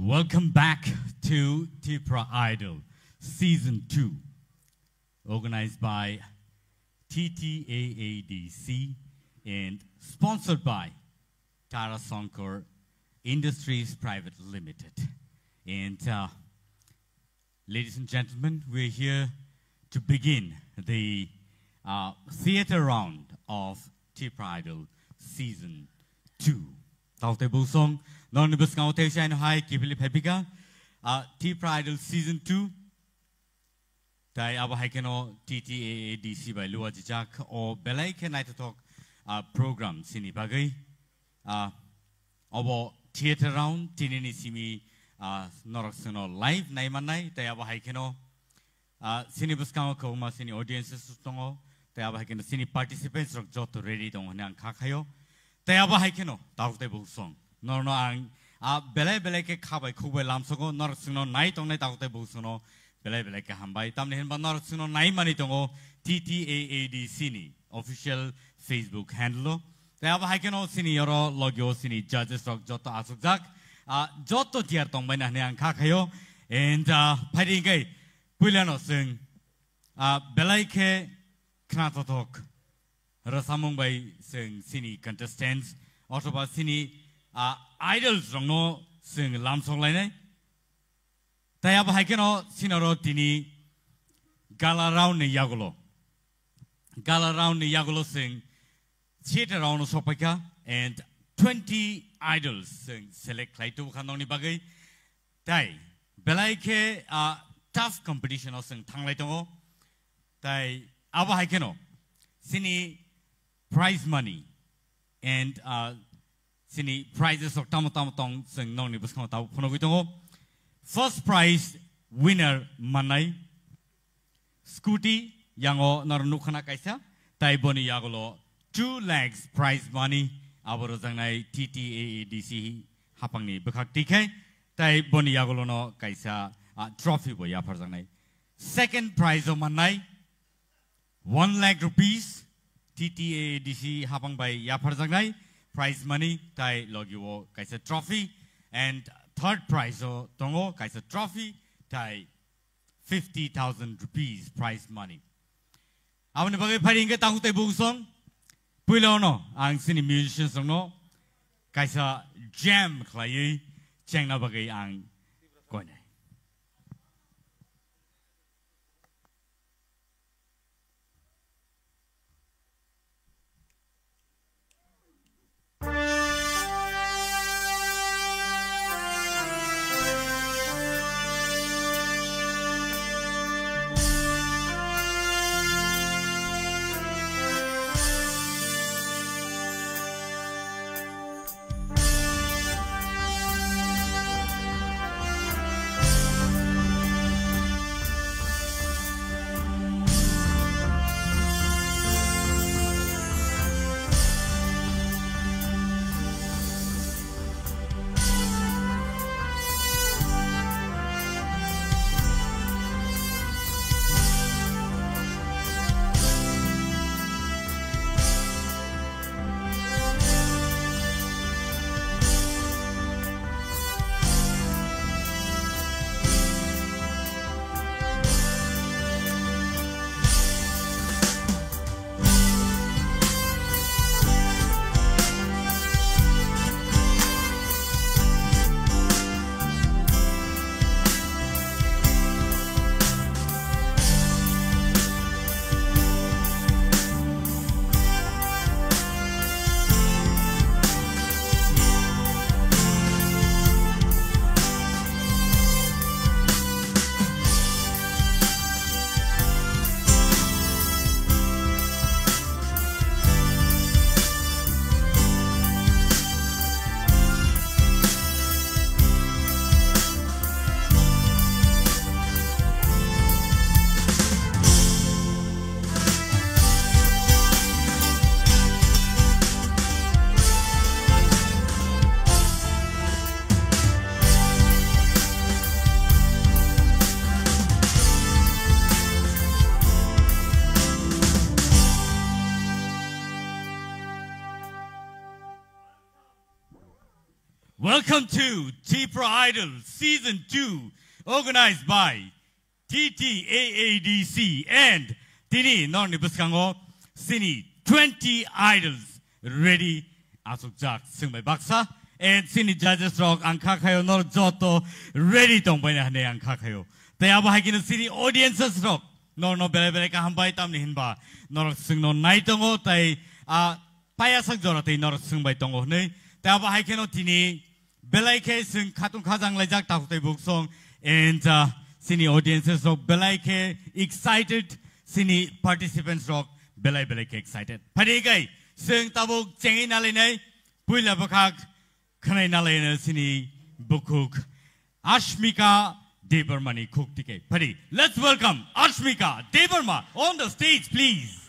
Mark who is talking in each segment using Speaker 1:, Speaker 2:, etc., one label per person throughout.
Speaker 1: Welcome back to Tipra Idol Season 2, organized by TTAADC and sponsored by Tara Sonkor Industries Private Limited. And ladies and gentlemen, we're here to begin the theater round of Tipra Idol Season 2. Taute busong non nibus kau te shine high kipili pepika Tipra Idol Season 2 tai aba haikeno TTAADC by Lua Jijak o belai ke night talk program sini bagai obo theater round tinini simi noraksono live nai manai tai aba haikeno sini bus kau ko ma sini audiences sutongo tai aba haikeno sini participants rok joto ready dong hang khakhayo tai aba haikeno taute busong norno ang belai ke khabai khubai lamsogo noraksono nai tong nai taute busono belai ke hambai tamne hen banor suno nai mani tongo TTAADC ni official Facebook handle tai aba haikeno sini yoro logyo sini judges rok joto asukjak joto tiar tong bai na ne ang khakhayo and phairing gai puilano sing belai ke knatotok rasamung bai sing sini contestants otoba sini idols rong no sing lamsong lai nai tai aba haikeno sinoro tini gala round ni yagulo sing theater round no sopaka and 20 idols sing select klaitu khanong ni bagai tai belai ke tough competition sing thanglai tongo tai aba haikeno sini prize money and sini prizes of tam tong sing nong ni buskang tau phono tongo. First prize winner manai scooty yango narnukana kaisa tai boni yagolo 2 lakhs prize money aboro jangnai TTAADC hapangni bekhak tikai tai boni yagolo no kaisa trophy bo yapar jangnai. Second prize of manai 1 lakh rupees TTAADC hapang bai yapar jangnai prize money tai logyo kaisa trophy and third prize tongo kaisa trophy tai 50,000 rupees prize money. Awani bagai pharing ke tahu te bungsong puilo no ang sini musicians no kaisa jam khlai chengna bagai ang koine. Welcome to T-Pro Idol Season 2, organized by TTAADC and Tini Norni Buskango Sini 20 Idols ready Asuk Jak Singbai Baksa and Sini Judges Rock Ankakayo Nor Joto ready Tongbayna Hane Ankakayo. They are Bahagin City audiences rock. No Belebeka Hambai Tam Hinba, nor Sing no Naitongo, Tai Payasak Jorate, nor Sing by Tongo Ne. They are Bahakino Tini, Belaike Sing Katun Kazang Lajak Takute book song, and Sini audiences rock, Belaike excited, Sini participants rock, Belaike excited. Padigai, Sing Tabuk, Changin Aline, Puila Bakak, Kanainalena Sini Bukuk, Ashmika. Debarmani cook ticket. Padi, let's welcome Ashmika Debarma on the stage, please.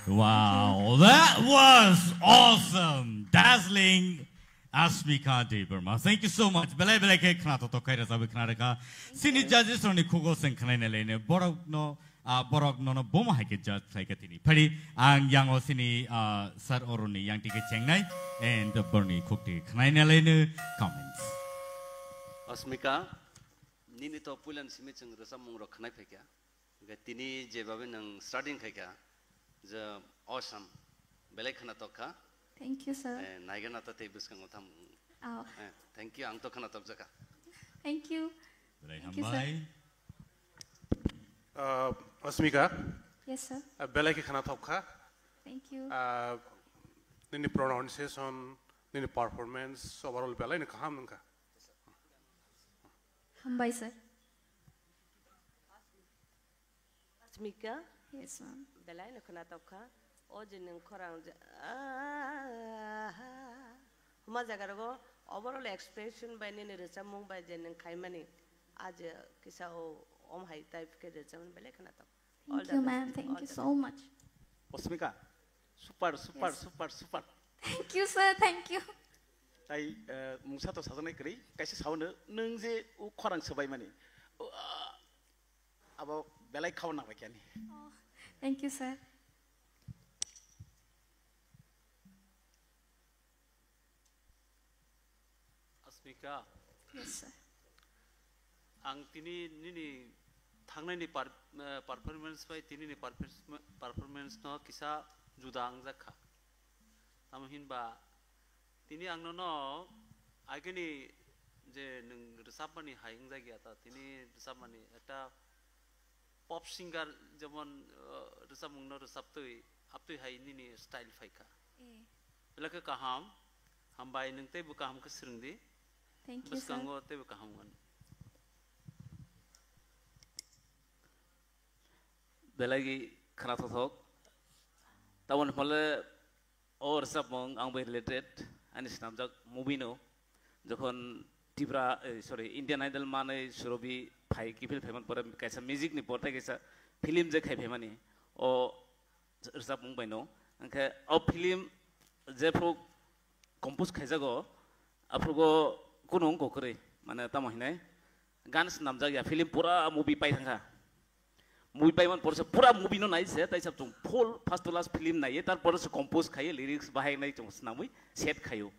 Speaker 2: Wow, that was awesome, dazzling, Ashmika Debarma. Thank you so much. Belai belai ke khana to kai rasabe khana ka. Sini judges roni khugo seng khana ne lene borok no bom hai ke judge sai ka tini. Phari ang yang o sini sir oroni yang tike chengnai and Bernie khukti khana ne lene comments.
Speaker 3: Ashmika, nini to pulan simi cheng rasamung ro khana phekya. Ga tini je babe nang starting khai kya. The awesome, belai khana tokka.
Speaker 4: Thank you, sir.
Speaker 3: Naiga nata te biskang utam.
Speaker 4: Oh,
Speaker 3: Thank you ang to khana tok jaka.
Speaker 4: thank you.
Speaker 1: Belai
Speaker 4: Thank you, sir.
Speaker 1: hambai.
Speaker 5: Asmika,
Speaker 4: Yes, sir.
Speaker 5: belai ke khana tokka.
Speaker 4: Thank you.
Speaker 5: Nini pronunciation, nini performance, overall belai ni kaham nungka.
Speaker 4: Hambai, sir.
Speaker 6: Asmika,
Speaker 4: Yes, ma'am.
Speaker 6: belai nak kena tahu kah? Oh jenis korang, macam katago overall expression by ni resam mung by jenis kaimani, aja kisah om high type ke resam belai kena tahu.
Speaker 4: Thank you, ma'am. Thank you so much.
Speaker 3: Asmika, super.
Speaker 4: Thank you, sir. Thank you.
Speaker 3: Tai mungsa to sajanai kri, kaisi sauna nung je u korang sebai mani. Abo belai kau nak bagian ni.
Speaker 4: Oh, thank you, sir.
Speaker 3: Asmika,
Speaker 4: Yes, sir.
Speaker 3: ang tini nini thangnai ni performance by tini ni performance no kisa judang zakha. Amuhin ba tini ang no agani je nung resapani haing jagi ata tini resapani eta pop singer যেমন resapung no resaptui aptui hai nini style faika. Belaka kaham hambai nung te bu kaham kesrengdi.
Speaker 4: Thank you,
Speaker 3: Bus
Speaker 4: sir.
Speaker 3: kanggo te bu kaham gan. Belagi khana thothok tawon mole or resapung ang by related ani snamjak movie no যখন টিভরা sorry Indian idol মানে সুরবি phi কিফিল ফেমান পরে কাইসা music নি পরতে কাইসা film যে খাই ফেমানি ও রসাপ মুংবাই no আংখে ও film যে pro compose খাইজাগো আপ্রগো কোন অঙ্ক করে মানে তামহিনাই গান নামজা গিয়া ফিল্ম পুরা মুভি পাই থাকা মুভি পাইমান পরে পুরা মুভি নো নাইছে তাই সব ফুল ফার্স্ট টু লাস্ট ফিল্ম নাইয়ে তারপরে কম্পোজ খাইয়ে লিরিক্স বাহাই নাই চং নামুই সেট খাইও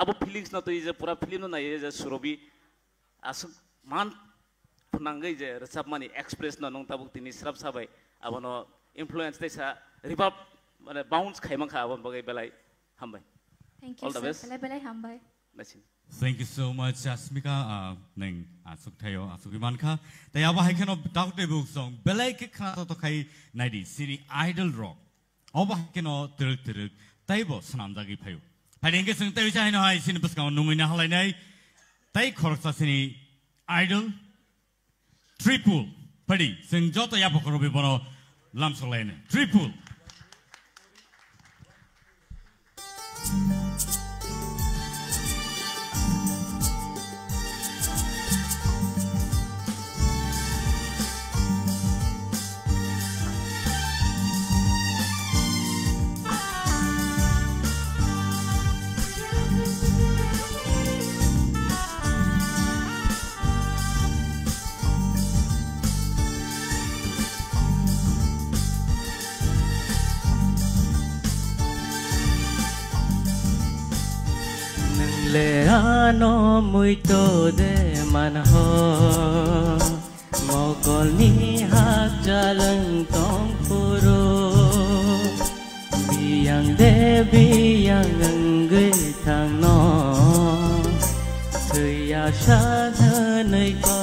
Speaker 3: Abo feelings na to is pura film na is surobi asuk man punangai je resap mani express na nong tabuk tini srap sabai abo no influence te sa reverb mane bounce khaimang kha abo bagai belai hambai.
Speaker 4: Thank
Speaker 3: All
Speaker 4: you,
Speaker 3: the
Speaker 4: sir.
Speaker 3: best.
Speaker 4: Belai hambai.
Speaker 3: Nasin.
Speaker 1: Thank you so much, Asmika. Neng asuk tayo asuk iman ka. Tayo ba hai kano dog de book song. Belai ke khana to kai naidi sini idol rock. Oba hai kano teruk tayo bo sanam jagi payo. Paling ke sung tayo siya hino hai sini pas kau nungi na halai nai. Tayo korok sa sini idol triple. Padi sung joto yapo korobi bono lamso lain. Triple.
Speaker 7: Le ano muito de manho mogol ni hak jalan tong puro biyang de biyang ngai thang no thuya sa nơi có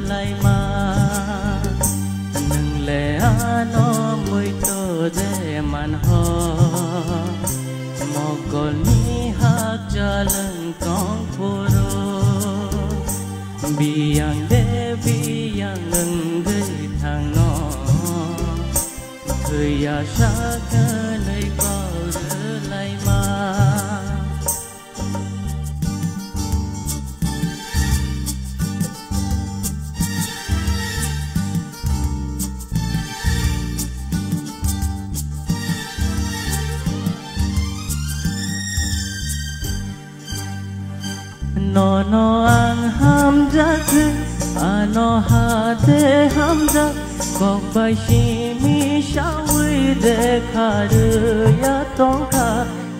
Speaker 7: lại ma nang le ano muito de manho mogol ni jalan kong puro biyang de biyang ngai thang no thuya sa nơi có lại ma no ang hamzat ano hate hamzat kok bai shimi shawi de khar ya tongka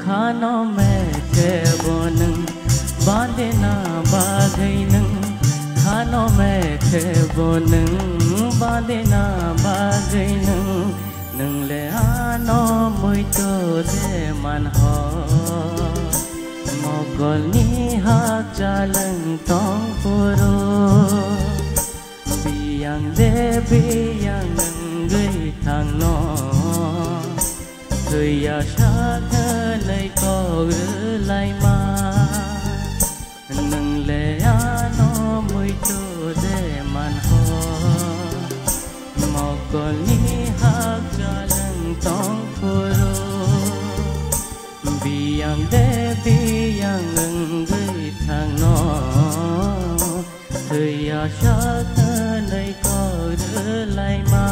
Speaker 7: khano me ke bonang bandena bagainang khano me ke bonang bandena bagainang nâng lệ nó môi tơ để màn hò mò còn ní hát cha lần tông phô biang de biang nâng gây thang nó người ya sa thơ này có gỡ lại mà nâng lệ nó môi tơ để màn hò mò còn ní hát cha lần tông phô biang de biang nâng gây thang nó người ya sa thơ này có gỡ lại mà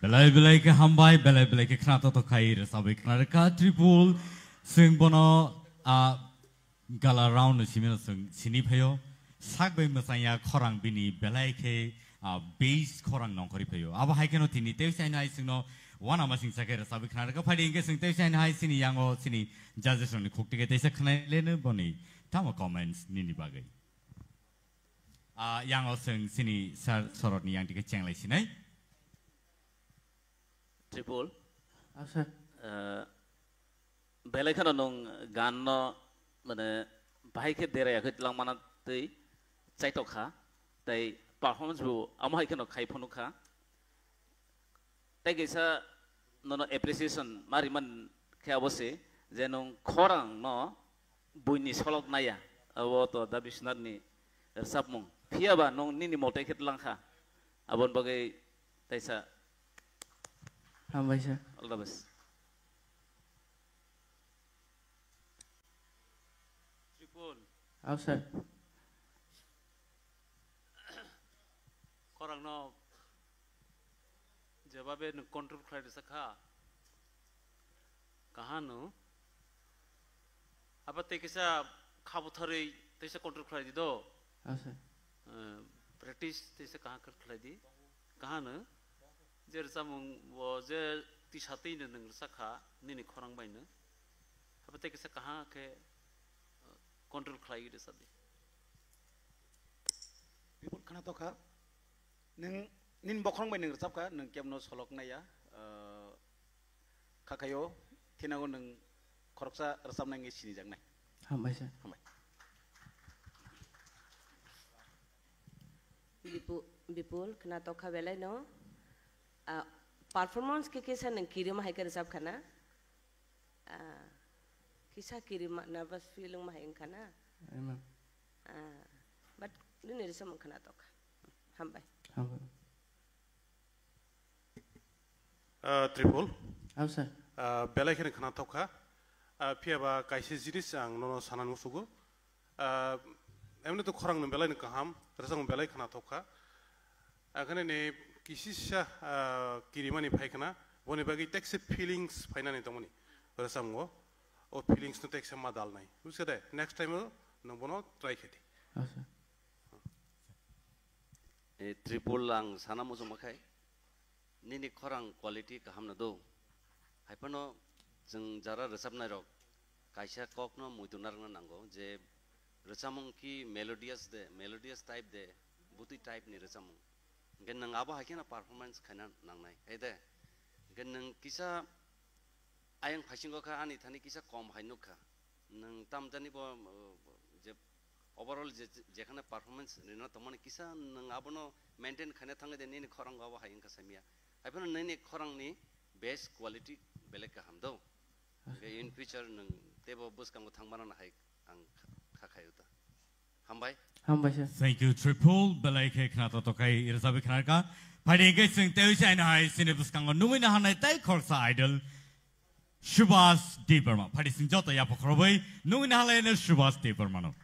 Speaker 2: Belai ke hambai belai ke khna to khai re sabai khna ka triple sing bono a gala round simena sing sini phayo sakbai masaya khorang bini belai ke base khorang nong khori phayo aba hai keno tini te sai nai sing no wana ma sing sakere sabai khna ka phadi inge sing te sai nai sini yango sini judges ni khukti ke te sa khna le ne boni tama comments ni ni bagai yango sing sini sar sorot ni yang ti ke cheng lai sinai
Speaker 3: Triple.
Speaker 7: Asal.
Speaker 3: Belai kan nong gan no mana bahai ke dera ya ke lang mana tei cai tok ha tei performance bu amai kan khai phonu kha tei kisa no appreciation mari man khe abose je nong khorang no buini solok naya abo to da bisnat ni sapmung phia ba nong ni motai khet lang kha abon bagai taisa
Speaker 7: Hambai sir.
Speaker 3: all the best. Triple.
Speaker 7: Asal.
Speaker 8: Korang no jawabe no control khai sakha kahano apa te kisa khabu thare tese control khai di do
Speaker 7: Asal.
Speaker 8: practice tese kaha kar khai di kahano jer samung wo je ti satin nang sakha nini khorang baina apa te kisa kaha ke control khai de sadi
Speaker 9: people kana to kha nang nin bokrong baina sap kha nang kemno solok na ya khakayo thinago nang khoroksa rasam nang sini jang nai
Speaker 7: Hambai sir.
Speaker 9: hambai
Speaker 6: Bipul kena tokha belai no performance ke kisa nang kirim hai kar sab khana kisa kirim nervous feeling ma hai khana
Speaker 7: Emang.
Speaker 6: but ni ni resam khana tokha hambai
Speaker 7: Hambai.
Speaker 5: Triple.
Speaker 7: Asal.
Speaker 5: Belai kene khana tokha phia ba kaise jinis ang no sanan musugo emne to khorang no belai ni kaham resang belai khana tokha akhane ne kisisa kirimani phaikana boni bagi texe feelings phainani tomoni resamgo o feelings no texe ma dal nai buskade next time no bono try kheti
Speaker 7: Asal.
Speaker 3: Triple lang sana mo sumakai nini khorang quality kaham na do haipano jeng jara resap nai rok kaisa kok no muitunar na nango je resamung ki melodious type de buti type ni resamung gen nang aba hakena performance khana nangnai ede gen nang kisa ayang phasingo kha ani thani kisa kom hainu kha nang tam jani bo je overall je khana performance rina tomani kisa nang abono maintain khane thange de ni khorang aba haing ka samia haipano ni khorang ni best quality belek ka hamdo in future nang tebo bus kang thangmana na hai ang khakhayuta hambai
Speaker 7: Hambai sir.
Speaker 2: Thank you, Triple. Belai ke khna to kai irsabi khna ka. Phadi ke sing teu sai na hai sinebus kang numi na hanai tai khorsa idol. Shubhas Deeparma. Phadi sing jota ya pokrobai numi na halai ne Shubhas Deeparma no.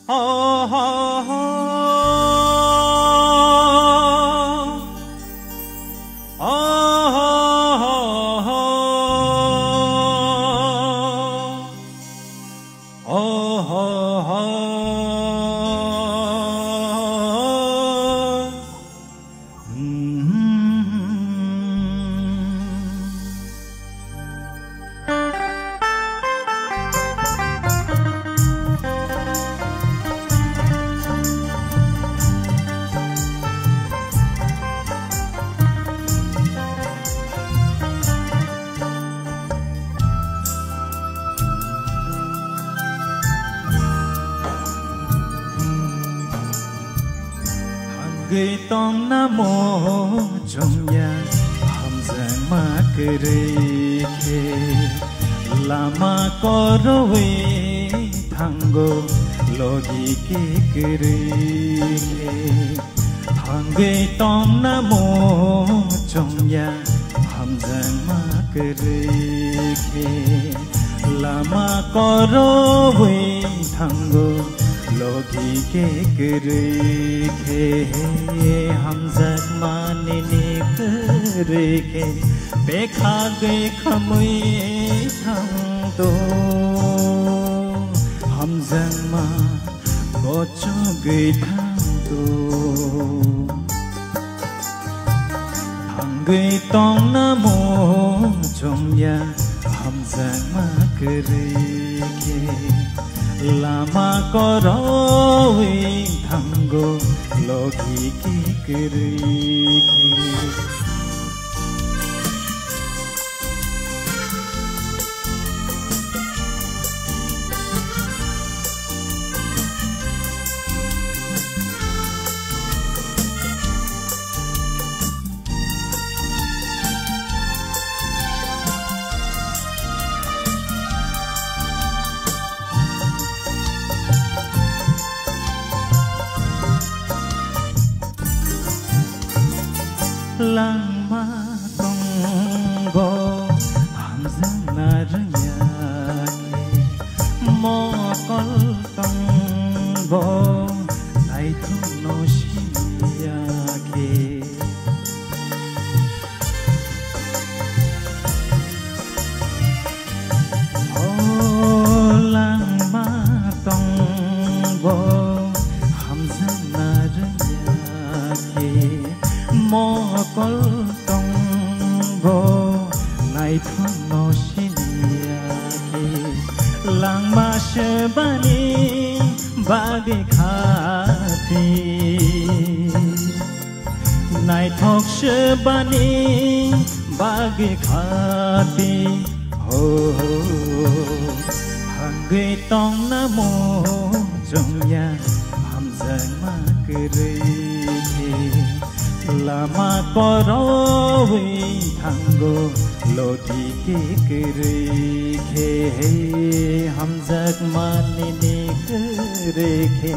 Speaker 7: Ha ha ha.
Speaker 10: gửi tông nam mô trong nhà hầm giang ma kề kề lama có rồi thằng go logi kề kề thằng gửi tông nam mô trong nhà hầm giang ma kề kề lama có rồi thằng go logi kere ke hum zat mane ne kere ke bekha ge khamui thang to hum zang ma go cho ge thang to thang ge tong na mo trong ya hum zang ma kere ke lama có rồi thằng go logi kere lang ma tong go ham zang na raya mo kol tong go ai thung no shiya ke oh lang ma tong go ham zang na raya ke mo col tong go nai thon no shinya ke lang ma she bani bagi khati nai thok she bani bagi khati ho hang gui tong na mo jong ya ham zang ma kere lama có rồi thằng go logi kere ke hum zak mane ne kere ke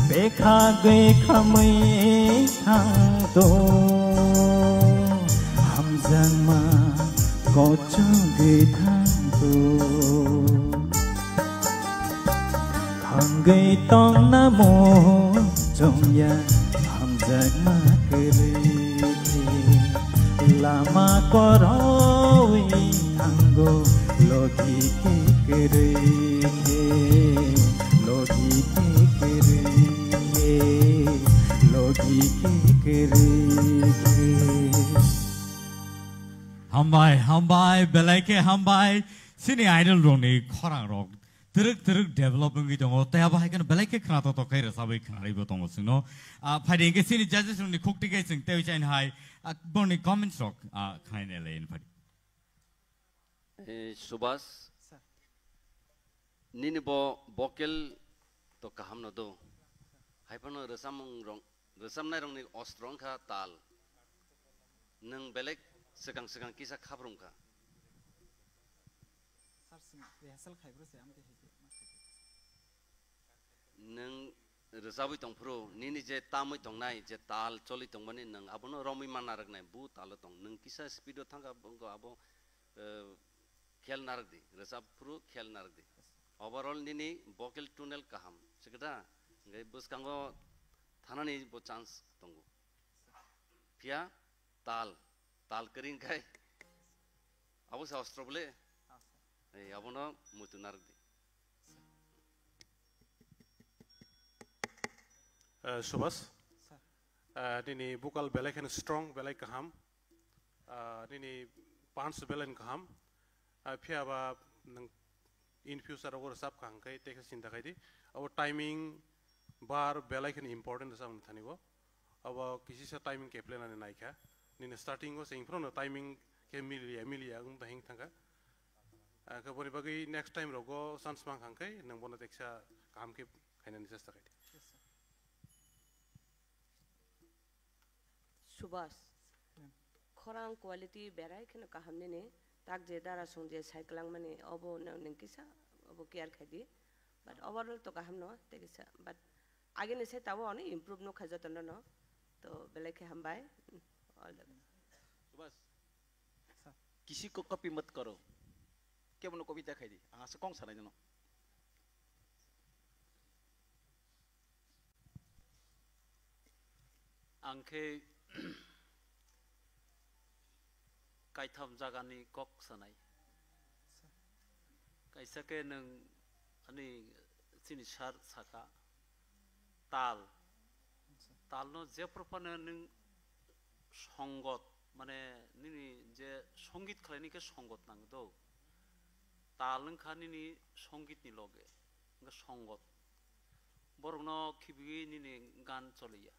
Speaker 10: bekha ge khamui thang to hum zang ma có cho ge thang to thằng ge tong na mo trong ya hum zak ma kere lama có rồi thằng go logi kere logi kere logi kere
Speaker 2: hambai belaike hambai sini idol roni khorang rok teruk development gitu ngo teh apa kan belaike khana to kai rasa bai khana ribo tong sino phading ke sini judges roni khokti ke sing teu chain hai boni comments rok khane le in phadi
Speaker 11: Subhas nini bo vocal to kaham no do haipano resam nai rong ni ostrong kha tal nang belek sekang kisa khabrum ka nang resabi tong pro nini je tamoi tong nai je tal choli tong bani nang abono romi manarak nai bu tal tong nang kisa speedo thanga bongo abo khel narak di resab pro khel narak di overall nini vocal tunnel kaham sekeda ngai bus kango thanani bo chance tongo pia tal kering kai abo sa ostrobole ei abono mutu narak di
Speaker 5: Subhas nini vocal belai kan strong belai kaham nini pants belai kaham pia ba nang in future agor sab kahang kai tek sinta kai di our timing bar belai kan important sam thani go aba kisi sa timing ke plan ane naikha nini starting go saying from timing ke mili agum ta hing thanga ka boni bagi next time rogo sans mang khang kai nang bona teksa kam ke khainan sesta kai
Speaker 6: Subas. Korang quality berai kena kahamne ne tak je dara song je cyclang mane obo nengkisa obo care khadi but overall to kaham no tekisa but again se tawo ani improve no khajato no to belai ke हम bye all the
Speaker 9: Subhash किसी को copy मत करो क्या बनो कविता खाई दी हाँ से कौन सा नहीं जानो
Speaker 8: आंखे कायथाम जागानी कॉक सनाई कैसा के नंग अनि सिनी शार साका ताल ताल नो जे प्रपन नंग संगत माने निनी जे संगीत खालायनि के संगत नांग दो ताल नंग खानिनि संगीत नि लगे नंग संगत बरनो खिबि निनी गान चलिया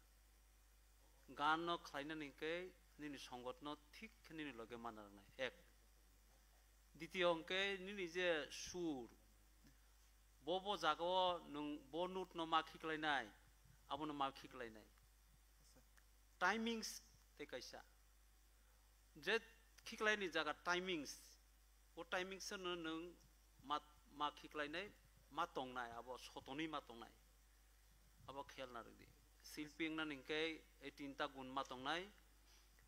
Speaker 8: गान न खालायनि के निनी संगत न ठीक निनी लगे मानना एक द्वितीय अंके निनी जे सुर बबो जागो नों बनुत न मा खिखलायनाय आबनो मा खिखलायनाय टाइमिंग्स ते कैसा जे खिखलायनि जागा टाइमिंग्स वो टाइमिंग्स न नों मा खिखलायनाय मा तंनाय आबो सतनि मा तंनाय आबो खेल ना रदि शिल्पिंग ना निके 18 ता गुण मा तंनाय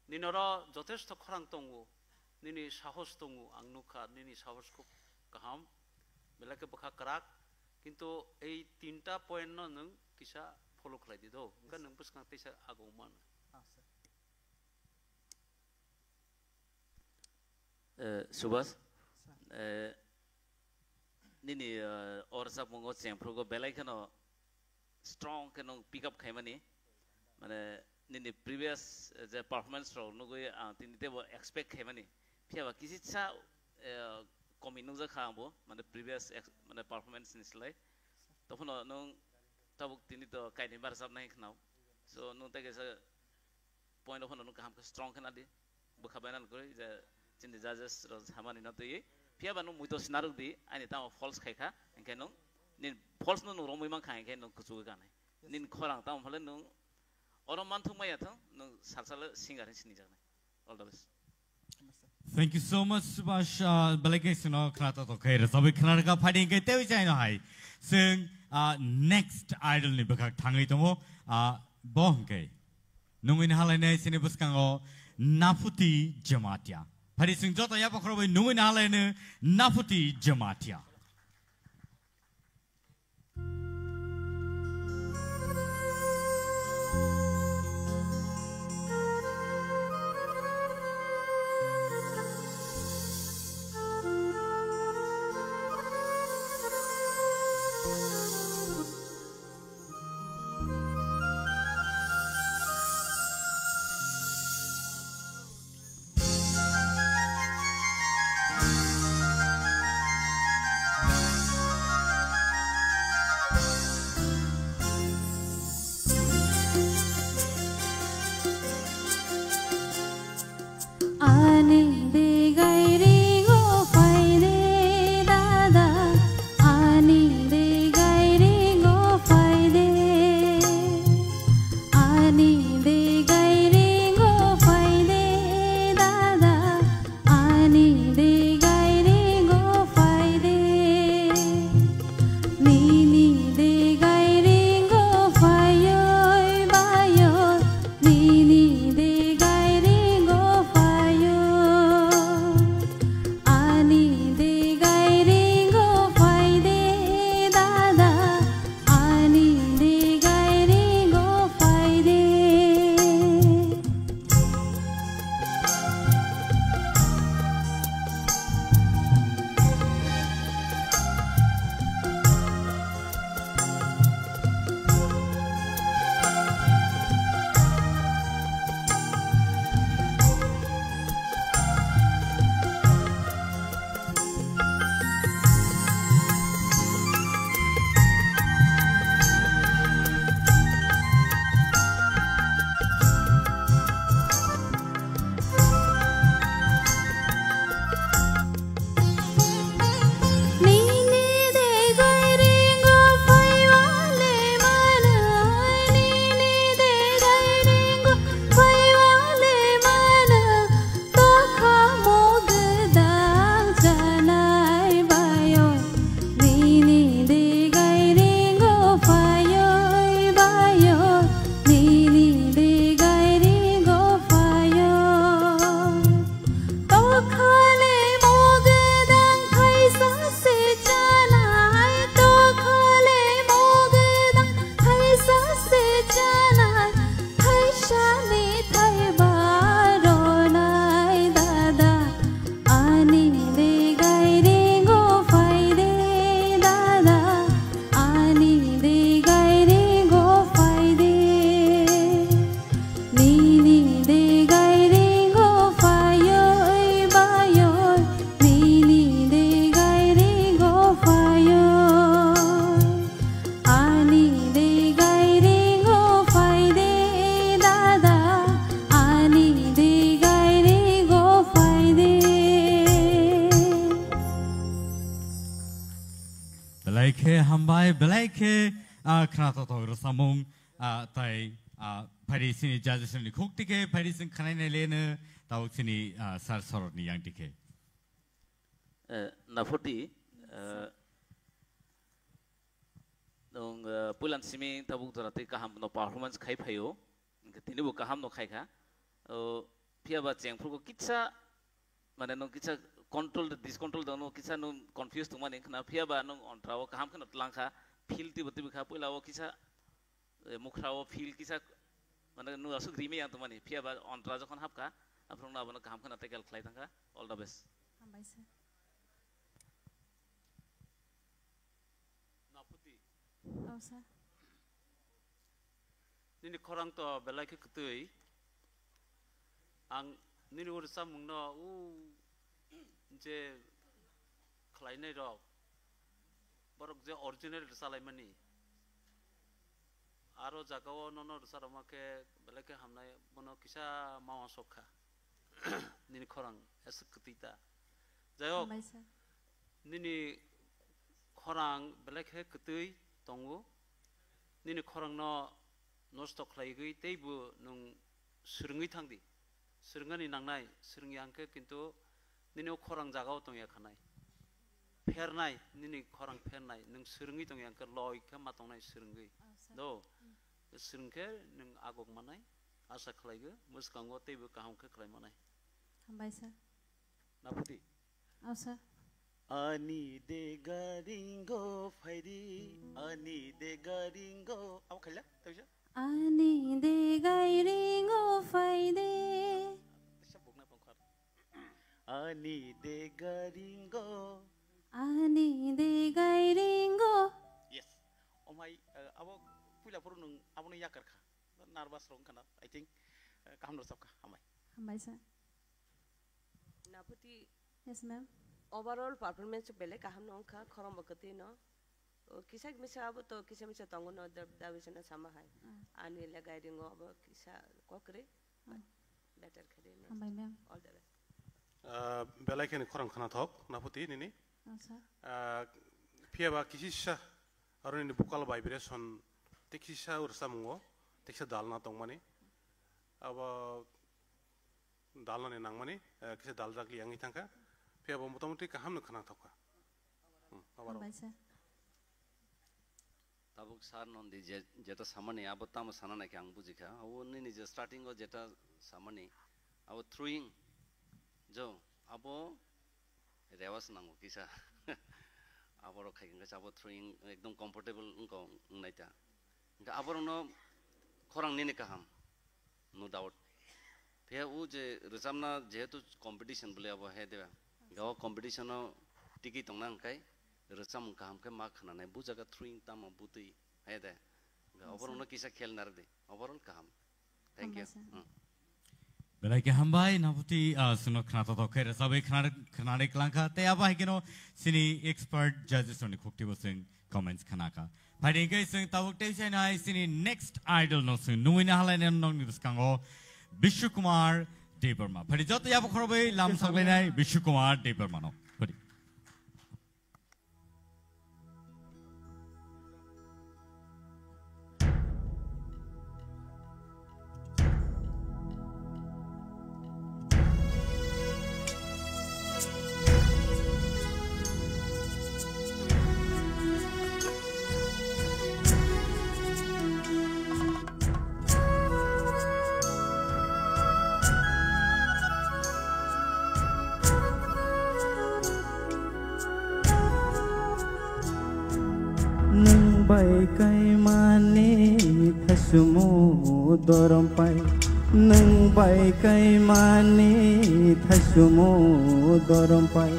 Speaker 8: निनर যথেষ্ট खरां तंगु निनी साहस तंगु आं नुखा निनी साहस को गाहाम बेलाके बखा कराक किंतु ए 3टा पॉइंट न नों किसा फॉलो खालाय दि दो ओंका नों बसखां तैसा आगौ मान
Speaker 3: सुभाष निनी और सब मंगो चेंफ्रो को बेलाय खनो स्ट्रांग खनो पिकअप खायमानी माने निनी प्रीवियस जे परफॉर्मेंस रो नुगै तिनिते बो एक्सपेक्ट खायमानी फियाबा किसिसा कमिनु जा खाबो माने प्रीवियस माने परफॉर्मेंस निसलाय तफनो नों ताबुक तिनि तो काइनि बार सब नाय खनाव सो नु तके से पॉइंट अफ नु काम स्ट्रांग खना दि बखाबायना गय जे चिन जजेस र हामानि न तय फियाबा नु मुइतो सिनारुक दि आनि ता फॉल्स खायखा एंके नु निन फॉल्स नु रोमै मा खाय एंके नु कुचु गानाय निन खरां ता हमले नु और मानथु माया थ नु सारसाल सिंगार सिनि जानाय all the best
Speaker 2: Thank you so much, Subhash. Balake sino khnata to khair sabai khnar ka fighting ke tewi chai no hai. Sing next idol ni bakak thangai tomo bohong ke. Nungin halai nei sini buskango Nafuti Jamatia. Phari sing jota ya pakhro bai nungin halai ne Nafuti Jamatia. hambai belai ke khana to to samung tai phari sini judges ni khok tike phari sing khanai ne lene tau sini sar sorot ni yang tike
Speaker 3: Nafuti dong pulan simi tabuk torati kaham no performance khai phayo tini bu kaham no khai kha pia ba cheng phu ko kitsa mane no kitsa control discontrol dono kitsa no confused mane khna pia ba no ontrawo kaham khna tlang kha feel ti bati kha pula wo kitsa mukhrawo feel kitsa mane no asuk rime yang to mane pia ba ontra jokhon hap ka aprong na bono kaham khna tekel khlai tangka all the best
Speaker 4: Hambai sir. Oh sir.
Speaker 8: Nini korang to belai ke ketui, ang nini urusan mungno je klien rok, borok je original salai mani, aro jagawo nono rusarama ke belai ke hamnai bono kisah mau sokha, nini korang esok ketita, jayok, nini korang belai ke ketui tongu, nini korang no nosto khlaigui teibu nung surungi thangdi surungani nangnai surungi angke kintu nini khorang jagao tongya khanai phernai nini khorang phernai nung surungi tongya angke loi kha ma tongnai surungi do surungke nung agok manai asa khlaigu muskango teibu kaham khe khlai manai
Speaker 4: Hambai sir.
Speaker 8: Naputi
Speaker 4: Oh sir.
Speaker 9: Ani de garingo faidi ani de garingo apa kaya tahu sih
Speaker 4: Ani de gairingo faide
Speaker 9: ani de garingo
Speaker 4: Ani de gairingo
Speaker 9: yes omai abo pula purun abo ni yakar kha nervous rong kana I think kaham no sabka amai
Speaker 4: Hambai sir.
Speaker 6: Naputi
Speaker 4: Yes ma'am.
Speaker 6: overall performance bele kaham no kha khorom bakati no kisa misa abo to kisa misa tongo no dawisana sama hai ani la guiding abo kisa kokre better khade no
Speaker 4: Hambai ma'am.
Speaker 6: all the best
Speaker 5: belai ke ni khorang khana thok naputi nini
Speaker 4: Oh sir.
Speaker 5: pia ba kisi sha aro ni bukal vibration tekisa ursa mungo teksa dalna tongmani aba dalna ne nangmani kisa daljak liangi thangka pia ba motamuti kaham no khana thoka
Speaker 4: Hambai sir.
Speaker 11: tabuk sar non di jeta samani abo tamo sanana ke ang bujika abo nini je starting go jeta samani abo throwing jo abo rewas nango kisa abo ro khai nga abo throwing ekdom comfortable unko naita nga abo no khorang nini kaham no doubt phe u je rsamna jehetu competition bole abo he deba gaw competition no tiki tongnang kai racham kaham ke ma khana nai bu jaga throwing tam buti hede overall no kisa khel narde overall kaham thank you
Speaker 2: belai ke hambai naputi suno khana to khaira sabai khana klangka te aba hikino sini expert judges oni khokti bosing comments khana ka phari ngai sing tabuk te nai sini next idol no sing nuina halai nong ni skango Vishnu Kumar Debarma phari jot ya khorobai lam saglai nai Vishnu Kumar Debarma no phari
Speaker 10: bai kai mane thasumu doram pai nang bai kai mane thasumu doram pai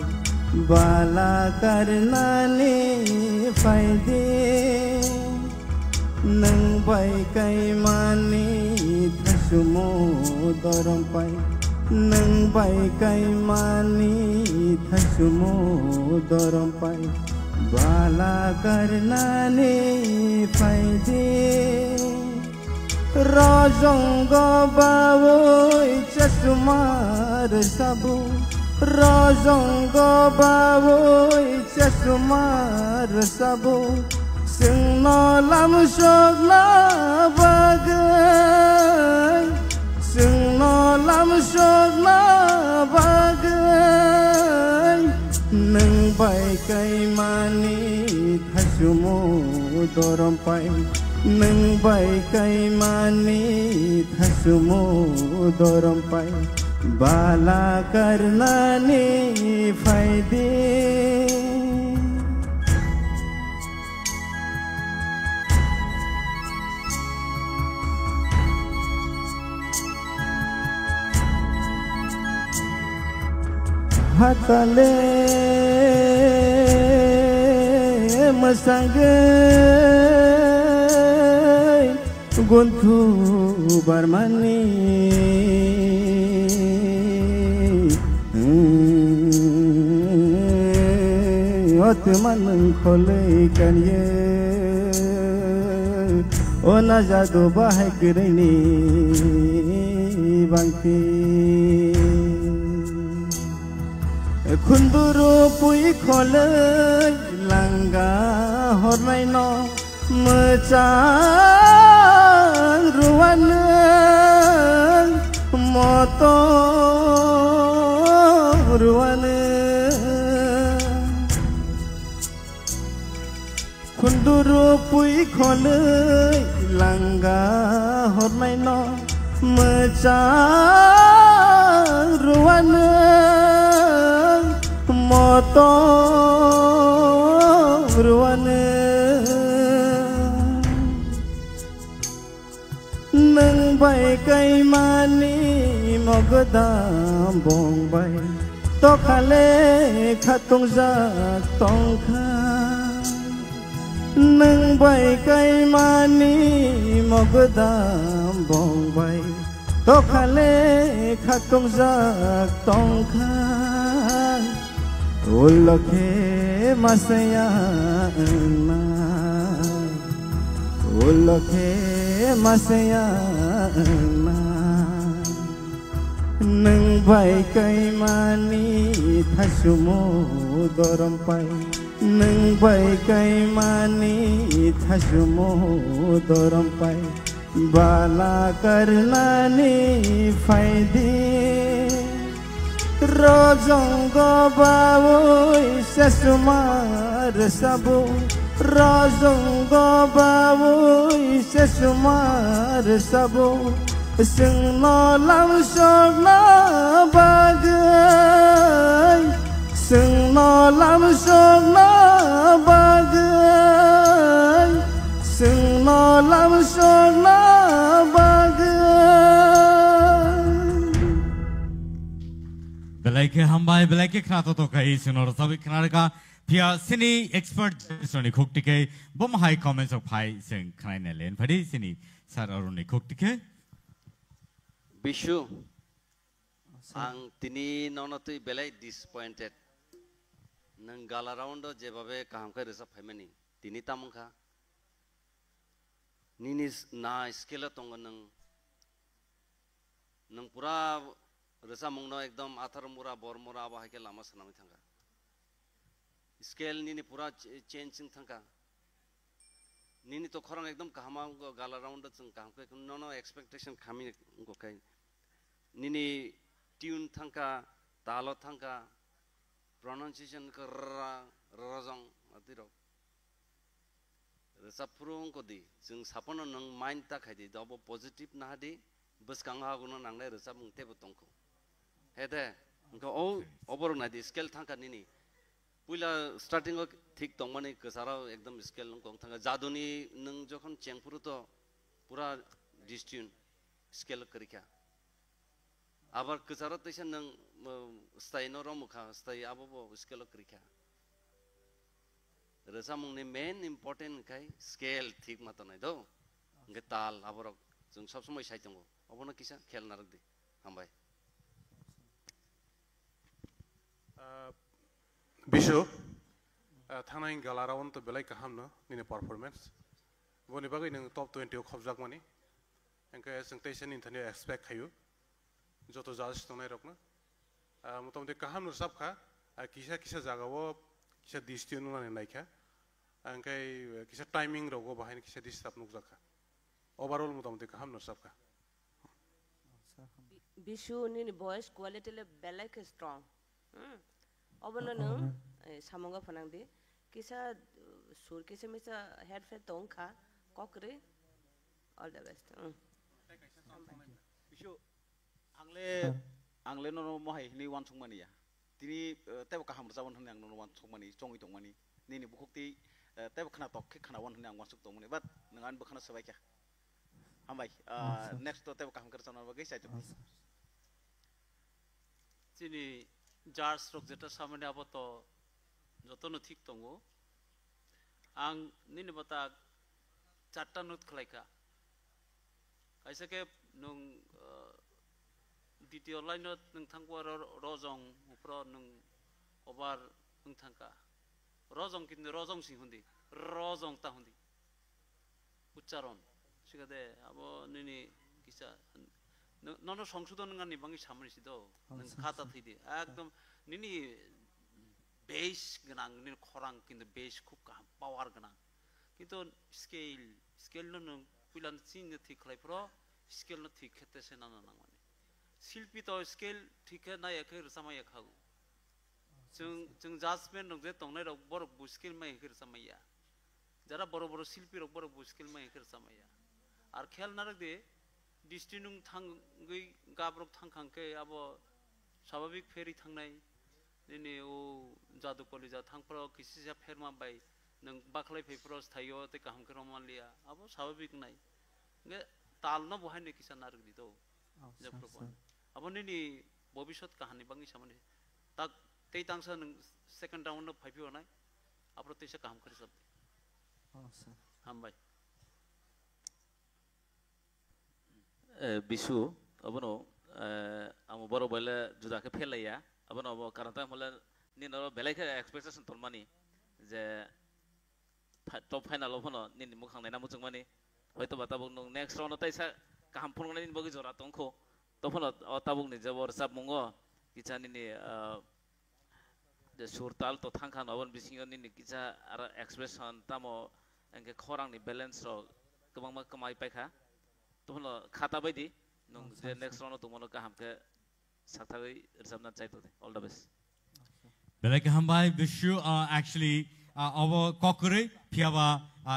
Speaker 10: bala karna ne faide nang bai kai mane thasumu doram pai nang bai kai mane thasumu doram pai bala karna ne faide rajong bawoi chasmar sabu rajong bawoi chasmar sabu
Speaker 12: Sungno lam shogna bagai Sungno lam shogna bagai Nang bai kai mani thasumo doram pai Nang bai kai mani thasumo doram pai Bala karna ni faide Hatale masangai guntu barmani otman kholai kanye ona jadu bahagrini bangti Kunduru pui kholai langga hornai no mecang ruan moto ruan Kunduru pui kholai langga hornai no mecang ruan moto ruane nang bai kai mani mogadam bong bai to khale khatung za tong kha nang bai kai mani mogadam bong bai to khale khatung za tong kha Ulokhe masaya na Ulokhe masaya na Nang bai kai mani thasumo doram pai Nang bai kai mani thasumo doram pai Bala karna ni faide Rozongo bawoi sesumar sabu Rozongo bawoi sesumar sabu Sungno lam shogna bagai Sungno lam shogna bagai Sungno lam shogna bagai
Speaker 2: Belai hambai belai khana to kai sinor sabi khana ka pia sini expert soni khoktike bom high comments of high sing khana ne len phadi sini sar aruni khoktike
Speaker 11: Bishu ang tini nonatui belai disappointed nang gala round jebabe kaham kai resa phaimani tini tamungkha ninis na skill tong nang pura Rasa mungno ekdom athar mura bor mura aba hake lama sanami thanga scale nini pura changing thanga nini to khorang ekdom kahama gala round chung kaham ke no expectation khami go kai nini tune thanga talo thanga pronunciation ka razong atiro rasa purung ko di chung sapono nang mind ta khai di dobo positive na di bus kangha guno nangle rasa mungte botongko Hede, engkau over na di scale thangka nini, pula starting o thik tongmani kesara ekdom scale engkau thangka jaduni neng jokon cengpuru to pura distune scale kerja. Abar kesara tesa neng stay noro mukha stay abo scale kerja. Rasa mungni main important kai scale thik mata nai do, engkau tal aborok jeng sab semua saya tunggu, abono kisah khel narak di, hambai.
Speaker 5: Bishu, thana ing galara on to belai kaham no nini performance. Boni bagai neng top 20 khobjak mani. Engke sengtation in thani expect khayu. Joto judge to nai rokna. Motamoti kaham no sab kha kisa jaga wo kisa distune na nai kha. angkai kisah timing rogo bahain kisah disturb nukzaka overall mutamati kaham nasabka
Speaker 6: bisu ni voice quality le belai ke strong obono nung samonga phanang di kisah sur kisah misa headphone tongkha kokre all the best
Speaker 9: bisu angle no mohai ni wan sungmani ya tini tebo kaham rasawan hne ang no wan sungmani chongi tongmani ni bukukti tebo khana tok khana wan hne ang wan suk tongmani but nangan bukhana sabai kya hambai next to tebo kaham kersana bagai sai
Speaker 8: Sini jar stroke jeta samane abato jotono thik tongo ang nini bata chatta nut khlaika kaisa ke nung দ্বিতীয় লাইনত নং থাংকো রজং উপর নং over নং থাংকা রজং কিন্তু রজং সিং হুন্দি রজং তা হুন্দি উচ্চারণ সিগাদে আবো নিনি কিসা নন সংশোধন গানি বাঙ্গি সামরিসি তো নং খাতা থইদি একদম নিনি বেশ গনাং নিনি খরাং কিন্তু বেশ খুব কাম পাওয়ার গনাং কিন্তু স্কেল নং পুইলান সিন থি খলাইপ্র স্কেল ন থি খেতেছে না না মানে শিল্পী তো স্কেল ঠিক না একে রসামাই খাগু जों जाजमेन्ट दं जे तंनाय रक बर बुस्किल माय हेर समाया जरा बर बर शिल्पी रक बर बुस्किल माय हेर समाया आर खेल नारक दे डिस्ट्रिनुं थांगै गाब्रक थांखांके अब स्वाभाविक फेरि थांनाय दिनै ओ जादु कलेजा थांफ्राव किसिजा फेरमा बाय नों बाखलाय फेफ्रस थायो ते काहम करमालिया अब स्वाभाविक नाय गे तालनो बहायने किसा नारक दितो जप्रपन अब निनि भविष्यत कहानी बांगि सामने ताक तै तांसा नों सेकेन्ड राउन्ड न फाइफियो नाय आपरो तैसे काम करे सब हामबाय
Speaker 3: बिसु अबनो आम बरो बले जुदाके फेलाया अबनो अब कारणता मले निन बेलायके एक्सपेक्टेशन तलमानि जे टप फाइनल अबनो निन मुखांनाय नामु जोंमानि हयतो बाताबो नों नेक्स्ट राउन्ड तैसा काम फुंनाय निन बगि जरा तंखो तफनो ताबुं नि जबर साब मंगो किचानि नि सुरताल तो थांखान अबन बिसिङो नि किचा आरो एक्सप्रेसन तामो एंगे खरांनि बैलेंस रो गोबां मा कमाय पाइखा तफनो खाता बायदि नों जे नेक्स्ट राउन्ड तमनो काहामके साथागै रजाबना चाइतो ऑल द बेस्ट
Speaker 2: बेलायके हामबाय बिसु एक्चुअली अब ककरै फियाबा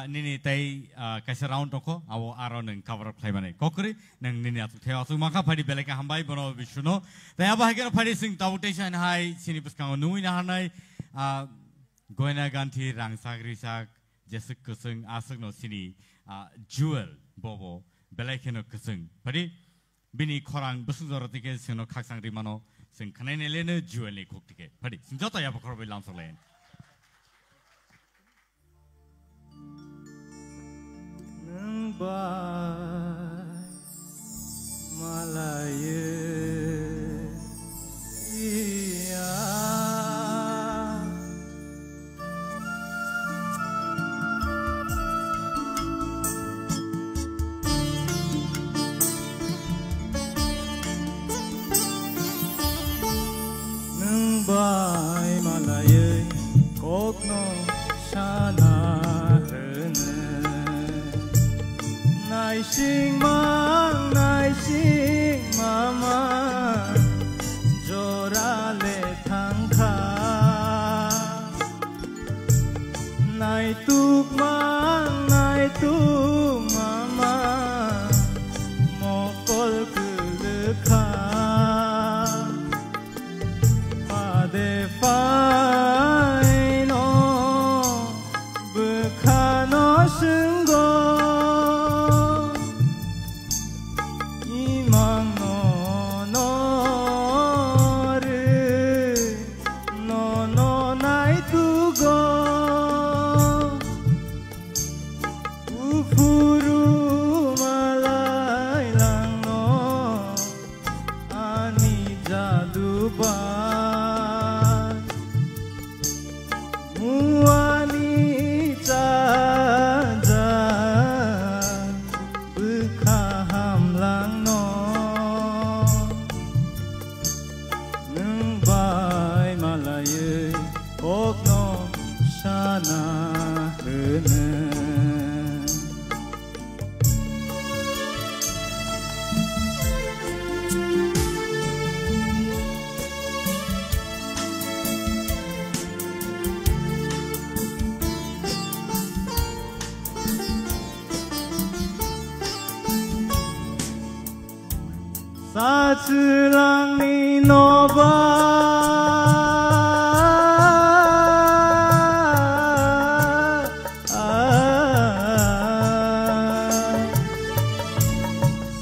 Speaker 2: निनि तै काइसा राउन्ड तखो अब आरो नों कवर अप खालामनाय ककरै नों निनि आतु थेवा आतु माखा फादि बेलायके हामबाय बनो बिसुनो तै आबा हायगर फादि सिं तावटेसन हाय सिनि पुसकाङो नुइना हानाय गयना गान्थि रांसाग्रिसाक जेसक कसं आसकनो सिनि जुवेल बबो बेलायकेनो कसं फादि बिनि खरां बसुं जरतिके सिनो खाकसांग्रि मानो सिं खनायनेलेनो जुवेलनि खुक्तिके फादि सिं जता याबा खरबै लामसलायन
Speaker 10: Malaya iya nang bai malaya kokno sana nai sing mama jorale thangkha nai tuk mama mokol kulkha ade fai no bukhano sunggo Sana 사슬랑니 너바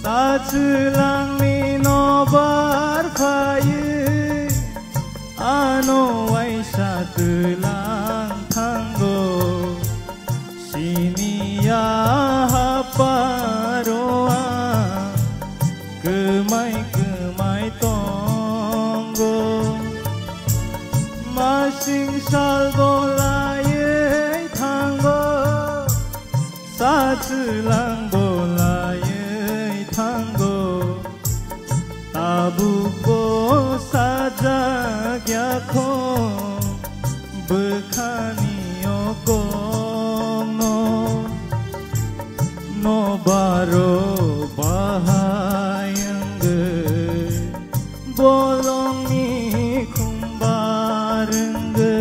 Speaker 10: 사슬랑니 너바 파이 아노 와이샤 들랑 탕고 시니야 하파로아 그마이 똥고 마싱 살볼라예 탕고 사슬랑 볼라예 탕고 tabuko sajagyakhon bekhaniyo kono nobaro bahayangge bolongi kumbarengge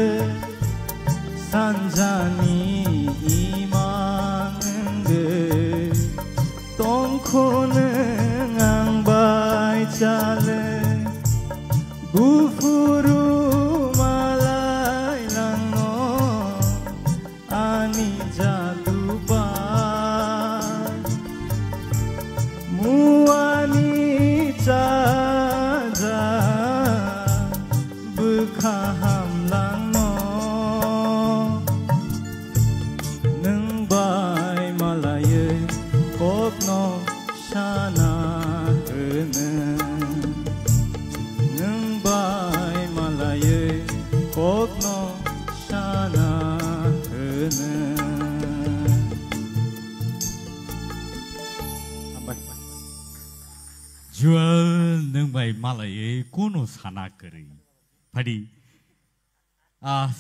Speaker 10: sanjani imangenge tongkhoneng angbai chale bufuru malai langno ani jaduba muani jaja bekhaham langno neng bai malaye kopno shana neng bai malaye kopno shana
Speaker 2: Jual neng bai malay kuno sana keri. Padi,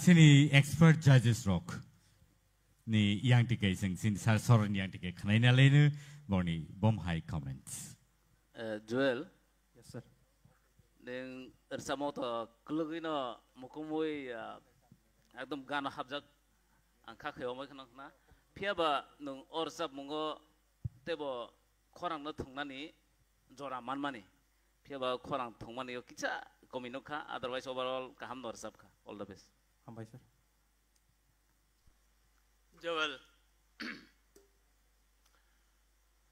Speaker 2: sini expert judges rock. Ni yang tiga sini soran yang tiga. Karena ini lainnya borni bom high comments.
Speaker 3: Joel.
Speaker 10: Yes sir.
Speaker 3: Neng ersama to kelugina mukumui ekdom gana habjak angka khayomai kana kana. Piaba nung orsap mungo tebo korang na thungnani jora manmani. Piaba korang thungmani yo kicha komino kha. Otherwise overall kaham orsap kha. All the best.
Speaker 10: Hambai sir.
Speaker 8: Joel.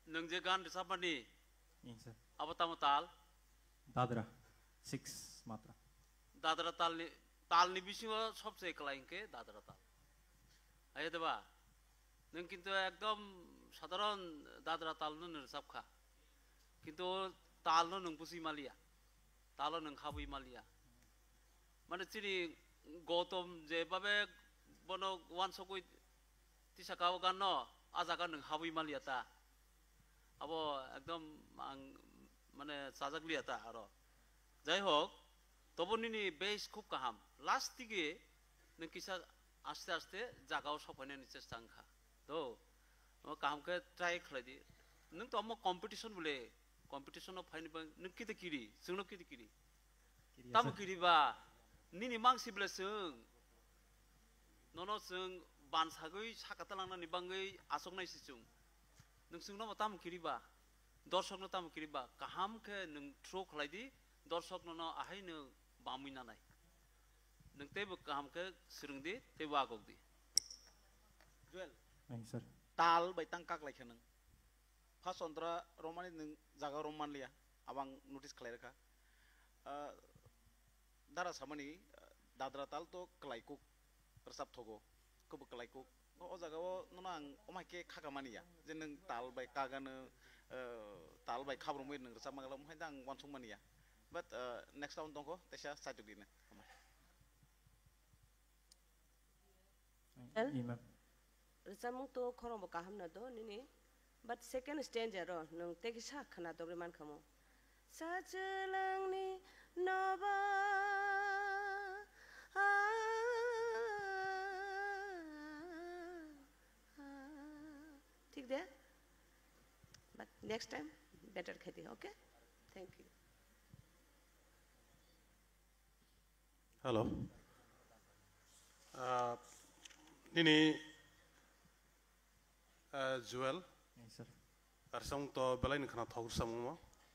Speaker 8: Nung je gan disapani.
Speaker 10: Yes sir.
Speaker 8: Apa tamu tal?
Speaker 10: Dadra 6 matra.
Speaker 8: Dadra tal ni bisho sobse ekla inke dadra tal. Ayo deba. Nung kintu ekdom সাধারণ দাদরা তাল নুন সব খা কিন্তু তাল নুন পুসি মালিয়া তাল নুন খাবই মালিয়া মানে চিনি গৌতম যেভাবে বন ওয়ান সকই তিসা কাও গান আজাগা নুন খাবই মালিয়া তা আবো একদম মানে সাজাগলিয়া তা আর যাই হোক তবু নিনি বেশ খুব কাহাম লাস্ট দিকে নং কিসা আস্তে আস্তে জাগাও সফাইনানি চেষ্টা খা তো काम के ट्राई खलादी नंग तो अम्म कंपटीशन बोले कंपटीशन ऑफ फाइन बंग नंग किते किरी सुनो किते किरी तम किरी बा निनी मांगसी बोले सुंग नोनो सुंग बानसागै साकातालांना निबांगै आसोगनाय सिसुं नों सुंनो तम किरी बा दर्शक न तम किरी बा काम के नों थ्रो खलादी दर्शक न आहाय नो बामिना नाय नों तेबो काम के सुरुंदी तेबो आगोगदी जुएल
Speaker 10: Thanks sir.
Speaker 9: Tal bai tangkak lai kheneng first ondra romani nung jaga roman liya abang notice khlairka dara samani dadra tal to klaikuk persap thogo kubu klaikuk o jaga o nonang omake khagamani ya je nung tal bai kagano tal bai khabromoi nung resap magalam haidang wansung mani ya but next round tongko tesha satu dine
Speaker 10: Imam
Speaker 6: Resamung to korong bakaham na do nini, but second stanza ro nung teki sa khana dobre man kamu. Sajalang ni naba, ठीक दे? But next time better khati, okay? Thank you.
Speaker 5: Hello. Nini. Joel,
Speaker 10: Yes sir.
Speaker 5: Arsang to belai ni khana thog samu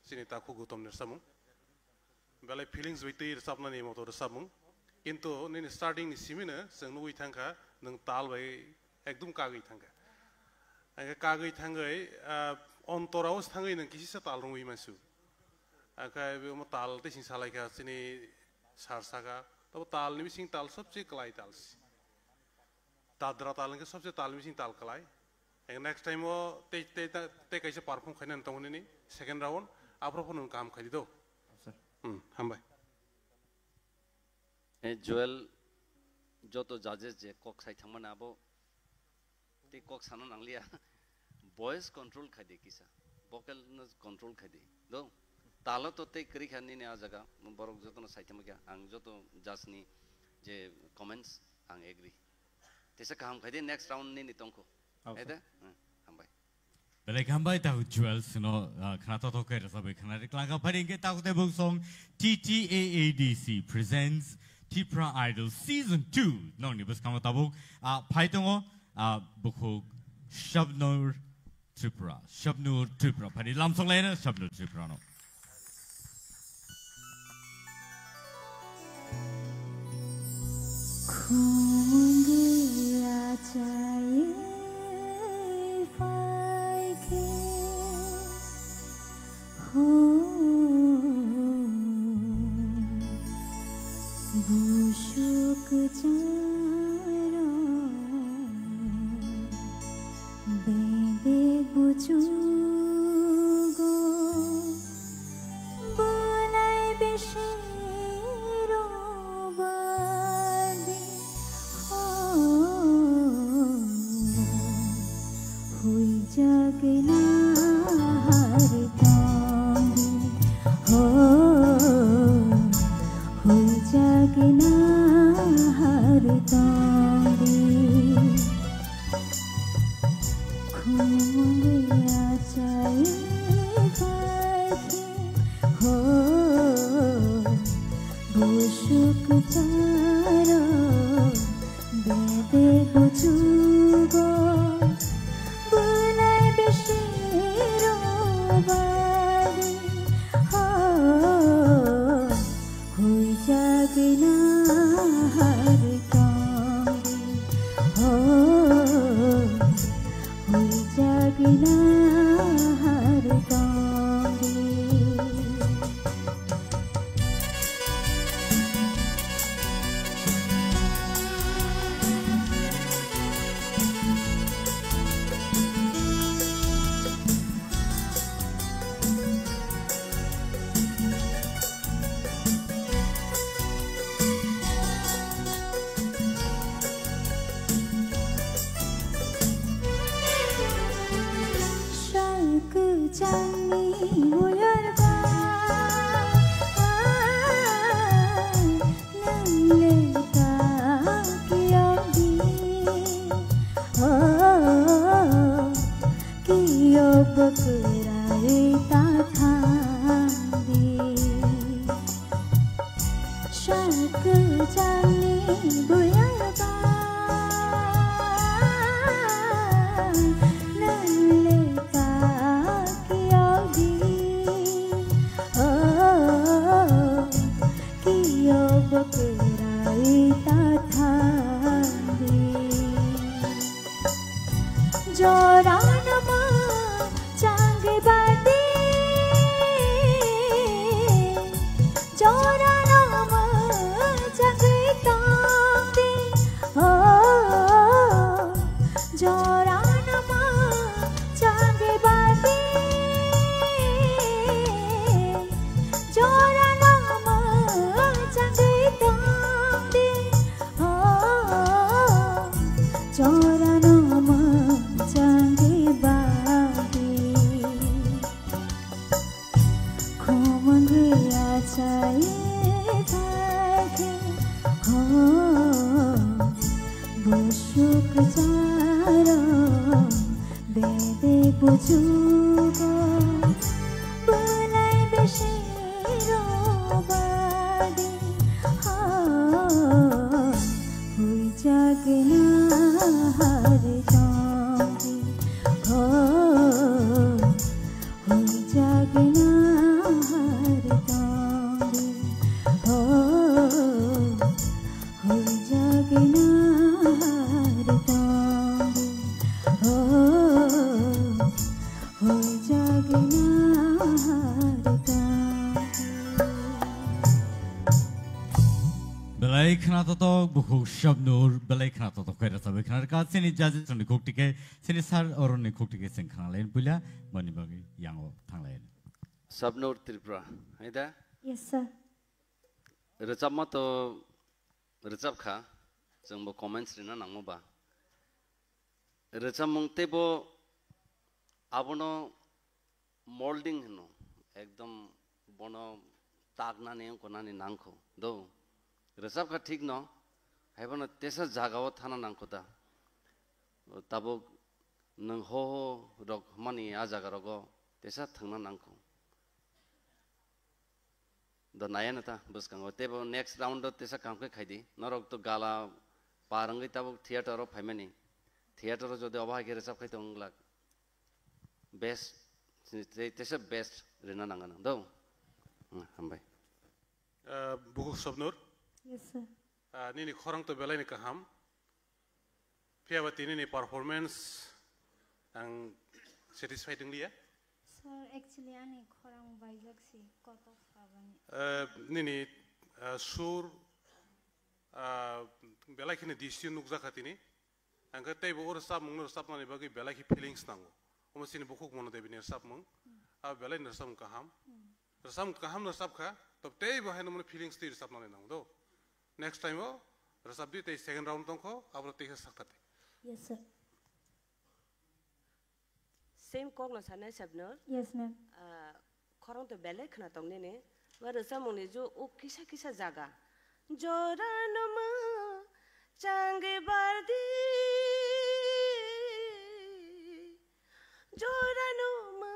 Speaker 5: sini tak hukum nersamung belai feelings witi resapna ni motor resapung kintu ni starting ni simina seng nui thangka nang tal bai ekdum kagui thangka angka kagui thangai ontoraus thangai nang kisi sa tal rungui masu angka mo tal te sing salai ka sini sarsaga तब ताल निमिसिंग ताल सबसे कलाई ताल सी तादरा ताल के सबसे ताल निमिसिंग ताल कलाई एक नेक्स्ट टाइम वो ते कैसे परफॉर्म करने तो होने नहीं सेकंड राउंड आप लोग उन काम कर दो हम भाई
Speaker 11: जोएल जो तो जजेस जे कॉक साइड हम ना वो ते कॉक सानो नंगलिया वॉइस कंट्रोल कर दे किसा वोकल कंट्रोल कर दे दो तालो तो ते करी खानी ने आ जगह बरोक जो तो ना साइड में क्या आंग जो तो जासनी जे कमेंट्स आंग एग्री तेरे काम कर दे नेक्स्ट राउंड नहीं नितों को ऐसे हम भाई
Speaker 2: Belai kambai tahu jual sino kena tahu kaya sahaja kena reklangka paling tahu tebuk song TTAADC presents Tipra Idol Season 2. No ni bos kamu tahu paitongo buku Shabnur Tripura. Pada lamsong lainnya Shabnur Tripura no.
Speaker 4: Busuk jaro bebe bujugo bunai beshiro bade hui jagna har tangi hui jagna har tangi khumge achai baki ho bushuk jaro bebe bujugo bunai beshiro bade hui jagna har tangi hui jagna har tangi Jangi uyar ba nangle ta kiyodi kiyo bakrai ta thandi shak jangi uyar ba nangle ta bakrai ta thandi joran ma change badi joran ma change tandi joran ma change badi joran Joranama change badi khumge achai badi bushuk jaro bebe bujugo bunai beshiro badi hui jagna har tangi hui jagna হয়ে জাগে না Harta
Speaker 2: Belai khana totok buku shabnur belai khana totok kaya sabi khana ka sini jaji suni kuktike sini sar oroni kuktike sing khana lain pula mani bagi yango thang lain.
Speaker 11: Shabnur Tripura, ada?
Speaker 4: Yes sir.
Speaker 11: Recap ma to recap kha, jeng bo comments rina nang mo ba. Recap mong tebo abono molding hino, ekdom bono tagna ne ko nani nangko do. Resap ka ठीक न Hepburn तेसा जागाव थाना नांखोदा तब नों हो रग मानि आ जागा रगो तेसा थांना नांखो द नायनता बसकांगो तेबो नेक्स्ट राउंड तेसा कामके खाइदि नरक तो गाला पारंगै तब थिएटर अफ फाइमानि थिएटर जदि अबा के रेसाब खाइतो अंगला बेस्ट तेसा बेस्ट रेना नांगन दो हामबाय
Speaker 5: बुकु सबनूर
Speaker 4: Yes sir.
Speaker 5: Nini khorang to belai ni kaham. Piawati nini performance ang satisfied ng liya.
Speaker 4: Sir, actually ani khorang baijak si koto sabani.
Speaker 5: Nini sur belai kini decision nukza katini. Ang katay bo sab mong sab mani bagi belai ki feelings nango. Umasini bukuk mono debi ni sab mong. Belai ni sab kaham. Sab kaham na sab ka. Top tay bo hay naman feelings ti sab mani nango do. Next time oh, resabdi teh second round tongko, abro teh saktate.
Speaker 4: Yes sir.
Speaker 6: Same kong na sana sabno.
Speaker 4: Yes ma'am.
Speaker 6: Khorang to belai khana tong ne, war samong ne jo o kisa kisa jaga. Joran ma change bardi, joran ma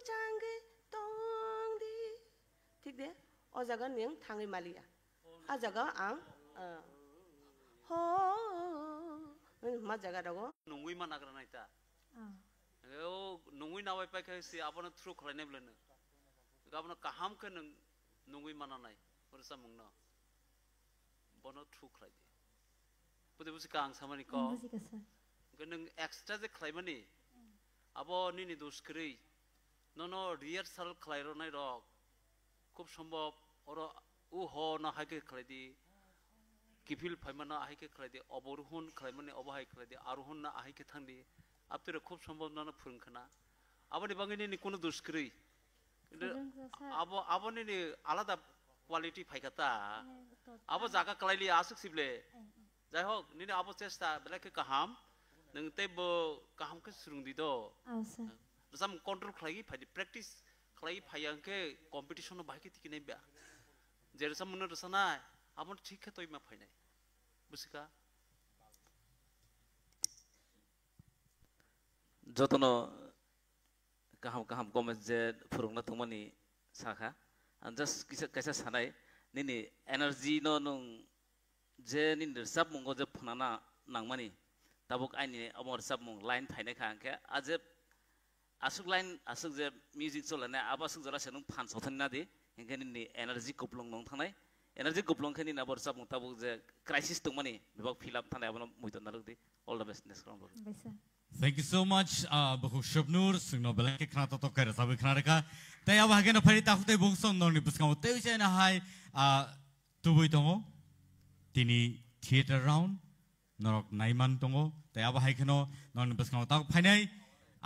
Speaker 6: change tong di. ठीक दे, और जगह नियम थांगे मालिया. आ जगह आं हो मा जगह रगो
Speaker 8: नंगुई मा नागरा नाइता ओ नंगुई नावाय पाय से आपन थ्रु खलायने ब्लेन गाबन काहाम के नंगुई मा नानाय परसा मंगना बनो थ्रु खलाय दे पुदे बुसि कांग सामानि को गनंग एक्स्ट्रा जे खलायमानि आबो निनि दोसक्रै नो रिहर्सल खलायरो नाय रक खूब संभव और उ हो ना हाइके खलायदि किफिल फाइमाना हाइके खलायदि अबरुहुन खलायमानि अबहाय खलायदि आरोहन ना हाइके थांदि आपतेर खूब संभव ना फोरोंखाना आबानि बांगिनि नि कोनो दुसक्रै आबनि नि आलादा क्वालिटी फाइकाता आबो जागा खलायलि आसुक सिबले जाय हो निनि आबो चेष्टा बेलाके काहाम नों तेबो काहाम के सुरुंदि दो सम कंट्रोल खलायि फाइदि प्रेक्टिस खलायि फायंके कॉम्पिटिशन बाइके तिकिनै बा जेरसा मन रसना आपन ठीक है तो इमा फाइनाय बुसिका
Speaker 3: जतनो काहाम कमेन्ट जे फुरुंना थमनि साखा जस्ट किसा कैसा सानाय निनि एनर्जी नो नं जे निनि सब मंगो जे फनाना नांगमानि ताबुक आइनि अमर सब मंग लाइन फाइनाय खांके आज आसुक लाइन आसुक जे म्यूजिक चलने आबासुक जरा सेनु फान सथनना दि इनखानि एनार्जी कपलंग नंग थानाय एनार्जी कपलंग खानि ना बरसा मुताबक जे क्राइसिस दंमानि बिबाग फिल अप थानाय आबनो मुइदन नारगदि all the best next round
Speaker 2: Thank you so much buku shabnur sungno belai ke khana to kaya sabi khana ka tay ab hagena phari ta khute buk son noni buskam te use na hai tubui tongo tini theater round norok naiman tongo tay ab haikeno noni buskam ta phainai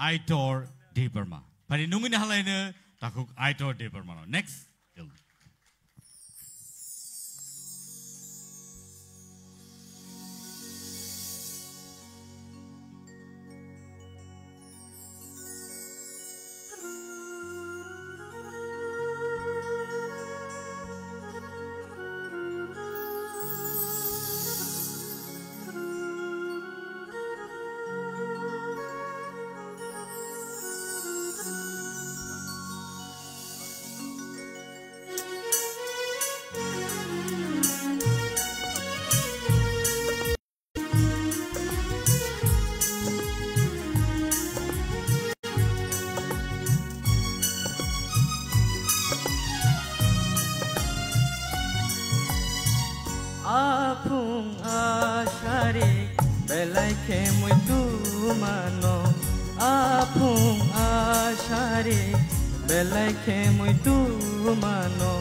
Speaker 2: Aitor Deberma phari nungini halaine takuk Aitor Deberma next
Speaker 7: Belai ke muito mano apung share belai ke mui tu mano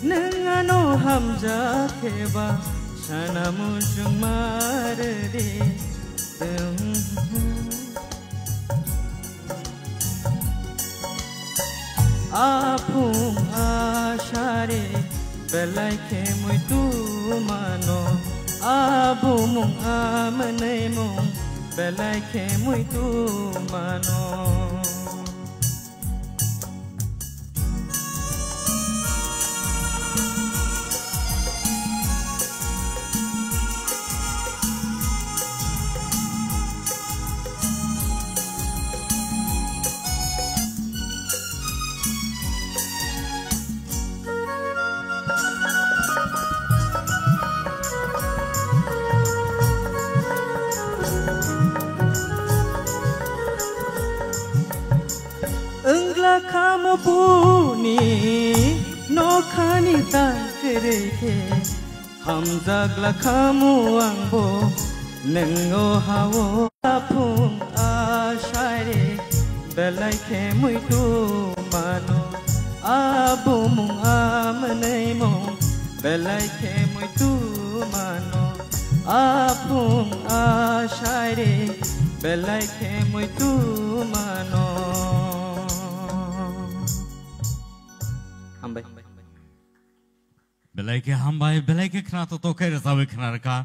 Speaker 7: nengano hamja keba sana musung marde apung ashare belai ke mui tu mano abu mung amanai mung belai ke mui tu mano kamu puni no khani takre ke hamzagla kamu angbo nengo hawo apung ashare belai ke mui tu mano abu mung amanai mung belai ke mui tu mano apung ashare belai ke mui tu mano
Speaker 1: belai ke hambai belai ke khna to kai rasawi khna ka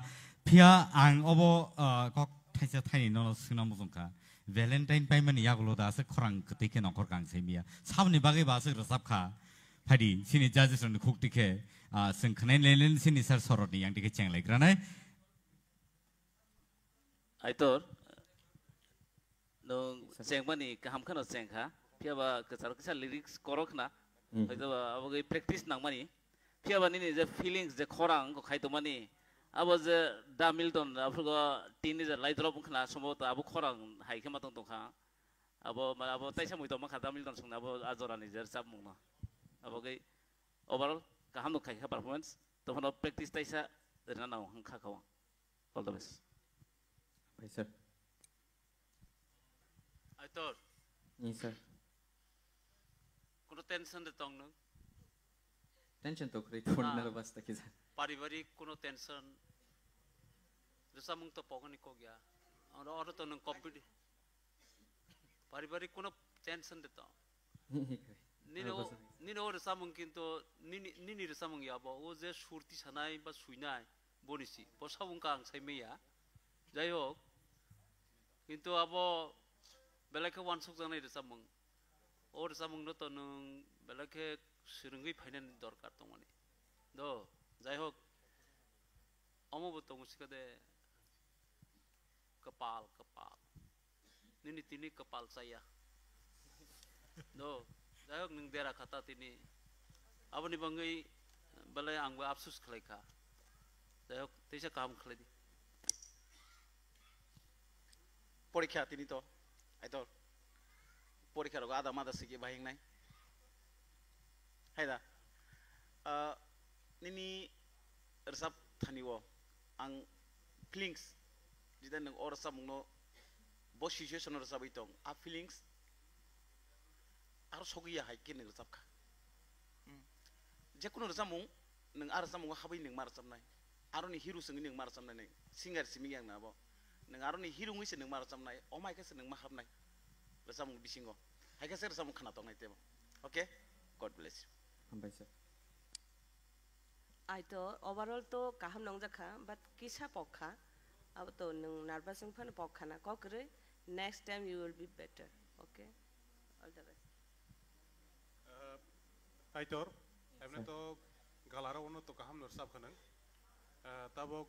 Speaker 1: phia ang obo kok thaisa thai no suna muzung ka valentine pai mani yagulo da se khorang kte ke nokor kang semia sabni bagai ba se rasap kha phadi sini judges on khuk tike sing khne len sini sar sorot ni yang tike cheng lai granai
Speaker 3: aitor no cheng mani kaham khano cheng kha phia ba ka lyrics korok na hoito ba abogai practice nang mani Pia bani ni je feelings je khorang ko khai to mani abo je da milton afugo tin je light drop khna somo to abo khorang hai ke matong to kha abo taisa moi to ma kha da milton sung abo azora ni je sab mung no abo gai overall ka ham no khai kha performance to hono practice taisa rena na hang kha kha all the best
Speaker 7: bhai sir
Speaker 8: aitor
Speaker 7: ni sir
Speaker 8: kono tension de tong no
Speaker 7: tension to create for nervous ta kisa
Speaker 8: paribari kono tension rasa mung to pokoni ko gya और तो नंग कॉम्पिटी paribari kono tension de to nino rasa mung kinto nini rasa mung ya bo o je surti sanai ba suinai bonisi bo sabung kang sai meya jai hok kinto abo belake wan sok janai rasa mung o rasa mung no to nung belake sirungi फाइनेन दरकार तो माने दो जाय होक अमबो तो मुसिकदे कपाल कपाल निनी तिनी कपाल saya दो जाय होक नों देरा खाता तिनी aboni bangai balai angbo absus khalaika जाय होक तेसा काम खलाइदि
Speaker 9: परीक्षा तिनी तो आइतो परीक्षा रो आदा मादा सिके बाहिं नाय Haida, nini resap thaniwo, ang feelings, jika neng orang resap mungno, bos situation resap itu, a feelings, harus hoki ya hai kini resap ka. Jika resap mung, neng resap mung habi neng mar resap nai, aro ni hero sengi neng mar resap nai, singer simi yang nabo, neng aro ni hero ngisi neng mar resap nai, oh my god neng mahab nai, resap mung bisingo, hai kasi resap mung khana tong nai tebo, okay? God bless you.
Speaker 7: Hambai sir.
Speaker 6: Aito overall to kaham nong jakha but kisa pokha ab to nung nervous ng phan pokha na ko kre next time you will be better okay all the best
Speaker 5: Aitor emne to galara ono to kaham nor sab khanang tabok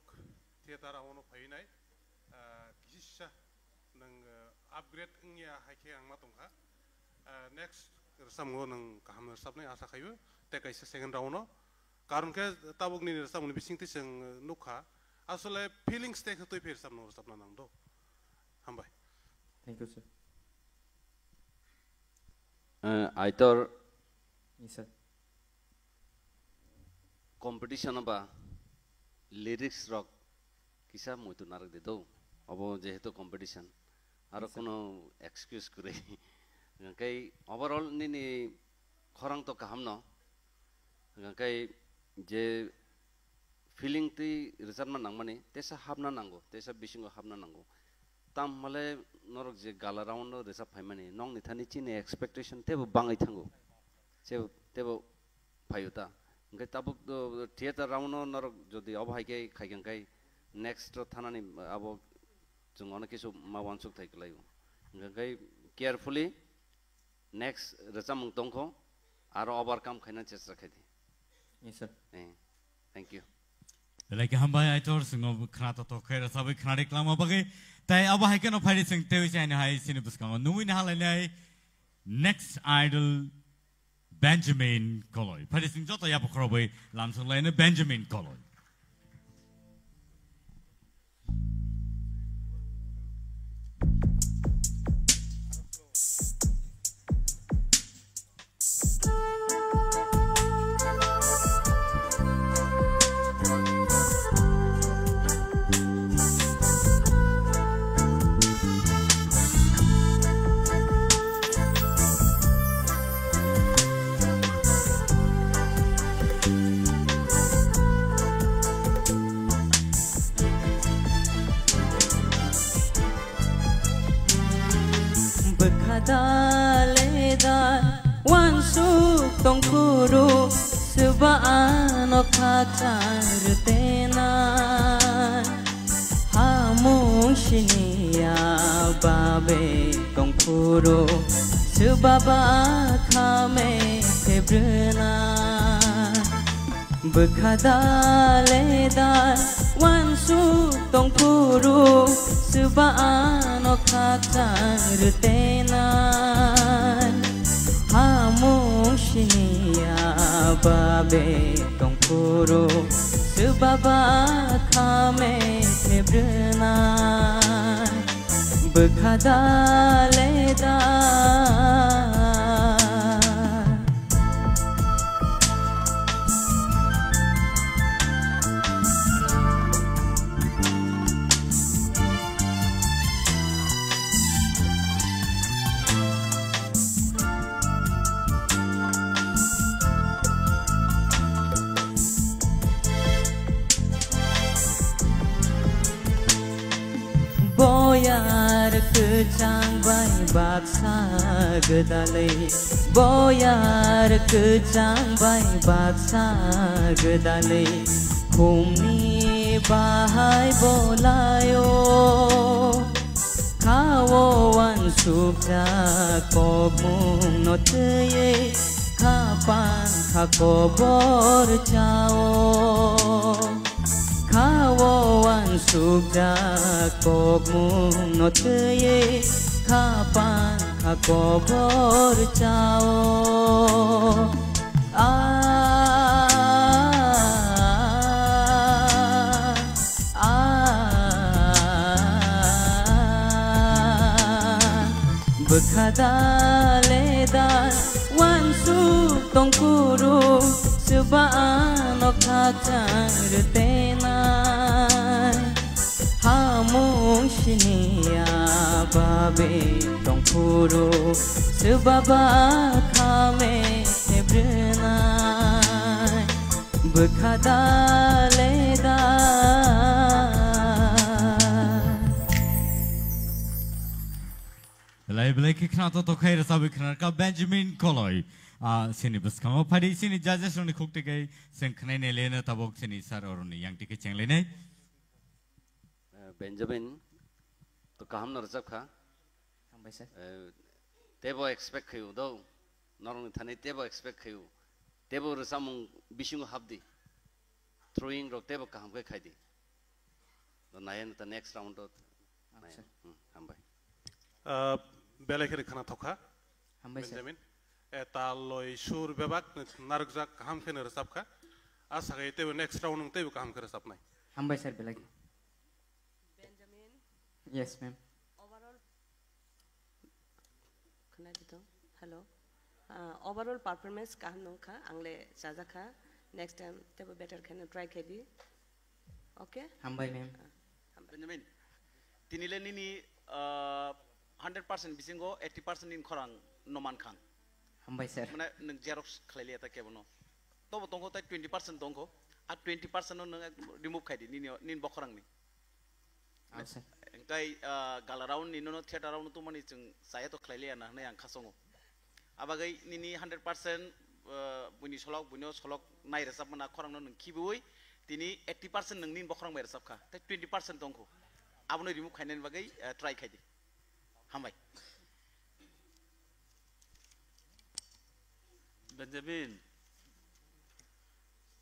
Speaker 5: theater ono phainai kisha nang upgrade ngya haike ang matongha next samgo nang kaham nor sab nai asa khayu te kaisa second round no कारण के Tabuk नि रसा मुनि बिसिंग तिसं नुखा असले feelings take तो फिर सब no सब नांग दो हम भाई
Speaker 7: थैंक यू सर
Speaker 11: आइतर
Speaker 7: यस सर
Speaker 11: कंपटीशन बा लिरिक्स रॉक किसा मुतु नारक दे दो अब जेहेतु कंपटीशन आरो कोनो एक्सक्यूज करे Ngay overall nini khorang to kaham no. Ngay je feeling ti result man nang mani tesa habna nango tesa bisingo habna nango. Tam male norok je gala round no desa phaimani nong ni thani chini expectation tebo bangai thango. Tebo phayuta. Ngay tabuk do theater round no norok jodi obhai ke khaigang kai next thanani abo jung ona kisu mawansuk thaiklai. Ngay carefully next result tongko aro overcome khaina chesra khadi.
Speaker 7: Yes sir.
Speaker 11: Thank you.
Speaker 2: Like hambai aitor singo khnata to khaira sabai khnadik lama bagai tai aba haikeno phari sing tewi chai hai sinibus kang nui na halai next idol Benjamin Koloi phari sing joto ya pokrobai lamsung laina Benjamin Koloi.
Speaker 7: Daleda wansuk tongkuru sebano kacar tenan hamung shinia babe tongkuru sebaba kame kebrena bekadaleda wansuk tongkuru sebano kacar tenan hamung shinia babe tongkuru sebaba kame kebrena bekadaleda Boyar kecang bai baksa gedale Boyar kecang bai baksa gedale Kumni bahai bolayo Kawan sukta kogmung noteye Kapan kakobor chao Kawan sukda kogmung noteye kapan kakobor chao bekadaleda wansuk tongkuru sebano kacar tenan hamung shinia babe tongkuru sebaba kame kebrena bekadaleda
Speaker 2: Belai belai kiknato to khaira sabai khnarka Benjamin Koloi sini bus kang phari sini judges roni khukte kai seng khnai ne lena tabok sini sar oroni yang tike chengle nei
Speaker 11: Benjamin to kaham na rajab kha
Speaker 7: hambai sir
Speaker 11: tebo expect khayu do norong thani tebo expect khayu tebo rasamung bisingo habdi throwing rok tebo kaham kai khaidi the nayan the next round to hambai
Speaker 5: Belai khana thoka Benjamin taloi sur bebak narjak kaham khene resapka asa gai tebo next round nung tebo kaham khare sapnai
Speaker 7: hambai sir belai
Speaker 6: Benjamin
Speaker 7: yes ma'am
Speaker 6: overall khana dito hello overall performance kaham nung kha angle jaja kha next time tebo better khane try khedi okay
Speaker 7: hambai ma'am
Speaker 9: Benjamin tinile nini 100% bisingo 80% in khorang noman khang
Speaker 7: hambai sir
Speaker 9: mane nang xerox khlailia ta kebono to tongko ta 20% tongko a 20% no nang remove khai di nin bokhorang ni
Speaker 7: sir
Speaker 9: engkai galaraun ni no theater raun tu mani chung saya to khlailia na na yang khasongo abagai nini 100% buni solok bunyo solok nai resap mana khorang no nang khibui tini 80% nang nin bokhorang bai resap kha ta 20% tongko abno remove khai nen bagai try khai di hambai
Speaker 8: Benjamin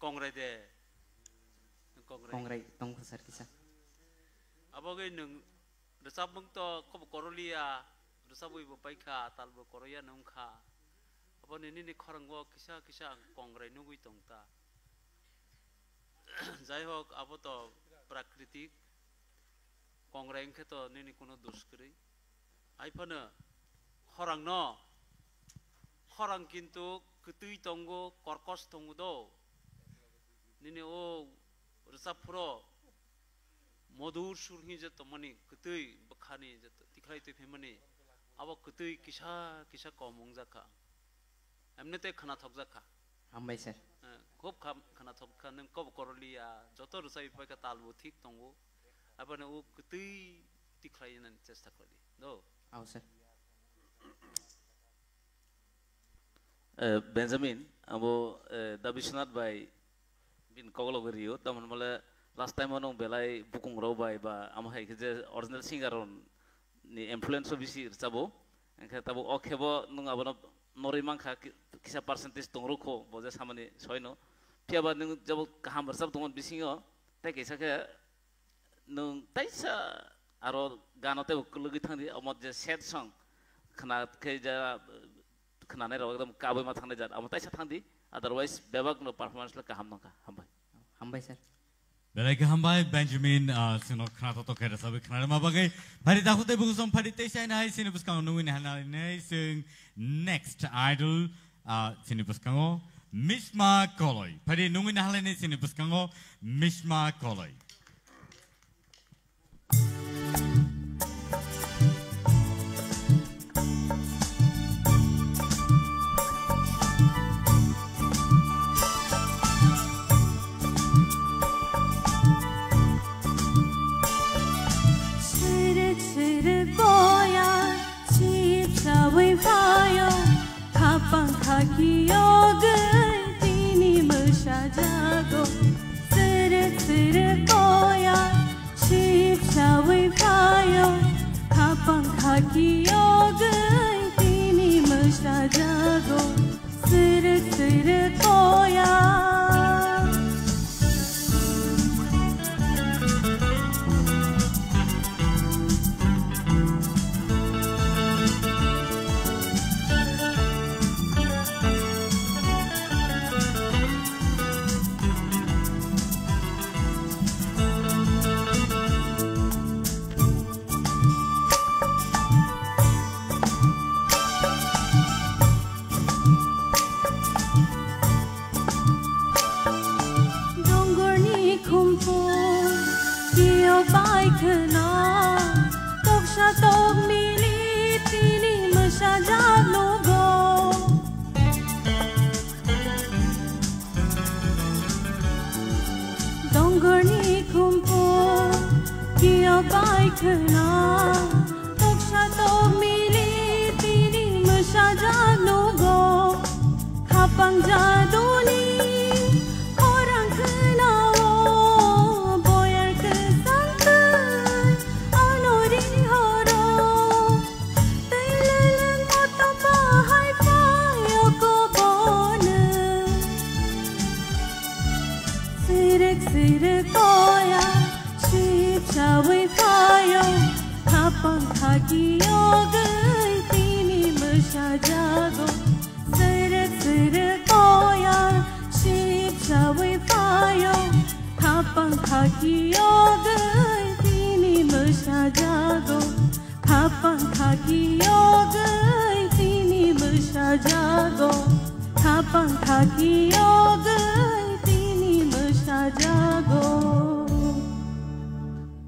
Speaker 8: Kongrai de
Speaker 7: Kongrai tong sar kisa
Speaker 8: Abogai nung resap mung to ko korolia resap ui bo paika tal bo koroya nung kha abo ni khorang go kisa Kongrai nugui tongta jai hok abo to prakritik Kongrai engke to ni kono dosh kri ai phana khorang no khorang kintu ketui tongo korkos tongo do nini o resap pro modur surhi je to mani ketui bakhani je tiklai te phemani abo ketui kisa komong jakha amne te khana thok jakha
Speaker 7: hambai sir
Speaker 8: khop khana thok khan ko korolia joto rusai pa ka talbo thik tongo abane o ketui tiklai nan chesta kori do
Speaker 7: au sir
Speaker 3: Benjamin abo Dabishnath by bin koglo geriyo taman male last time onong belai bukung ro by ba amhai ke original singer on ni influence bisi sabo engka tabo okhebo nung abono norimang kha kisa percentage tongro kho boje samani soino piaba nung jabo kaham bersab tongon bisingo ta kisa ke nung taisa aro ganote ukulugi thangdi amot je sad song khana ke ja khana ne ro ekdam kabai ma thangde jat amot taisa thangdi otherwise bebak no performance la kaham nong ka
Speaker 7: hambai sir
Speaker 2: Belai ke hambai Benjamin sino khana to kera sabi khana ma bagai phari ta khute buku som phari te sai nai sini buskang nu ni hana nei sing next idol sini buskango Mishma Koloi phari nu ni hana nei sini buskango Mishma Koloi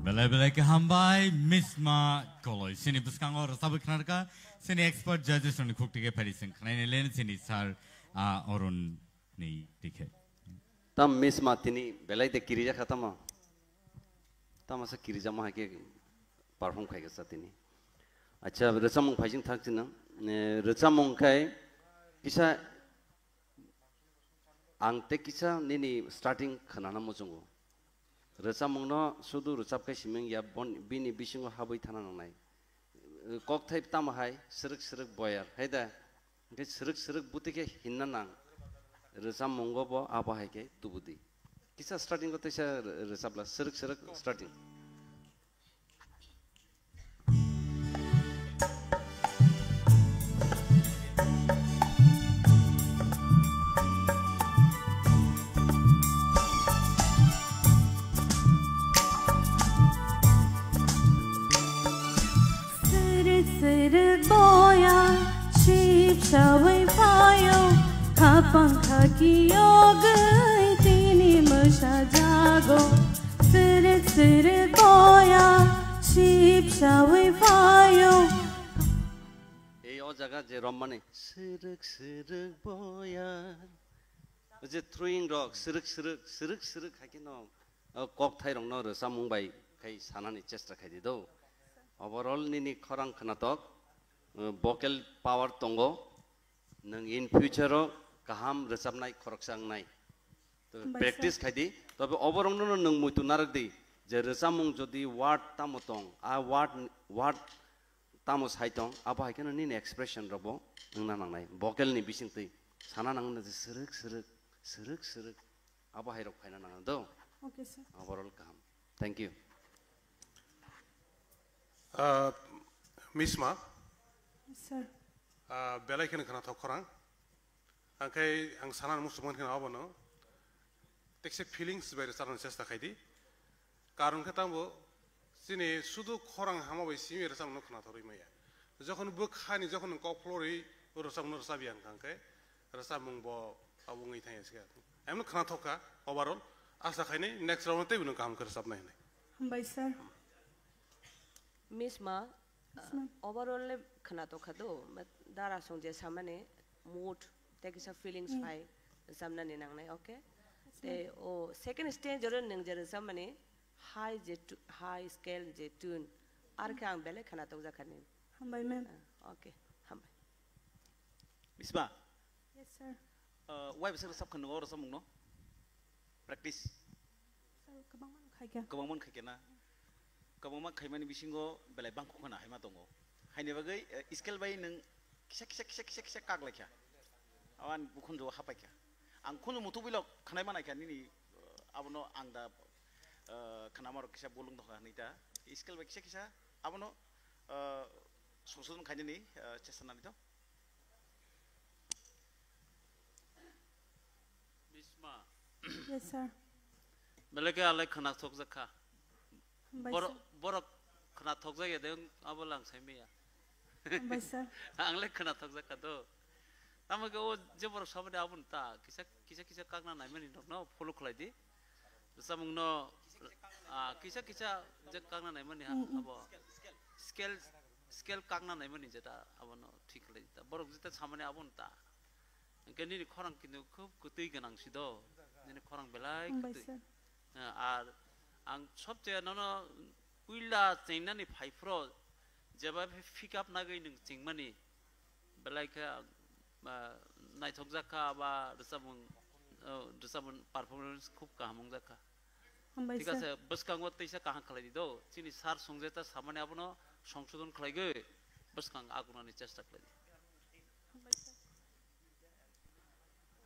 Speaker 2: Belai belai ke hambai Misma Koloi. Sini buskango rasabu knarka. Sini expert judges on kukti ke parising. Knaine len sini sar orun ni dikhe.
Speaker 11: Tam Misma tini belai de kirija khatama. Tam asa kirija mah ke perform khai ke satini. Acha recamong phajing thak china. Recamong kai kisa angte kisa nini starting khanana mojongo. Recamong no sudu recap kai simeng ya bon bini bisingo habai thana nangnai. Kok thai tam hai serik boyar. Haida ke serik buti ke hinna nang. Recamong go bo apa hai ke tubudi. Kisa starting ko tesa recapla serik starting.
Speaker 13: Serik boya chip sawai payo kapang kakiyo gai tini masha jago Serik boya chip sawai payo
Speaker 11: Ei o jaga je rommane serik boya je throwing rock serik haki no kok thai rong no samung bai kai sanani chesta khai di do overall nini khorang khanatok vocal power tongo nang in future kaham resapnai khoroksang nai to practice khadi tobe overall no nang muitu narak di je resamung jodi word tamotong a word tamos haitong aba haikena nini expression robo nang nang nai vocal ni bising tei sana nang na serik aba hairok khaina nang do
Speaker 13: okay sir
Speaker 11: overall kaham thank you
Speaker 5: Misma
Speaker 13: sir
Speaker 5: belai kena kena thok korang angkai ang sanan musuman kena apa no tekse feelings bayar saran sesta khaidi karun kata bo sini sudu korang hama bai simi resam no kena thori maya যখন bo khani যখন ko flori resam no sabian kangkai resam mung bo abung i thai sia amno kena thoka overall asa khaini next round te bino kam kar sab nahi
Speaker 13: hambai sir
Speaker 6: Misma overall le khana to khado dara songje samane mood tekisa feelings pai samna ni nang nai okay te o second stage jor nang jer samane high scale je tune ar kang bele khana to ja khane
Speaker 13: hambai ma'am
Speaker 6: okay hambai
Speaker 9: Misma
Speaker 13: yes sir
Speaker 9: why besar sab khano or samung no practice
Speaker 13: sir kabang khai kya
Speaker 9: kabang khai kena kabang khaimani bisingo belai bangko khana haima tongo haine bagai skill bai nang kisa kak lekya awan bukhun jo hapai kya ang khunu mutu bilok khanai manai kya nini abono angda khana mar kisa bolung dokha nita skill bai kisa abono sosodon khaine ni chesana ni to
Speaker 8: Misma
Speaker 13: yes sir
Speaker 8: belake alai khana thok zakha borok khana thok jage deung abolang saimiya
Speaker 13: hambai sir
Speaker 8: angle khana thok zakha do tamage o je borok sabade abun ta kisa kakna nai mani no follow khlai di samung no kisa je kakna nai mani abo scale kakna nai mani jeta abono thik khlai ta borok jeta samane abun ta keni khorang kindu khub kutui ganang sido ni khorang belai kutui ar ang सबसे ननो उइला चेंगनानि फाइफ्रो जेबा pick up नागै नों चेंगमानि बेलायखा नायथक जाखा बा रसाबुन performance खूब कामंग जाखा ठीक আছে बसकांगो तैसा काहा खलाइ दो चिनि सार संजेता सामाने आबनो संशोधन खलाइगो बसकांग आगुनानि चेष्टा खलाइ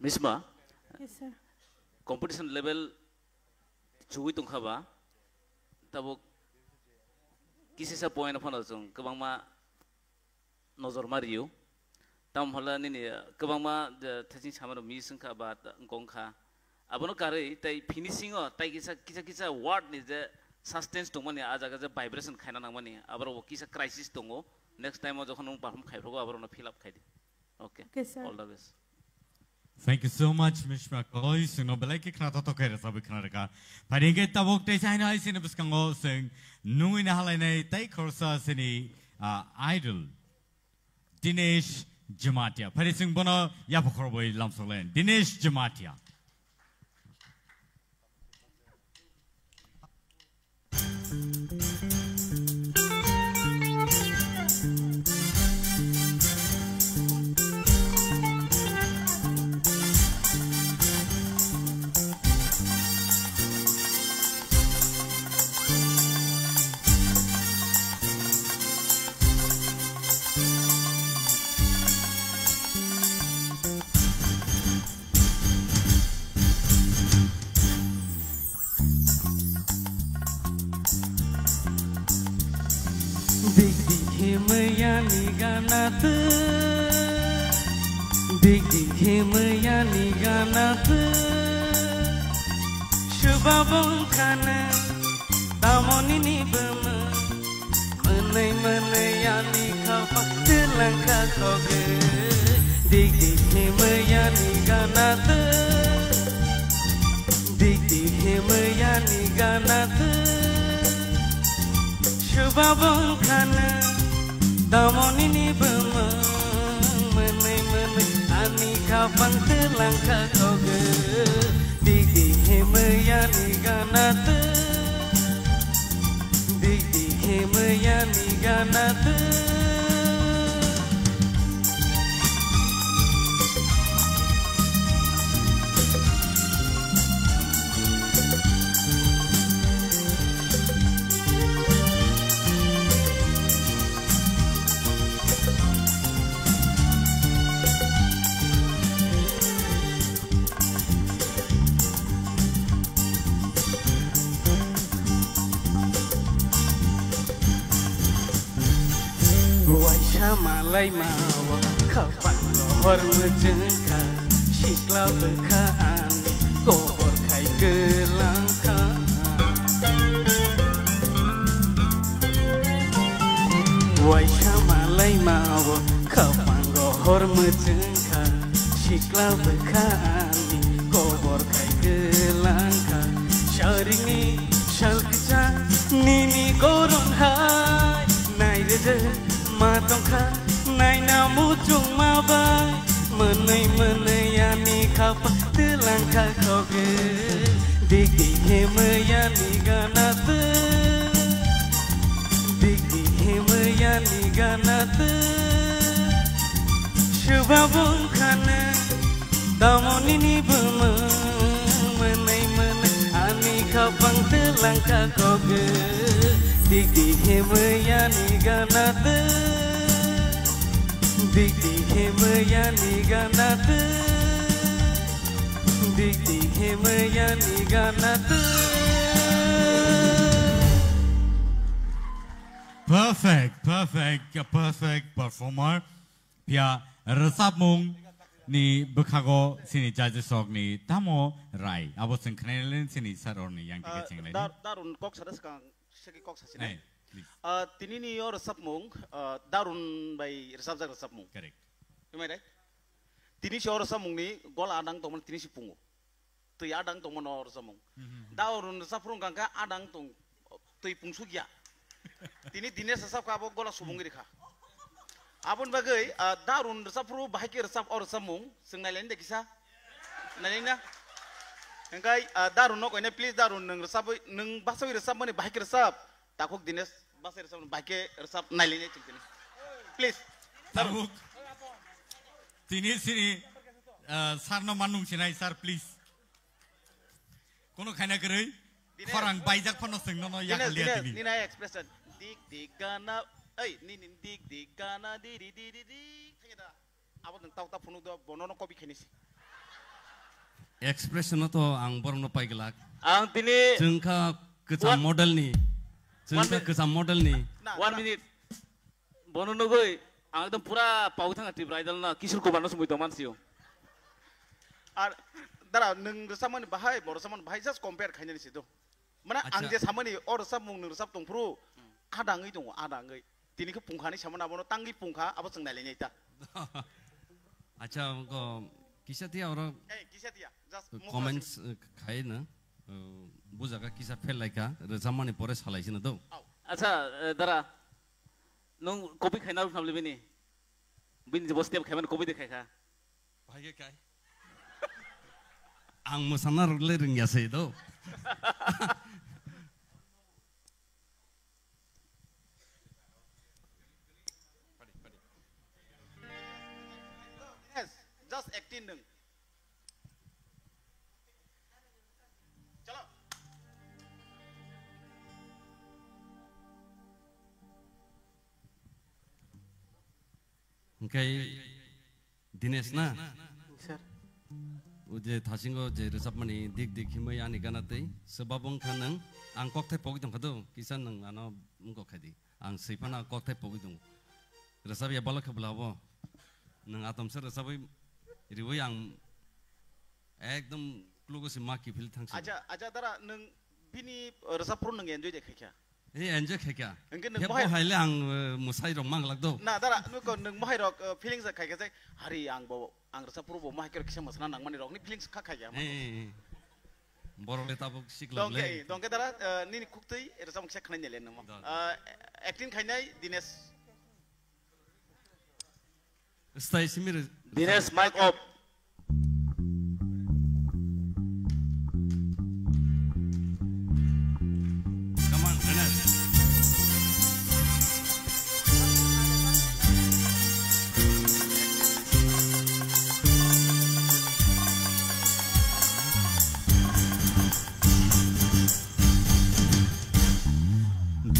Speaker 8: Misma
Speaker 13: yes sir
Speaker 3: competition level chui tungkhaba tabo kisi sa point phone jong kabang ma nozor mariu tam hola ni kabang ma thajing samaro mi sungkha ba ngongkha abono kare tai finishing o tai kisa word ni je sustain tongmani ajaga je vibration khaina nangmani abaro kisa crisis tongo next time o jokhon perform khaibrogo abaro fill up khaidi okay all the best
Speaker 2: Thank you so much, Miss McCoy. Sing no belai ke khana to kai rasa khana ka. Pari ke tabok te sai na sin bus kango sing nui na halai nei tai khorsa sini idol Dinesh Jamatia. Pari sing bono ya pokhor boy lamsolen. Dinesh Jamatia.
Speaker 7: Himaya ni ganat Shubabong kana Damoni ni bama Menai menai yani kapa Telangka koge Dig himaya ni ganat Dig himaya ni ganat Shubabong kana Damoni ni bama Ani kapan telangka koge Digi himaya ni ganat Digi himaya ni ganat Malay mawa kapan gohor mejengka Shikla bekaan gohor kai gelangka Waisha malay mawa kapan gohor mejengka Shikla bekaan gohor kai gelangka Sharingi shalkja nini gorong hai Nai reje matongka naina mutung mabai menai menai yani kapa telangka koge digi hemayani ganat digi hemayani ganat shubabong kana damoni ni bama menai menai ani kapang telangka koge digi hemayani ganat Digi hemayani ganat Digi hemayani ganat
Speaker 2: Perfect performer Pia resap mung ni bekago sini judges sok ni tamo rai abo sing knelen sini saror ni yang tiga cing lagi
Speaker 9: darun kok sada sekang segi kok sasine tini ni or resap mung darun by resap jak resap mung
Speaker 2: correct
Speaker 9: gimana deh tini si or resap mung ni gol adang tong tini si pungu tu ya adang tong or resap mung darun resap rung kangka adang tong tu pungsu ya tini dines resap ka abo gol subung giri kha Apun bagai darun resap ru bahaki resap or resap mung sengai lain deh kisah nalina engkai darun no ko ini please darun neng resap neng bahasa resap mana bahaki resap takuk dines bahasa resap bahaki resap nalina cintini please
Speaker 2: takuk tini sini sarno manung sinai sar please kono khana kerei orang bajak pano sengno no ya lihat ini
Speaker 9: nina expression dik dik kana nin dik dik kana di kayaknya apa tentang tak penuh doa bonono kopi kenis
Speaker 11: expression itu ang borong no pai gelak
Speaker 3: ang tini
Speaker 11: jengka kesam model ni jengka kesam model ni
Speaker 3: 1 minute bonono goi ang itu pura pau tang ati bridal na kisur ko bano sumui toman siyo
Speaker 9: dara neng resaman bahai bor resaman bahai just compare kayaknya di situ mana ang je sama ni or resap mung neng resap tong pro ada ngai dong ada ngai tini ke pungkha ni sama nabono tanggi pungkha apa seng nalenya ita
Speaker 11: acha ko Kisah dia orang
Speaker 9: kisah dia just
Speaker 11: comments khai na bujaga kisah fail laika zaman ni pore salai sini tu.
Speaker 3: Acha dara nong kopi khai na ruk namle bini bini je bostiam khai man kopi de khai kha.
Speaker 11: Bhai kai. Ang musana ruk le ring ya sei tu.
Speaker 9: Yes, just acting nung. Chalo.
Speaker 11: Okay, Dinesh na.
Speaker 6: Sir.
Speaker 11: Uje thasingo je resap mani dik himai ani ganate sebabong kanang ang kokte pogi dong kado kisan nang ano mungko khadi ang sipana kokte pogi dong resap ya balak belabo nang atom ser resap riwai ang ekdom klugo si maki fil thangsi
Speaker 9: aja dara nung bini resap pro nung enjoy je kaya.
Speaker 11: enjoy kaya.
Speaker 9: Engke nung
Speaker 11: mahai haile ang musai rong mang lagdo.
Speaker 9: Nah dara nuko nung mahai rok feelings kaya kaya hari ang bawa ang resap pro bawa mahai kira kisah masana nang mani rok ni feelings kaya.
Speaker 11: Borole tabuk siklo le.
Speaker 9: Dongke dara ni kuktui resap kisah kena nyelen nama. Acting kaya Dinesh.
Speaker 11: Stay simir.
Speaker 3: Dinesh mic off.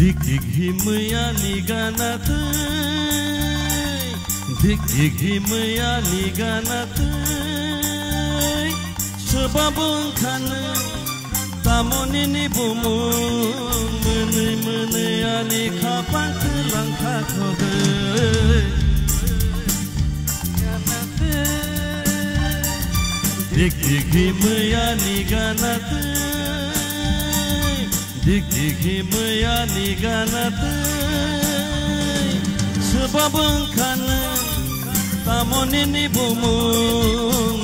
Speaker 11: Dik himaya niganat dik himaya niganat sebabong kana tamoni ni bumu mene ani kapang langkah koge dik himaya niganat dik himaya niganat sebabong kana tamoni ni bumu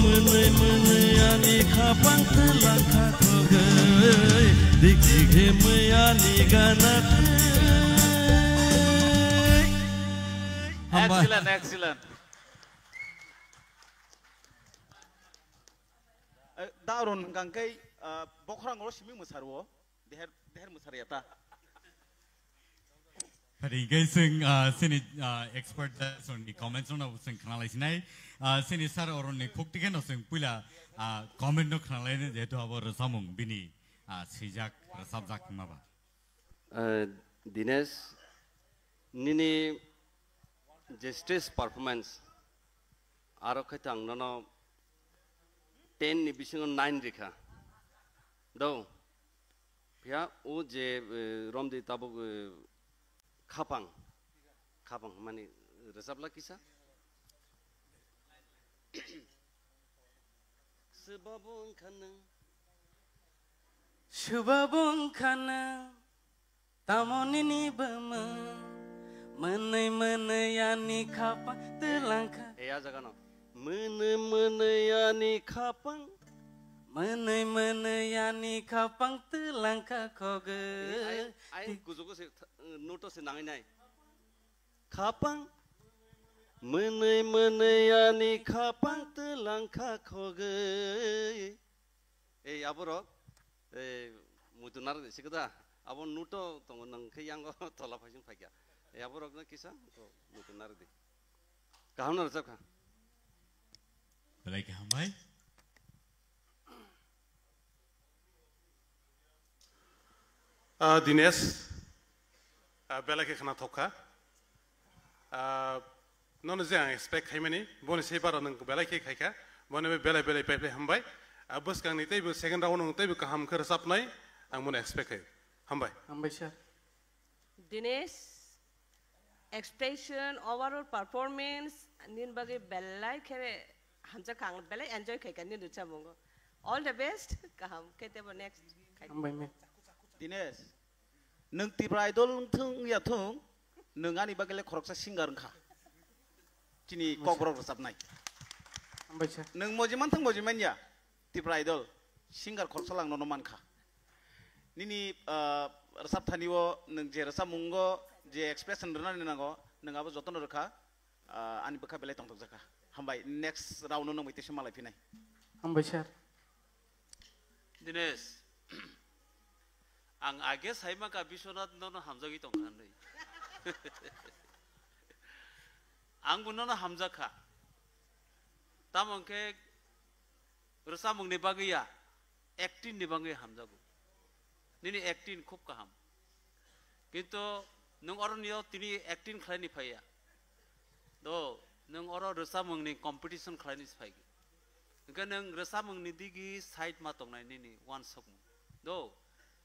Speaker 11: mene ani kapang langkah koge dik himaya niganat.
Speaker 3: Excellent.
Speaker 9: Darun kangkai bokrang ngoro simi musarwo deher musariata.
Speaker 2: Hari guys sini expert on the comments on sing kanalai sinai sini sar oron ni khokti ken sing pula comment no kanalai ne jeto abo rasamung bini sijak rasabjak maba.
Speaker 11: Dinesh nini je stage performance aro khaitang nono 10 ni bisingo 9 rekha do pia o je romde tabuk khapang mani resapla kisa
Speaker 7: sebabong kana tamoni ni bama mene yani khapang telangka
Speaker 11: ya jaga no mene yani khapang
Speaker 7: mene yani khapang telangka koge
Speaker 11: ai kuzugo se noto se nangai nai khapang mene yani khapang telangka koge aboro mutunar sikada abon nuto tong nang khyango tola phajung phagya aboro na kisa to mutunar di kahna rasab kha
Speaker 2: Belai ke hambai
Speaker 5: Dinesh belai ke khana thoka non je expect khaimani bon se bar nang belai ke khaika bon belai pe hambai bus kang ni tei second round nang tei kaham khar sapnai ang mon expect hai hambai
Speaker 6: sir Dinesh expression overall performance nin bagi belai khere hamja kang belai enjoy khaika nin ducha mongo all the best kaham kete bo next
Speaker 7: hambai me
Speaker 9: Dinesh nung tibra idol thung ya thung nung ani bagele khoroksa singer kha kini kokbrok rasap nai neng mojiman thang mojiman ya Tipra idol singer khorsalang nono manka nini resap thaniwo neng je resap mungo je expression rena ninango neng abo joton rekha ani bekha belai tong jaka hambai next round no moite semalai pinai
Speaker 14: hambai sir
Speaker 8: Dinesh ang age saima ka Biswanath nono hamjagi tong khan dei ang bunono hamjaka tamongke resap mungni bagiya acting ni bangai hamjago nini acting khub kaham kintu nung oro niyo tini acting khlaini phaiya do nung oro resap mungni competition khlaini phaigi engka nung resap mungni digi side ma tongnai nini one sok do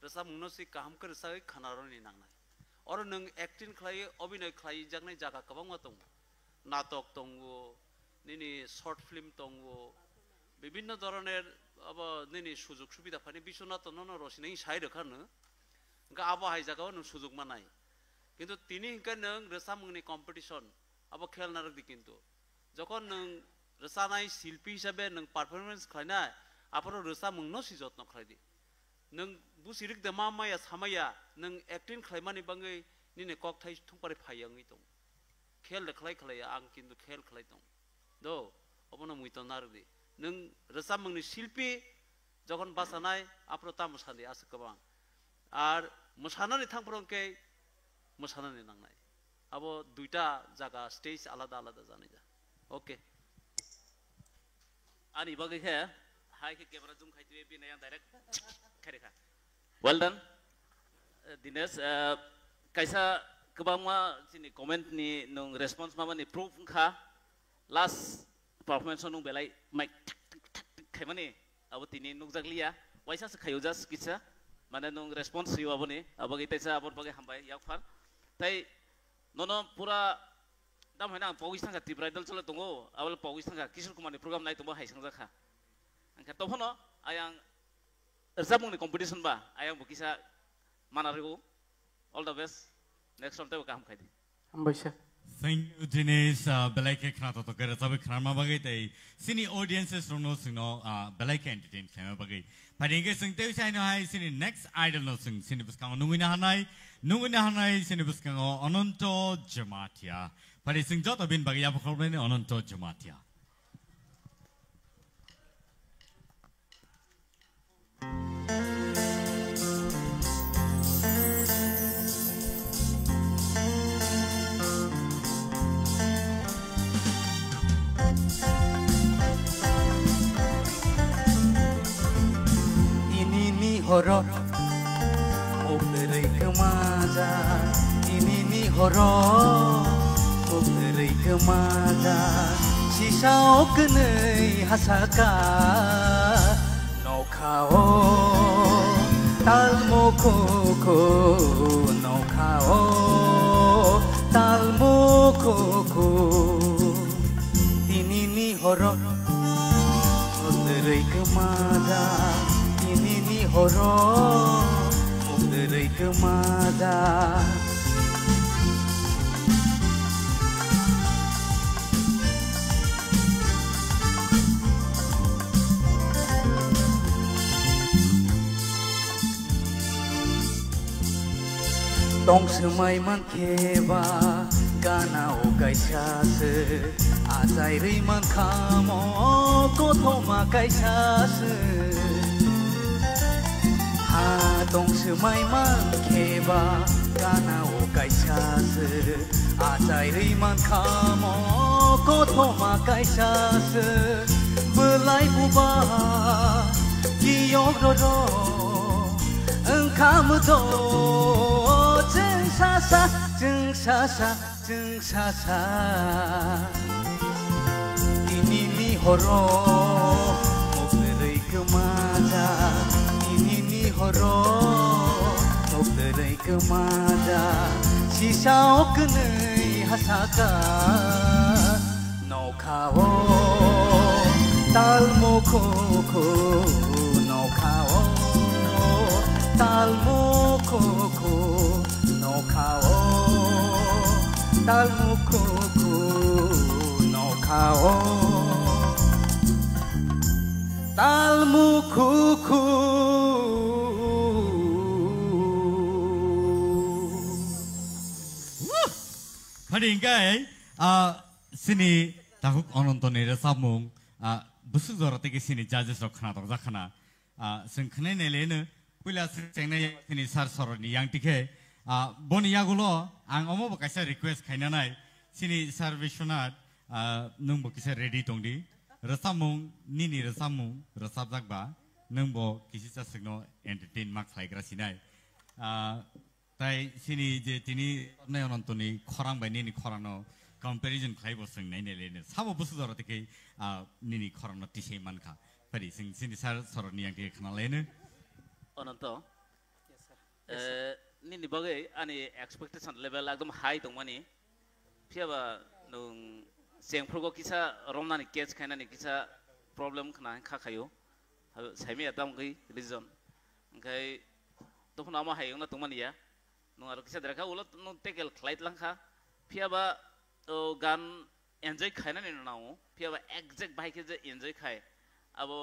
Speaker 8: resap mungno si kaham ke resai khanaroni nangnai oro nung acting khlai obinoi khlai jagnai jaga kabang ma tong natok tongo nini short film tongo bibinno dhoroner abo nini sujog subida phani Biswanath nono rosini sai rekhano engka abo hai jagao nung sujog manai kintu tini engka nung resap mungni competition abo khel narak di kintu jokhon nung resanai shilpi hisabe nung performance khlainai aparo resap mungno si jotno khlaidi nung busirik de mamaya samaya nung acting khlaimani bangai nini kok thai thungpare phaiyangi tong khel khlai khlai ang kintu khel khlai tong do obono muito nardi nung resap mungni shilpi jokhon basanai apro ta musali ase kabang ar musanani thangprongke musanani nangnai abo duita jaga stage alada alada jani ja okay ani bagai khe hai ke camera zoom khaitwe binaya direct khare kha well done Dinesh kaisa kebangma sini comment ni nung response mama ni proof kha last performance nung belai mic khaimani abo tini nukjakliya waisa se khayo jas kitsa mane nung response riwa aboni abagi taisa abor bagi hambai yakfar tai nono pura dam haina Paukistang ka Tipra idol chole tongo abal Paukistang ka Kishore Kumar ni program nai tongo haisang jakha angka tophono ayang resap mungni competition ba ayang bukisa manarigo all the best next time ta kam khaidi
Speaker 14: hambai sir
Speaker 2: Thank you, Dinesh. Belaike khana to kare sabi khana ma bagai tai sini audiences rono sino belaike entertain khama bagai. Paringe sing te sai no hai sini next idol no sing sini buskang nungina hanai sini buskang Ananto Jamatia. Pari sing jot abin bagai ya pokoknya ni Ananto Jamatia.
Speaker 7: Horor Operai kemaja Ini ni horor Operai kemaja Sisau kenai hasaka Nokao Talmo koko Nokao Talmo koko Ini ni horor Operai kemaja Horor Dari kemada Tong semai man keba Gana o kaisase Azai riman kamo Koto ma kaisase Dong semai man keba Gana o kaisase Azai riman kamo Koto ma kaisase Belai buba Giyok roro Engkam do Jeng sasa Jeng sasa Jeng sasa Ini ni horor Operai kemada horor Operai kemada Sisau kenai hasaka Nokao Talmo koko Nokao Talmo koko Nokao Talmo koko Nokao
Speaker 12: talmu khu
Speaker 2: Padingkai sini tahuk ononton ini samung busuk zora tegi sini judges rokna tok zakana sengkene nelene pula sengne sini sar soroni yang tike boni yagulo ang omo bakasa request kaina nai sini sar Vishwanath nung bakisa ready tongdi rasamung nini rasamung rasab zakba nung bo kisi sa signo entertain mak khaigra sinai তাই সিনি যে তিনি নয়নন্তনি খরাং by Nini খরানো comparison খাইব song নাই নেলেনে সাবো বসু দরা থেকে নিনি খরানো টিসে মানখা পারি সিং সিনি সার সরনি yang ke khnalene
Speaker 3: অনন্ত নিনি বগে আনি expectation level একদম high দংমানি ফিয়াবা নং সেংফ্রগো কিসা রমনানি কেচ খাইনানি কিসা প্রবলেম খনা খাখাयो সাইমি আদাম গই রিজন ओंखाय তখন আমা হাইংনা দংমানিয়া nung aro kisah dereka ulat nung tekel klait langka piaba gan enjoy khai na nino nau piaba exact bike je enjoy khai abo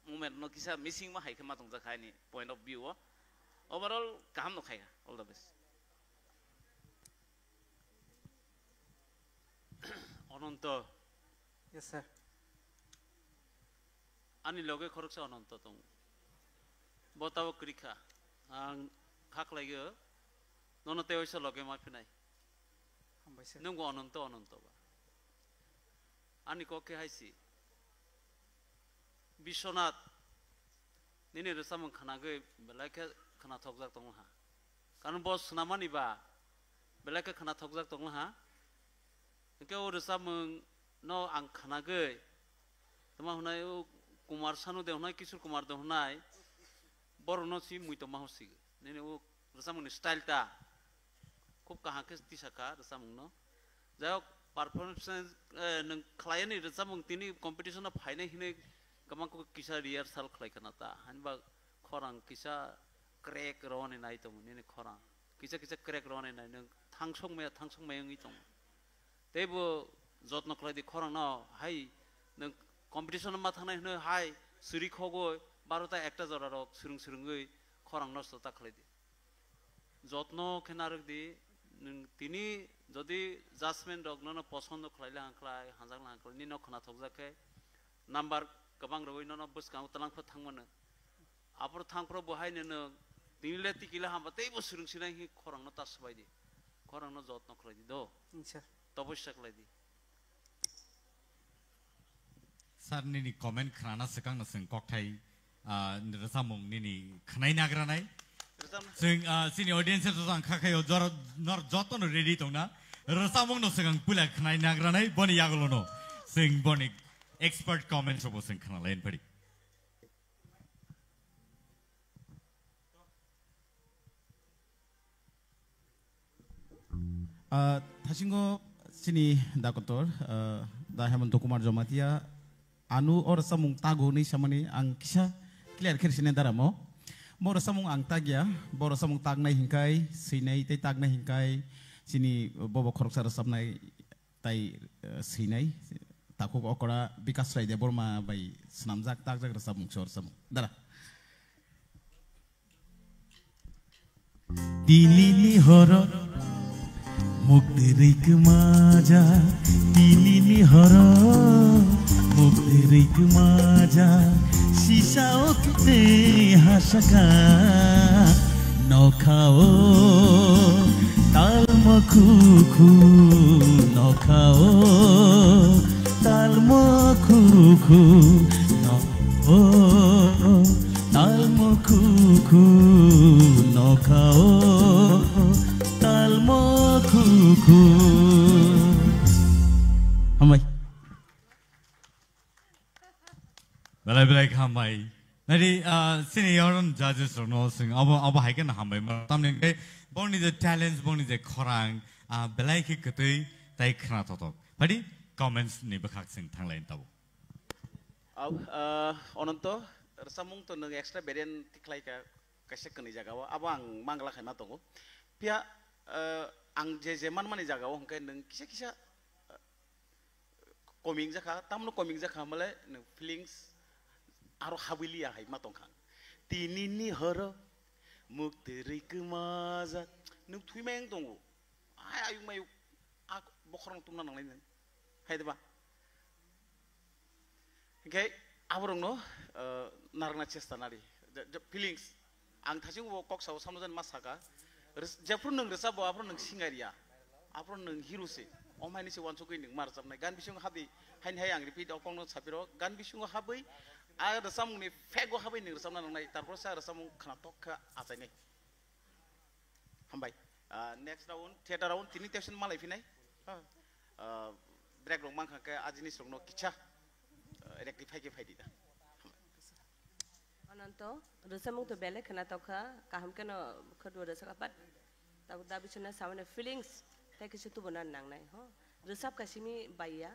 Speaker 3: moment no kisah missing ma hai khama tung ja khai ni point of view overall kaham no khai all the best
Speaker 8: Ananta
Speaker 12: yes sir
Speaker 8: ani loge khoroksa Ananta tong botao krikha ang khak lagi nono teo isa loge ma pinai nunggu Ananta ba ani ko ke haisi Vishwanath nini resamung khana ge belake khana thokjak tong ha karon bos namani ba belake khana thokjak tong ha ke o resamung no ang khana ge tama hunai kumar sanu de hunai kishor kumar de hunai borono si mui to mahosi nini o resamung style ta খুব কাহাকে তিসাকা রসামুংনো যাও performance নং client রসামুং তিনি competition ফাইনে হিনে কামাকো কিসা rehearsal খাইখানাতা হানবা খরাং কিসা crack রনে নাই তো নিনে খরাং কিসা কিসা crack রনে নাই নং থাংসংমে তো তেবো যত্ন খাইদি খরাং ন হাই নং কম্পিটিশন মা থানাই হনে হাই সুরি খগো 12টা একটা জরা রক সুরুং সুরুংই খরাং নষ্টতা খাইদি যত্ন খেনারক দি তিনি যদি জাজমেন্ট রগ্ন পছন্দ খাইলে হাঁকলাই হাজাংলা হাঁকলাই নিন খনা থকজাকে নাম্বার গোबां রই নন বসকাং তলাংফ থাংমনে আপর থাংফ্র বহাইनो দিনলে তিকিলে হামবাতেই বসুরুং সিনাই হি খরাংনো তাসবাইদি খরাংনো যত্ন খাইদি দ
Speaker 12: আচ্ছা
Speaker 8: তবস্যা খাইদি
Speaker 2: sar nini comment khrana sekang naseng kokthai rasamung nini khnai nagranai sing sini audience to sang khakayo jor nor joton ready tongna rasamung no segang pula khnai nagranai boni yagolo no sing boni expert comments obo sing khana lain pari
Speaker 14: Thasingo sini dakotor da Hemanto Kumar Jomatia anu or samung tago ni samani ang kisah clear sini daramo Boro samung ang tagya, boro samung tag na hingkay, sinay tay tag na hingkay, sini bobo korok sa rasam na tay sinay, takuk okora bikas ray de borma bay snamzak tagjak rasamung sor samung. Dara.
Speaker 10: Dilini horo, mukti kemaja, dilini horo, mukti kemaja. Sisa okte hasaka nokhao talma kuku nokhao talma kuku no talma kuku nokhao talma kuku Hamai
Speaker 2: belai hambai nari senior judges no sing abo haiken hambai ma tamne ke boni the talents boni the khorang belai ki ketui tai khna totok padi comments ni bakhak sing thanglain tabo
Speaker 9: Ananta samung to nang extra beren tiklai ka kasek kani jagawa abo ang mangla khaima tongo pia ang je man mani jagawa hongkai nang kisa coming jaka tamno coming jaka male feelings aro habilia hai matongkang tinini horo mukteri kemazat nuk thui meng tongu ayu mayu aku bokrong tumna nang lain hai deba okay aborong no narna chesta nari the feelings ang thasing wo kok saw samnojan masaka japru nang resa bo apro nang singaria apro nang hiruse omani se wan sokoi ning mar samnai gan bisung habi hain hai ang repeat okong no sapiro gan bisung habai a resam ni fego habai ning resam nang nai tarpor sa resam khana tokka asai nei hambai next round theater round tini testion malai finai break rong mang ka ajinis rong no kicha rectify ke faidi da
Speaker 6: ananto resamung to bele khana tokka kaham ke no khadwa resa kapat ta da bisuna samane feelings ta kisu tu bonan nang nai ho resap kasimi baiya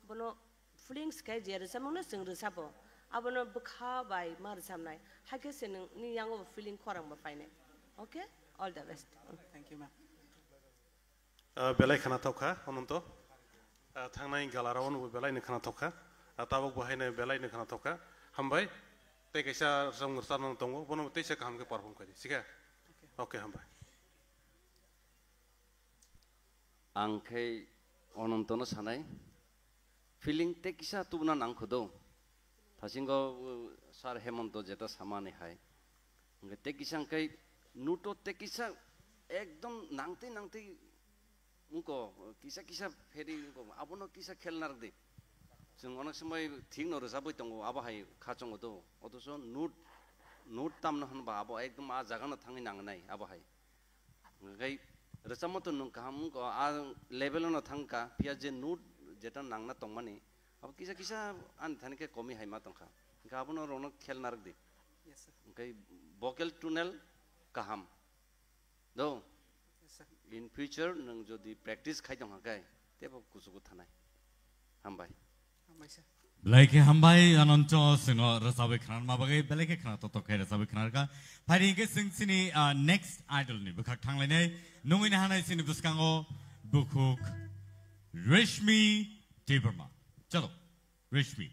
Speaker 6: bono feelings kai je resamung na sing resabo abono bukha bai mar samnai hake se ni yango feeling khorang ba faine okay all the best
Speaker 12: thank you ma'am
Speaker 5: belai khana tokka ananto thangnai galarawon belai ni khana tokka tabok bahai belai ni khana tokka hambai te kaisa sang ngersan tongo bono te se kaham ke perform kari sika okay hambai
Speaker 11: angkai onontono sanai feeling te kisa tubna nang khodo thasingo sar hemonto jeta samane hai nge te kisa kai nuto te kisa ekdom nangte nangte unko kisa feri unko abono kisa khelnar de जों अनेक समय ठीक न रोजाबै दङ आबाहाय खाचङो दो अथस नुट तामनो होनबा आबो एकदम आ जागानो थाङै नांनाय आबाहाय गै रोजामतो नों काम आ लेभेल न थांका पिया जे नुट जेटा नांना तंमानि अब किसा आन थानिके कमी हाय मा तंखा गाबनो रनो खेल नारक दि
Speaker 12: yes sir
Speaker 11: गै भोकल टुनेल काहाम दो इन फ्यूचर नों जदि प्रेक्टिस खाय दङ गाय तेबो कुसुगु थानाय हामबाय
Speaker 2: Belai hambai anonto singo resabe khana mabagai belai ke khana toto kai resabe khana ka hari ke sing sini next idol ni bukhak thanglai nei nungui na hanai sini buskango bukhuk Rashmi Devarma chalo Rashmi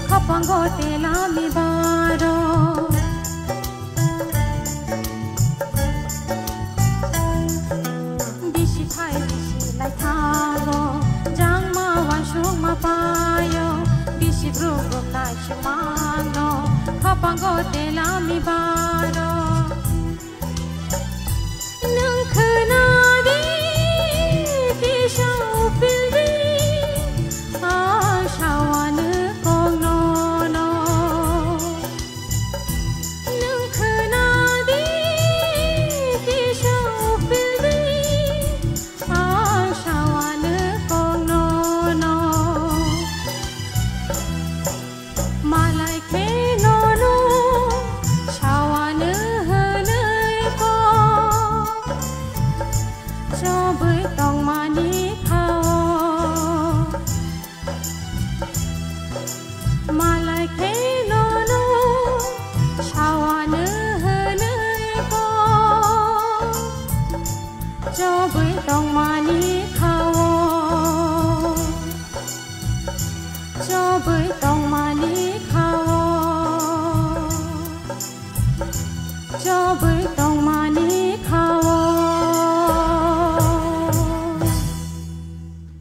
Speaker 15: Kapanggo tela mi baro
Speaker 4: तेलामी बारो नों खोनादि किसाव फिल्दि आशावानो गंननो नों खोनादि किसाव फिल्दि आशावानो गंननो मालाय खेननो सावानो होनैखौ जबै दंमानि खावो मालाय खेननो सावानो होनैखौ जबै दंमानि खावो जबै दंमानि खावो जबै दंमानि खावो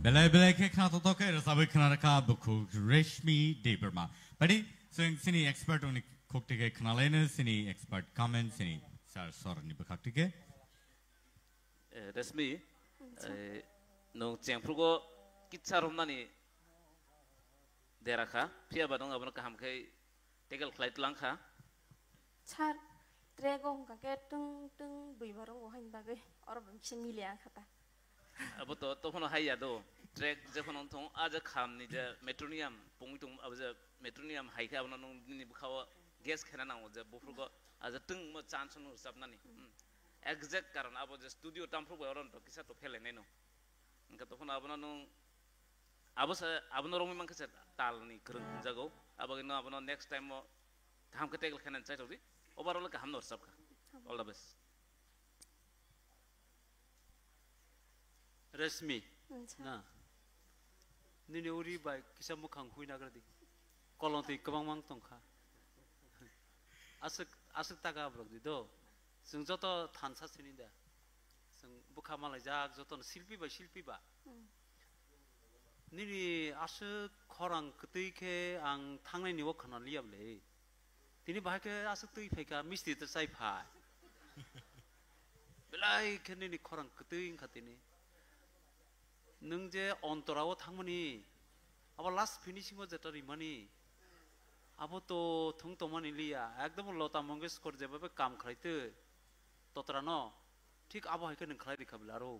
Speaker 2: Belai belai ke khana to ke rasabai khana raka buku Reshmi Deberma. Padi sing sini expert oni kokte ke khana lain sini expert comment sini sar sor ni bakak ke.
Speaker 3: Resmi nong cengprugo kitsarom nani deraka pia badong abon kaham kai tegal flight lang kha
Speaker 4: छार ट्रेगो का के टुंग टुंग बुइबारो हाइन बागे और बमसे मिलिया खाता
Speaker 3: abo to phono haiya do track je phono thong aja kham ni je metronium pongtung abo je metronium hai kha abon nong ni bukhawa gas khana nang je bufrugo aja tung mo chance nu sabnani exact karon abo je studio tamfru bo ron to kisa to phele neno inka to phono abon nong abo sa abon romi man kasa tal ni krung jago abo no abon next time mo ham ka tegal khana chai todi overall ka ham nor sab ka all the best
Speaker 8: Resmi na nini uri bai kisa mukhang hui nagradi kolong ti kabang mang tongkha asuk taga brogdi do sung joto thansa sininda sung bukha malai jak joto silpi ba nini asuk khorang ktui ke ang thangnai ni wok khana liable tini bahai ke asuk tui pheka misti ta sai phai belai ke nini khorang ktui khatini nung je ontarawo thangmani abo last finishing o jeta rimani abo to thung tomani liya ekdom lota mangeshkar je babe kam khlaite totrano ঠিক abo haike nung khlai dikha bilaro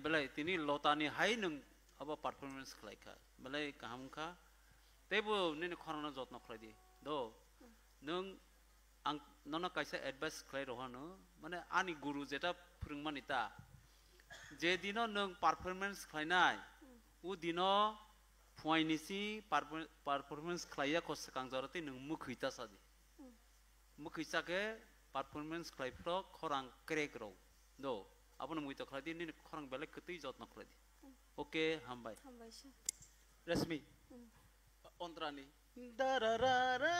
Speaker 8: belai tini lotani hai nung abo performance khlai kha belai kaham kha tebo nini khorona jotno khlai di do nung ang nona kaisa advice khlai rohano mane ani guru jeta phurungmani ta যে দিনো নং performance খাইনাই ও দিনো ফুয়াইনিসি performance খাইয়া কসকাং জরতে নং মুখইতা সাদি মুখইসাকে performance খাইফ্র খরাং ক্রেক রও দো আপন মুইতো খাদি নি খরাং বেলে কতই যত্ন খাদি ওকে হামবাই
Speaker 9: Resmi ontrani dararara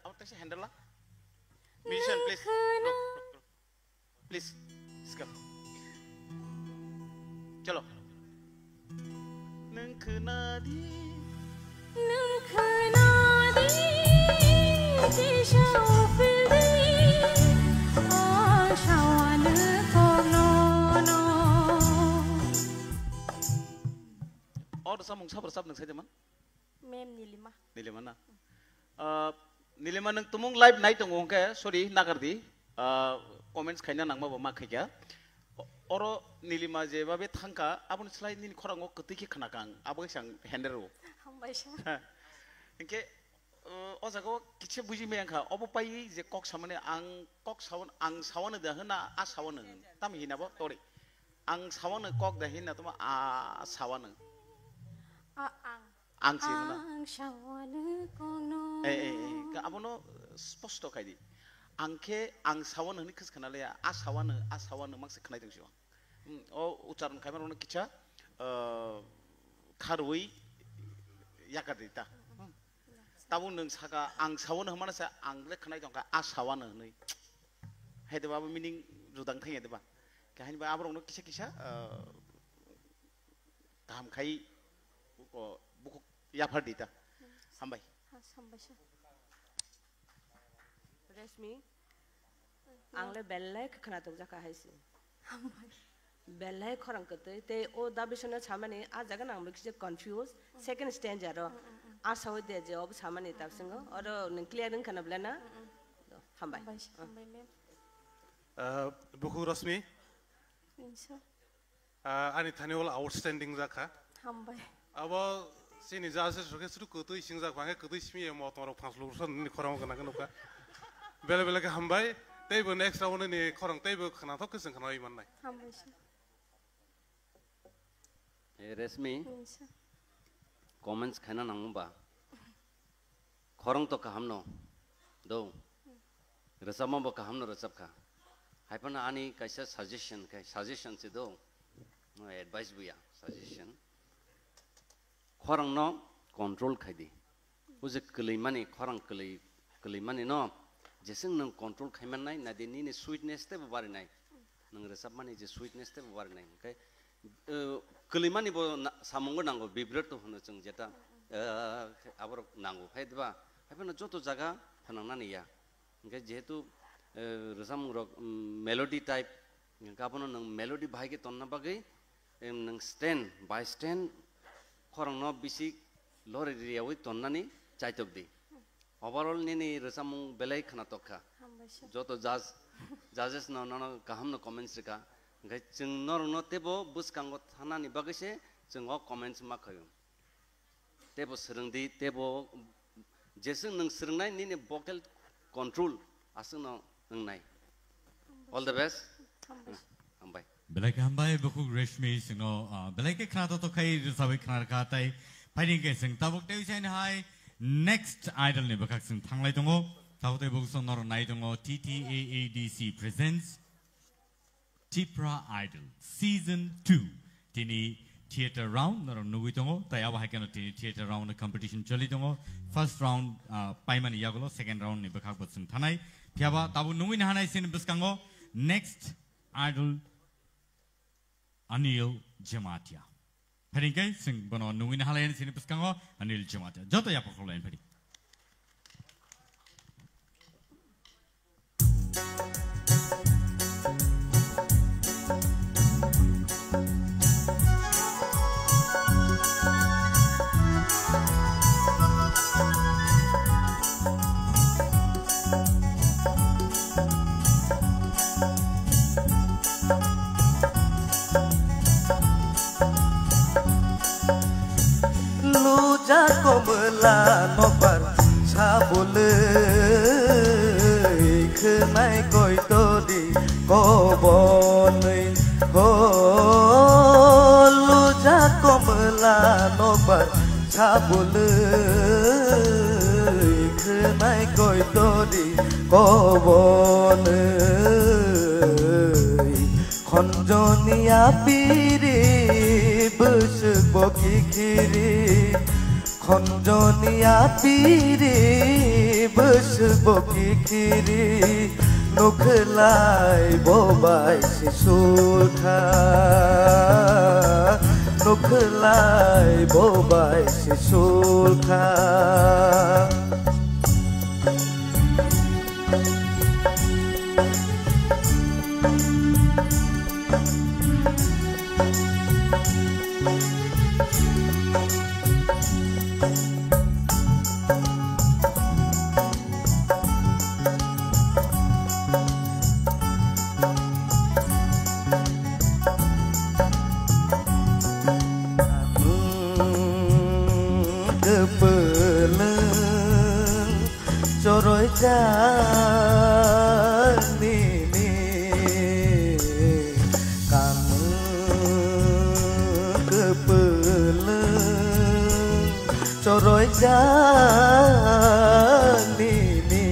Speaker 9: apa tadi handle lah musician please please skip chalo nung khnadi
Speaker 4: kishaw fildi ashawan konono
Speaker 9: और samung sabar sab nung sai teman
Speaker 4: mem nilima
Speaker 9: nilima na nilima nung tumung live night tong ke sorry nagardi comments khaina nangma ba ma khaikya oro nilima je babe thangka abun slide nin khorango kotiki khana kang abo sang handero
Speaker 4: hambaisha
Speaker 9: inke o jago kiche buji me angka obo pai je kok samane ang kok sawan ang sawan da hna a sawan tam hina bo tori ang sawan kok da hina tuma a sawan ang sina
Speaker 4: ang sawan kono
Speaker 9: ka abono sposto kaidi angke ang sawan hni khis khana le a sawan mangse khnai ding siwa o ucharon khaimar ono kicha kharui yakadita tabung nung saka ang sawan hamana sa ang le khnai dong ka a sawan nei hede ba meaning rudang thai de ba kahin ba abrong no kisa kaham khai ko buku ya fardita hambai
Speaker 6: Resmi angle belai kenatuk jaka haisi belai korang kete te o dabisana chamani ajaga nang bekije confused second stage aro asaw de je ob chamani tapsingo oro ning clear ning kana blana hambai
Speaker 5: buku Rasmi ani thani wala outstanding jaka
Speaker 4: hambai
Speaker 5: abo sini jase soke suru kutu ising jak bange kutu ismi mo tomro phanslu son ni korang kana kana bele bele ke hambai teibo next round ni korang teibo khana thok keseng khana iman nai
Speaker 4: hambai
Speaker 11: Resmi comments khana nang ba korang to ka hamno do resama ba ka hamno resap ka haipana ani kaisa suggestion se do no advice buya suggestion korang no control khaidi uje klei mani korang klei mani no jeseng nang control khaiman nai na deni ni sweetness te bari nai nang resap mani je sweetness te bari nai kai klei mani bo samongo nango vibrate to hono chung jeta abor nango haidba haipana joto jaga phanang na ni ya kai jehetu resam rok melody type kapono nang melody bhai ke tonna bagai nang stand by stand korang no bisi lore riawi tonna ni chaitok di overall ni resam belai khana tokkha joto judges no kaham no comments ka gai chung nor no tebo buskango thana ni bagai se chung o comments ma khayo tebo srungdi tebo jesung nang srungnai ni vocal control asung no nai all the best hambai
Speaker 2: belai ke hambai buku Reshmi sino belai ke khana to khai sabai khana ka tai fighting ke sing tabuk te chain hai next idol ne bakak sing thanglai dongo tabuk te buk son nor nai dongo TTAADC presents Tipra Idol season 2 tini theater round nor nugui dongo tai aba haikano tini theater round competition chali dongo first round paimani yagolo second round ne bakak bot sing thanai Tiaba tabu nungui nahanai sin buskango next idol Anil Jamatia. Perinkai sing bono nungui nahanai sin buskango Anil Jamatia. Joto ya pokok lain peri.
Speaker 10: Komla nobar sabule khnai koi to di kobonai ho luja komla nobar sabule khnai koi to di kobonai khonjoniya piri busuk boki khiri Khonjoniya piri busbo kikiri nukhlai bobai sisulkha nukhlai bobai sisulkha Choroi jani ni kamu kepeleng choroi jani ni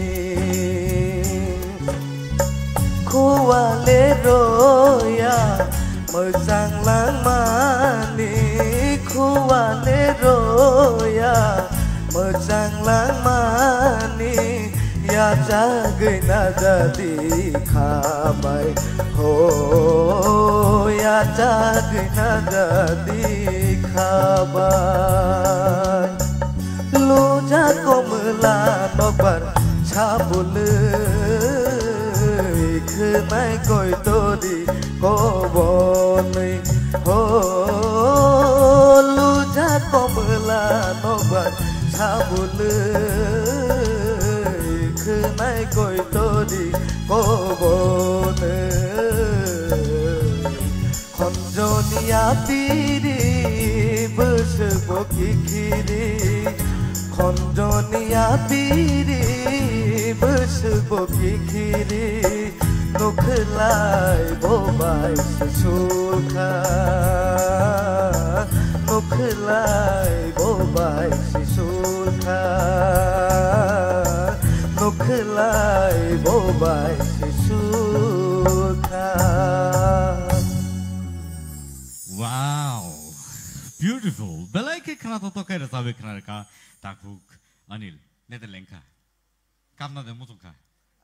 Speaker 10: kuale roya mejang lang mani kuale roya mejang lang mani ya jagai na jadi khabai ho ya jagai na jadi khabai
Speaker 15: लुजा कमला नबार साबुलै खोनाय गय तोरी कबनै हो लुजा कमला नबार साबुलै खोनाय गय तोरी कबनै खनजनिया पिरि बोसोबो किखिरि खनजनिया पिरि बोसोबो किखिरि नखलाय बबाय सिसुलखा नखलाय बबाय सिसुलखा नखलाय बबाय सिसुलखा
Speaker 1: Wow, beautiful. Belai ke kana to kai rasa be kana ka takuk Anil Netherlands ka. Kamna de mutung ka.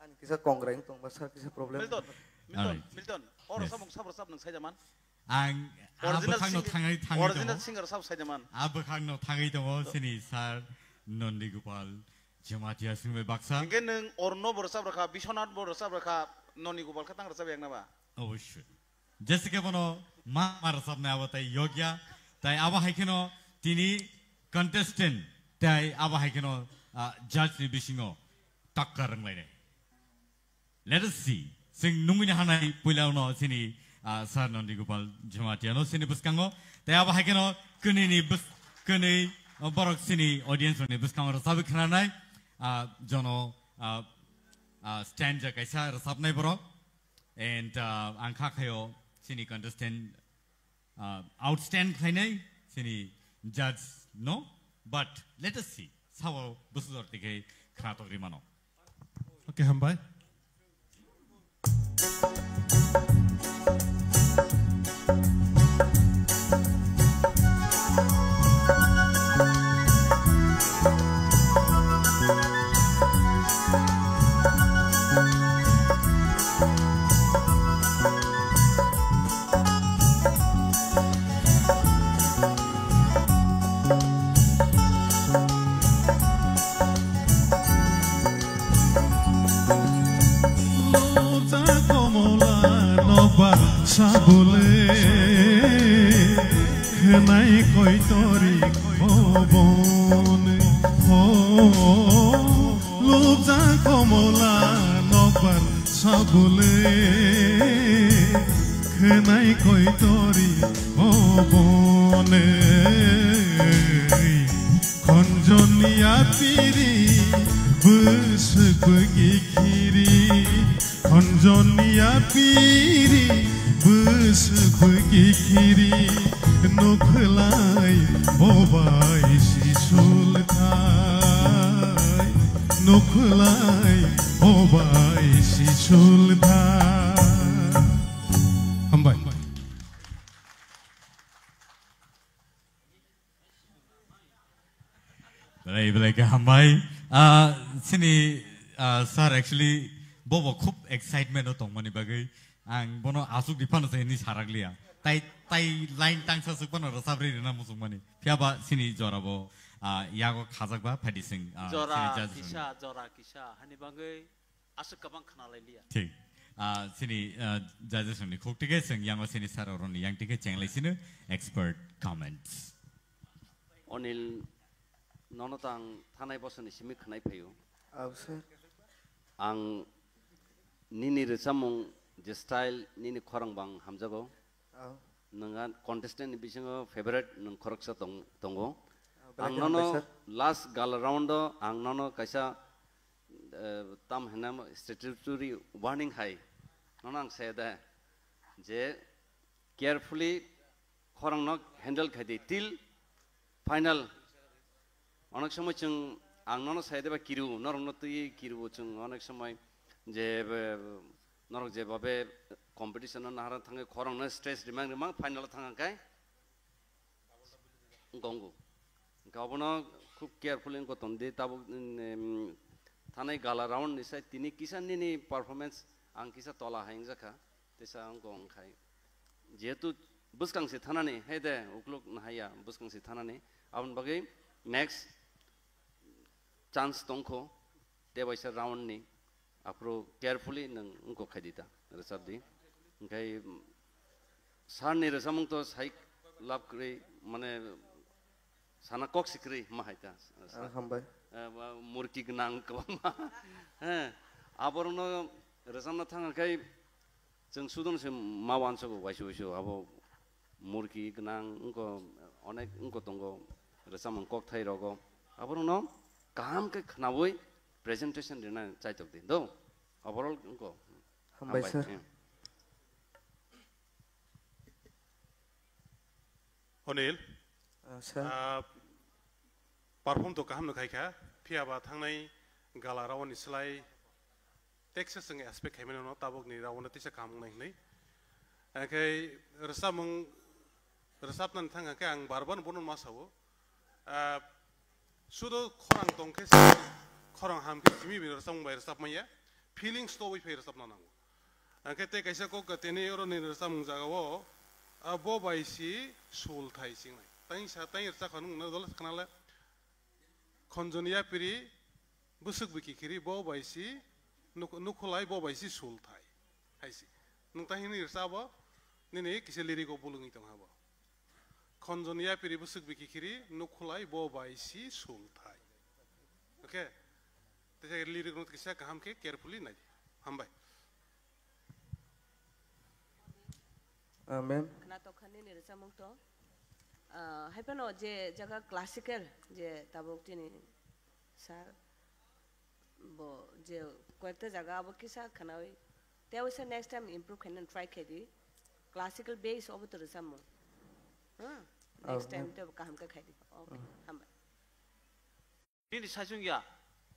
Speaker 15: An kisa kongreng tong basar kisa problem.
Speaker 9: Milton. Orang sabung sabar sab nang saya zaman.
Speaker 1: Ang abakang no tangai
Speaker 9: Original singer sab saya zaman.
Speaker 1: Abakang no tangai dongo sini sar Nondi Gopal Jamatia singbe baksa.
Speaker 9: Mungkin neng Orno bersab raka Bisonat bersab raka Nondi Gopal katang rasa yang nama.
Speaker 1: Obviously. Jessica bono ma marasab na awatai Yogya tai aba haikeno tini contestant tai aba haikeno judge ni bisingo takkar ranglai. Let us see. Sing nungin hanai pulau no sini Sar Nondi Gopal Jamatia no sini buskango tai aba haikeno kuni ni bus kuni borok sini audience ni buskango rasab khanai jono stand ja kaisa rasab nai borok and angka kayo sini contestant outstand khainai sini judge no but let us see sao busur tike khrato rimano
Speaker 16: okay hambai sabule khnai koi tori kobone ho lubja komola nobar sabule khnai koi tori kobone konjonia piri busbagi kiri konjonia piri busbagi kiri nukhlai bobai sisulthai nukhlai bobai sisulthai hambai
Speaker 1: belai ke hambai sini sir actually bobo khub excitement o tongmani bagai ang bono asuk dipano se ni saraglia tai line tang sa sukpano rasabri rena musumani phiaba sini jorabo yago khajak ba phadi sing
Speaker 8: jora kisha hani bagai asuk kabang khana lailia
Speaker 1: thik sini judges ni khoktige sing yango sini sar oroni yang tike chenglai sinu expert comments
Speaker 11: Onil nonotang thanai bosoni simi khnai phayo
Speaker 15: sir
Speaker 11: ang nini resamung je style nini khorang bang hamjago nanga contestant ni bisingo favorite nang khoraksa tongo ang nono last gal round ang nono kaisa tam henam statutory warning hai nonang sayda je carefully khorang nok handle khadi till final onek somoy chung ang nono sayda ba kiru norong notui kiru chung onek somoy je norok je babe competition na haran thangai khorang na stress rimang final thangang kai gongu gabono khub carefully ko tonde tabu thanai gala round ni sai tini kisan ni performance ang kisa tola haing jaka tesa ang gong khai jetu buskang se thanani hede ukluk na haya buskang se thanani abun bagai next chance tongko te baisa round ni apro carefully nang unko khadita resabdi ngai sar ni resamung to sai lab kre mane sana kok sikri mahaita
Speaker 15: hambai
Speaker 11: murki gnang kama aborno resamna thang kai jeng sudon se mawan so waisu waisu abo murki gnang unko onek unko tongo resamang kok thai rogo aborno काम के खनावई presentation देना चाहिए तो दिन दो overall उनको
Speaker 15: हम भाई सर
Speaker 5: अनिल
Speaker 15: सर
Speaker 5: परफॉर्म तो काम न खाइखा फियाबा थांनाय गाला रावनि स्लाय टेक्सास जों एस्पेक्ट खायमन न ताबक नि रावनो तिसा काम नायनै आंखै रसाबनान थांगाखै आं बारबान बनन मासावो sudo korang tongke korang hamke kimi bi rasam bai rasap maya feelings to bai fe rasap na nango angke te kaisa ko katene oro ni rasam jagawo abo bai si sul thai sing nai tai sa tai rsa khanu na dol khanala khonjonia piri busuk biki kiri bo bai si nukhulai bo bai si sul thai haisi nung ta hini rsa bo ni kise liri ko bulungi tong habo khonjonia piri busuk biki kiri nukhulai bo bai si sul thai okay te liri ko kisa kaham ke carefully nai ham bai
Speaker 15: amen
Speaker 6: kana to khani ni samung to haipano je jaga classical je tabok tini sar bo je koekta jaga abo kisa khanai te wisa next time improve khanan try khedi classical base obo to samung next time to kaham ka khedi okay ham
Speaker 8: ini sajungya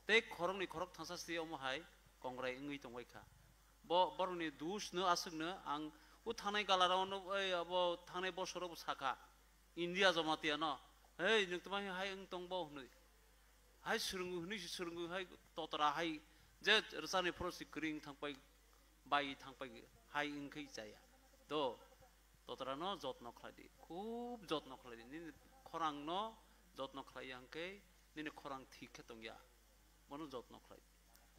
Speaker 8: te khorong ni khorok thasa si omo hai kongrai ngui tongwai kha bo boruni dus no asukno ang u thanai galarao no abo thanai bosoro saka india jamatia no hey nungtma hai ang tongbo hnui hai surungu hni surungu hai totora hai je rasani prosi kring thangpai bai thangpai hai ingkai jaya do totora no jotno khladi khub jotno khladi ni khorang no jotno khlai angke ni khorang thik khetongya mono jotno khlai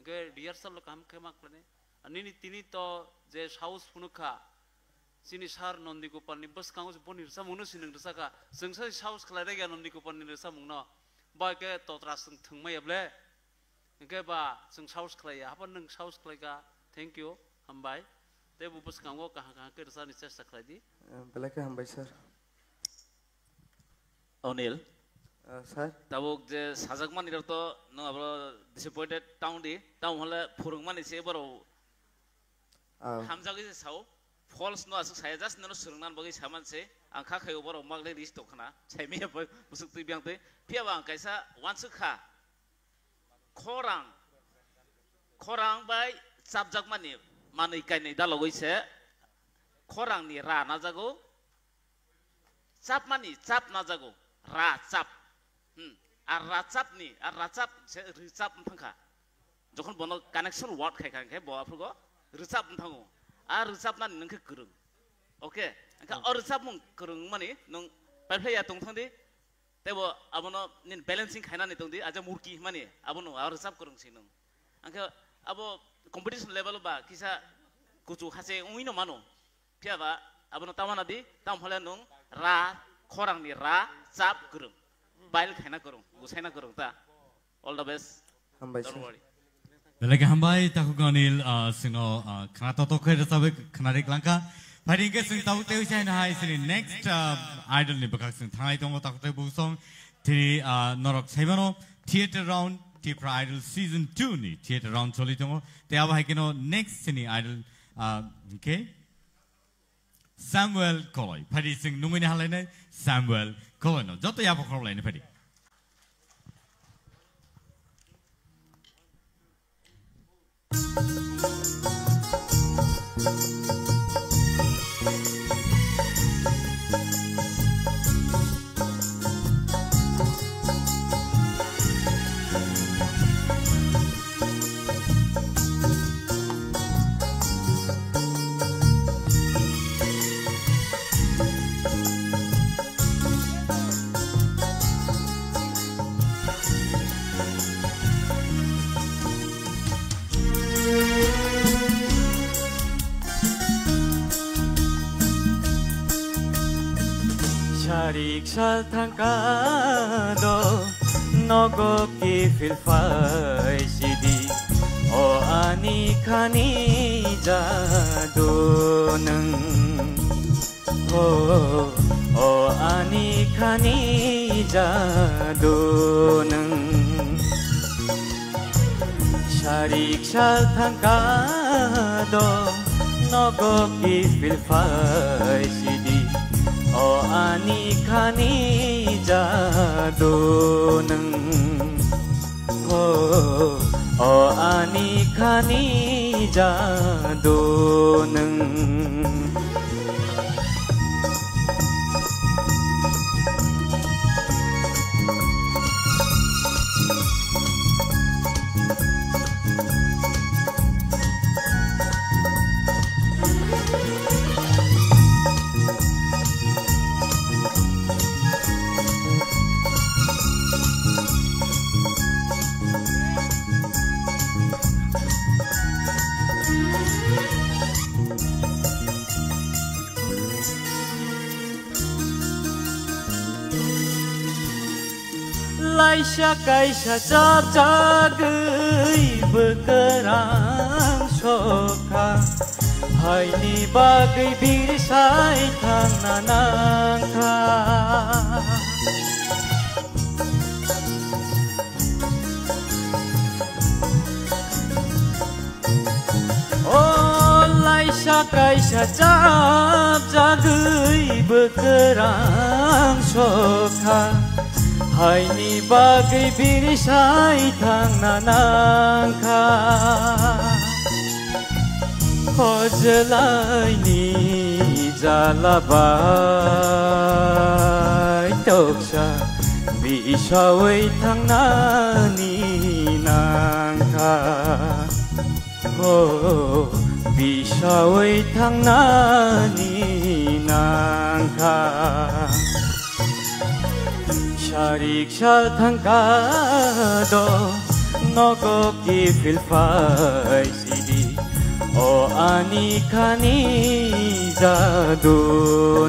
Speaker 8: ge rehearsal kam khema klane ani tini to je house funukha sini sar nondi gopal ni bas kangos bonir samunu sineng saka sengsa house khlai ga nondi gopal ni samung no ba ke totra sung thungmai able ge ba sung house khlai ha ban nang house khlai ga thank you hambai te bu bas kango ka ke rasa ni chesta khlai di
Speaker 15: bela ke hambai sir
Speaker 3: O'Neil
Speaker 15: sir
Speaker 3: tabok je sajakman ni to no abro disappointed town di town hole phurungman ise baro hamjagi se sao false no asu saya just no surungnan bagi saman se angkha khayo baro magle list to khana chaimi busuk tu biang te phiaba kaisa wansu kha khorang bai sabjakman ni manai kainai dalogoi se khorang ni ra na jago chap mani chap na jago ra chap আর রাচাপ নি আর রাচাপ রিচাপ থাকা যখন বন connection word Khaikhai বফুরগো রিচাপ থাকো আর রিচাপ না নংকে গরং ওকে আঙ্কা আর রিচাপ মং গরং মানি নং পাইফ্লাইয়া তংथंदि তেবো আবনো নিন balancing খাইনা নি তংदि আজা মুরকি মানি আবনো আর রিচাপ গরং সিনং আঙ্কা আবো কম্পিটিশন লেভেল বা কিসা কুচু হাসে উইনো মানো ফিয়াবা আবনো তামানা দি তাম হলে নং রা খরাং নি রা চাপ গরং bail khana karung gusaina karung ta all the best
Speaker 15: hambai
Speaker 3: don't worry
Speaker 2: belage hambai takuganil singo khana to khair sabe khana rik langka phari ke sing tau teu chai na hai sini next idol ni bakak sing thai tong tak te bu song thi norok saibano theater round tipra idol season 2 ni theater round choli tong te aba hai kino next sini idol okay Samuel Koloy phari sing nungui ni halai nai Samuel Koloy no joto ya pokor lai ni phari
Speaker 7: Sharik sal tangkado nogo ki filfai sidi o ani kani jado nang o ani kani jado nang Sharik sal tangkado nogo ki filfai sidi o ani kani jado nang o ani kani jado nang Laisha kaisha jab jagai bekerang soka Hai ni bagai birsai tangan nangka Oh laisha kaisha jab jagai bekerang soka Hai ni bagai birsai tangan nangka Hojelai ni jalabai toksa Bisawai tangan ni nangka Oh bisawai tangan ni nangka Sharik sal tangkado nogo ki filfai sidi o ani kani jado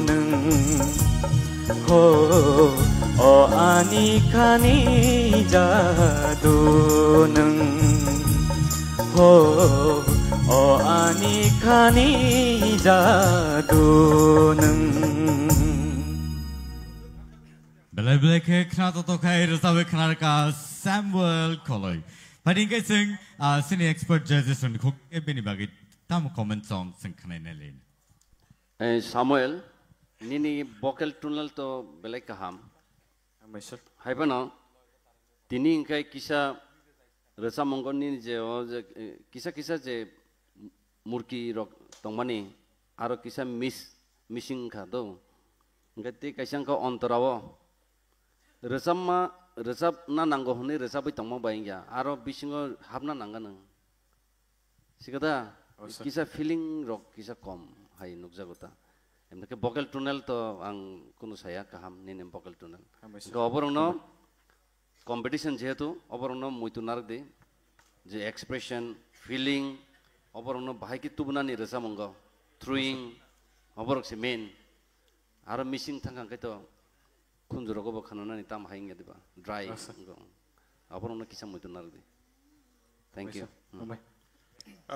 Speaker 7: nang o ani kani jado nang o ani kani jado nang
Speaker 2: Belai-belai ke kena totokai resawe kena ka Samuel Koloi. Pading ke sing sini expert judges on kok ke bini bagi tamu comment song sing kena nelin.
Speaker 11: Samuel, nini vocal tunnel to belai kaham. Hai pano, tini ingkai kisah resa monggon nini je kisah je murki rok tongmani aro kisah missing kado. Ingkai kaisang kau ontarawo. Resap na nanggo hone resap bai tongmo baingya aro bisingo habna nanganang sikata kisa feeling rock kisa kom hai nukjagota emnake vocal tunnel to ang kuno saya kaham nene vocal tunnel ko oborongno competition jehetu oborongno muitu narde je expression feeling oborongno bahai ki tubna ni resap mongo throwing oborok se main aro missing thangkang keto kunjuro ko bakhanona ni tam hainga diba dry aporona kisam muitu nardi thank you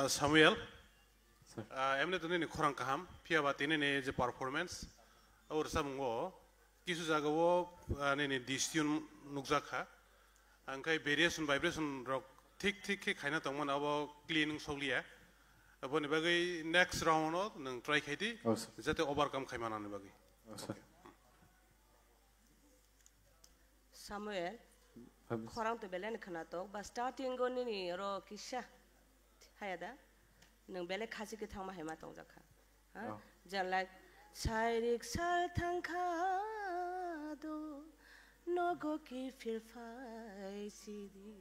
Speaker 5: Samuel emne to ni khorang kaham pia ba tine ne je performance aur samgo kisu jaga wo ne decision nukjakha angkai variation vibration rock thik ke khaina tongman abo cleaning sogliya abo ni bagai next round no nang try khaiti jate overcome khaimana ni bagai
Speaker 6: Samuel, korang tu belen kena tok, bas starting go ni ro kisah, hayada, neng belen kasih kita mah hemat tong jakha, jangan like Sharik sal tangkado nogo ki filfai sidi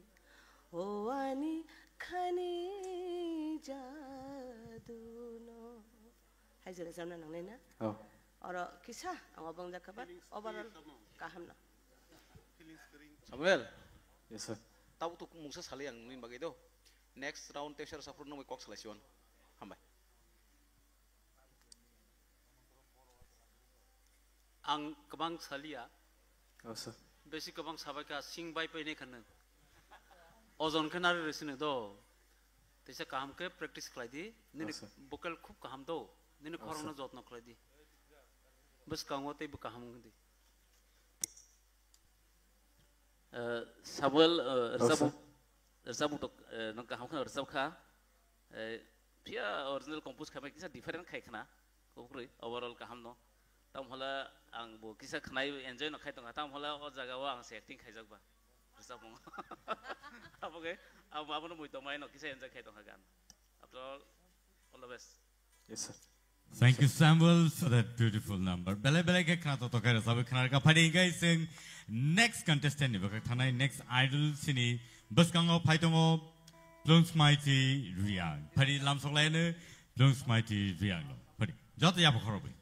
Speaker 6: o ani kani jadu no, hai jelas zaman nang nena, oro kisah, ang abang jakha bat, overall kaham na.
Speaker 9: Samuel, yes sir. Tahu tu mungsa sekali yang nin bagi itu. Next round teh share safrun nomor kok selesion. Hambai.
Speaker 8: आं गोबां सालिया
Speaker 15: औ सार
Speaker 8: बेसि गोबां साबायखा सिं bye फैनाय खानो अजनखौ नारे रेसिनो दो तेसा काम के प्रेक्टिस खालायदि निने भोकल खूब काम दो निने खरंनो जत्न खालायदि बस कांगो ते काम गंदी
Speaker 3: Samuel Rasabu tok nang kaham kan Rasab kha pia original compose khamai kisa different khai khana kokroi overall kaham no tam hola ang bo kisa khnai enjoy no khai tong tam hola o jaga wa ang acting khai jak ba Rasab mo apoge abono moi tomai no kisa enjoy khai tong gan after all the best.
Speaker 15: Yes sir.
Speaker 2: Thank you, Samuel, for that beautiful number. Bele bele ke khana to kare sabe khana ka phari guys sing next contestant ni baka thanai next idol sini buskango phaitongo Blungs Mighty Riang. Phari lamsok lai ne Blungs Mighty Riang no. Phari jot ya khorobe.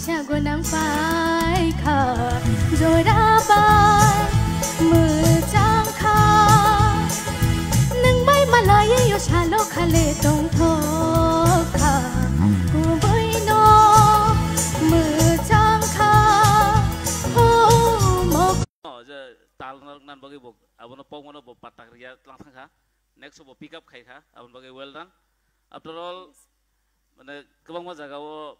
Speaker 17: Siago nang phai kha rồi đã bay mưa trăng kha nâng bay mà lại yêu xa lô khá lệ tông thô kha với nó mưa trăng kha hô mộc
Speaker 3: giờ tal nan bagi bok abon pong mono bo patak ria lang thang kha next bo pick up khai kha abon bagi well done after all mane kabang ma jaga wo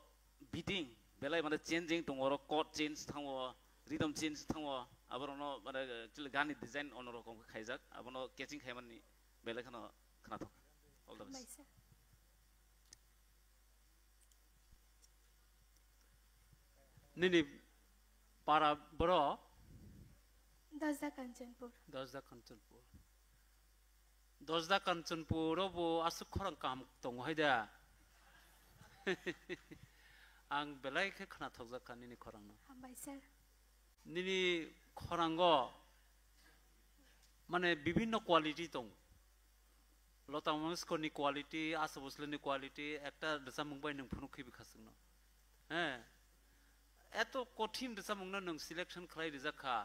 Speaker 3: beating belai mana changing tongoro chord change thango rhythm change thango abono mana actually gani design onoro kom khaijak abono catching khaimani belai khana khana thok all the best
Speaker 8: nini para bro
Speaker 17: Dajda Kanchanpur
Speaker 8: Dajda Kanchanpur bo asuk khorang kam tong haida ang belai ke khana thokja kani ni khorang no
Speaker 17: hambai sir
Speaker 8: nini khorango mane bibhinno quality tong Lota Mangeshkar ni quality Asha Bhosle ni quality ekta desa mungbai nang phunu khibi khasung no eto kothin desa mungna nang selection khlai rijaka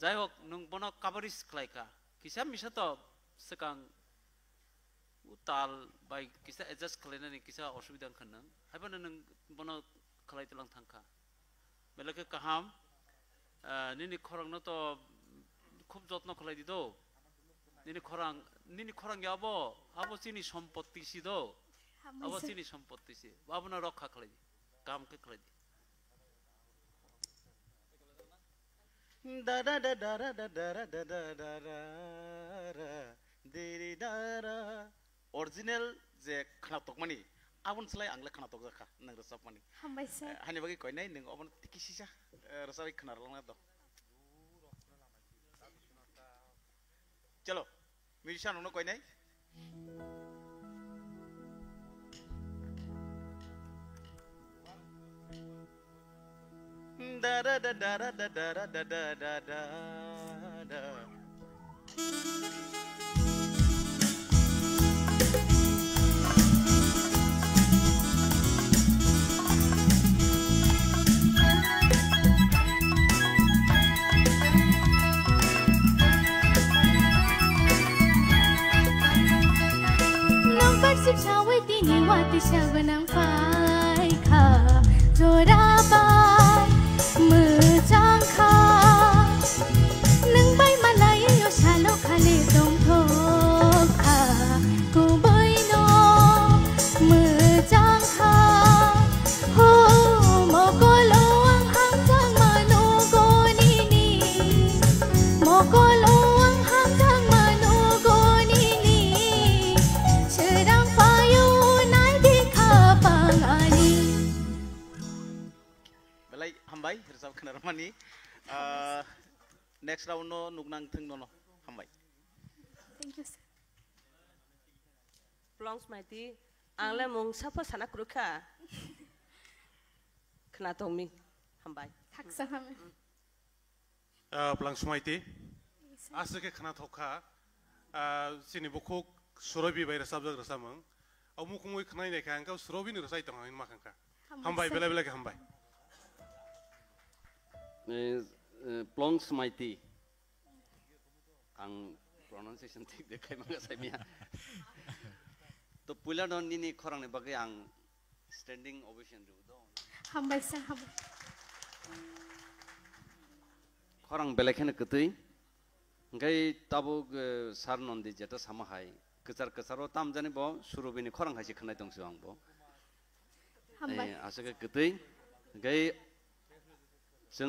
Speaker 8: jai hok nang bono coverage khlai ka kisa misa to sekang tal by kisa adjust khlaina ni kisa osubida khanang haibana nang bono khlai telang thangka belake kaham nini khorang no to খুব যত্ন কলাই দিতো নিনি খরাং যাবো আবো চিনি সম্পত্তি C দো আবো চিনি সম্পত্তি সি বাবনা রক্ষা কলাই দি কাম কে কলাই দি
Speaker 9: দাদা দাদা দাদা দাদা দাদা দেরি দাদা অরিজিনাল যে খানাতক মানি আবন সলাই আংলা খানাতক জাখা নং রসাব মানি
Speaker 17: হামবাইছে
Speaker 9: হানি বাকি কই নাই নং অবন টিকিসিসা রসাবই খানার লংনা দ चलो म्यूजिशियन उन्होंने कोई नहीं da da da da da da da da da da da da.
Speaker 17: Sip chawai tini wati shabanang phai kha jora bai mujang kha nang bai malai yo shalo khale dong tho kha ku bai no mujang kha ho mo ko lo ang hang jang ma no go ni ni mo ko lo ang hang jang ma no go ni ni sedang
Speaker 9: hambai resab kena ramani next round no nugnang thing no hambai
Speaker 4: thank you sir
Speaker 6: Plongs maiti angle mong sapa sana krukha kena tomi hambai
Speaker 4: thaksa hame
Speaker 5: Plongs maiti asake kena thokha sini bukuk surabi bai resab jag resamang amu kumoi kena ni kan ka surabi ni resai tang in makangka hambai bela bela ke hambai
Speaker 11: Plongs maiti ang pronunciation thik dekai manga saimia to pula don ni khorang ne bagai ang standing ovation du do
Speaker 4: hambai sir hambai
Speaker 11: khorang belekhen ketui ngai tabo sar nondi jeta samahai kechar kecharo tam jani bo surubini khorang hasi khnai tongsu ang bo hambai asake ketui ngai जों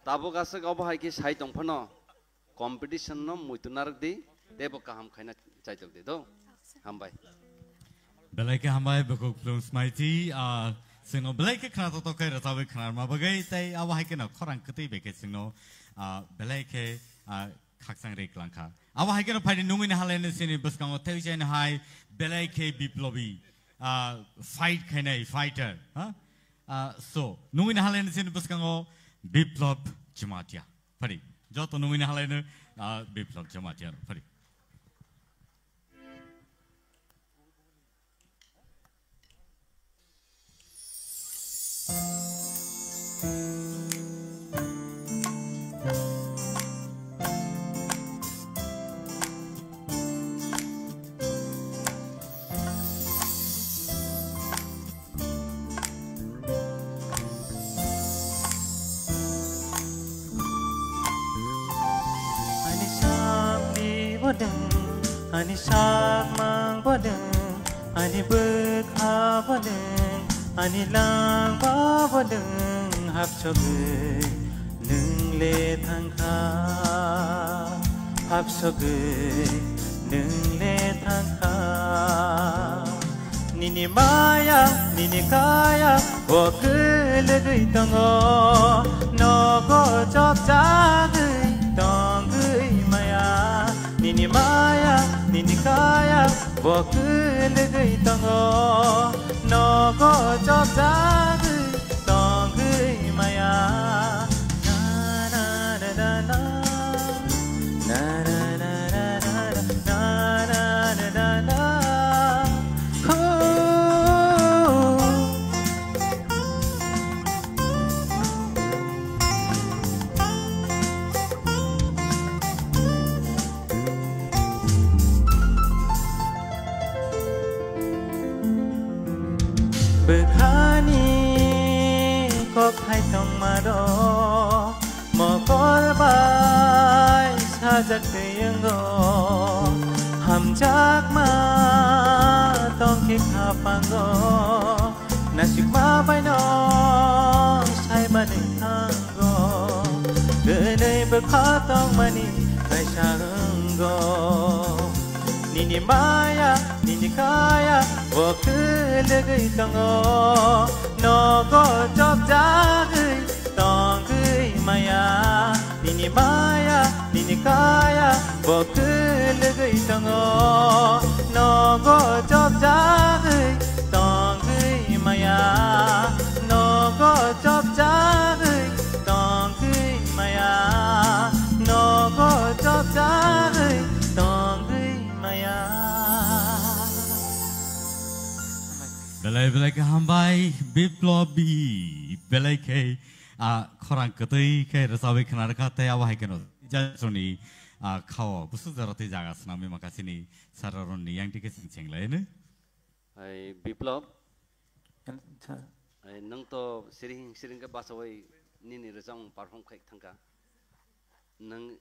Speaker 11: ताबो गासै गाव बाहाय के साइ दंफानो competition न मुइतुनारक दि देबो काहाम खायना चाइजक दे दो हामबाय
Speaker 2: बेलायके हामबाय बको प्लुम्स माइति जोंनो बेलायके खाना तो kai राजाबे खाना माबगै ताइ आबाहाय के न खरां कतै बेके जोंनो बेलायके खाकसां रेक्लांखा आबाहाय के न फाइदि नुङिन हालायनो सिनि बसकाङो थैजाइन हाय बेलायके बिप्लबी फाइट खायनाय fighter so nungin halain sin buskango biplop jamatia pari joto nungin halain biplop jamatia pari
Speaker 10: Ani sak mang bodeng, ani bekha bodeng, ani lang ba bodeng, hap choge, nung le thang kha, hap choge, nung le thang kha. Nini maya, nini kaya, wo ke le gui tongo, no go chop cha gui tong gui maya. Nini maya, nini kaya, wo ke le gui tongo, no go chop cha gui tong gui maya. Na na na na na, na na na na na, na na na na. Bekhani kok hai tong mado mokol bai sajak teyanggo hamjak ma tong ke khapango nasib ma bai no sai mani tango denai bekha tong mani kai shango nini maya nini kaya wo ke le gui tongo no go chop ja gui tong gui maya nini maya nini kaya wo ke le gui tongo no go chop ja gui tong gui maya no go chop
Speaker 2: belai ke hambai biplobi belai ke khorang ketai ke rasawi kenar kata ya wahai keno jasoni kau busu zarati jaga senami makasini sararon ni yang tiga sing lain.
Speaker 11: Ai biplop. Ai nang to sering ke basawai ni rezang perform kai thangka. Nang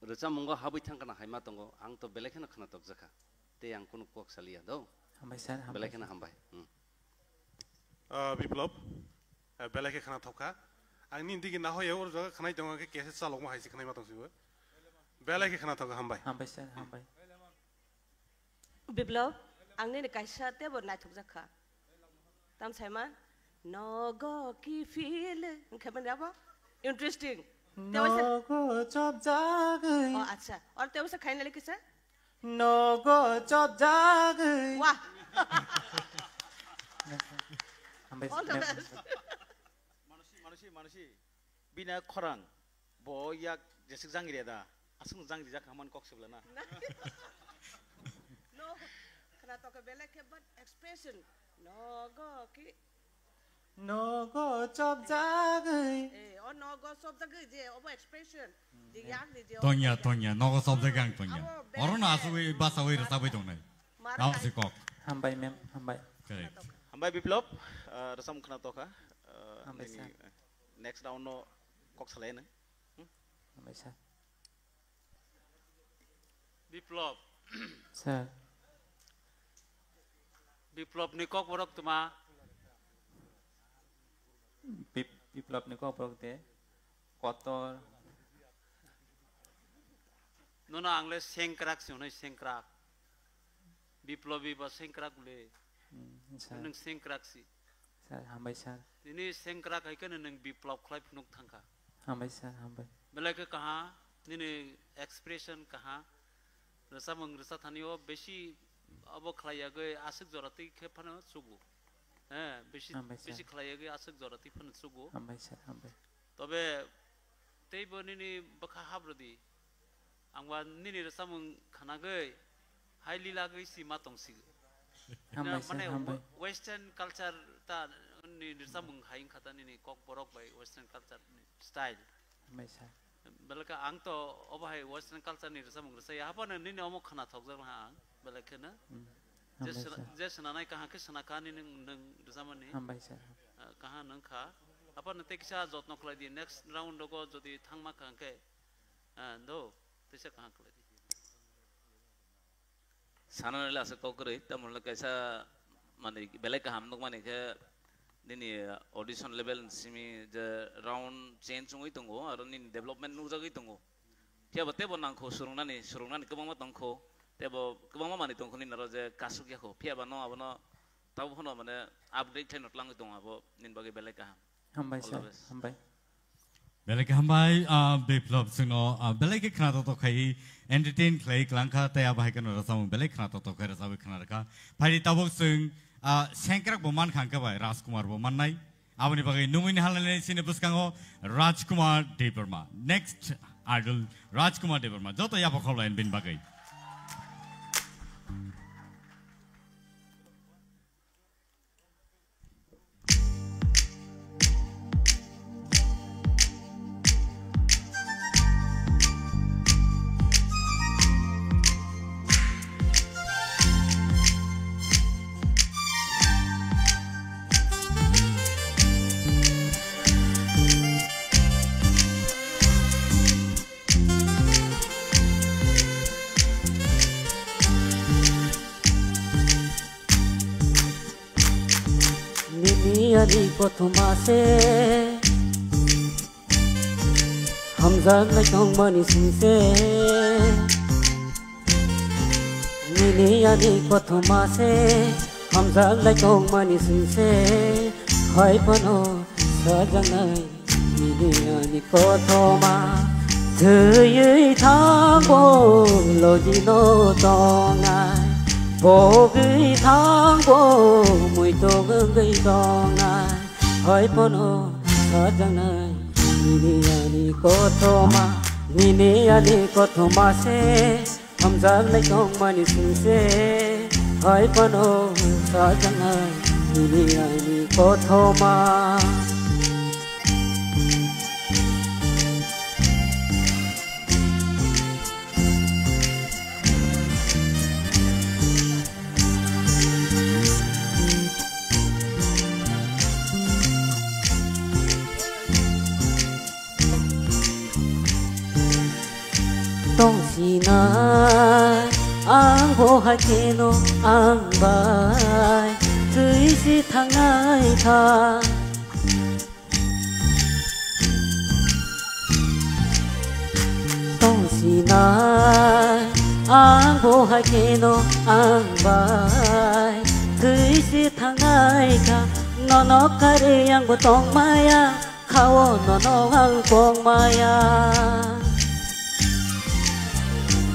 Speaker 11: rezang monggo habi thangka na haima tongo ang to belai kena kena tok jaka. Te yang kunu kok salia do.
Speaker 12: Hambai sir.
Speaker 11: Belai kena hambai.
Speaker 5: Biplop. Belai ke kena thokka. Ang ni digi na hoye or jaga khanai tongo ke kese salok ma haisi khanai ma tong siwa. Belai ke kena thokka hambai.
Speaker 12: Hambai sir. Hambai.
Speaker 6: Biplop. Ang ni kaisa te bo na thok jaka. Tam saima nogo ki feel khaban apa? Interesting.
Speaker 12: Nogo chop jagai.
Speaker 6: Oh अच्छा और ते उसे खाने लगे किसे?
Speaker 12: Nogo chop jagai.
Speaker 6: Wah.
Speaker 9: Manusia bina korang boyak jesik zangi dia dah asung zangi dia kaman kok sebelah na.
Speaker 6: No, kena to ke belak ke but expression. Nogo ki.
Speaker 12: Nogo chop jagai.
Speaker 6: Oh nogo chop jagai je over expression. Diyak ni je.
Speaker 2: Tonya nogo sob jagang tonya. Orang asui basawai rasawi tong nai. Kau si kok.
Speaker 12: Hambai mem hambai.
Speaker 2: Correct.
Speaker 9: Hambai biplop rasam kena toka.
Speaker 12: Hambai sir.
Speaker 9: Next round no kok selain.
Speaker 12: Hambai sir.
Speaker 8: Biplop.
Speaker 12: Sir.
Speaker 8: Biplop ni kok borok tuma.
Speaker 12: Biplop ni kok borok te. Kotor.
Speaker 8: Nona angle sengkrak sih, sengkrak. Biplobi ba sengkrak boleh. Neng sengkrak sih.
Speaker 12: Sir, hambai sir.
Speaker 8: Ini sengkrak hai kan neng biplop klai punuk thangka.
Speaker 12: Hambai sir, hambai.
Speaker 8: Belai ke कहाँ ini expression कहाँ रसा मंग रसा थानियो बेसी अब खलाया गए आसक जरती के fun सुगु बेसी खलाया गए आसक जरती फन सुगु
Speaker 12: hambai sir, hambai.
Speaker 8: तबे तेई बनिनी बखा हाब्रदी आंगवा निनी रसा मंग खाना गए हाई लीला गई सीमा तोंसी माने western culture ta ni rasa मंग हाई खाता निनी Kock Barak bye western culture style
Speaker 12: hambai sir.
Speaker 8: Belaka ang to obahai western culture ni rasa mung rasa apa na ni omo khana thok jang ha belaka na jes na nai kaha ke sanaka ni nang rasa mani
Speaker 12: hambai sir.
Speaker 8: kaha nang kha apa na te kisa jotno khlai di next round go jodi thangma ka ke do tese kaha khlai di
Speaker 3: sana la sa ko kre ta mun la kaisa mane belaka ham nok mane ke Nini audition level simi the round change ngai tunggu, aron nini development nuja ngai tunggu. Tiap tebo nangko surungan ni kebang mat nangko, tebo kebang mat mani tunggu ni naro je kasuk ya ko. Tiap ano abono tahu hono mana update ten not lang tunggu abo nin bagi belaka.
Speaker 12: Hambai sir, hambai.
Speaker 2: Belaka hambai biplop sino belaka kena to kai entertain klay kelangka taya bahai kena rasam belaka kena to kai rasawi kena raka. Pai tabok sing Sengkrak boman khangka bai Rajkumar boman nai abani bagai numini halane sine buskango Rajkumar Debarma next idol Rajkumar Debarma joto ya pakhola en bin bagai
Speaker 7: Ni kothumase hamzak lai tong mani sinse Nini ani kothumase hamzak lai tong mani sinse Hai pano sajangai Nini ani kothuma Thuyui thangbo loji no tongai Bogi thangbo mui to gei dongai Hai pono sajangai Nini ani kothoma se hamzak lai tong mani sinse Hai pono sajangai nini ani kothoma tong sinai ang bohai keno ang bai tui si thang ai tha tong sinai ang bohai keno ang bai tui si thang ai tha no no kare ang botong maya khao no no ang pong maya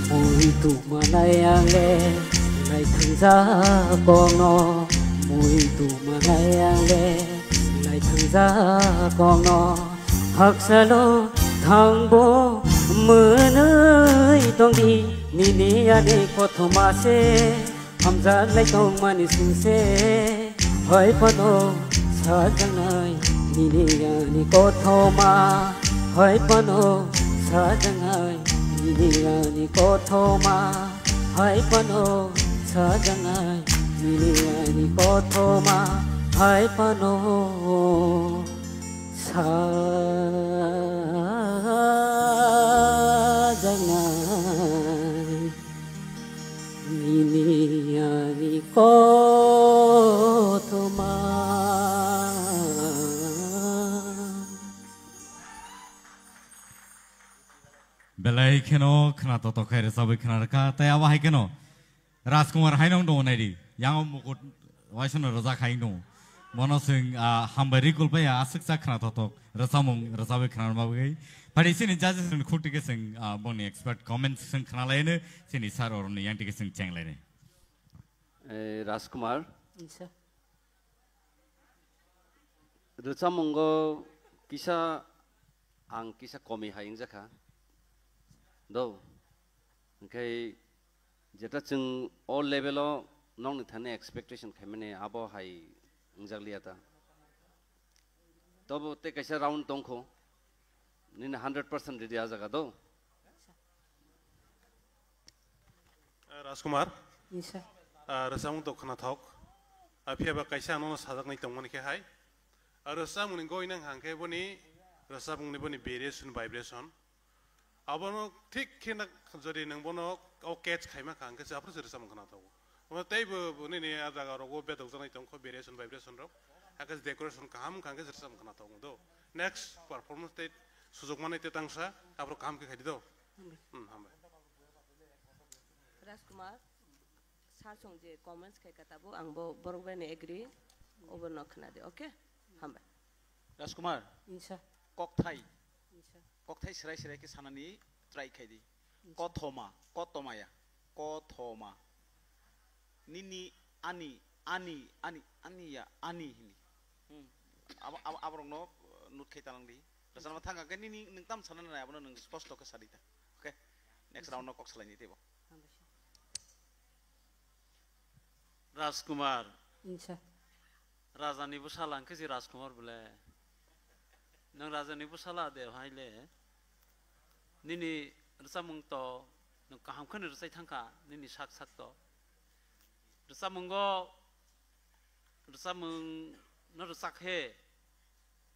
Speaker 7: mùi tụ mà này ang lệ này thằng ra con nó mùi tụ mà này ang lệ này thằng ra con nó hắc sa lô thằng bố mưa nơi tông đi ni ni ani có thô mà se ham ra lấy tông mà ni sung se hỏi con ô sa jang này ni ni ani có thô mà hỏi con ô sa jang này ni ko thoma hai pano sa jangai ni ko thoma hai pano sa jangai ni ko thoma
Speaker 1: Belai keno kena toto khair sabai kena raka taya wahai keno Rajkumar hainong do nai yang mukut waisono roza khaing do mono sing hambari kulpa ya asuksa kena toto rasamung rasabai kena mabai padi sini judges sing khuti ke sing boni expert comments sing kena laine sini sar or ni yang tike sing cheng laine
Speaker 11: Rajkumar rasamung kisa ang kisa komi haing jaka do okay jeta chung all level o nong thane expectation khamene abo hai ngjaklia ta tobo te kaisa round tongkho nin 100% ready ajaga do
Speaker 5: Rajkumar
Speaker 7: Isa
Speaker 5: rasamung to khana thok aphiaba kaisa no sajak nai tongmani ke hai rasamung ni goinang hangke boni rasamung ni boni variation vibration abono ঠিক কিনা যদি নং বনো ও catch Khaimah খাং কে আপনি সরে সামন খানা তাও ও তাইবো বনি নে আ জায়গা রগো বেদ জানাই তং খো ভেরিয়েশন ভাইব্রেশন রক আকাশ ডেকোরেশন কাম খাং কে সরে সামন খানা তাও দো নেক্সট পারফরম্যান্স তে সুযোগ মানে তে তাংসা আপরো কাম কে খাইদি দো হামবাই
Speaker 6: Rajkumar sar song je comments kai katabu angbo borobene agree over no khana de okay hambai
Speaker 9: Rajkumar
Speaker 7: Isa
Speaker 9: kok thai kok thai serai serai ke sanani try khaidi kothoma kotomaya kothoma nini ani ani ani ani ya ani hini abrong no nut khai talang di rasan ma thanga ke nini ning tam sanan na abono ning sposto ke sadita okay next round no kok salai ni tebo
Speaker 8: Rajkumar
Speaker 7: Isa
Speaker 8: Rajani Busalang ke si Rajkumar bole nang Rajani Busala de haile nini rasamung to nang kaham khan rasai thangka nini sak sak to rasamung no rasak he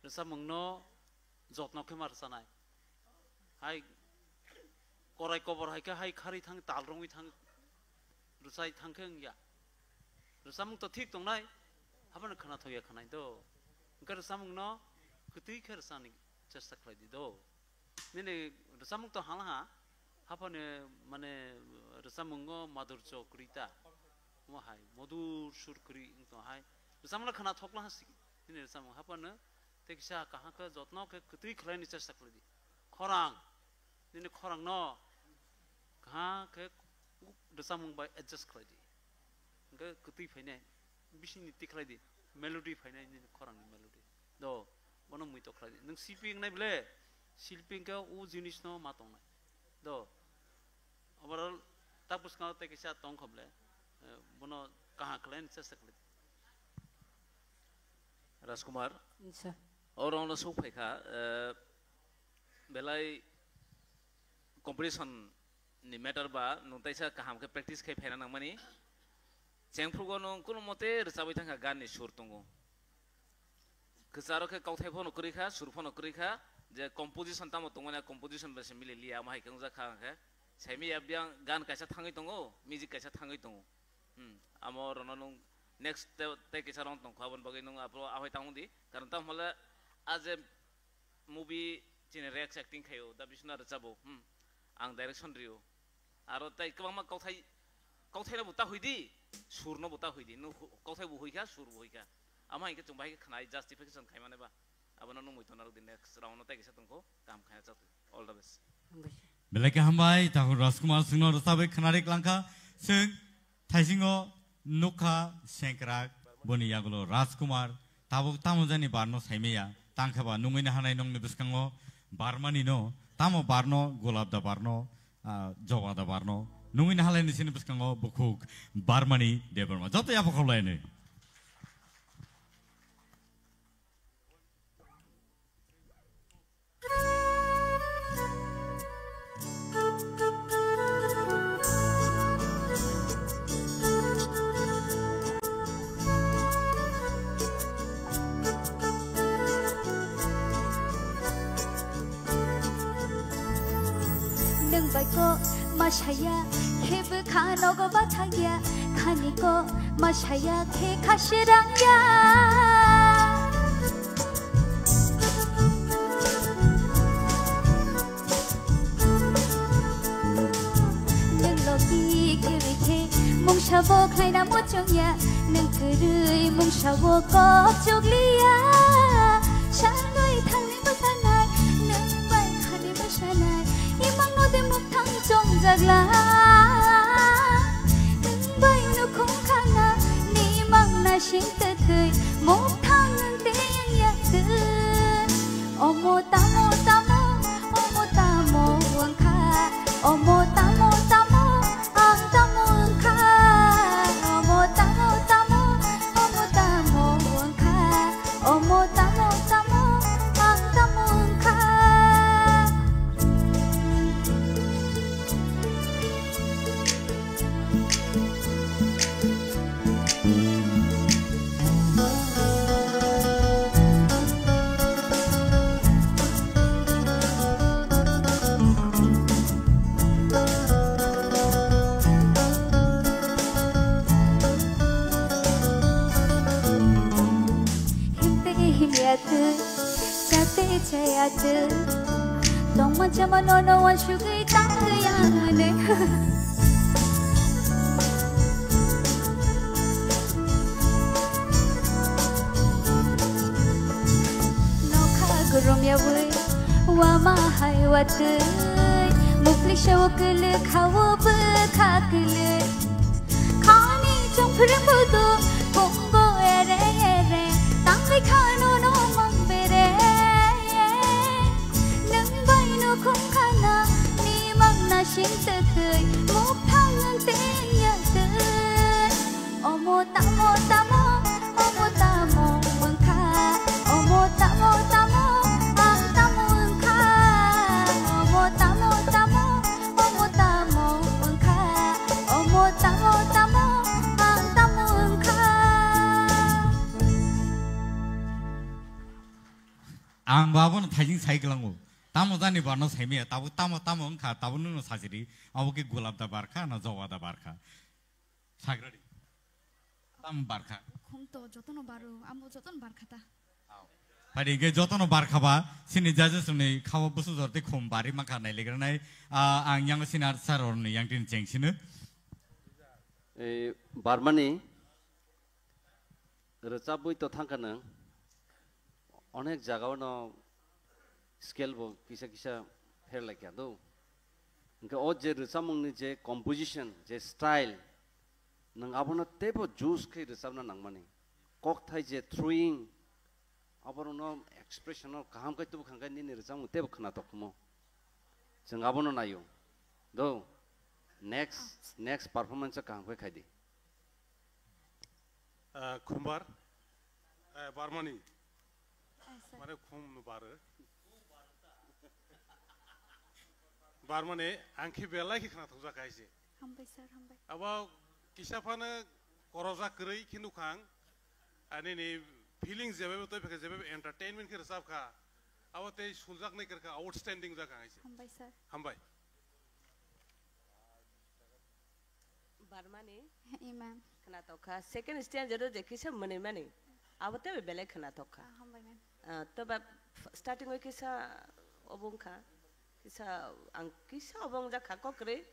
Speaker 8: rasamung no jotno ke mar sanai hai korai kobor hai ka hai khari thang tal rongi thang rusai thangkheng ya rasamung to thik tong nai haban khana thoya khanai do ka rasamung no kutui kher sani chesta khlai di do nene rasamung to halha hapane mane rasamung go madur chokrita mo hai modur surkri to hai rasamla khana thokla hasi nene rasamung hapane teksa kaha ka jotno ke kutui khlai ni chesta khlai di khorang nene khorang no kaha ke rasamung by adjust khlai di ga kutui phaine bisini tikhlai di melody phaine ni khorang ni melody do bono mui to khlai nang siping nai bele silping ka u jinis no matong nai do overall tapus ka te kisa tong khoble bono kaha khlai ni chesta khlai
Speaker 3: Rajkumar
Speaker 6: sir
Speaker 3: और उन सब फेंका बेलाई competition ni matter ba nuntai sa kaham ke practice kai phena nang mani chengprugo nong kuno mote rsabai thanga gan ni sur tungo kesaro ke kau thai phono kuri kha sur phono kuri kha je composition tamo tongana composition ba se mile liya mai kang za kha kha semi abyang gan kaisa thangai tongo music kaisa thangai tongo amor nong next te kaisa rong tong khabon bagai nong apro ahoi tang di karon ta mala as a movie chine react acting khayo da bisna rchabo ang direction rio aro tai kwama kauthai na buta hoidi surno buta hoidi no kauthai bu hoika sur bu hoika amai ke chumbai ke khnai justification khai mane ba abana no muitona ro next round no tai ke satungko kam khaya chat all the best
Speaker 2: belai ke hambai tahur Rajkumar singno rosabai khnari klangka sing thaisingo nukha senkrak boni yagulo Rajkumar tabuk tamojani barno saimeya tangkhaba nungini hanai nongni biskango barmani no tamo barno golab da barno jowa da barno nungin halai ni sini biskango bukuk barmani debarma joto ya pokol lain ni
Speaker 17: ko masaya khebe khano go bathagya khani ko masaya khe khashirangya nang loki kebe khe mong shabo khaina mo chongya nang kurui mong shabo ko chogliya shanoi thangni basanai nang bai khani basanai imang no de mok thang chong jagla nang bai no khong khana ni mang na sing te thei mok thang te yang ya te omo tamo tamo omo tamo wang kha omo tamo tamo ang tamo wang kha omo tamo tamo omo tamo wang kha omo tamo tamo ang tamo wang kha Chayat dong macam no one sugai tang yang ane no kha gurum ya wei wa ma hai wat mukli shaw kle khawo ba kha kle khani chong phrim bu do bongo ere tang le khano no mang bere không khana ni mang na shin te thei mok thang te ya te omo tamo tamo wang kha omo tamo tamo ang tamo wang kha omo tamo tamo wang kha omo tamo tamo ang tamo wang kha
Speaker 2: ang babon thajing sai kelango tamo jani barno saimia tabu tamo engkha tabu nuno sajiri abuke golab da barkha na jowa da barkha sagradi tam barkha
Speaker 17: khum to jotono baru ambo joton barkhata
Speaker 2: pari ge jotono barkha ba sini jaje suni khawa busu jorte khum bari makha nai legranai ang yang sinar saror ni yang tin chengsinu
Speaker 11: barmani rechapui to thangkana onek jagao no scale bo kisa kisa fer like do inka o je resamung ni je composition je style nang abono tebo juice ke resam na nangmani kok thai je throwing abono no expression no kaham kai tu khanga ni resam tebo khna tokmo jeng abono nayo do next performance kaham kai khadi
Speaker 5: khumbar barmani Mana khum nu bar. Bar mana angki belai ki kena tuja kaisi.
Speaker 13: Hambai sir, hambai.
Speaker 5: Aba kisah pana koroja kerai kindu kang. Ani ni feelings jebe betul pakai jebe entertainment ki resap kah. Aba te sulzak naik kerja outstanding jaga kaisi.
Speaker 13: Hambai sir.
Speaker 5: Hambai.
Speaker 6: Bar mana?
Speaker 13: Imam.
Speaker 6: Kena tahu kah? Second stage jadi jadi kisah mana mana. Aba tu belai kena tahu kah?
Speaker 13: Hambai ma'am.
Speaker 6: Tapi starting wei kisah obong kah? Kisah kisah obong jak kau kere.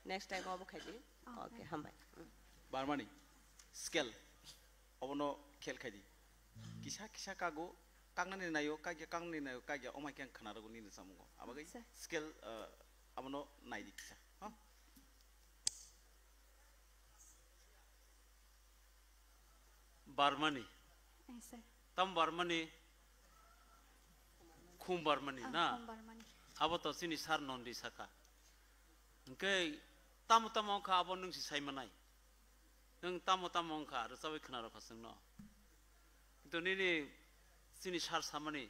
Speaker 6: Next time obong kaji. Okay, hambai.
Speaker 9: Barmani, skill, abono khel kaji. Kisah kago, kangen ni nayo, kaya omai kian kena ragu ni samungo. Abagai skill, abono naik di kisah.
Speaker 8: Barmani.
Speaker 13: Sir.
Speaker 8: Tam Barmani. Khum Barmani na. Abo to sini sar non di saka. Engke tamu ka abo nung si sai manai. Nung tamu ka resawi kena ro kaseng no. Itu ni sini sar samani.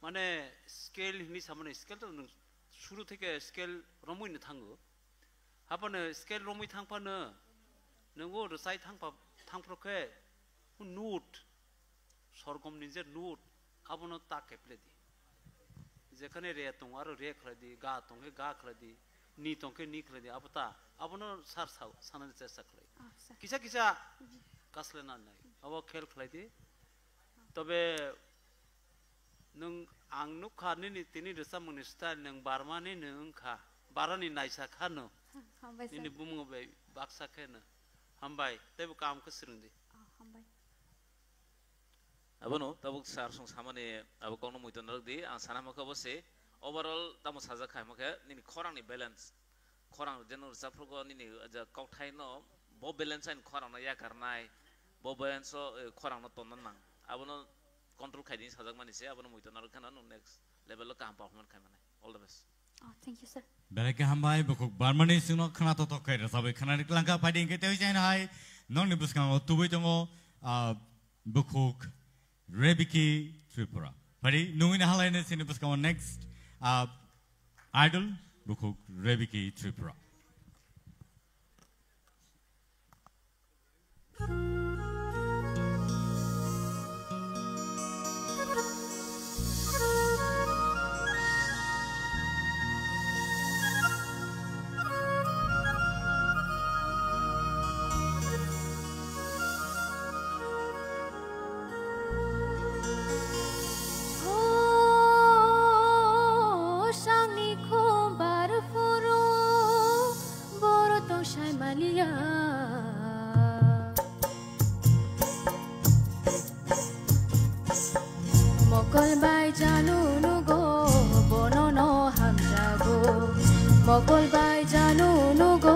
Speaker 8: Mane scale ni samani scale to nung shuru theke scale romui ni thangu. Apa ne scale romui thang pa ne. Nungo resai thang proke nude sorgom ninje nude abono ta kepledi যেখানে রে তং আর রে খলদি গা তং গা খলদি নি তং কে নি খলদি abata abono sar saw sanan chesta khলাই কিসা কাসলে না নাই আবো খেল খলাইদি তবে নং আং নু খানি নি তিনি রসা মনি স্টাইল নং বারমানি নং খা বারানি নাইসা খানো ini bumung bay baksa kena hambai tapi kam keserundi
Speaker 13: hambai
Speaker 3: abono tabuk sar song samane abo kono muiton ragdi ang sana maka bose overall tamo saja khai maka nini khorang ni balance khorang jenur saprugo nini aja kauthai no bo balance and khorang na ya karnai bo balance so khorang no tonan nang abono control khai din sajak mani se abono muiton ar kana no next level lo kam performance khai mane all the best.
Speaker 13: Thank you, sir.
Speaker 2: Belaka hambai bukuk barmani sino khana to kai rasabe khana riklangka fighting ke tei jain hai non ni buskang tubai tongo bukuk Rebiki Tripura. Pari nungin halai ne sini buskang next idol bukuk Rebiki Tripura.
Speaker 17: Mokol bai janu nugo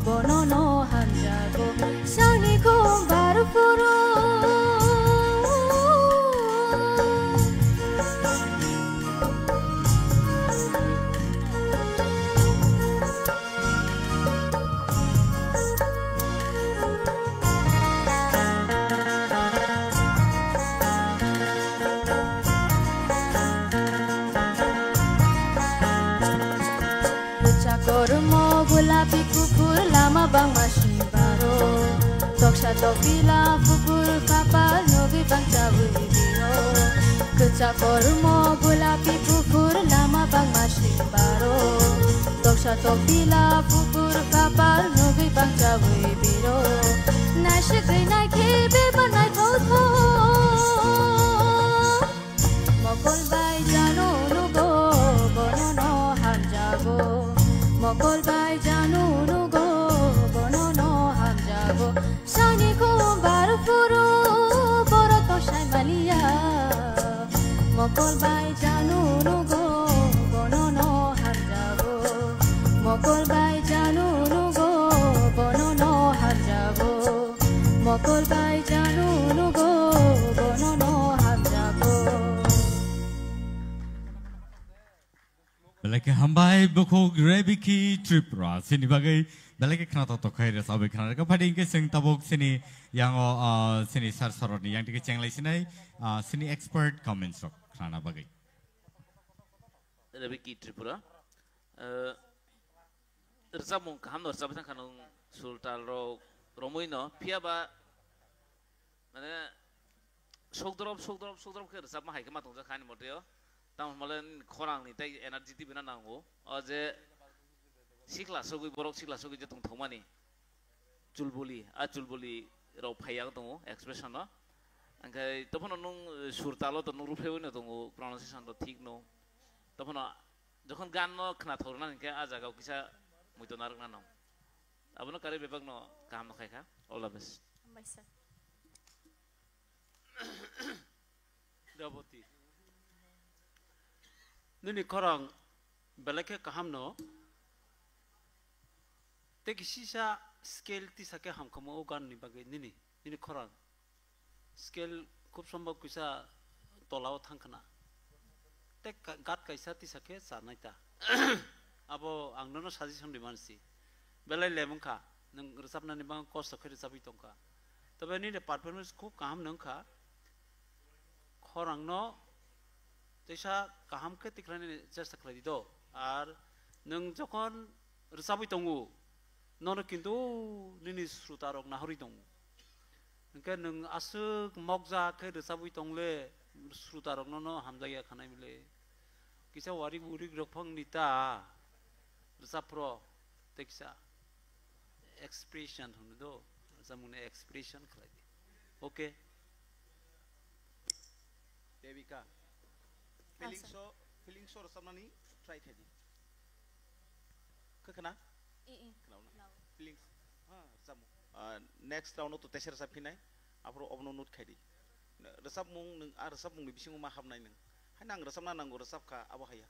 Speaker 17: bono no hamjago sani ko baru puro Kormo gulapi kukur lama bang masih baru Toksha tokila kukur kapal nogi bang cawu biro Keca kormo gulapi kukur lama bang masih baru Toksha tokila kukur kapal nogi bang cawu biro Nashikri naike beba naik kau Mokol bai jano nugo bono no hamjago Mokol bai janu nugo bono no hamjago sani ko baru puro boro to shai malia Mokol bai janu nugo bono no hamjago Mokol bai janu nugo bono no hamjago Mokol bai janu nugo bono no hamjago
Speaker 2: belai hambai buku Rebiki Tripura sini bagai belai kenapa tak kaya sahabat kenapa kau pada ingin seng tabuk sini yang sini sar saroni yang dikit ceng lagi sini sini expert comments rok kenapa bagai
Speaker 3: Rebiki Tripura Resabung kaham no sahabat kanung sultan romoino piaba mana sogdrop ke resab mah hai kemat tunggu khani model tang malan khorang ni tai energy ti bina nango aje sikla sogi borok sikla sogi je tung thomani chulbuli ro phayang tongo expression no angkai topon nung surtalo to nung ruphe no tongo pronunciation to thik no topon jokhon gan no khna thorna angkai a jaga kisa muito naruk na no abono kare bebag no kaham no khaika all the best
Speaker 8: Daboti. Nini korang belake kaham no. Teki sisa scale ti sake ham kamu ogan ni bagai nini korang. Scale kup sambal kuisa tolao thangkana. Tek gat kaisa ti sake sanai ta. Abo ang nono suggestion dimansi. Belai lemungka nang resap nani bang kos sakhe resap itongka. Tapi ini performance ku kaham nangka. Korang no, desa kaham ke tikrani jasa keladi do, ar neng jokon resapi tongu, nono kintu nini sutarok nahuri tongu. Nengke neng asuk mokza ke resapi tongle sutarok nono hamzaya kanai mile. Kisah warik rokpang nita resapro teksa expression hunu do, samune expression keladi. Okay. Devika, feeling so sama ni try tadi. Kekena? Feelings. Samu. Next round tu teser sapi nai, apro obno nut kadi. Resap mung ni bisingu maham nai neng. Hai nang resap na nanggo resap ka abahaya.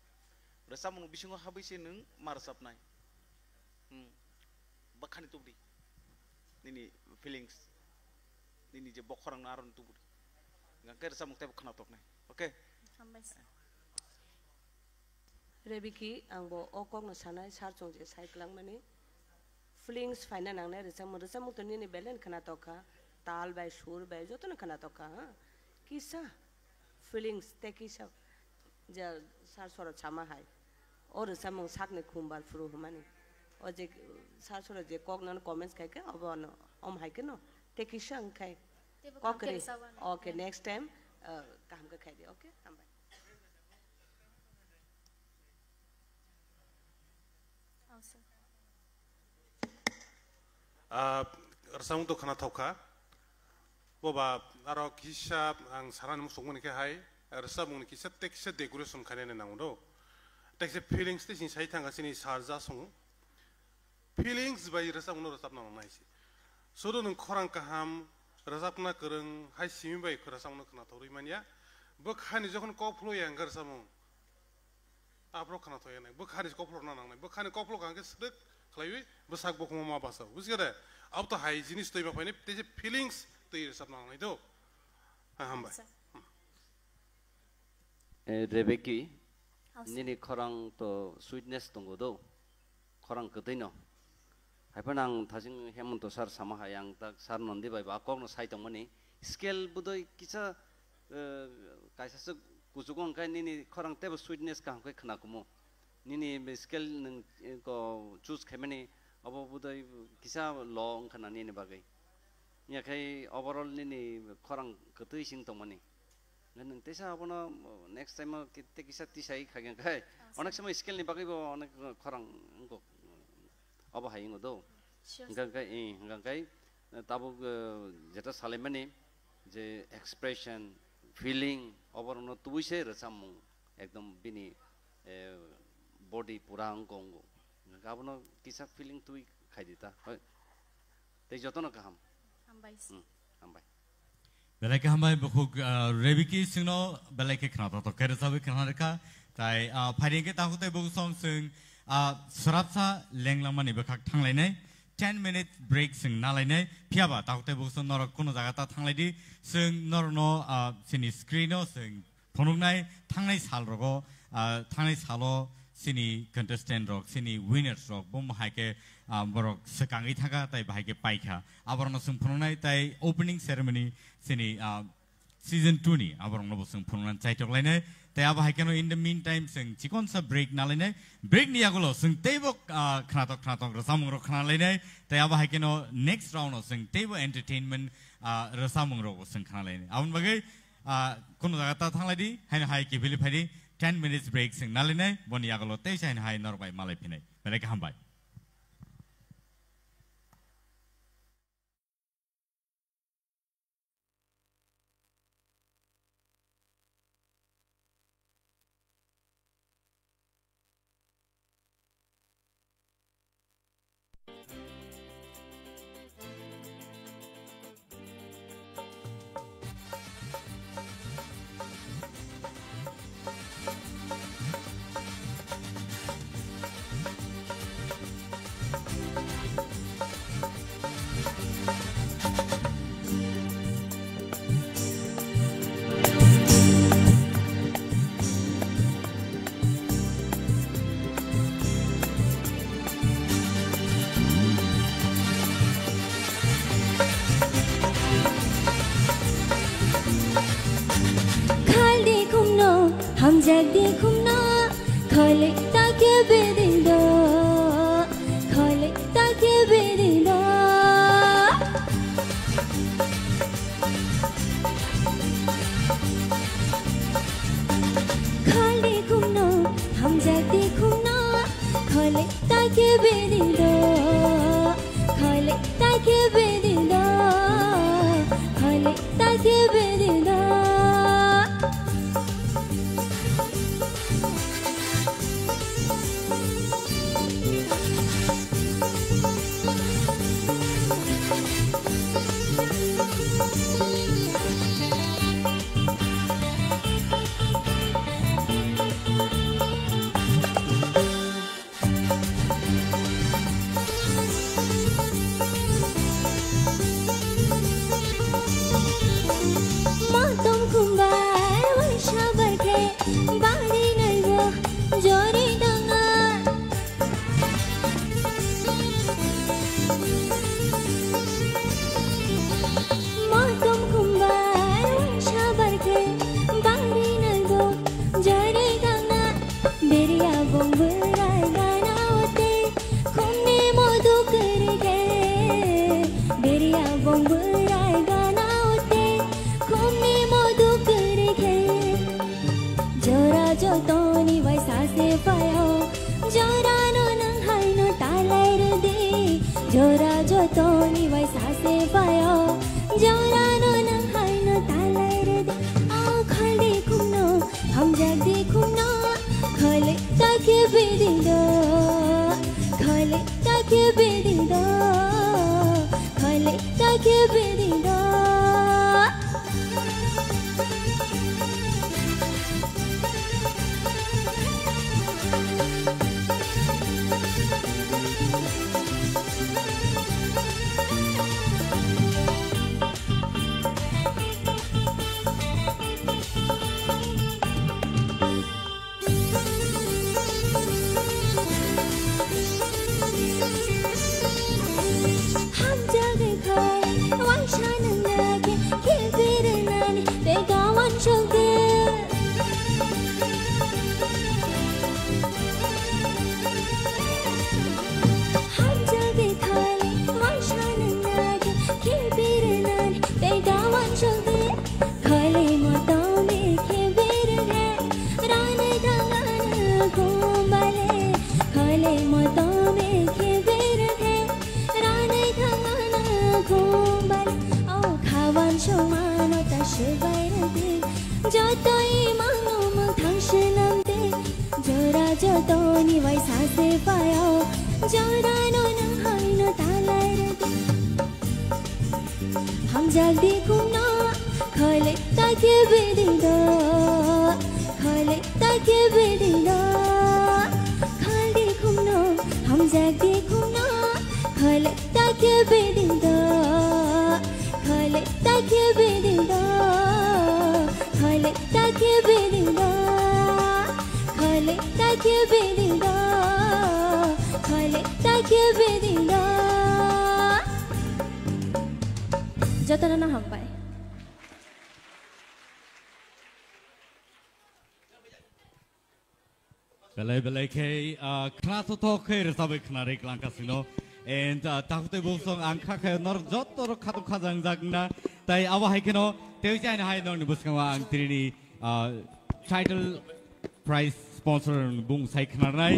Speaker 8: Resap mung bisingu habisi neng marasap nai. Bakan itu beri. Nini feelings. Nini je bokorang naron tu beri. Ngangkai resap muktai bukan otok nih, oke?
Speaker 6: Rebiki, angbo okok no sana sar cong je sai kelang mani, feelings final nang nih resap muktai ni belen kena toka, tal bay sur bay, joto nih kena toka, kisah feelings te kisah, jal sar suara sama hai, or resap mung sak nih kumbar furu mani, or je sar suara je kok non comments kai ke, abo no om hai ke no, te kisah angkai. Okay, next time kaham ke khai di, okay? Sampai.
Speaker 5: Resam tu kena tauka, boba aro kisah ang saran musuk muni ke hai, resam muni kisah teksa decoration kane ne nangudo, teksa feelings te sin sai tanga sini sarja sung, feelings by resam muni resam nang naisi, sodo nung korang kaham resapna kereng hai simi bai kerasam kena tauri mania, bekhani jokon koplo yang kersamu, apro kena tahu yang bekhani koplo nang nang, bekhani koplo kangke sedek, kelayu besak bok mama basa, bukan ada, ab tu hai jenis tu iba ini, teje feelings tu resap nang itu, hamba.
Speaker 11: Rebeki, ini korang tu sweetness tunggu do, korang ketino. Hai penang thasing hemun to sar sama hayang tak sar nondi bai ba kok no sai tong mani skill budoi kisa kaisa se kusukong kai nini korang tebe sweetness ka kai khna kumo nini skill nang ko choose khemani abo budoi kisa long khana nini bagai nya kai overall nini korang ketui sing tong mani nang tesa abono next time kitte kisa tisai khagen kai onek samai skill ni bagai bo onek korang ko apa hai ngodo ngangkai tabuk jeta salemani je expression feeling over no tuise resam ekdom bini body pura angkongo ngabno kisa feeling tui khai dita te jotono kaham hambai
Speaker 2: belai hambai buku Rebiki singno belai ke khna to kere sabe khna ka tai phairing ke tahu te buku song sing Serapsa lenglamani bekak tanglainai 10 minute break sing nalainai piaba takute bukson norok kuno jagata tanglai sing norno sini screeno sing phonungnai tanglai salrogo tanglai salo
Speaker 1: sini contestant rock sini winners rock bom haike borok sekangi thaga tai bahike paikha aborno sungphunai tai opening ceremony sini season 2 ni aborno bo sungphunai chaitok lainai tai aba haike no in the meantime sing chikon sa break na lainai break ni agulo sing tebok khnatok rasamung ro khna lainai tai aba haike no next round of sing tebo entertainment rasamung ro sing khna lainai abun bagai kono jaga ta thanglai di haina haike bili phai 10 minutes break sing nalinai boni agalo te sain hai norbai malai pinai bele ka hambai
Speaker 17: जगदी खुमना खोले ताके बेदिंदो खोले ताके बेदिंदो खोले खुमना हम जगदी खुमना खोले ताके बेदिंदो खोले ताके बेदिंदो खोले ताके बेदिंदो
Speaker 18: Take you, baby. Kibirina Jatana na hampai
Speaker 2: Belai ke knato to ke resabe knare Lankasino and takute busong angka ke nor jotor katu kazang zagna tai awa haikeno teujan hai nor buskama ang trini title prize sponsor bung sai knarnai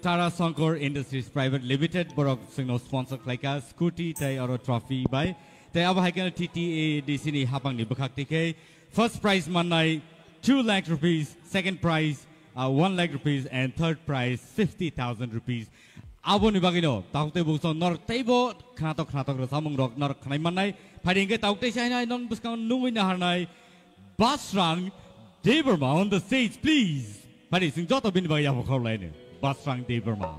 Speaker 2: Tara Sankor Industries Private Limited borok singno sponsor klaika scooty tai aro trophy by tai awa haikeno TTA di sini hapang ni bekak tike first prize manai 2 lakh rupees second prize 1 lakh rupees and third prize 50,000 rupees. Abo ni bagino taute buso nor tebo knatok rasamung rok nor khnai manai pharinge taute sainai non buskang nungui na harnai Basrang Deberma on the stage please. Pari sing joto bin bagya bokor lain Basrang Deberma.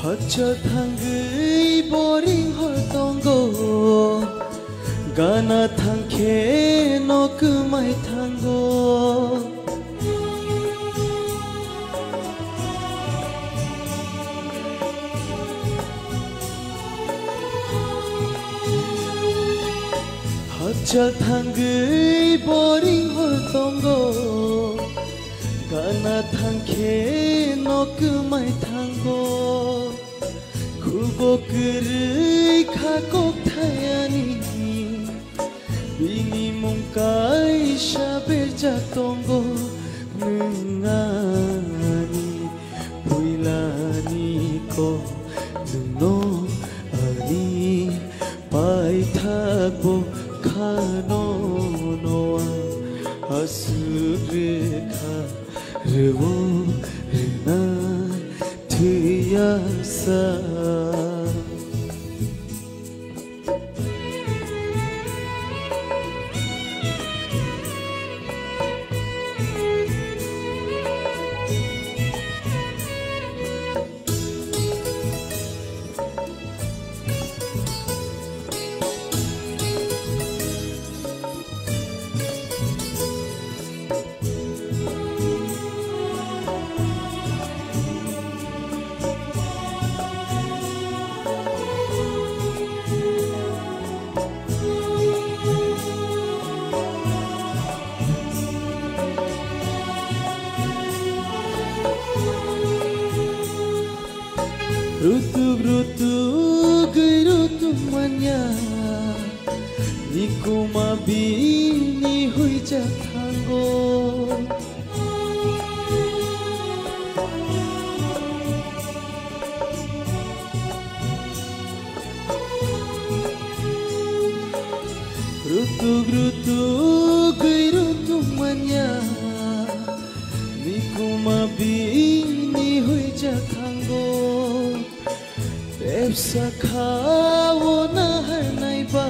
Speaker 10: Hacha thangai boring hortongo Gana thangke nok mai thango Hacha thangai boring hortongo Gana thangke nok mai thango Kubokrei khakok thayani Bini mungkai shaber jatongo Nungani puilani ko Nungno ani pai thakbo khano noa Asukha rewo rena Tiyasa Rutu gerutu manya Niku mabini huija tango Rutu gerutu manya Niku mabini huija tango Pepsa kawo na harnai ba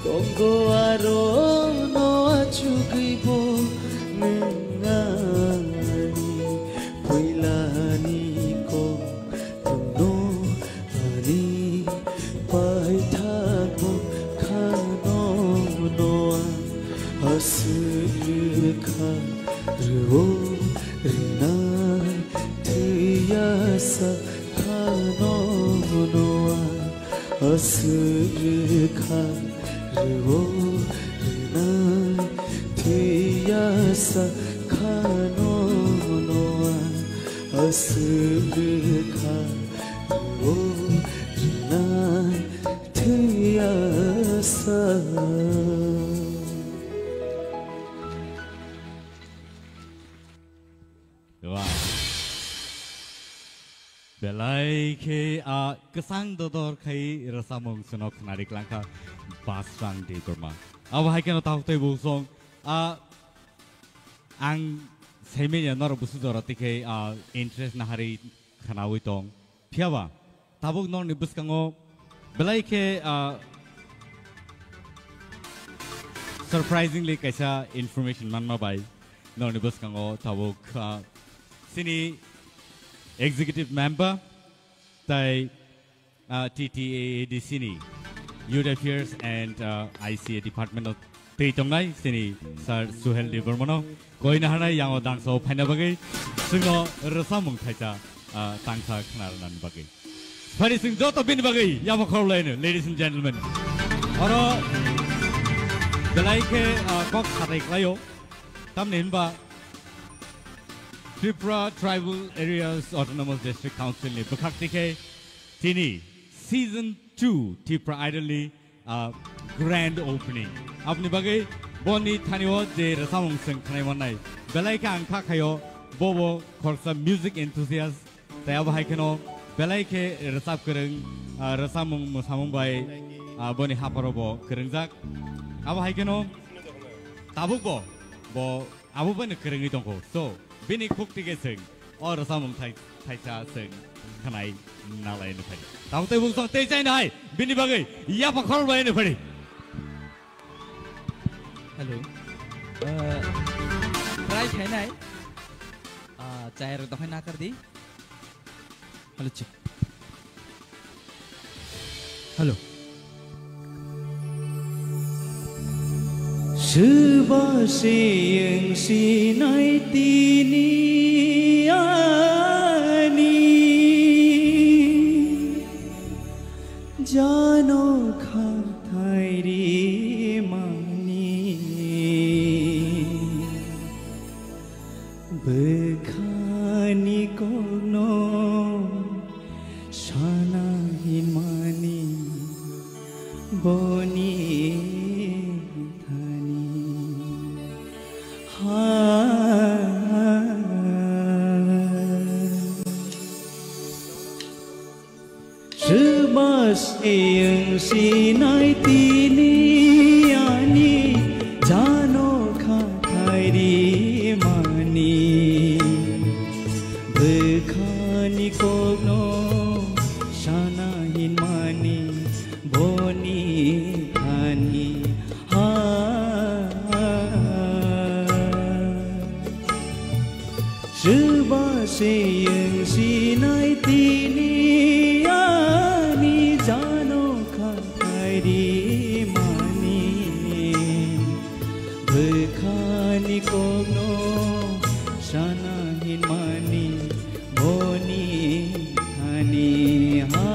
Speaker 10: Kongo aro no achugibo Nengani Puilani ko Tuno ani Paitako kano noa Asirka Ruo Rinai Tiyasa noa asirka ruo rinai tiyasa kano noa asirka ruo rinai tiyasa
Speaker 1: Belai ke kesang dodor kai rasamong senok narik langkah basang di kurma. Awa hai kena tahu teh busong ang semenya nor busu dorati ke interest na hari kanawi tong. Piawa tabuk nor nibus kango belai ke surprisingly kaisa information man mabai nor nibus kango tabuk sini Executive Member, the TTA di sini, Youth Affairs and ICA Department of Teitongai sini, Sir Suhel Libermono, koi na hanai yang odang so paina bagai, singo resamung kaita tangsa kenalan bagai. Pari sing joto bin bagai, yang makhluk lain, ladies and gentlemen. Oro, belai ke kok sarai klayo, tam nimba. Tripura Tribal Areas Autonomous District Council ni berkati ke sini Season 2 Tripura Idol ni grand opening. Apni bagai boni thaniwo je rasamong sing khanai manai. Belai ka angka kayo bobo korsa music enthusiast. Taya bahai keno belai ke rasap kereng rasamong musamong bai boni haparobo kerengjak. Abahai keno tabuk bo abu ban kereng itongko. So Bini cook tiga sing, or samung thai cha sing, kanai nalai nu pari. Tahu tu bungsong teh cai nai, bini bagai, iya pakhor bagai nu pari.
Speaker 19: Hello, try cai nai, cai ru dohai na kar di. Hello check. Hello.
Speaker 10: 是把谁应是奈的你啊你जानो खाथाइरी मानी बेखानी कोनो शाना हिमानी बोनी Sing si nai tini ani jano khatai ri mani bekhani kono shana hin mani boni khani ha shiba sing si nai tini जानो खारी मानी बेखानी कोनो शाना हिन मानी बोनी हानी हा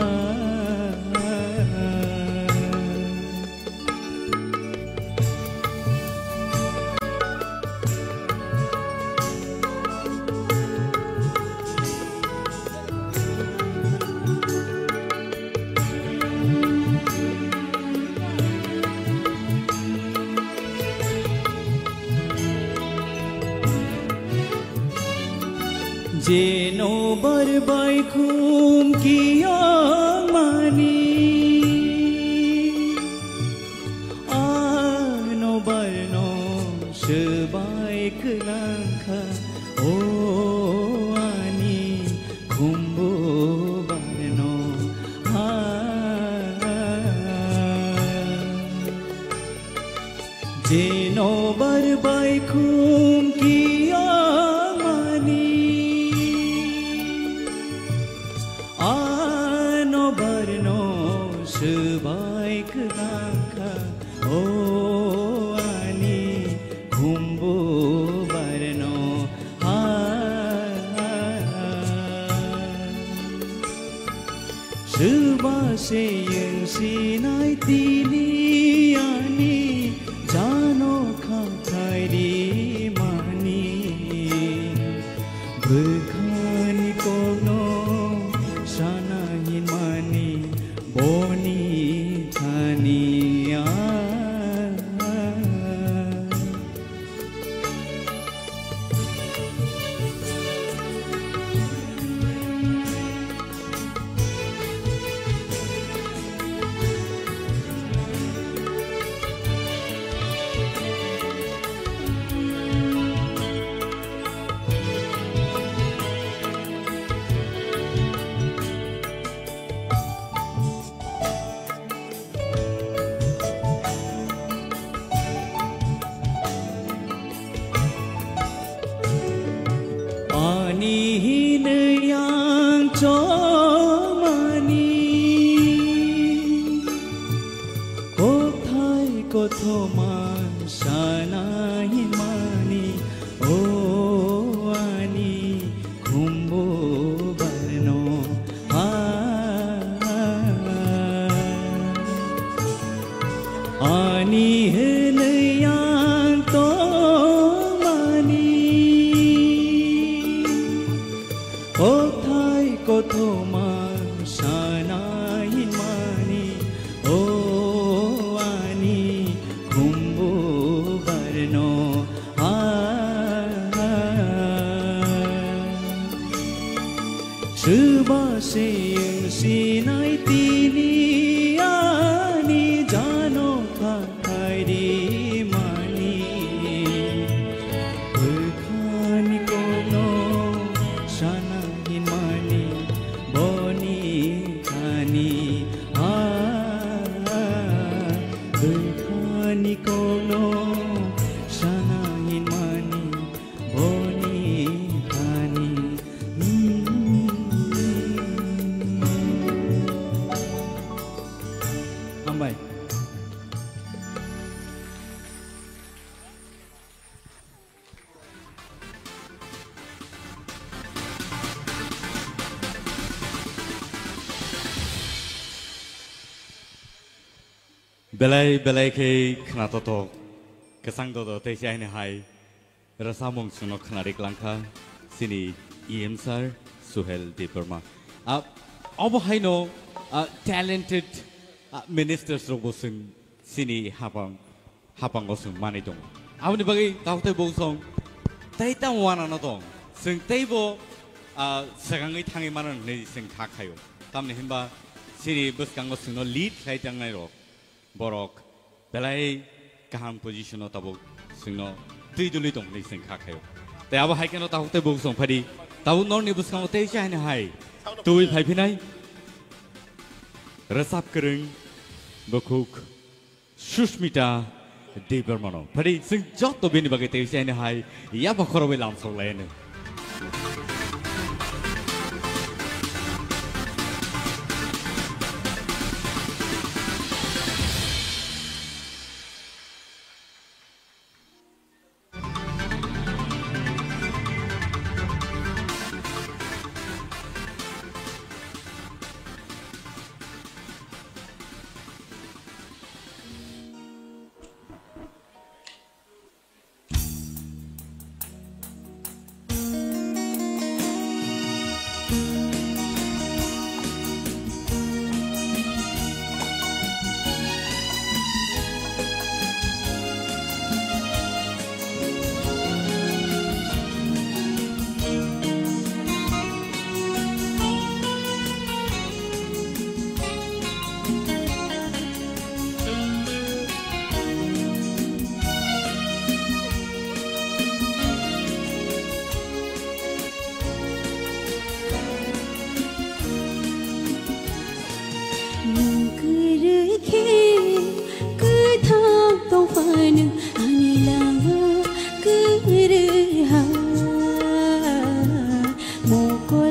Speaker 7: barbai khum kiyang mani ano barno sebai kelangka o ani khumbu barno jeno barbai khum kiyang mani ano barno sebai kelangka o ani khumbu barno seba seyeng sinai tini ani jano khakai di mani berkhani kono sanahin mani boni thania Kotoman sana himani o ani khumbo barno ani henayang to mani kothai kotoman sana himani o khumbu barno seba seyeng sinai tini ani jano khakai di mani berkhani kono sanahin mani boni khani berkhani kono sanahin mani boni khani Ambai
Speaker 1: belai ke khna to kesang do te sai ne hai rasamong suno khnarik langkha sini em sir Suhel Debarma abo haino talented ministers robosung sini hapang osung mani dong awni bagi taute bosong taita wana na dong sing teibo sagangai thangi manan nei sing khakhayo tamne himba sini buskang osung no lead khai jangnai ro borok belai kaham position tabok singno tuiduli dong nei sing khakhayo te abo haikeno taute bosong phadi tau non ni buskang te chai ne hai tui phai phinai rasap kereng bokuk Sushmita Debarmano phadi sing jot to bini bagai te chai ne hai ya bakhorobe lam sok len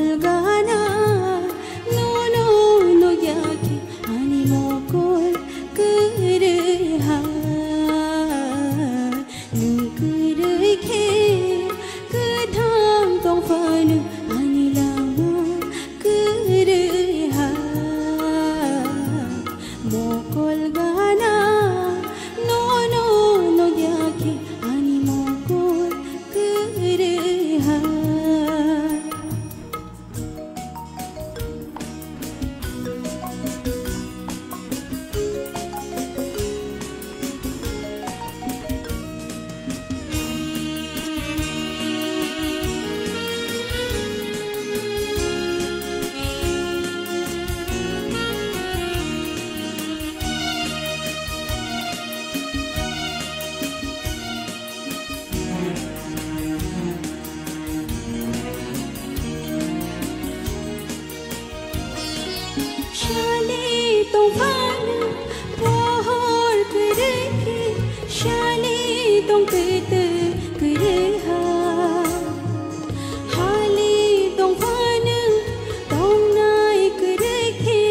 Speaker 17: kolgana no no no yaki ani mokol kureha nung kurei ke kedang tong fanu ani lama kureha mokol gana no no no yaki ani mokol kureha Shali tong fanu pohor kereke Shali tong pete kereha Hali tong fanu tong nai kereke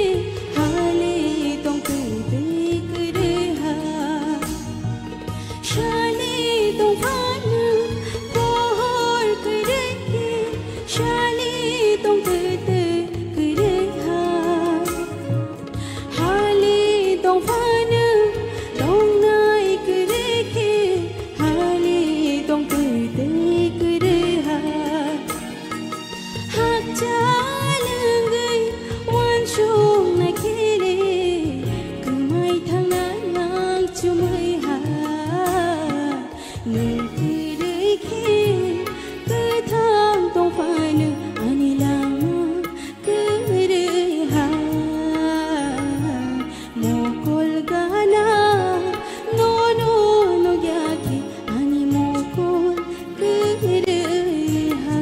Speaker 17: Hali tong pete kereha Shali tong fanu pohor kereke Shali tong pete kereha Hali tong fanu tong nai kereke Hali tong pete kereha Hak jalangai wan chung nai kere Kumai thang nang chumai ha Nung kereke Kedang tong fanu ani lama kereha Mokol gana no no no yaki ani mokol kereha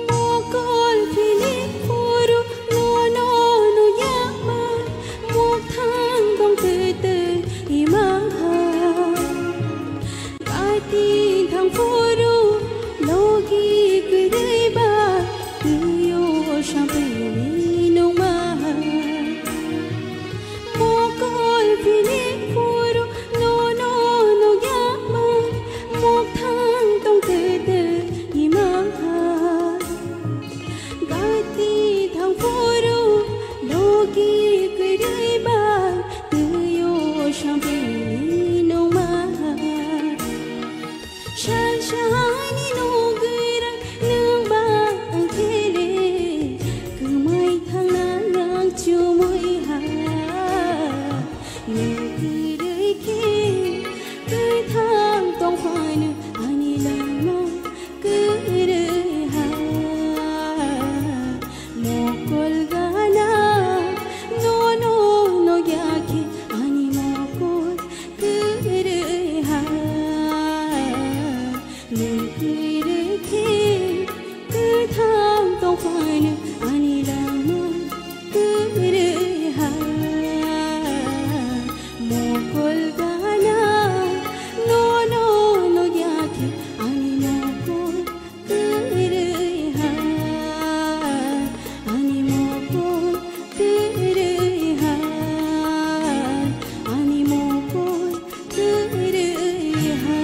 Speaker 17: Mokol pilik puru no no no yama Mok thang tong pete imaha Kati thang puru logi kerei ba Tuyo shampini nong maha Mokol pilik puru no no no yama Mok thang tong pete imaha Gati thang puru logi kerei ba Tuyo shampini nong maha Shan shani no gerang nang ba ang kere Kumai thang nang chumoi ha Nung kerei ke Kedang tong fanu ani lama kereha Mokol gana no no no yaki ani mokol kereha Nung kereke kedang tong fanu ani lama kereha Mokol gana no no no yaki ani mokol kereha Ani mokol kereha Ani mokol kereha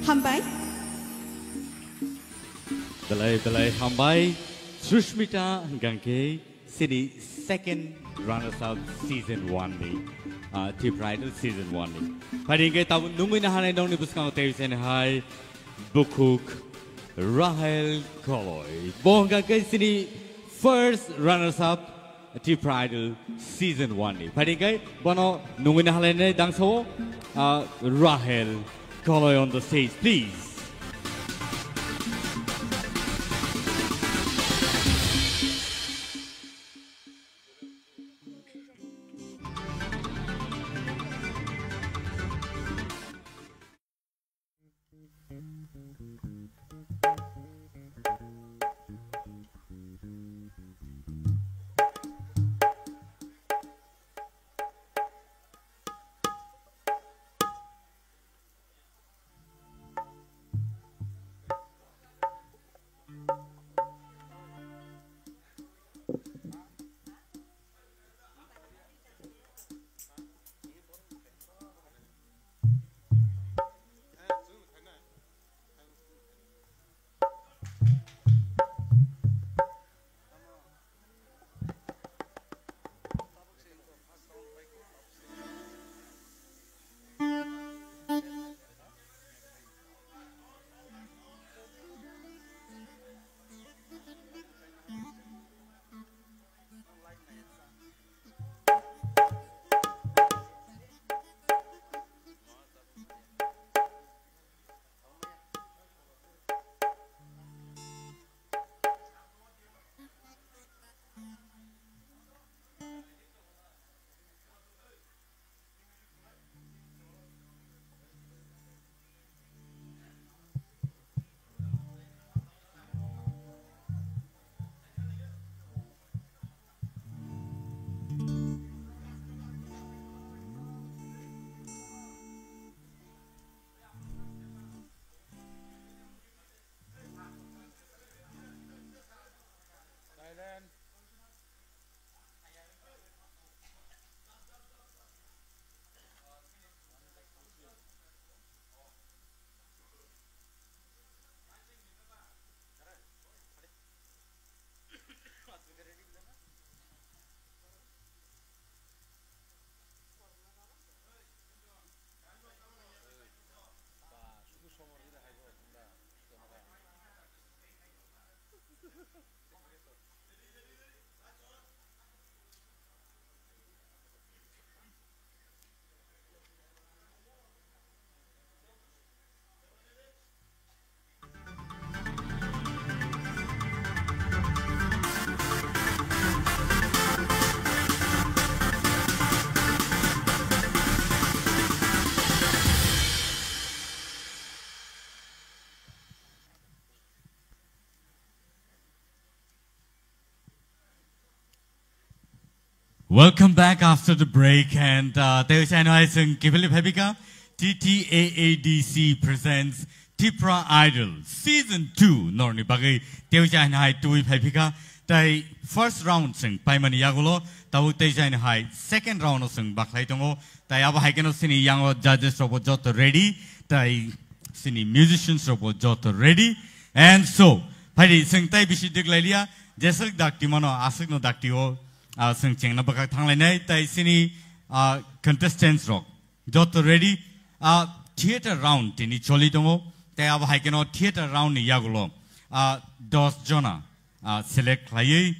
Speaker 17: Hambai
Speaker 1: Belai hambai Sushmita Gangke Sini second runners-up season 1 ni Tip Rider season 1 ni Pada hingga tahun nunggu na hanay dong ni buskang television hai Bukuk Rahel Koloy Bohong Gangke sini first runners-up Tipra Idol Season 1 ni. Pada kai bono nungguin halene dangso Rahel Koloy on the stage, please. Welcome back after the break, and TTAADC presents Tipra Idol Season 2. Norni bagai Teujain Hai Tui Pepika. Tai first round sing Paimani Yagulo, Tau Tejain Hai, second round sing Baklaitongo, Tai Abahakano Sini Yango judges of Joto ready, Tai Sini musicians of Joto ready, and so Padi Sing Tai Bishi Diglalia, Jessak Daktimano, Asino Daktio. Sing cheng na bakak thang lai nai tai sini contestants rock joto ready theater round tini choli tongo tai ab haikeno theater round ni yagulo dos jona select lai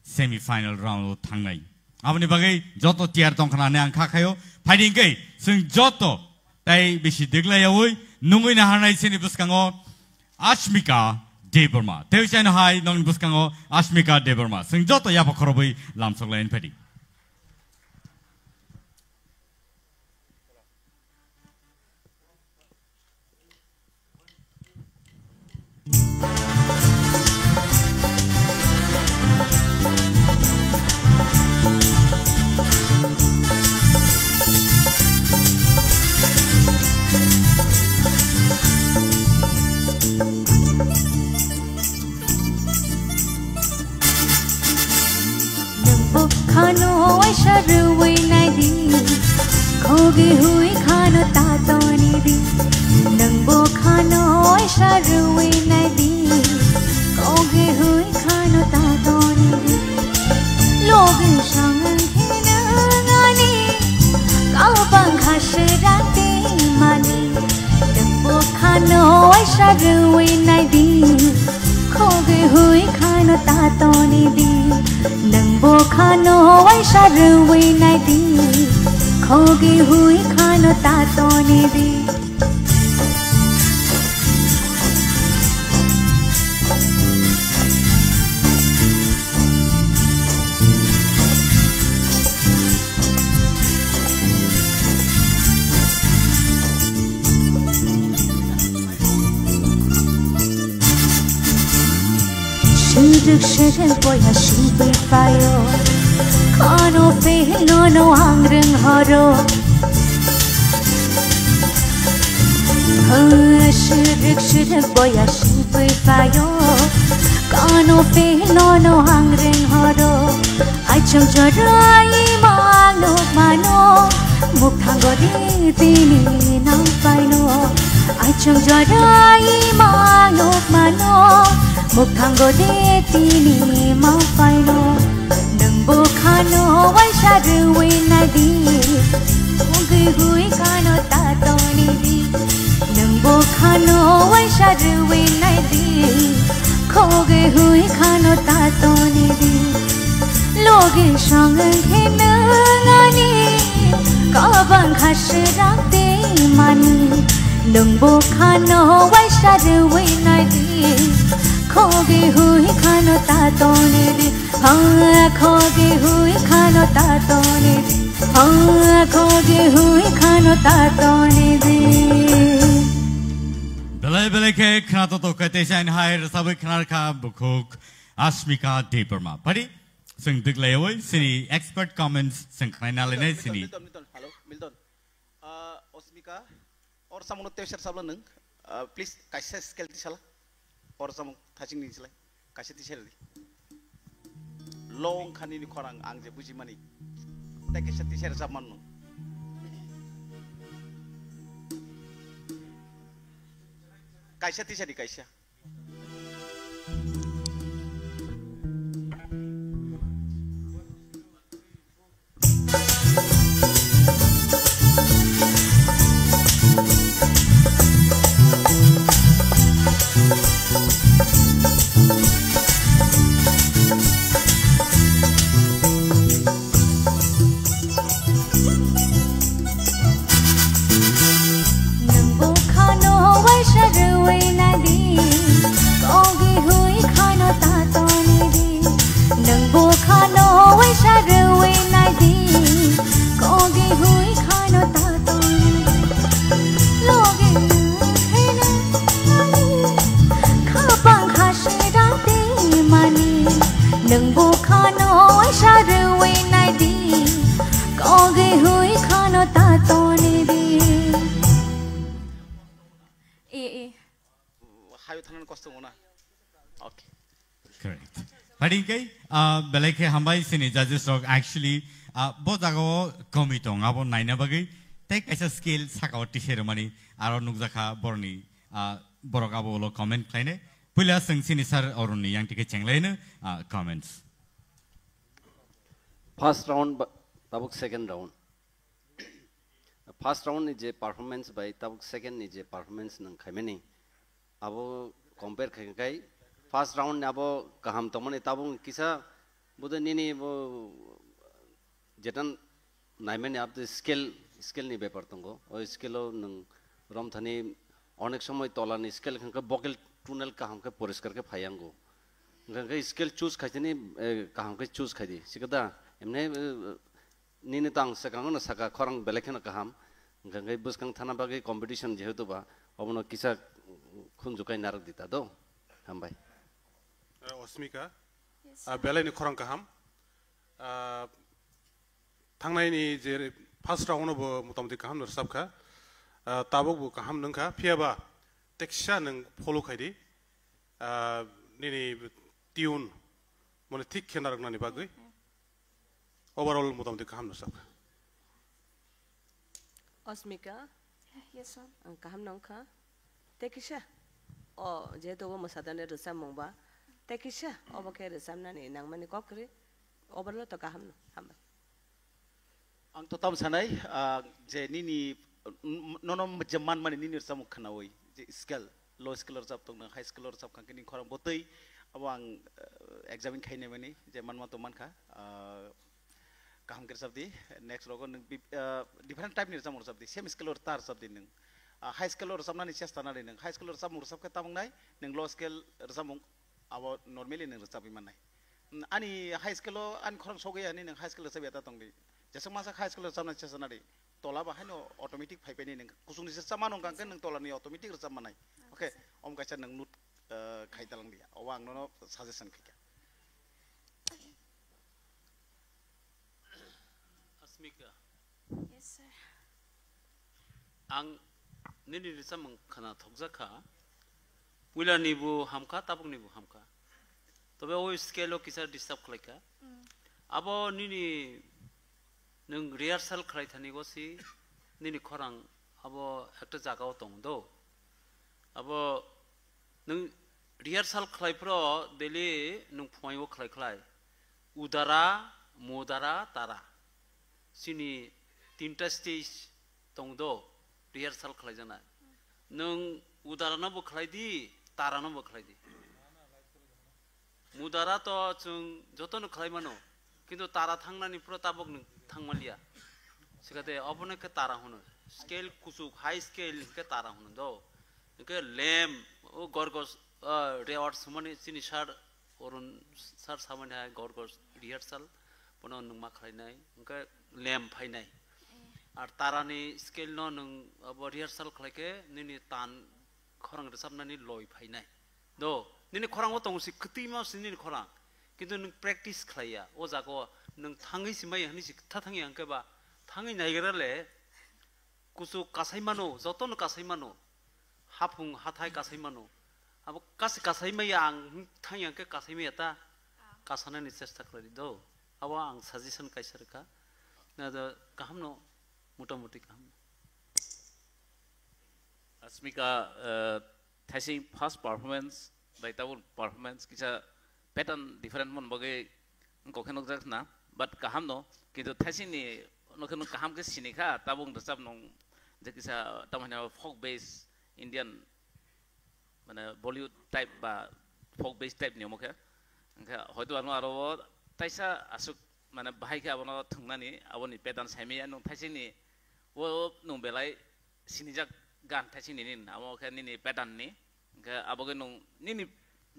Speaker 1: semi final round thang nai abni bagai joto tiar tong khana ne angkha khayo fighting kai sing joto tai bishi deglai awoi nungui na hanai sini buskango Ashmika Deborma. Teujain Hai nong buskango Ashmika Deborma. Sing joto yapa korobui lamsok lain pedi.
Speaker 17: खानो शरुई नदी खोगे हुई खानो तातोनी दी नंगो खानो शरुई नदी खोगे हुई खानो तातोनी दी लोग शांगन गाने काव पंखा शराते माने नंगो खानो शरुई नदी खोगे हुई खानो तातोनी दी
Speaker 20: नंबो खानो वैसा रुई नाई दी खोगी हुई खानो तातोने दी Shuduk shuduk boya shubir payo Kano pe nono hangreng haro Shuduk shuduk boya shubir payo Kano pe nono hangreng haro Aicham jorai mano mano Mukhango di tini nang paino Aicham jorai mano mano Mukhango de tini mau paino Nangbo khano waisa ruwi na di Hui hui khano tato ni di Nangbo khano waisa ruwi na di Khoge hui khano tato ni di Loge shangan khena ngani Kabang khashe rakte mani Nangbo khano waisa ruwi na di खोगे हुई खानो तातोने दी हाँ खोगे हुई खानो तातोने दी हाँ खोगे हुई खानो तातोने दी
Speaker 1: Belai belai ke kena toto kete sain hai sabai kena ka bukuk Asmika Deeparma. Pari sing diglay away sini expert comments sing kena lene sini.
Speaker 9: Hello Milton. Asmika और सामने तेवशर साबला नंग please कैसे स्केल दिशला और सामने थाचिंग निचला कैसे दिशा दी long खानी नि खरांग आंग जे बुझी मनी ते कैसे दिशा सामान नो कैसे दिशा दी कैसे
Speaker 1: Correct. Padingkai, belai ke hambai sini judges rock actually, both ago komitong abo naina bagi, take as a skill sakawati ceremony, aro nukzaka borni, borok abo lo comment kleine, pula sing sini sar oruni yang tike cenglaine comments.
Speaker 11: First round, tabuk second round. First round is a performance by tabuk second is a performance nang khameni. Abo compare khakai. First round ne abo kaham tomane tabung kisa bude nini bo jetan naimene ab the skill ni beper tongo o skill o nang rom thani onek somoy tolani skill khanka vocal tunnel kaham ke poriskar ke phayango khanka skill choose khajini kaham ke choose khaji sikada emne nini tang sakang na saka khorang belekhena kaham khanka buskang thana bagi competition jehetu ba obono kisa khunjukai narak dita do hambai
Speaker 5: Osmika, belai ni korang kaham. Tangnai ni je first round bo mutamti kaham nersab ka. Tabok bo kaham nengka. Pia ba teksha neng follow kadi. Nini tune mana tik kena ragna ni bagai. Overall mutamti kaham nersab ka.
Speaker 6: Osmika,
Speaker 4: yes sir.
Speaker 6: Kaham nengka. Teksha. Oh, jadi tu masalah resam mungba. Tekisha, oba kaya resam nani nang mani kokri, oba lo to kaham no, hambai.
Speaker 9: Ang totam sanai, je nini nono jaman mani nini resam khanawai, je skill, low skill resam tong nang high skill resam kan kini korang botai, अब आं examine खाइने माने जे मनमा तो मनखा kaham ker sabdi next logo different type ni samur sabdi same scale or tar sabdi nung high scale or samna ni chesta na nung high scale or samur sabka tamung nai nung low scale samung abo normally nung sabi man nai ani high scale an khorang soge ani nung high scale sabi ata tong di jesa masa high scale samna chesta na di tola ba haino automatic phai pe ni nung kusung ni sama nung kan nung tola ni automatic sam manai okay om kaisa nung nut khai talang dia awang no suggestion khika
Speaker 8: Asmika.
Speaker 4: Yes, sir.
Speaker 8: Ang nini risa mang kana thokja kha. Wila nibu hamka tabung nibu hamka. Tobe o scale kisa disturb khlaika. Abo nini nung rehearsal khlai thani gosi nini khorang abo ekta jaga o tong do. Abo nung rehearsal khlai pro deli nung phoi o khlai udara modara tara. Sini tinta stage tong do rehearsal khlai jana nung udarana bo khlai di tarana bo khlai di mudara to chung jotono khlai mano kintu tara thangnani pro tabok nung thangmalia sikate abone ke tara hono scale kusuk high scale ke tara hono do ke lem o gorgos reward samani sini sar orun sar samani gorgos rehearsal pono nung ma khlai nai ke lem phai nai ar tarani scale no nung abo rehearsal khlaike nini tan khorang resapnani loi phai nai do nini khorang o tong si khti ma sini khorang kintu nung practice khlaiya o jago nung thangi simai hani si tha thangi angke ba thangi nai gerale kusu kasai mano joton kasai mano hapung hathai kasai mano abo kasai mai ang thangi angke kasai mai ata kasana ni chesta khlai do abo ang suggestion kaisar ka na da kaham no muti kaham
Speaker 3: Asmika thasing first performance by tawul performance kisa pattern different mon bage kokhenok jak na but kaham no kintu thasing ni nokhen kaham ke sinikha tabung dasap nong je kisa tamana folk based Indian মানে Bollywood type ba folk based type ni mokhe angka hoyto anu aro taisa asuk mana bahai ke abono thungnani aboni pattern sami anu thasing ni wo nung belai sinijak gan thasing ni nin amo khe ni pattern ni ga aboge nung ni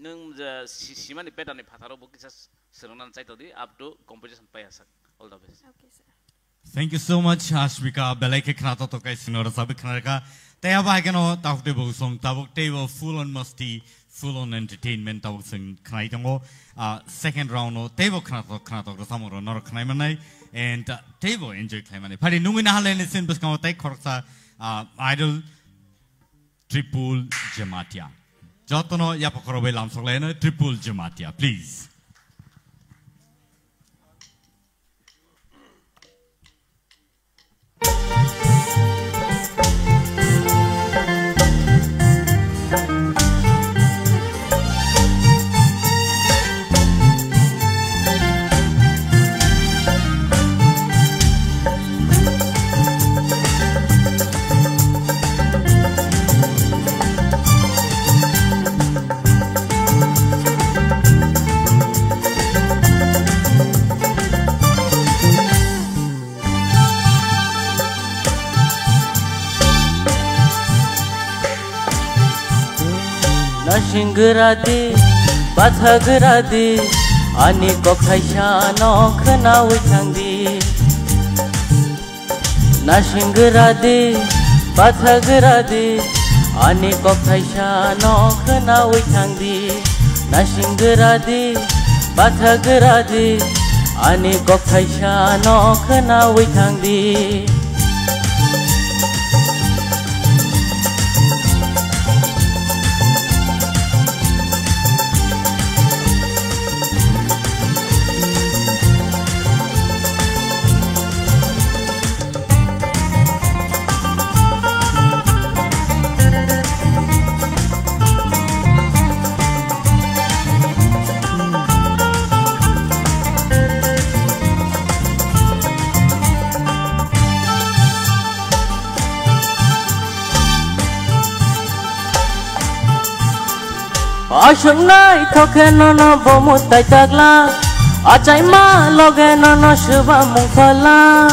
Speaker 3: nung simani pattern ni phatharo bo kisa seronan chaitodi up to competition pai asak all the best.
Speaker 4: Okay, sir.
Speaker 2: Thank you so much, Ashmika. Belai ke khana to kai sinor sabi khana ka. Taya ba keno tawte bo song tabok table full on musty, full on entertainment tabok sing khana itango. Second round no table khana to samoro nor khana manai and table enjoy khana manai. Phari nungi na halen sin bus kamo tai khorsa idol Triple Jamatia. Jotono yapokorobe lamsoglena Triple Jamatia, please.
Speaker 7: Shingradi, Bathagradi, Ani Kokhaishano Khana Withangdi. Nashingradi, Bathagradi, Ani Kokhaishano Khana Withangdi. Nashingradi, Bathagradi, Ani Kokhaishano Khana Withangdi. Asungay thoke nono bomu tai tagla Achai ma loge nono shuba mungfala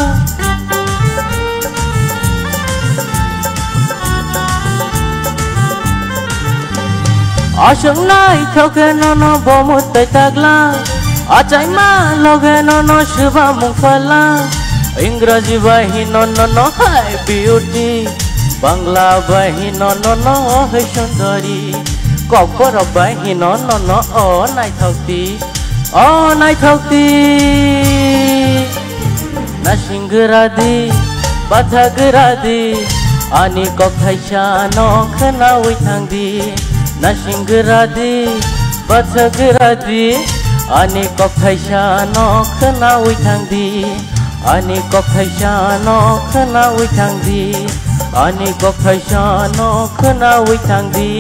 Speaker 7: Asungay thoke nono bomu tai tagla Achai ma loge nono shuba mungfala Ingraji bahi nono hai beauty Bangla bahi nono hai sundari Kokor bahi nono oh nai thokti Na singradi bathagradi ani kokhaisha no khana uithangdi Na singradi bathagradi ani kokhaisha no khana uithangdi ani kokhaisha no khana uithangdi ani kokhaisha no khana uithangdi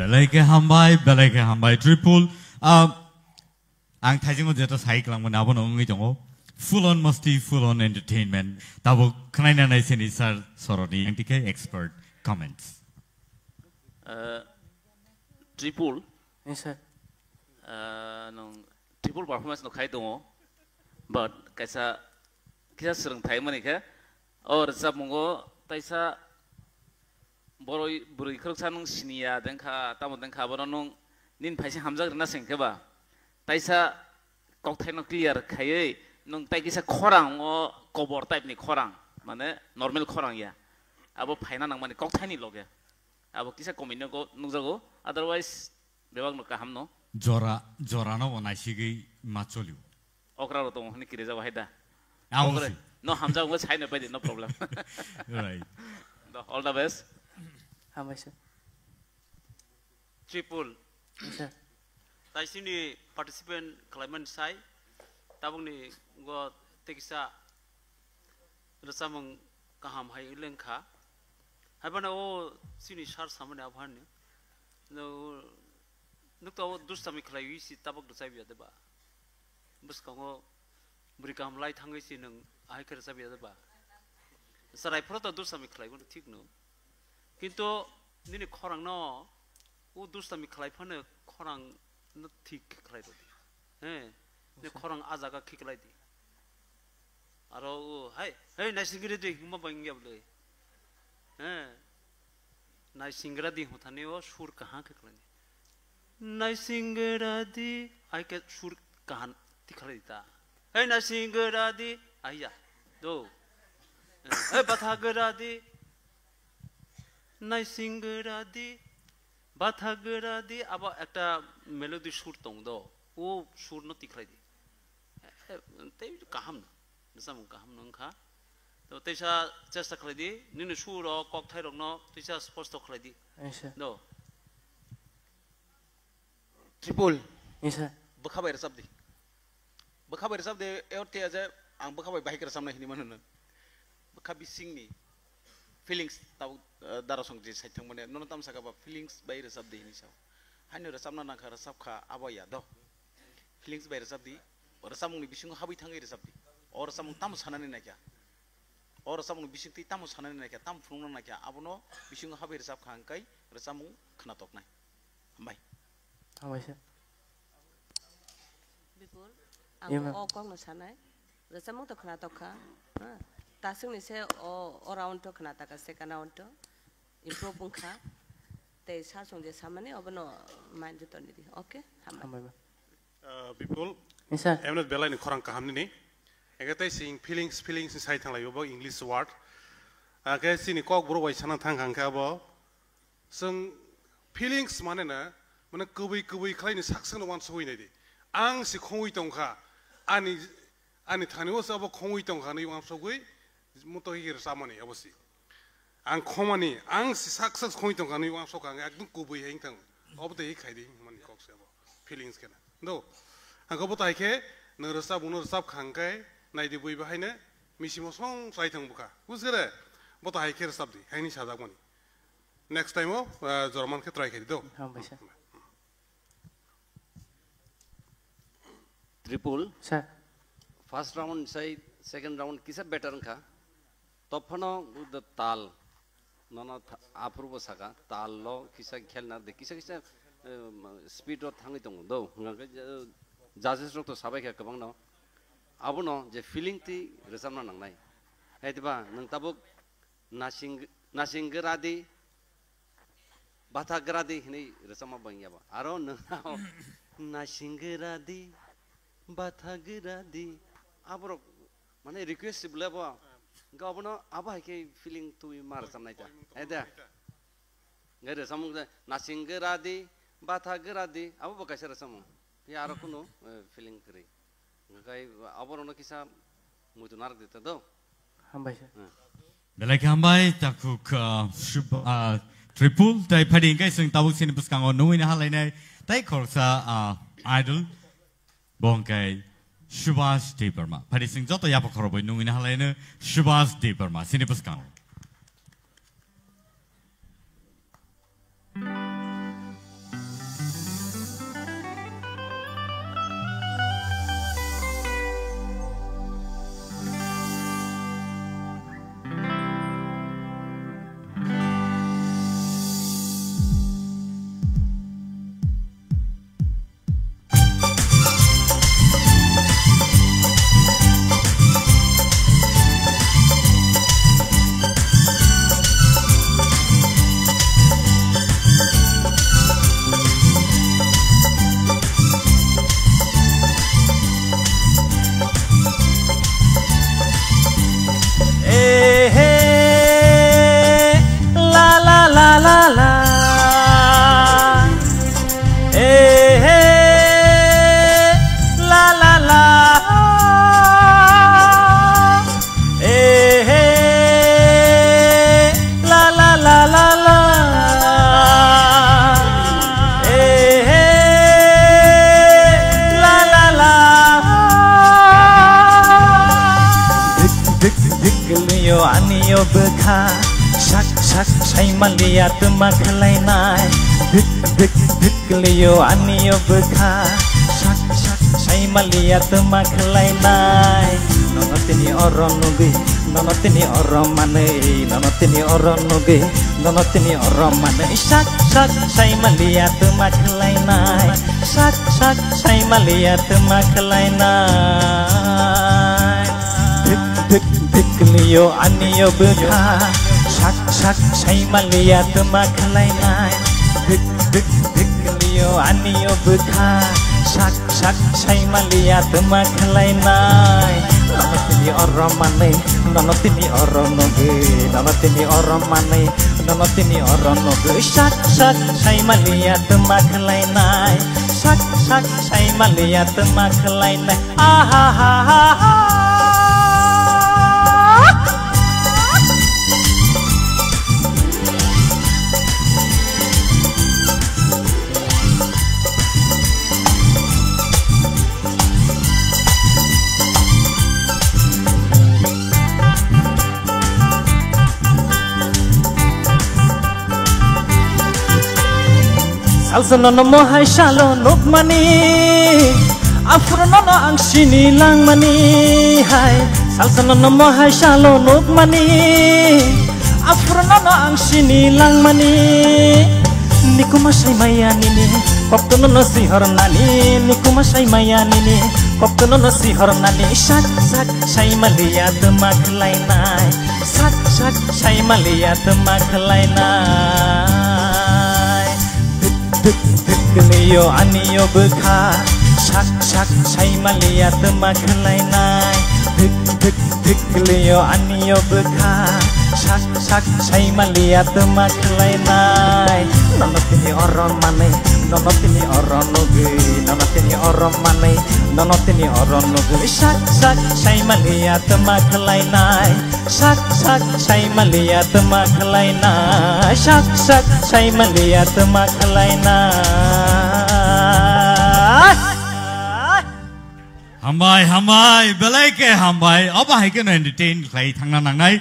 Speaker 1: Belai ke hambai triple ang thajingo jeta sai klang man abon ngi jongo full on masti full on entertainment tabo knaina nai seni sir soroni antike expert comments
Speaker 3: triple
Speaker 15: yes sir
Speaker 3: no triple performance no khai dongo but kaisa serang thai mani ke or sab mongo taisa boroi burui khurksa nung sinia dengkha tamo dengkha bono nung nin phaisi hamjak na sengkeba taisa kokthai no clear khayei nung tai kisa khorang o kobor type ni khorang mane normal khorang ya abo phaina nang mani kokthai ni loge abo kisa komino ko nungjago otherwise bebak no kaham no
Speaker 1: jora no onaisigi macholiu
Speaker 3: okra ro to hni kireja wahida
Speaker 1: Amosi.
Speaker 3: no hamjak ngo chai no pai no problem
Speaker 1: Right.
Speaker 3: All the best
Speaker 15: how much sir
Speaker 8: Triple
Speaker 15: yes sir
Speaker 8: taisini participant climate sai tabung ni go tekisa rasamung kaham hai lengkha habana o sini sar samane abhan ni no nukto dustami khlai si tabuk do sai biya ba bus kango brikam lai thangai si nang ai kher sa biya ba sarai proto dustami khlai go thik no কিন্তু নিনি খরাং ন ও দুস্তামি খালাই ফানে খরাং ন ঠিক খালাই দি হ্যাঁ নে খরাং আজাগা খিকলাই দি আর ও high হেই নাই সিংগরে দি হিমা বাঙ্গিয়া বলে হ্যাঁ নাই সিংগরা দি হথানে ও সুর কাহা খিকলাই নাই সিংগরা দি আই কে সুর কাহান তিখালাই দিতা হেই নাই সিংগরা দি আইয়া দো হেই বাথাগরা দি Nai singeradi, bathageradi, aba ekta melody sur tong do, o sur no tiklai di. Tapi kaham na, nisam kaham nong kha. To tesa cesta klai di, nini sur o kok thai rong no, tesa sposto klai di. Do.
Speaker 15: triple yes sir
Speaker 9: Bekhabai resabdi. Bekhabai resabdi, eorti aja, ang bekhabai bahik resam na hini mana? Bekhabi sing ni. Feelings tahu darah song jadi saya tengok mana non tam sakapa feelings bayar resab di ini saw hanya resab na nak resab kha abaya doh feelings bayar resab di resab mung bising habi thangai resab di or resab mung tamu sana ni nak ya or resab mung bising ti tamu sana ni nak ya tamu phung na nak ya abono bising habi resab kha angkai resab mung kena tok nai hambai
Speaker 15: sir
Speaker 6: before ang kong no sanai resab mung to kena tok kha tasung ni se around to kena taka second round to improve pungkha te sa song je samane obno mind to ni okay hamai
Speaker 5: people
Speaker 15: yes sir
Speaker 5: emnat belai ni khorang kaham ni egatai sing feelings sai thang lai bo english word aga sini kok bro bai sana thang khang kha bo sing feelings mane na mane kubai khlai ni saksang wan soi nei di ang si khoi tong kha ani thani was abo khoi tong kha ni wan sogui muto higir samani abosi ang khomani ang si success khoi tong kani wang sokang ekdum kubui heng tang obte hi khaidi mani kok se abo feelings kena do ang ko botai ke nursa bunur sab khangkai nai di bui bahaina misimo song sai thang buka busgere botai ke sabdi haini sajak mani next time o jorman ke try khedi do
Speaker 15: ha baisa
Speaker 11: triple
Speaker 15: sir
Speaker 11: first round say second round kisa better kha topano the tal नन आफुरबो साका ताललो किसा खेलना दे किसा किसा speed रो थांगै दं दो जाजेस रो तो साबाय खा गोबां न आबो न जे फिलिंग ति रोजाबना नांनाय हैदिबा नों ताबो नासिंगरादि बाथागरादि हनै रोजामा बाययाबा आरो नों नासिंगरादि बाथागरादि आबरो माने रिक्वेस्ट सिबलाबो गाबनो आबा हायके फिलिंग तु मार सामनाय ता हैदा गरे सामुं नासिंगरादि बाथागरादि आबो बकायसा रोसामु बे आरो कुनो फिलिंग करै गाय आबरनो किसा मुदुनार दिता दो
Speaker 15: हामबाय
Speaker 2: Belai hambai takuk triple tai phading kai sing tabuk sin puskang on nuin halai nai tai khorsa idol bongkai Subhash Devarma phadi sing joto yapa khoroboi nuin halai ne Subhash Devarma sin puskang
Speaker 10: Malia temak lainai dik dik dik leo anio bekha sak sak sai malia temak lainai nonotini oron nugi nonotini oron mane nonotini oron nugi nonotini oron mane sak sak sai malia temak lainai sak sak sai malia temak lainai dik dik dik leo anio bekha sak sak sai malia temak lainai dik dik dik leo anio bekha sak sak sai malia temak lainai nonotini oron mane nonotini oron noge nonotini oron mane nonotini oron noge sak sak sai malia temak lainai sak sak sai malia temak lainai ah ah ah ah Salsonono mohai shalo nukmani Afronono ang sinilang mani Hai Salsonono mohai shalo nukmani Afronono ang sinilang mani Niku masay mayanini Koptonono si hornani Niku masay mayanini Koptonono si hornani Sak sak say malia temak lainay Sak sak say malia temak lainay Dik dik leo anio bekha sak sak sai malia temak lainai dik dik dik leo anio bekha sak sak sai malia temak lainai nonotini oron mane nonotini oron noge nonotini oron mane nonotini oron noge sak sak sai malia temak lainai sak sak sai malia temak lainai sak sak sai malia temak lainai
Speaker 2: Hambai hambai belai ke hambai apa hai ke no entertain khai thangna nangnai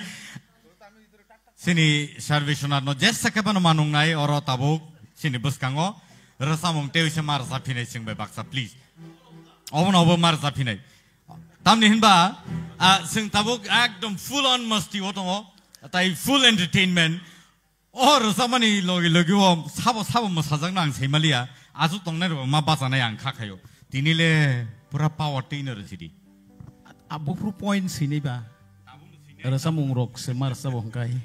Speaker 2: sini sarvishona no jessa ke pano manung nai oro tabuk sini buskango rasamong teusa mar saphinai singbai baksa please obon obo mar saphinai tamni hinba sing tabuk ekdom full on masti otongo tai full entertainment
Speaker 1: rosamani logi logi wo sabo mo sajang nang seimalia azu tongnai ro ma basana yang khakayo tinile pura power tiner sidi
Speaker 14: abu fru point sini ba rosamung rok semar sabong kai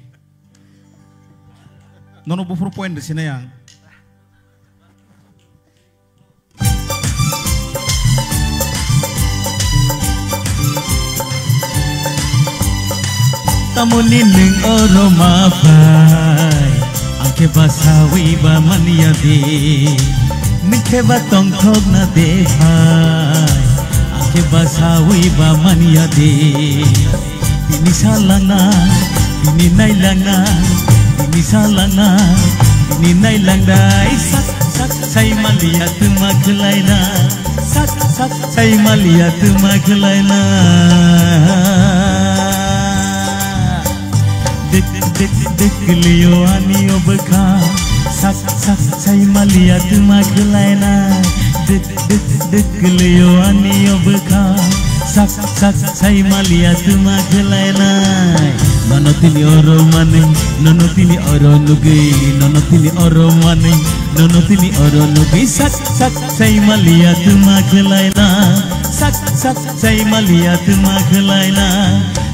Speaker 14: nono bu fru point sini yang
Speaker 10: Tamuni ning oro mapai angke basawi ba mania de nikhe ba tong thok na de bhai angke basawi ba mania de tini salanga tini nailanga tini salanga tini nailangdai sak sak sai malia tuma khalaina sak sak sai malia tuma khalaina Dik liyo ani obka sak sak say malia tuma khalaina dik liyo ani obka sak sak say malia tuma khalaina nonotini oro mane nonotini oro nugi nonotini oro mane nonotini oro nugi sak sak say malia tuma khalaina sak sak say malia tuma khalaina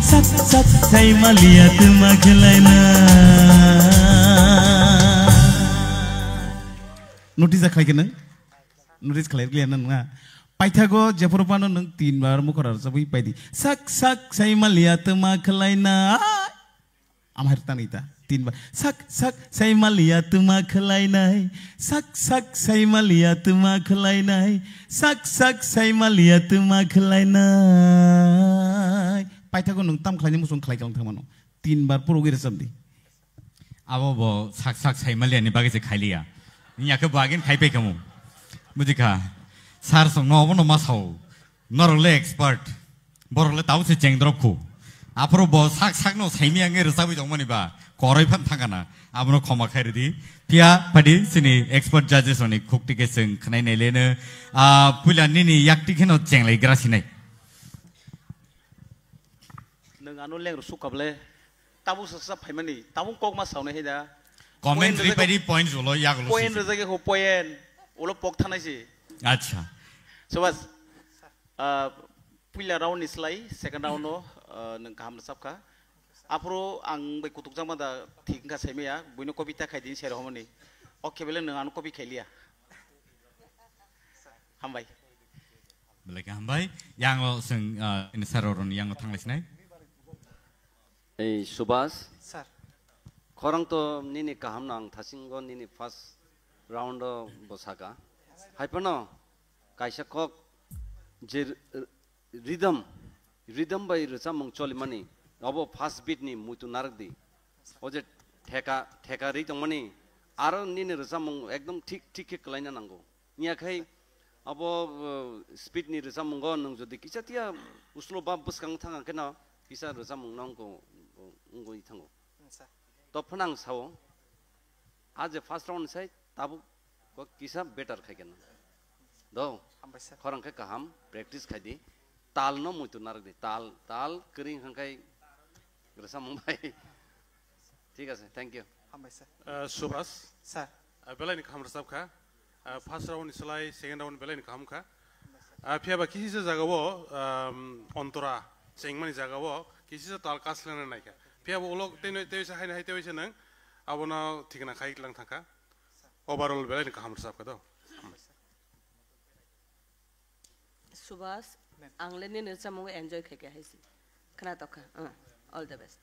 Speaker 10: sak sak say malia tuma khalaina
Speaker 14: notice khalai nang notice khalai glia nang na paithago jeporpano nang 3 bar mukhar sabai paidi sak sak say malia tuma khalaina amhar tanita 3 bar sak sak say malia tuma khalaina sak sak say malia tuma khalaina sak sak say malia tuma khalaina paithago nang tam khalai musung khalai kalang thamano 3 bar puro gir samdi
Speaker 1: abo bo sak sak sai malia ni bagise khailia nya ke bagin khai pe kamu mujika sar song no bono masau norole expert borole tau se cheng drop khu apro bo sak sak no sai mi ange resabi jongmani ba koroi phan thangana abno khoma khairi di pia padi sini expert judges oni khukti ke sing khnai nei lene pula ni ni yakti kheno cheng lai gra sinai
Speaker 9: nang anu leng ru sukable tabu sa phaimani tabu kok ma saune heda
Speaker 1: commentary padi points ulo yak ulo
Speaker 9: point rejage ho point ulo pok thanai si
Speaker 1: acha
Speaker 9: so bas pila round islai second round no nang kaham sabka apro ang bai kutuk jang da thik ka saimia buino kobita khaidin sero homani oke bele nang anu kobi khailia hambai
Speaker 1: bele ka hambai yang lo sing in saroron yang lo thang lesnai
Speaker 11: ei subas
Speaker 15: sir
Speaker 11: korang to nini kaham nang thasingo nini first round bosaka haipano kaisa kok je rhythm by resamong choli mani abo first beat ni mutu nardi oje theka ri tongmani aro nini resamong ekdom ঠিক ke klaina nango nia khai abo speed ni resamong go nang jodi kisa tia uslo ba buskang thanga kena kisa resamong nang ko ngoi thango to phanang sao आज first round से तब को किसा better खाइगन दो खरंग के कहम practice खाइदी ताल न मुतु नारक दे ताल करिंग हंकाई ग्रसा मुंबई ठीक है थैंक यू
Speaker 5: सुभाष
Speaker 15: सर
Speaker 5: बेलायनि खाम रसाब खा फर्स्ट राउंड सलाय सेकंड राउंड बेलायनि खाम खा फियाबा किसी जगह अंतरा चेंगमानि जगह किसी ताल कासलेना नायखा फियाबा उलक तेसे हायना हाय तेसे नों abona thikna khai lang thaka overall belai ni kaham sab ka do
Speaker 6: subas angle ni ne samong enjoy khai ke haisi khana tokha all the best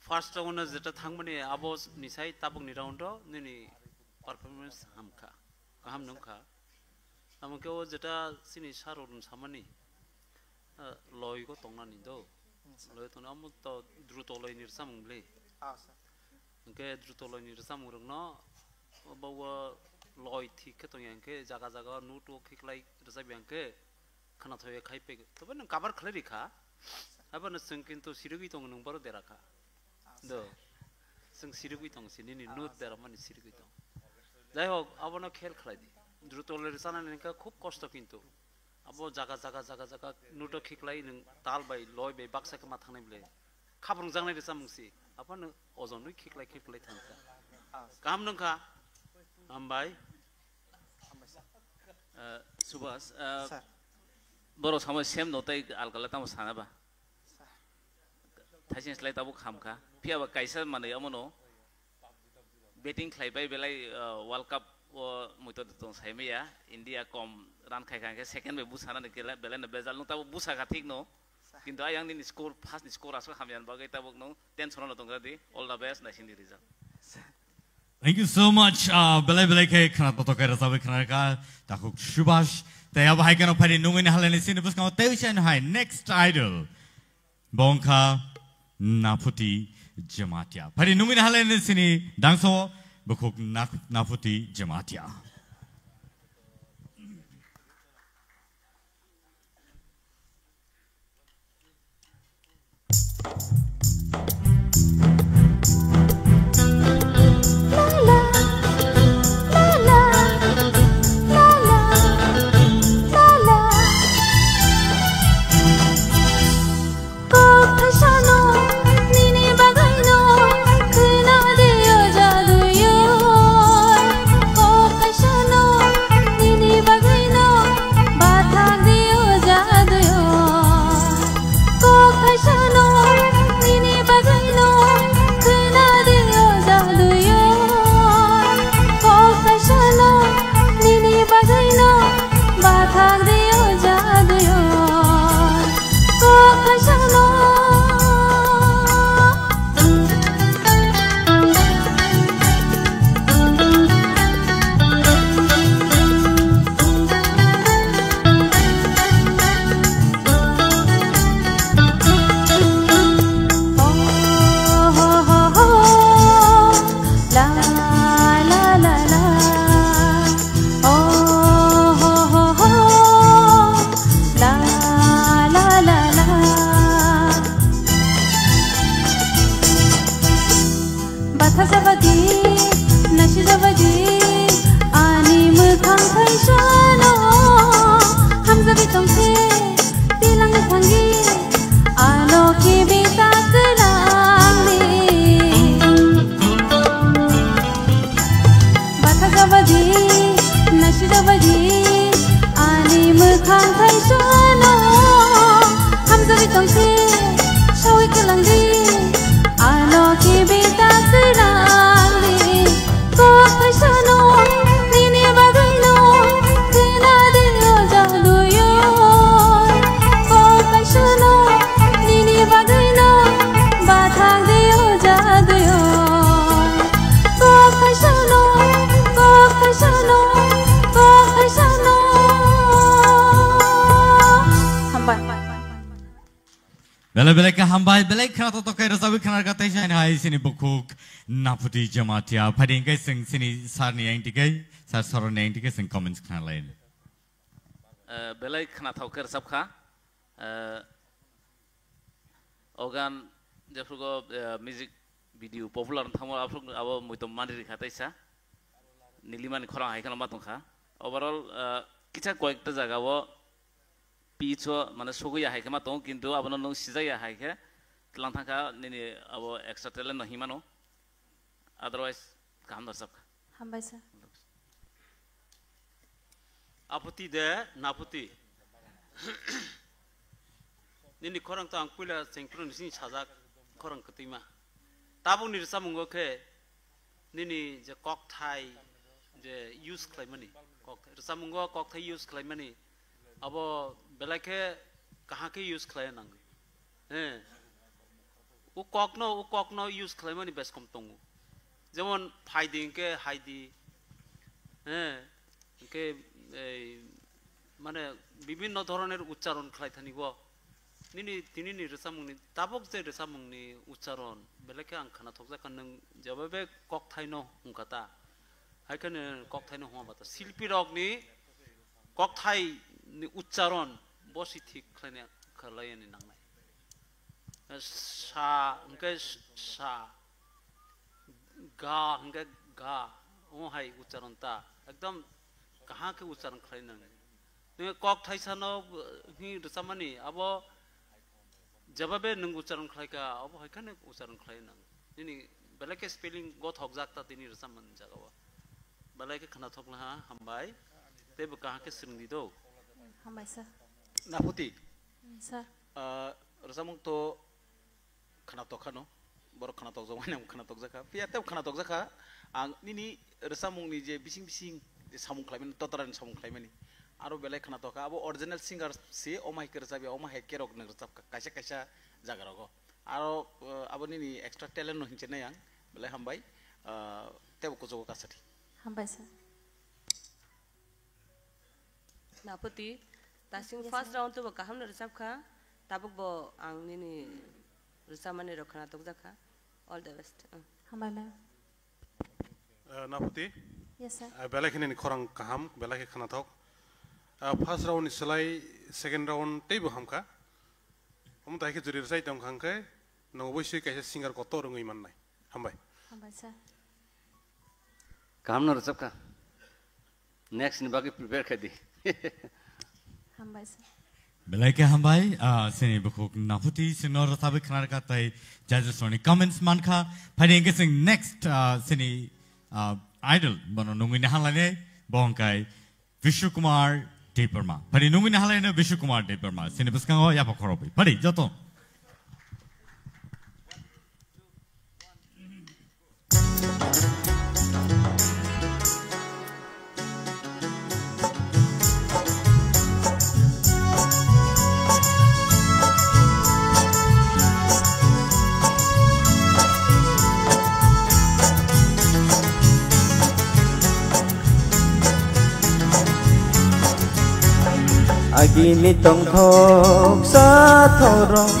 Speaker 8: first round jeta thangmani abo nisai tabuk ni round ni performance hamkha kaham nongkha amke o jeta sini sarorun samani loi ko tongna ni do loi to namu to druto loi nir samung ble ke druto loi nir samung rong no bawa loi thik ke to yang ke jaga nu to khiklai rasa byang ke khana thoye khai pe to ban cover khle rikha aban sing kintu sirugui tong nung baro deraka do sing sirugui tong sini ni nu dera mani sirugui tong jai hok abona khel khlai di druto loi sana ni ka khub kosto kintu abo jaga nuto khiklai nung tal bai loi bai baksa ka mathang nai ble khabrung jang nai resa mungsi apa no ozon nui khiklai thanka kam nung kha ambai
Speaker 3: Subhas boro sama sem notai alkala tamu sana ba thaisin slai tabu khamka pia ba kaisa mane amono betting khlai bai belai world cup o muito tong saimia India kom ran khai khai second be busana ne kela belai na bezal no tabu busa ka thik no কিন্তু ayang ni score first score aso khamian bagai tabu no tension no tong gadi all the best na sindi result.
Speaker 2: Thank you so much. Belai ke khana to kera sabe khana ka takuk Subhash. Te ab hai kano phari nungin halani sin bus ka te chen hai next idol. Bongkha Naputi Jamatia. Phari nungin halani sini dangso bukuk Naputi Jamatia. Belai ke hambai belai khana to kai rasabi khana ka tai shine hai sini bukuk Naputi Jamatia phading kai sing sini sar ni ang tikai sar sor ni ang tikai sing comments khana lain
Speaker 3: belai khana thau ker sab kha organ jefrugo music video popular thamo afruk abo muito mandiri khatai sa nilimani khorang hai kana matong kha overall kicha koekta jaga wo picho mana sogoya hai kama tong kintu abono nong sizaya hai ke lanthaka nini abo extra talent no himano otherwise kam dar sab
Speaker 4: hambai sir
Speaker 8: aputi de naputi nini khorang ta angpula sengkron sin sajak khorang katima tabu ni samungo ke nini je kok thai je use claimani kok samungo kok thai use claimani abo belake kaha ke use claim nang u kok no use claim ni bes kom tongu jemon fighting ke haidi ke মানে বিভিন্ন ধরনের উচ্চারণ খাই থানিব নিনি তিনিনি রেসামুংনি তাবক যে রেসামুংনি উচ্চারণ বেলেকে আং খানা থকজা কান নং জবাবে কক থাইনো হুংকাতা হাইখানে কক থাইনো হুয়া বাতা শিল্পী রগনি cock Thai ni ucharon bosi thik khane khalai ni nangnai sa ngke sa ga ngke ga o hai ucharon ta ekdam kaha ke ucharon khalai nang nih kok thai sano ni samani abo jawabe nung ucaran khlai ka abo hai kan ucaran khlai nang ini belai ke spelling got hok jakta tini saman jagawa belai ke khana thok lah hambai te buka ke sringdi do
Speaker 4: hambai sir
Speaker 9: naputi
Speaker 4: sir
Speaker 9: rasamung to khana tok khano bor khana tok jomane khana tok jaka pia te khana tok jaka ang nini rasamung ni je bising bising samung khlaimen totaran samung khlaimani aro belai khana tok abo original singer se omai kerjabi omai kerok nang rajab kaisa kaisa jaga rogo aro abo nini extra talent no hinche nayang belai hambai te ko jogo kasati
Speaker 4: hambai sir
Speaker 6: naputi tasing first round to kaham na rajab kha tabuk bo ang nini rusamane rokhana tok jaka all the best
Speaker 4: hambai ma'am
Speaker 5: naputi
Speaker 4: yes sir
Speaker 5: belai kini korang kaham belai ke khana tok first round selai second round teibu hamka tai ke juri sai tong khangke no obosoi kaisa singer koto rongoi mannai hambai
Speaker 4: hambai sir
Speaker 11: kaham na rajab ka next ni bagi prepare khadi
Speaker 4: hambai sir
Speaker 2: belai ke hambai sini buku naputi sinor sabe khana ka tai judges oni comments man kha phani ke sing next sini idol bano nungi na halane bongkai Vishnu Kumar Deparma phani nungi na halane Vishnu Kumar Deparma sini buskango ya pakorobi phani joto
Speaker 10: Agini tong thok sa thorong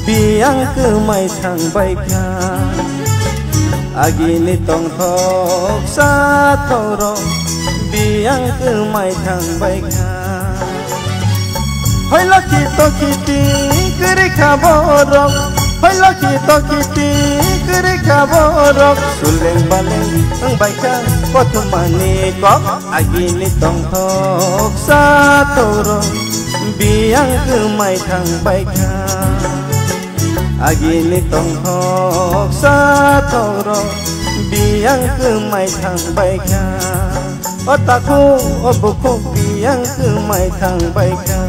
Speaker 10: biang ke mai thang bai kha Agini tong thok sa thorong biang ke mai thang bai kha Hoi laki to kiti kere kha borok Hoi laki to kiti kere kha borok Suleng baleng ang bai kha kotumani kok Agini tong thok sa thorong biang ke mai thang bai kha Agini tong thok sa thorong biang ke mai thang bai kha Otaku obuku biang ke mai thang bai kha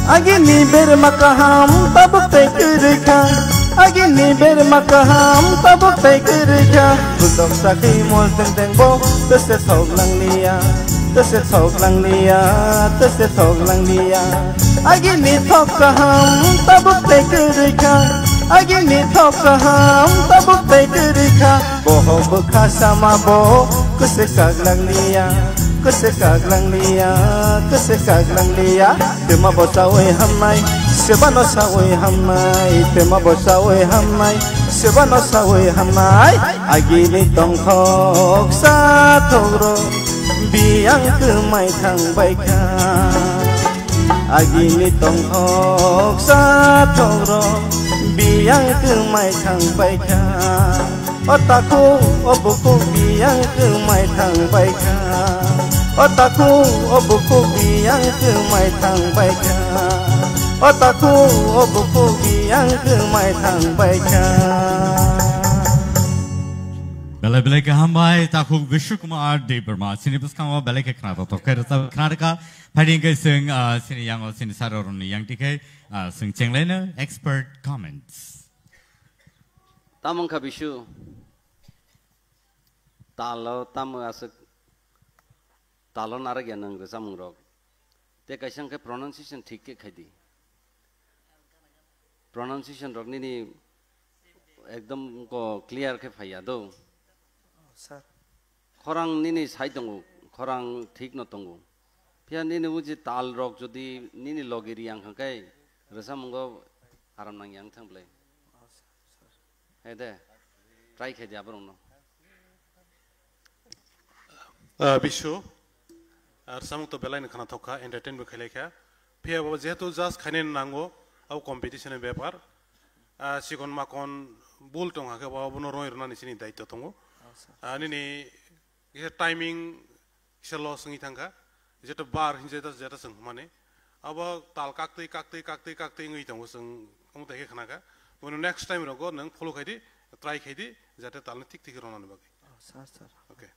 Speaker 10: Agini ber makaham tabuk tai kerja Agini ber makaham tabuk tai kerja Budok sakhi mol teng teng bo Tese sok lang lia Tese sok lang lia Tese sok lang lia Agini thok kaham tabuk tai kerja Agini thok kaham tabuk tai kerja Boho bukha sama bo Kese sak lang lia Kese kaglang lia Tema bosawe hamai Sebano sawe hamai Tema bosawe hamai Sebano sawe hamai Agini tong thok sa thoro Biang ke mai thang bai kha Agini tong thok sa thoro Biang ke mai thang bai kha Otaku obuku biang ke mai thang bai kha Otaku obuku biang ke mai thang bai kha Otaku obuku biang ke mai thang bai kha
Speaker 2: belai belai ke hambai taku Vishnu Kumar Deparma sini buskango belai ke khana to kai rasa khana ka phani ke sing sini yang sini saroroni yang tikai sing chenglena expert comments
Speaker 11: tamang ka Vishnu talo tam asuk talo narag yanang samung rok te kaisang ke pronunciation ठीक के khadi pronunciation rok ni एकदम को clear के फाया दो
Speaker 15: sir
Speaker 11: खरांग ni side दंगो खरांग ठीक न दंगो फिर ni उजे ताल रok जदि ni लोगेरी yang खाके रसामंगो आराम नंग yang थांबले है दे ट्राई खादी आबरंग
Speaker 5: Bishu আর samung to belai khana thokha entertainment khelekha phia baba jehetu just khane nango au competition e bepar sikon makon bul tonga ke baba bono roi rona nisini daitto tongo ani ni isa timing isa lo sengi thangka jeta bar hinjeta jeta seng mane aba tal kakti ngi tongo seng amu take khana ka bono next time rogo nang follow khaidi try khaidi jate tal tik tik rona ne bagi
Speaker 15: sir
Speaker 5: okay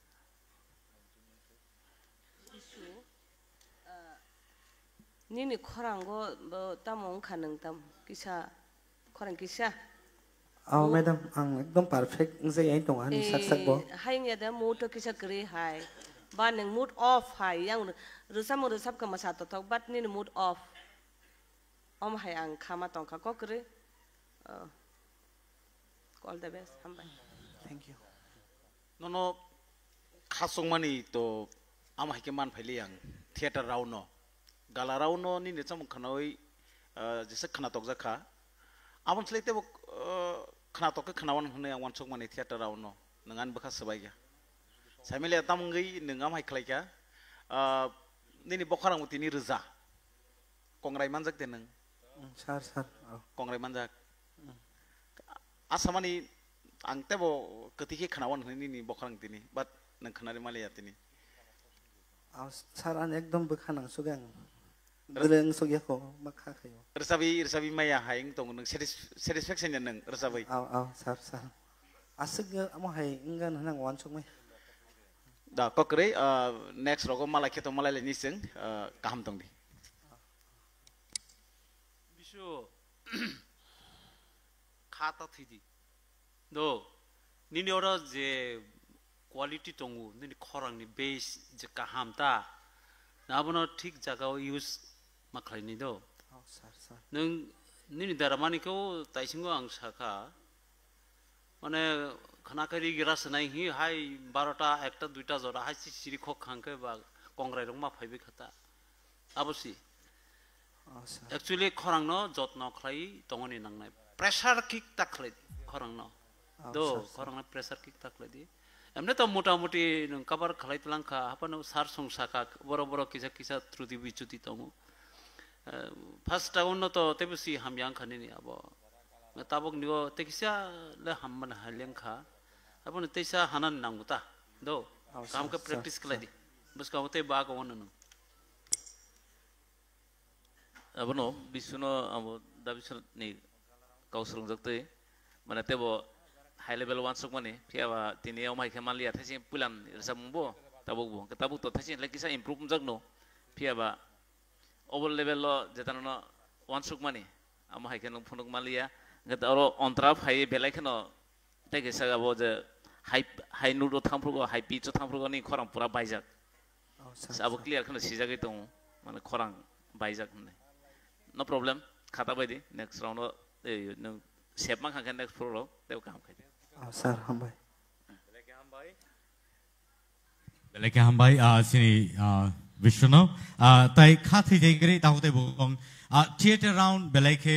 Speaker 6: Nini korang go tamong kaneng tam kisah korang kisah.
Speaker 15: Oh madam, ang ekdom perfect ngzai ai tong an sak bo.
Speaker 6: Hai nya da mood to kisah kri hai. Ba neng mood off hai yang resap ka masa to tok bat nini mood off. Om hai ang khama tong ka ko kri. All the best hambai.
Speaker 15: Thank you.
Speaker 9: No khasong mani to ama hai ke man phaili yang theater rauno. Galarau no ni ne chamung khanoi jese khana tok jakha amon slete bo khana tok ke khanawan hne wan chok mani theater rau no nangan bakha sabai ga samile tamngai ningam hai khlaika ni bokharang muti ni reza kongrai manjak te nang
Speaker 15: sar
Speaker 9: kongrai manjak asamani ang tebo ketiki khanawan hne ni bokharang tini but nang khanari male yatini
Speaker 15: saran ekdom bekhanang sugang Gereng sogya ko makha kayo.
Speaker 9: Resabi maya haing tong nang satisfaction nang resabi.
Speaker 15: Sar. Asig amo hai ingan nang wan sok mai.
Speaker 9: Da kokre next rogo malai keto malai le niseng kaham tong di.
Speaker 8: Bisu khata thidi. Do nini ora je quality tongu nini khorang ni base je kaham ta. Nabono thik jagao use maklai ni do nung nini daramani ko taisingo ang saka mane khana kari giras nai hi hai 12ta একটা দুইটা জরা hai siri khok khangke ba kongrai rong ma phaibe khata abosi actually khorang no jotno khlai tongoni nangnai pressure kick takhlai khorang no do khorang na pressure kick takhlai di emne to motamuti nung kabar khlai tulangka hapano sar songsaka boro kisa trudi bichuti tomu first tahun to tebusi hamyang khani ni abo tabok nigo tekisa le hamman haleng kha apon teisa hanan nanguta do kam ka practice kala di bas ka hote ba ko wonno abono bisuno abo dabisun ni kausrung jakte mane tebo high level one sok mane piawa tini omai khamali athasi pulan resabumbo tabok bo tabuk to thasi lekisa improve jakno piawa over level lo jetano one sok mani ama hai kenong phunuk malia ngat aro ontrap hai belai khano tege saga bo je hai nudo thamphrugo hai pi cho thamphrugo ni khorang pura baijak abo clear khano sijagai tong mane khorang baijak ne no problem khata baidi next round no shape ma khang next pro teu kam khai
Speaker 15: sir hambai
Speaker 2: belai hambai sini Vishnu, tai khathi jegri tahu te bukong theater round belai ke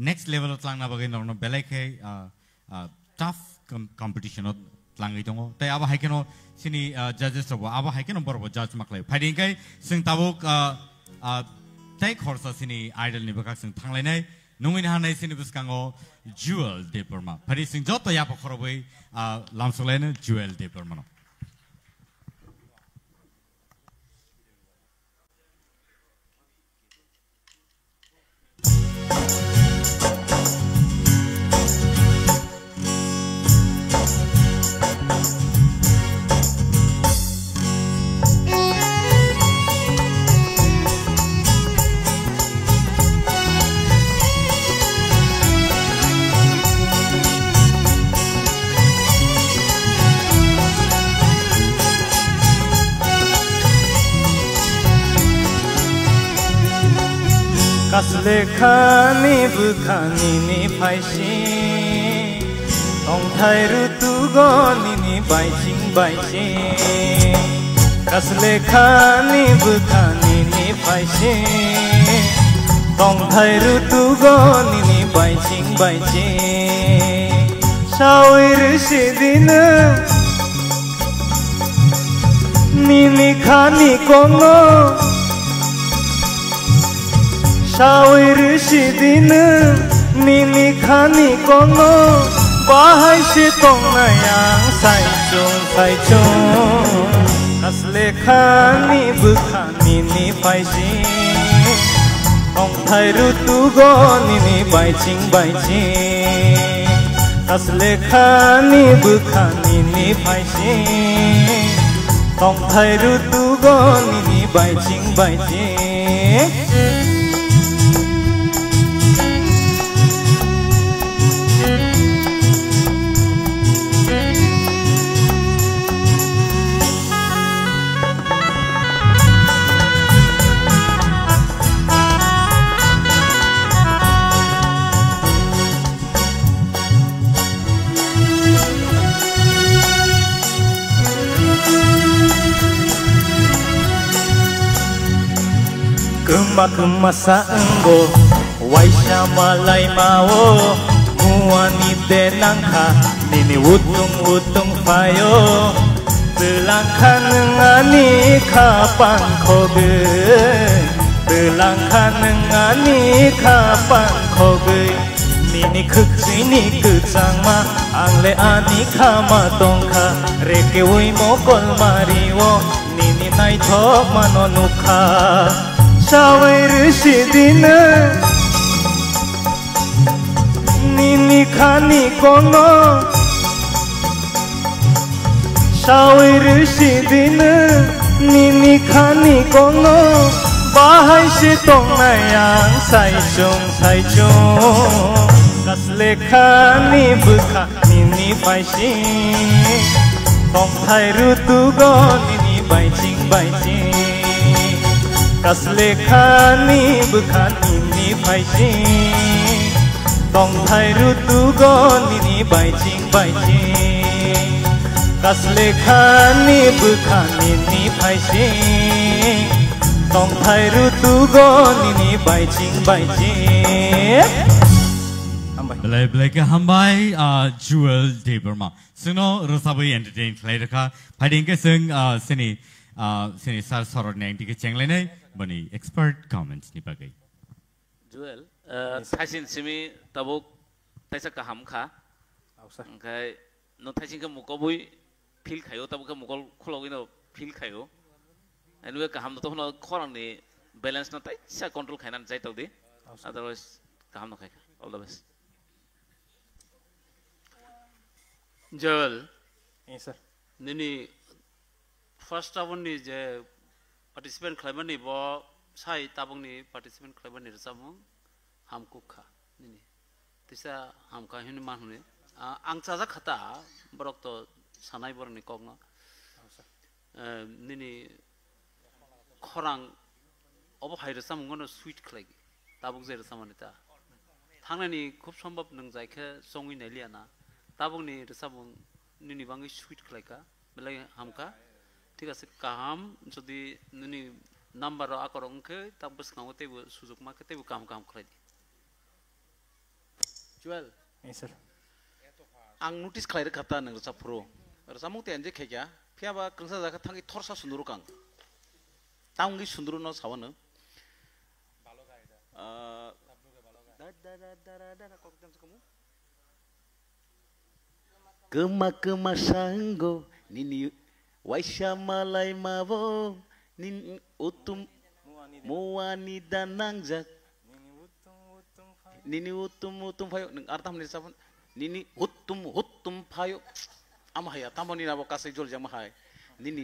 Speaker 2: next level of lang na bagai norno belai ke tough competition of lang itongo tai aba haikeno sini judges robo aba haikeno borbo judge maklai fighting kai sing tabuk tai khorsa sini idol ni bakak sing thanglai nai nungin hanai sini buskango jewel de perma phari sing joto ya pakhorobai lamsolene jewel de perma
Speaker 10: Kasle khani bukhani ni phaisi tong thai rutu go ni baicing kasle khani bukhani ni phaisi tong thai rutu go ni baicing shawir sidin nini khani kongo shawir sidin nini khani kongo bahai si tongnayang sai chung kasle khani bukhani ni paisi tong thai rutu go nini baicing kasle khani bukhani ni paisi tong thai rutu go nini baicing Kema saenggo waisya malai mawo muani denangka nini utung payo telangka ngani kapan koge telangka ngani kapan koge nini kecini kecangma angle ani kama tongka reke ui mokol mariwo nini nai thok manonukha shawir sidin nini khani kongo shawir sidin nini khani kongo bahai si tongnayang sai chung kasle khani bukha nini paisi tong thai rutu go nini baicing kasle khani bukhani ni paisi tong thai rutu go nini baicing kasle khani bukhani ni paisi tong thai rutu go nini baicing
Speaker 1: Belai ke hambai Jewel Deberma. Sino rosabai entertain kelai reka. Pading ke seng sini sar sorot neng tiga cenglenai bani expert comments ni bagai.
Speaker 3: Jewel, thasin simi tabuk taisa kaham kha. Kai no thasin ke mukobui feel kayo tabuk ke mukol khulogin no feel kayo. Anyway kaham to no khorang ni balance no taisa control khainan jai tau di. Otherwise kaham no khai. All the best. Joel,
Speaker 10: yes sir.
Speaker 8: Nini first one ni je participant klaiban ni bo sai tabung ni participant klaiban ni samung hamku kha nini tisa hamka hini manune ang chaja khata borok to sanai bor ni kogna nini khorang obo haire samung no sweet khlagi tabuk je samanita thangnani khub sombab nang jaikhe songui neliana tabung ni resabung nini bangi sweet khlaika belai hamka ঠিক আছে কাম যদি নি number আকরংকে তাবস কামতে সুযোগ মাকে কাম খাই দি
Speaker 10: Joel yes sir ang notice khlair khata nang sa pro samung te anje khekya phiaba krangsa jaka thangi thorsa sunduru kang taungi sunduru no sawano balo gaida da kokdam kamu kema sanggo nini waisya malai mavo nin utum muani danangjak nini utum phayo nang artam ni saban nini utum phayo amahaya tamoni nabo kasai jol jamahai nini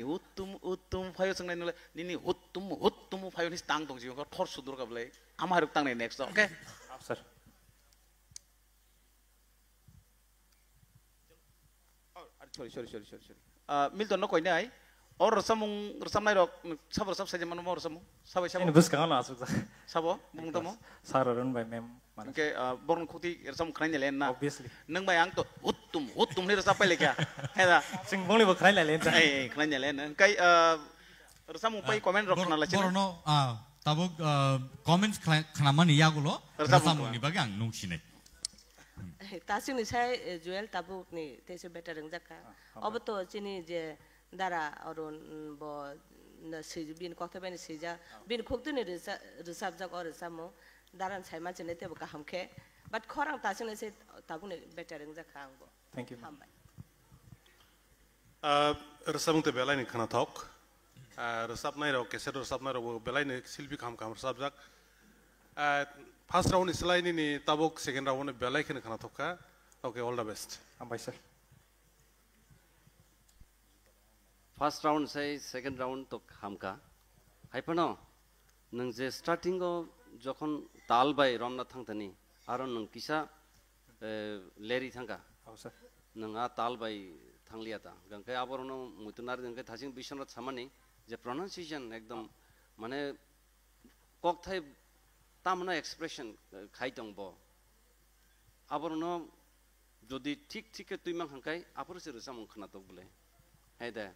Speaker 10: utum phayo sangnai nole nini utum phayo ni tang dong jiwa thor sudur kablai amharuk tang nei next okay sir sorry Milton no koi nai or samung rok sabar sab saja manu or samung sabai sabai
Speaker 12: bus kangan asuk
Speaker 10: sabo mung tamo
Speaker 12: sararon by mem
Speaker 10: ke born khuti sam khrani len na
Speaker 12: obviously
Speaker 10: nang mai ang to utum ni rasa pai lekya heda
Speaker 12: sing bongli bo khrani len ta
Speaker 10: khrani len kai samung pai comment rok na la chen
Speaker 1: borno tabuk comments khnaman ya gulo samung ni bagi ang nung sine
Speaker 6: tasing ni sai Joel tabuk ni tese better reng jaka obo to chini je Dara Arun ब bin kota ben sija bin khoktu ne resab jak or samo daran sai ma chene te ba ham khe but khorang ta chene se tabune better eng jak khang bo
Speaker 12: thank you
Speaker 5: resabung te belai ni khana thok resab nai ro keset resab nai ro belai ni silbi kham resab jak first round islai ni tabok second round belai khene khana thokka okay all the best
Speaker 12: ambai sir
Speaker 11: First round say second round to hamka. Haipano, nung je starting go jokon tal bay romna thang tani. Aron nung kisa leri thangka. Nung a tal bay thang liya ta. Gangkai aborono mutunar gangkai thasing bishanrat samani. Je pronunciation ekdom mane kok thai tamna expression khai tong bo. Aborono jodi ठीक ठीक के तुम हंकाई आपुर से रसा मुखना तो बोले है दे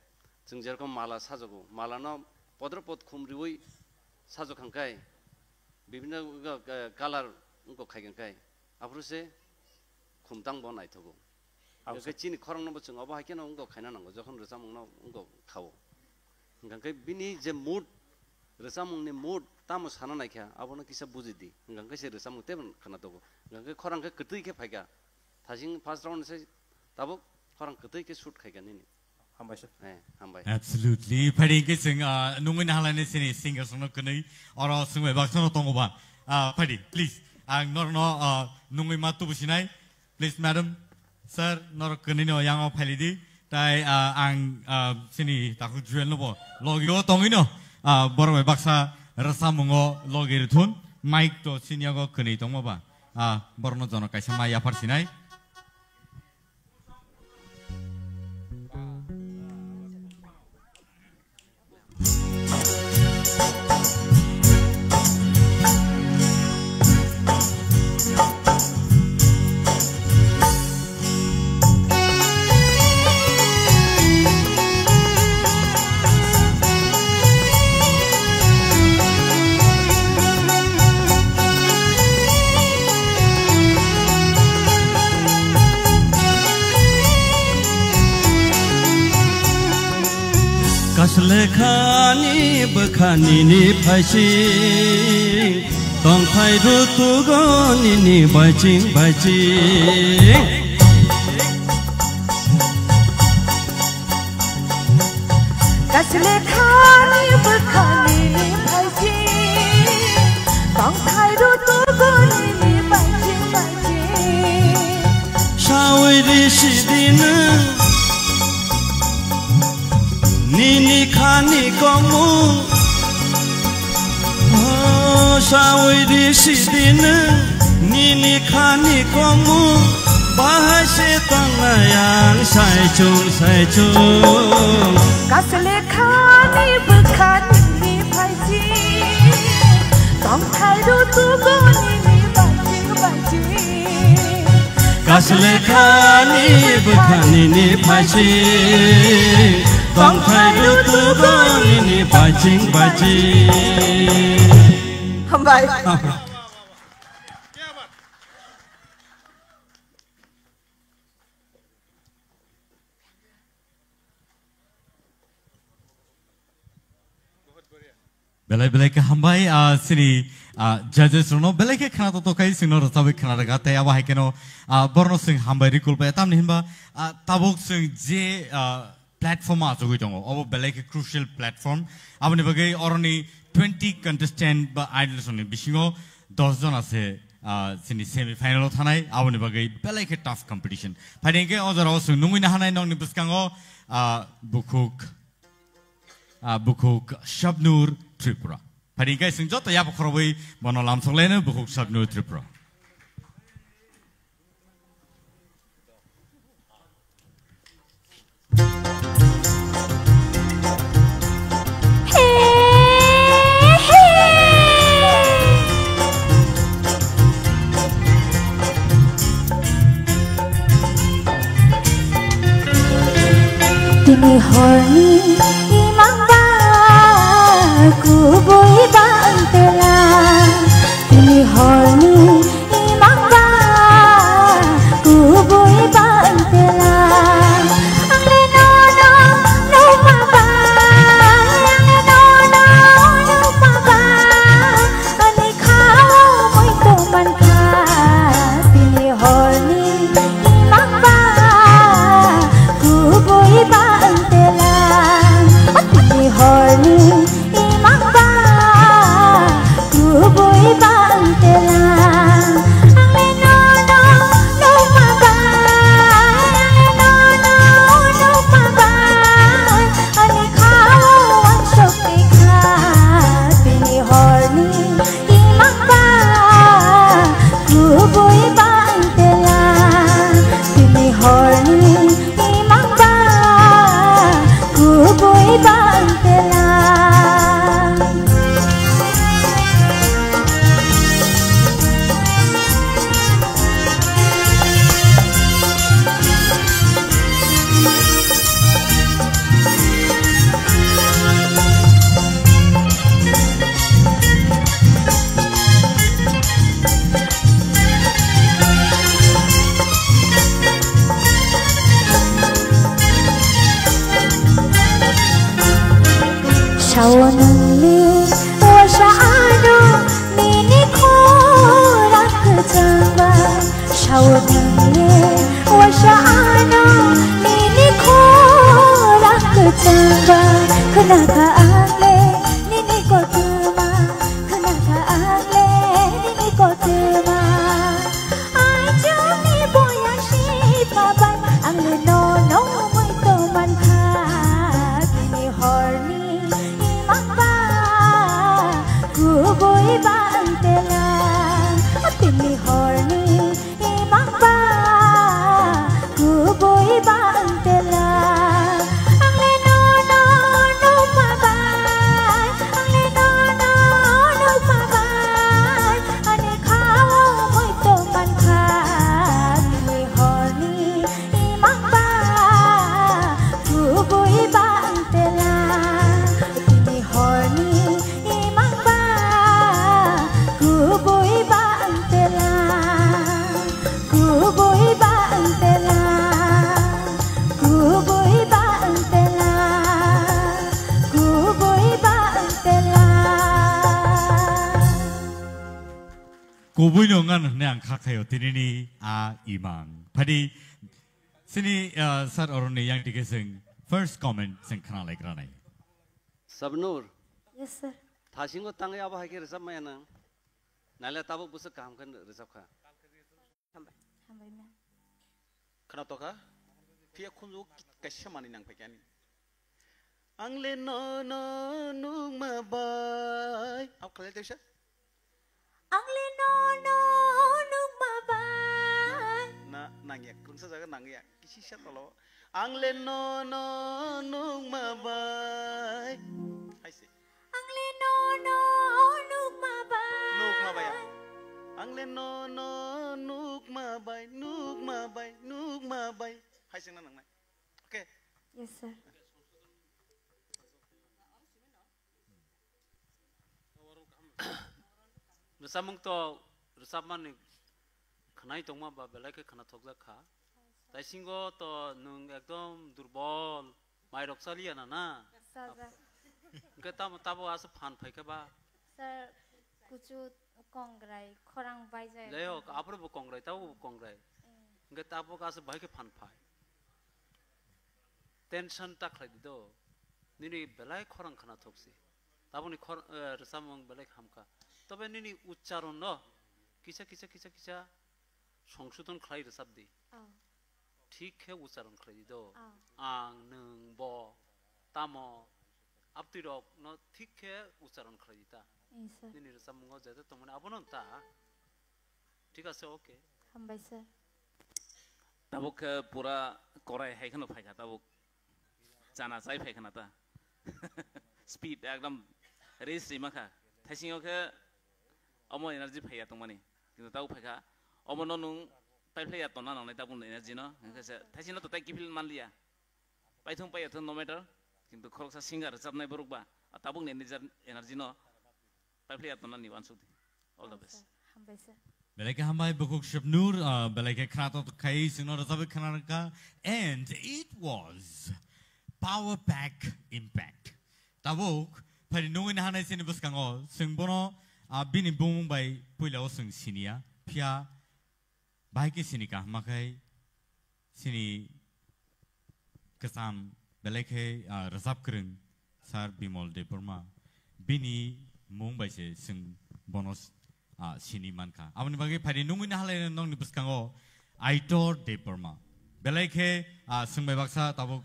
Speaker 11: जों जेरकम माला साजोगो मालानो पद्रपद खुमरिवै साजो खांकाय बिभिन्न कालार उनको खाइगंकाय आपुरसे खुमतां बनाय थगो ओके चिनि खरंग नबो जों अबा हायकेनो उनको खायना नांगो जखन रसामुंनो उनको खावो गंकाय बिनि जे मूड रसामुंनि मूड तामो साना नायखा आबोनो किसा बुजिदि गंकाय से रसामुं तेबन खाना दगो गंकाय खरंग के कतै के फायगा थाजिं फर्स्ट राउंड से ताबो खरंग कतै के शूट खायगा नि
Speaker 2: Absolutely. Padi ke sing nungin halane sini singer sono kene ora sungwe baksono tongo ba. Padi please ang nor no nungin matu businai please madam sir nor kene no yang phali di tai ang sini taku jual no bo logio tongino borwe baksa rasa mungo logir thun mic to sini ago kene tongo ba borno jono kaisa ma ya parsinai
Speaker 21: Kaslekani bekhani ni phaisi tongthai rutu goni ni bajing bajing
Speaker 20: Kaslekani bekhani ni phaisi tongthai rutu goni ni bajing bajing
Speaker 21: Shawiri sidina Nini khani komu Shawiri sidina Nini khani komu Bahasa tangayang sai chung
Speaker 20: Kaslekani bekhani ni phaisi tongthai rutu goni ni bajing bajing
Speaker 21: Kaslekani bekhani ni phaisi tongthai rutu goni ni bajing bajing
Speaker 6: Hambai
Speaker 2: Belai ke hambai sini judges rono belai ke khana to kai sing no tabe khana raga te aba hai keno borno sing hambai rikul pa tam ni himba tabok sing je platform a jogoi tongo abo belai ke crucial platform aboni bagai oroni 20 contestant ba idols oni bisingo 10 jon ase sini semi final thanai aboni bagai belai ke tough competition phaiding ke ojara sing nungui na hanai nong ni buskango Bukuk Shabnur Tripura. Padi guys sing jota ya pokrobai bono lamsong lene Bukuk Shabnur Tripura.
Speaker 20: Tini horni imamba ku boy bantela Tini horni imamba ku boy bantela Ang leno no
Speaker 1: Kubu nongan ne ang kakayo tinini a imang. Padi sini sar orang ni yang dikasing first comment sing kenal lagi ranai.
Speaker 11: Sabnur.
Speaker 4: Yes sir.
Speaker 11: Thasingo tangai apa hake resap maya na. Nala tabu busa kam kan resap ka.
Speaker 4: Hambai ma'am.
Speaker 9: Kana to ka? Pia kunju kasya mani nang pekyani. Angle no no nung mabai. Apa kalian tahu sih?
Speaker 20: Angle no no nung mabai.
Speaker 9: Na nangyak, kung sa jaga nangyak, kisi siya tolo. Angle no no nung mabai. Hai si.
Speaker 20: Angle no no nung mabai.
Speaker 9: Nung mabai ya. Angle no no nung mabai, nung mabai, nung mabai. Hai sing nang nang. Okay.
Speaker 4: Yes sir.
Speaker 8: Resamung to resaman ni kanai tongma ba belai ke kana thokla kha tai singo to nung ekdom durbol mai roksali ana na
Speaker 4: sir
Speaker 8: ke tabo as phan phai ke ba
Speaker 4: sir kuchu kongrai khorang bai jai
Speaker 8: leo apro bo kongrai tabo kongrai ke tabo ka as bhai ke phan phai tension ta khlai do nini belai khorang khana thoksi tabo ni resamung belai khamka তবে নিনি উচ্চারণ ন কিছা কিছা কিছা কিছা সংশোধন খাই রে শব্দ ঠিক হে উচ্চারণ খাই দি দো আং নং ব তাম আপতি রক ন ঠিক হে উচ্চারণ খাই দিতা নিনি রে সামঙ্গ যেতে তোমনে আপনন তা ঠিক আছে ওকে
Speaker 4: হামবাই স্যার
Speaker 3: তাবক পুরা করাই হাইখানো ফাইখা তাবক জানা যাই ফাইখানা তা স্পিড একদম রেস রিমাখা থাইসিংকে অমো এনার্জি ফাইয়া তংমানি কিন্তু তাও ফাইখা অমো ননুং পাইফ্লাইয়া তনা নাংনাই তাবুন এনার্জি ন হেসে থাইসিং তো তাই কিফিল মানলিয়া পাইথং পাইয়াথ নো মেটার কিন্তু খরকসা সিঙ্গার চাপনাই বরকবা তাবুং এনার্জি ন পাইফ্লাইয়া তনা নিবান সুদি অল দ্য বেস্ট
Speaker 4: হামবাই sir
Speaker 1: Belai hambai bukuk Shabnur, belai khanato kai sinor sabi khanarka, and it was power pack impact. Tabuk pari nungin hanai sini buskango singbono bini bumung bai puilao sing sinia pia baiki sini kah makai sini kesam belai ke rasap kering sar bimol de Burma bini mung bai se sing bonus sini manka amani bagi phari nunguni halai nong ni buskango Aitor Deparma belaike sungbai baksa tabuk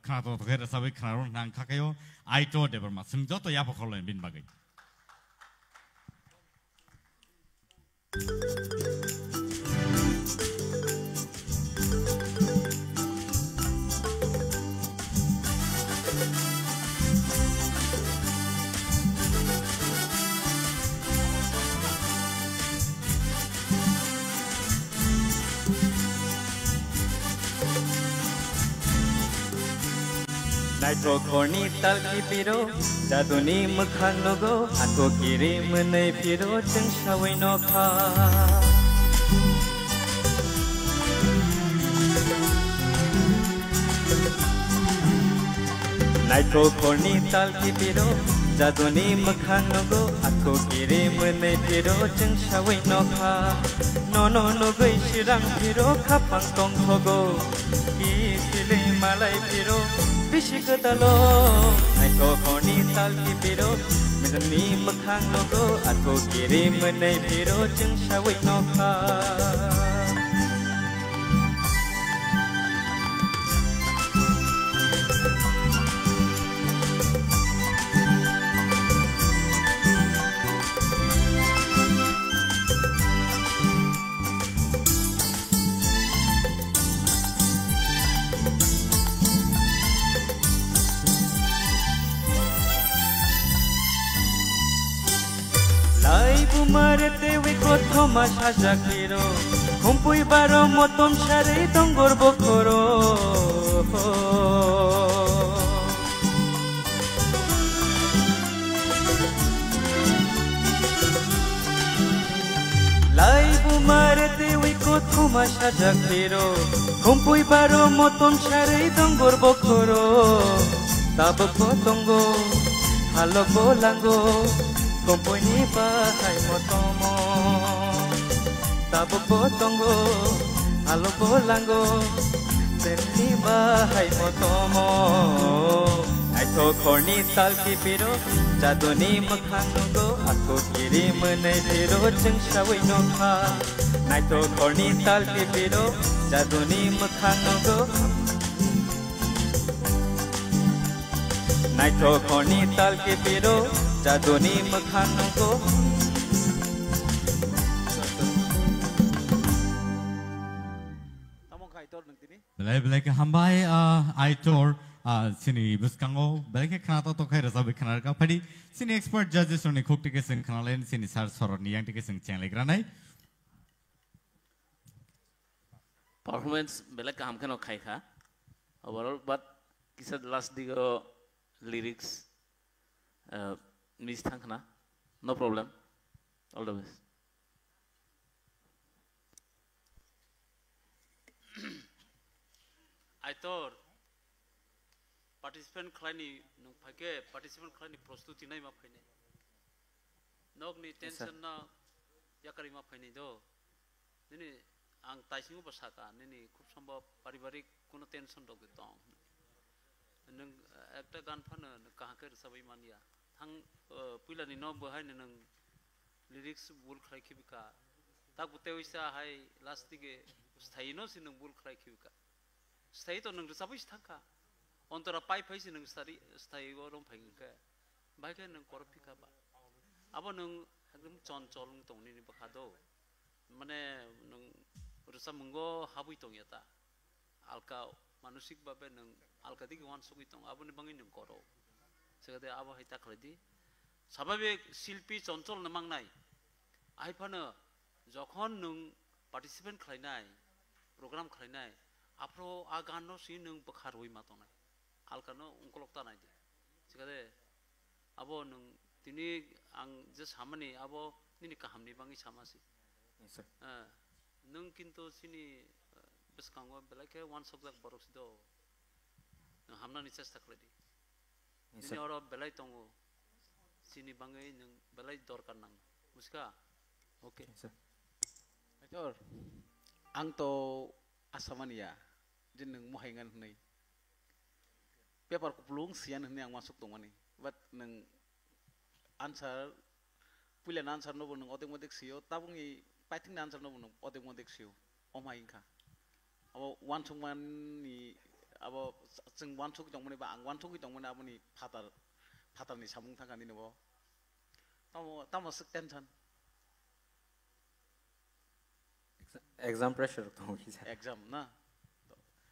Speaker 1: khana to thokera sabai khana ron nang khakayo Aitor Deparma sungjo to ya pokholoi bin bagai
Speaker 10: Naito korni talki piro jaduni mukhang nogo ako kiri menai piro jeng shawai nokha Naito korni talki piro jaduni mukhang nogo ako kiri menai piro jeng shawai nokha nono nogoi shirang piro khapang tong thogo ki sile malai piro Bishikatalo, Naito korni talki piro, Midani makhang logo, Ako kiri menai piro, Jeng shawai nokha. Marete we kotho masha jakiro kumpui baro motom share dongor bokoro Laibu marete we kotho masha jakiro kumpui baro motom share dongor bokoro tab kotongo halo bolango Komponi bahai motomo Tabu potongo Halo bolango Seni bahai motomo Aito korni talki piro Jaduni makhango Aku kiri menai piro Jeng shawai nokha Naito korni talki piro Jaduni makhango Naito korni talki piro Jaduni makhango
Speaker 1: belai ke hambai Aitor sini buskango belai ke khana to khai rasa be khana ka phadi sini expert judges oni khok tike sing khana len sini sar soroni yang tike sing cheng legra nai
Speaker 3: performance belai ke ham khano khai kha overall but kisa last digo lyrics Miss Thankna, no problem. All the best.
Speaker 8: I thought participant klani nung phage participant klani prostuti nai ma phaine. Nog ni tension na yakari ma phaine do. Nini ang taisingu basaka nini khub sambhav paribarik kono tension dog tong. Nung ekta gan phana kaha ke sabai mania. Hang pila ni no bahai nang lyrics bul khrai khibika tak bute wisa hai last dige sthai no sin bul khrai khibika sthai to nang sabai thaka ontara pai phai sin nang sari sthai go rom phai ka bai ka nang kor phika ba abo nang ekdom chon chol tong ni bakha do mane nang rusa mungo habui tong yata alka manusik babe nang alka dige wan sugui tong abo ni bangin nang koro segede abo haita khledi স্বাভাবিক শিল্পী চঞ্চল নামাং নাই আইফানো যখন নং participant খাইনাই programme খাইনাই Afro আগানো C নং বখারই মাতনাই আলকানো অঙ্কলকতা নাই সেখানে আবো নং তিনি আং যে সামানি আবো নিনি কাহামনি বাঙি সামাসি নং কিন্তু সিনি বেসকাঙ্গ বেলাকে ওয়ান সকজাক বরকসিদ হামনানি চেষ্টা খাইদি ini orang belai tunggu sini bangai neng belai dorkan nang muska oke
Speaker 9: Aitor ang to asamania din neng muhaingan hnai paper ku plung sian hnai ang masuk tong mani but neng answer pulen answer no bunung otek motek sio tabung I pating answer no bunung otek motek sio omai ingka abo wan sungman ni abo sing wan suk jong mani ba ang wan suk jong mani abo ni fatar ni samung thangka ni nebo tamo sik tension
Speaker 12: exam pressure tong
Speaker 9: exam na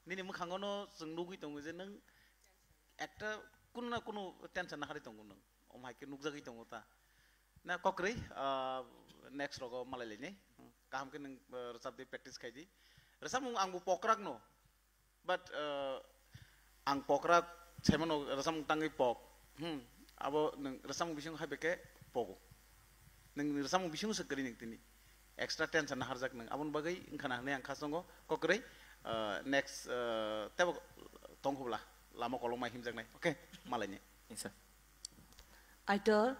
Speaker 9: nini mukhangono sing nugi tong je nang ekta kuno na kuno tension na khari tong nang omai ke nukjagi tong ta na kokri next rogo malai ni kaham ke nang resap di practice kai di resap mung ang bu pokrak no but ang pokrak semono resap mung tangi pok abo nang resap mung bising hai beke pogo nang resap mung bising sekeri ning tini extra tension na harjak nang abon bagai ingkana ne ang khasongo kokri next tebo tonghubla lama kolong mai himjak nai okay malai ni
Speaker 12: insya
Speaker 6: Aitor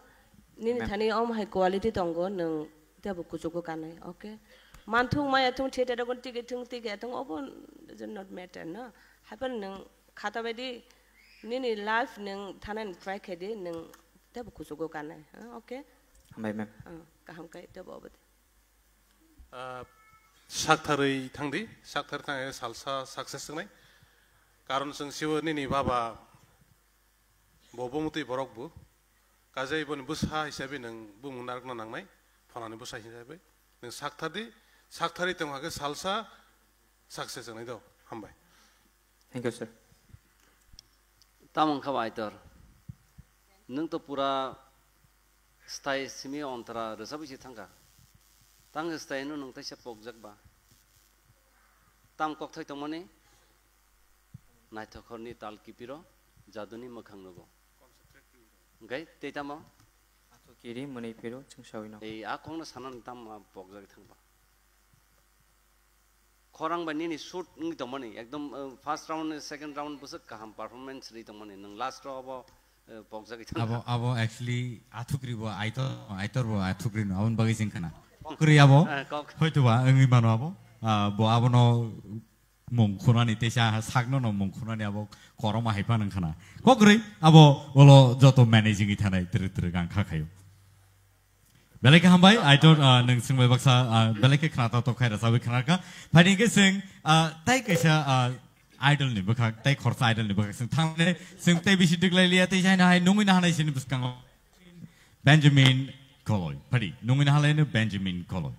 Speaker 6: nini thani om hai quality tongo nang tebo kuchuko kanai okay manthung mai atung thete dagon tike atung obon does not matter na happen nang khata bedi nini life nang thanan try khedi nang tebo kuchuko kanai okay
Speaker 12: hambai ma'am
Speaker 6: kaham kai tebo obadi
Speaker 5: sakthari thangdi sakthar thang salsa success ngai karon sing siwo nini baba bobomutui borok bu kajai bon busa hisabe nang bumunar na nangnai phanani busa hisabe nang sakthari tong hage salsa success ngai do hambai
Speaker 12: thank you sir
Speaker 11: tamang khabai tor nung to pura style simi ontara resabi si thangka tang style nu nung taisa pokjak ba tam kok thoi tongmani naithokhorni tal kipiro jaduni mokhang nogo gai teitamo
Speaker 12: ato kiri monei pero chungsawino
Speaker 11: ei akongna sanan tam pokjak thangba khorang ba nini shoot ngi tongmani ekdom first round second round busak kaham performance ri tongmani nang last ro abo pokjak thangba
Speaker 1: abo actually athukri bo aitor bo athukri no abon bagi singkhana kokri abo hoito ba ngi mano abo bo abono mongkhunani tesa sakno no mongkhunani abo koroma haipa nangkhana kokri abo olo joto managing ithanai tir gang khakhayo belai hambai aitor nang singbai baksa belai ke khana to khaira sabi khana ka phani ke sing tai kaisa idol ni bakha tai khorsa idol ni bakha sing thangne sing tai bisi diklai lia tai jaina hai nungui na hanai sin buskang Benjamin Koloy phadi nungui na halai ne Benjamin Koloy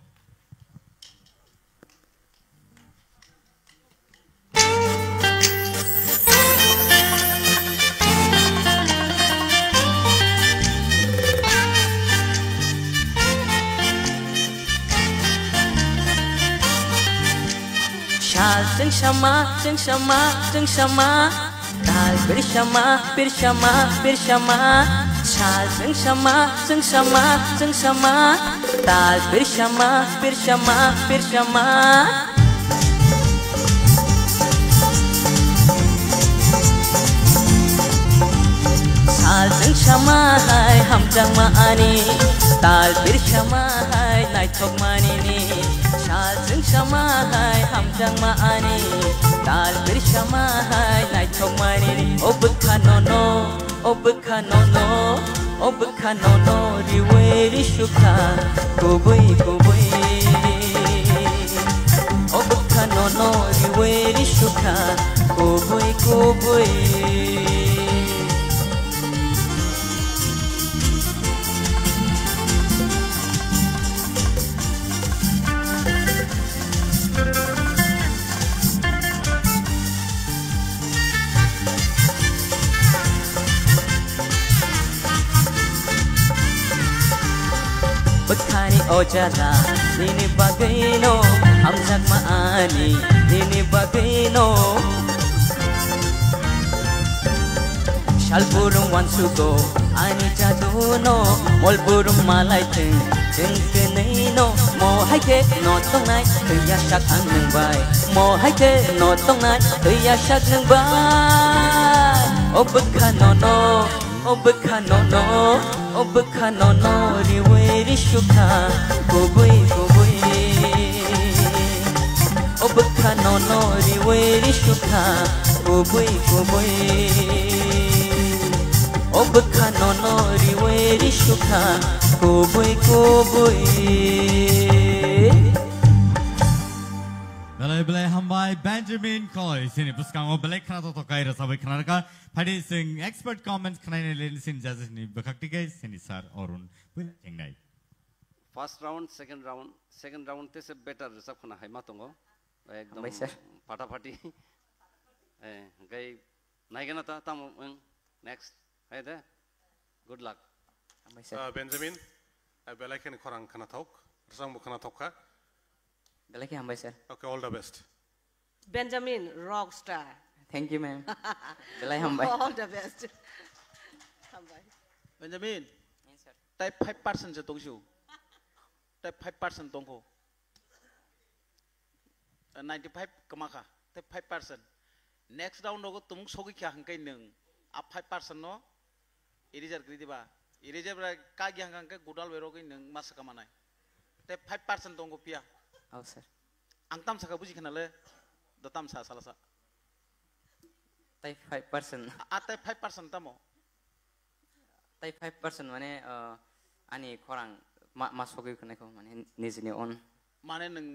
Speaker 7: Jeng sama Dal bersama Shal jeng sama Dal bersama Shal jeng sama hai ham jang maani Dal bersama hai naitok manini Shal jeng sama hai ham jang maani Dal bersama hai naitok manini Obkanono riweri shuka Kubui Obkanono riweri shuka Kubui Bekhani ojala nini bagino hamzak maani nini bagino Shal burung wansugo ani jaduno mol burung malai jeng kenino mo haike no tongnai tuya shak ang nang bai mo haike no tongnai tuya shak nang bai Obkanono riweri shuka Kubui Obkanono riweri shuka Kubui Obkanono riweri shuka kubui kubui
Speaker 2: Belai hambai Benjamin Coy sini puskango belai kana to kai rasa bai kana ka phadi sing expert comments kana ne sin judges ni bakakti guys sini sir Arun chengai
Speaker 11: first round second round te se better sab khana hai matongo ekdom pata pati gai naigana ta tam next hai de good luck
Speaker 5: Benjamin belai kene khorang kana thok rasang khana thokha
Speaker 7: belai ke hambai sir
Speaker 5: okay all the best
Speaker 6: Benjamin rock star
Speaker 7: thank you ma'am belai hambai
Speaker 6: all the best hambai
Speaker 9: Benjamin type 5% je tongsu type 5% tongko 95 kamaka type 5% next round logo tum sogi kya hangkai nung up 5% no eraser kri diba eraser bra ka gya hangkai gudal bero kai nung mas kamanai type 5% tongko pia
Speaker 7: oh sir
Speaker 9: angtam saka buji khanale dotam sa salasa
Speaker 7: type 5%
Speaker 9: type 5% tamo
Speaker 7: type 5% mane ani khorang masogi khneko mane nijini on
Speaker 9: mane nung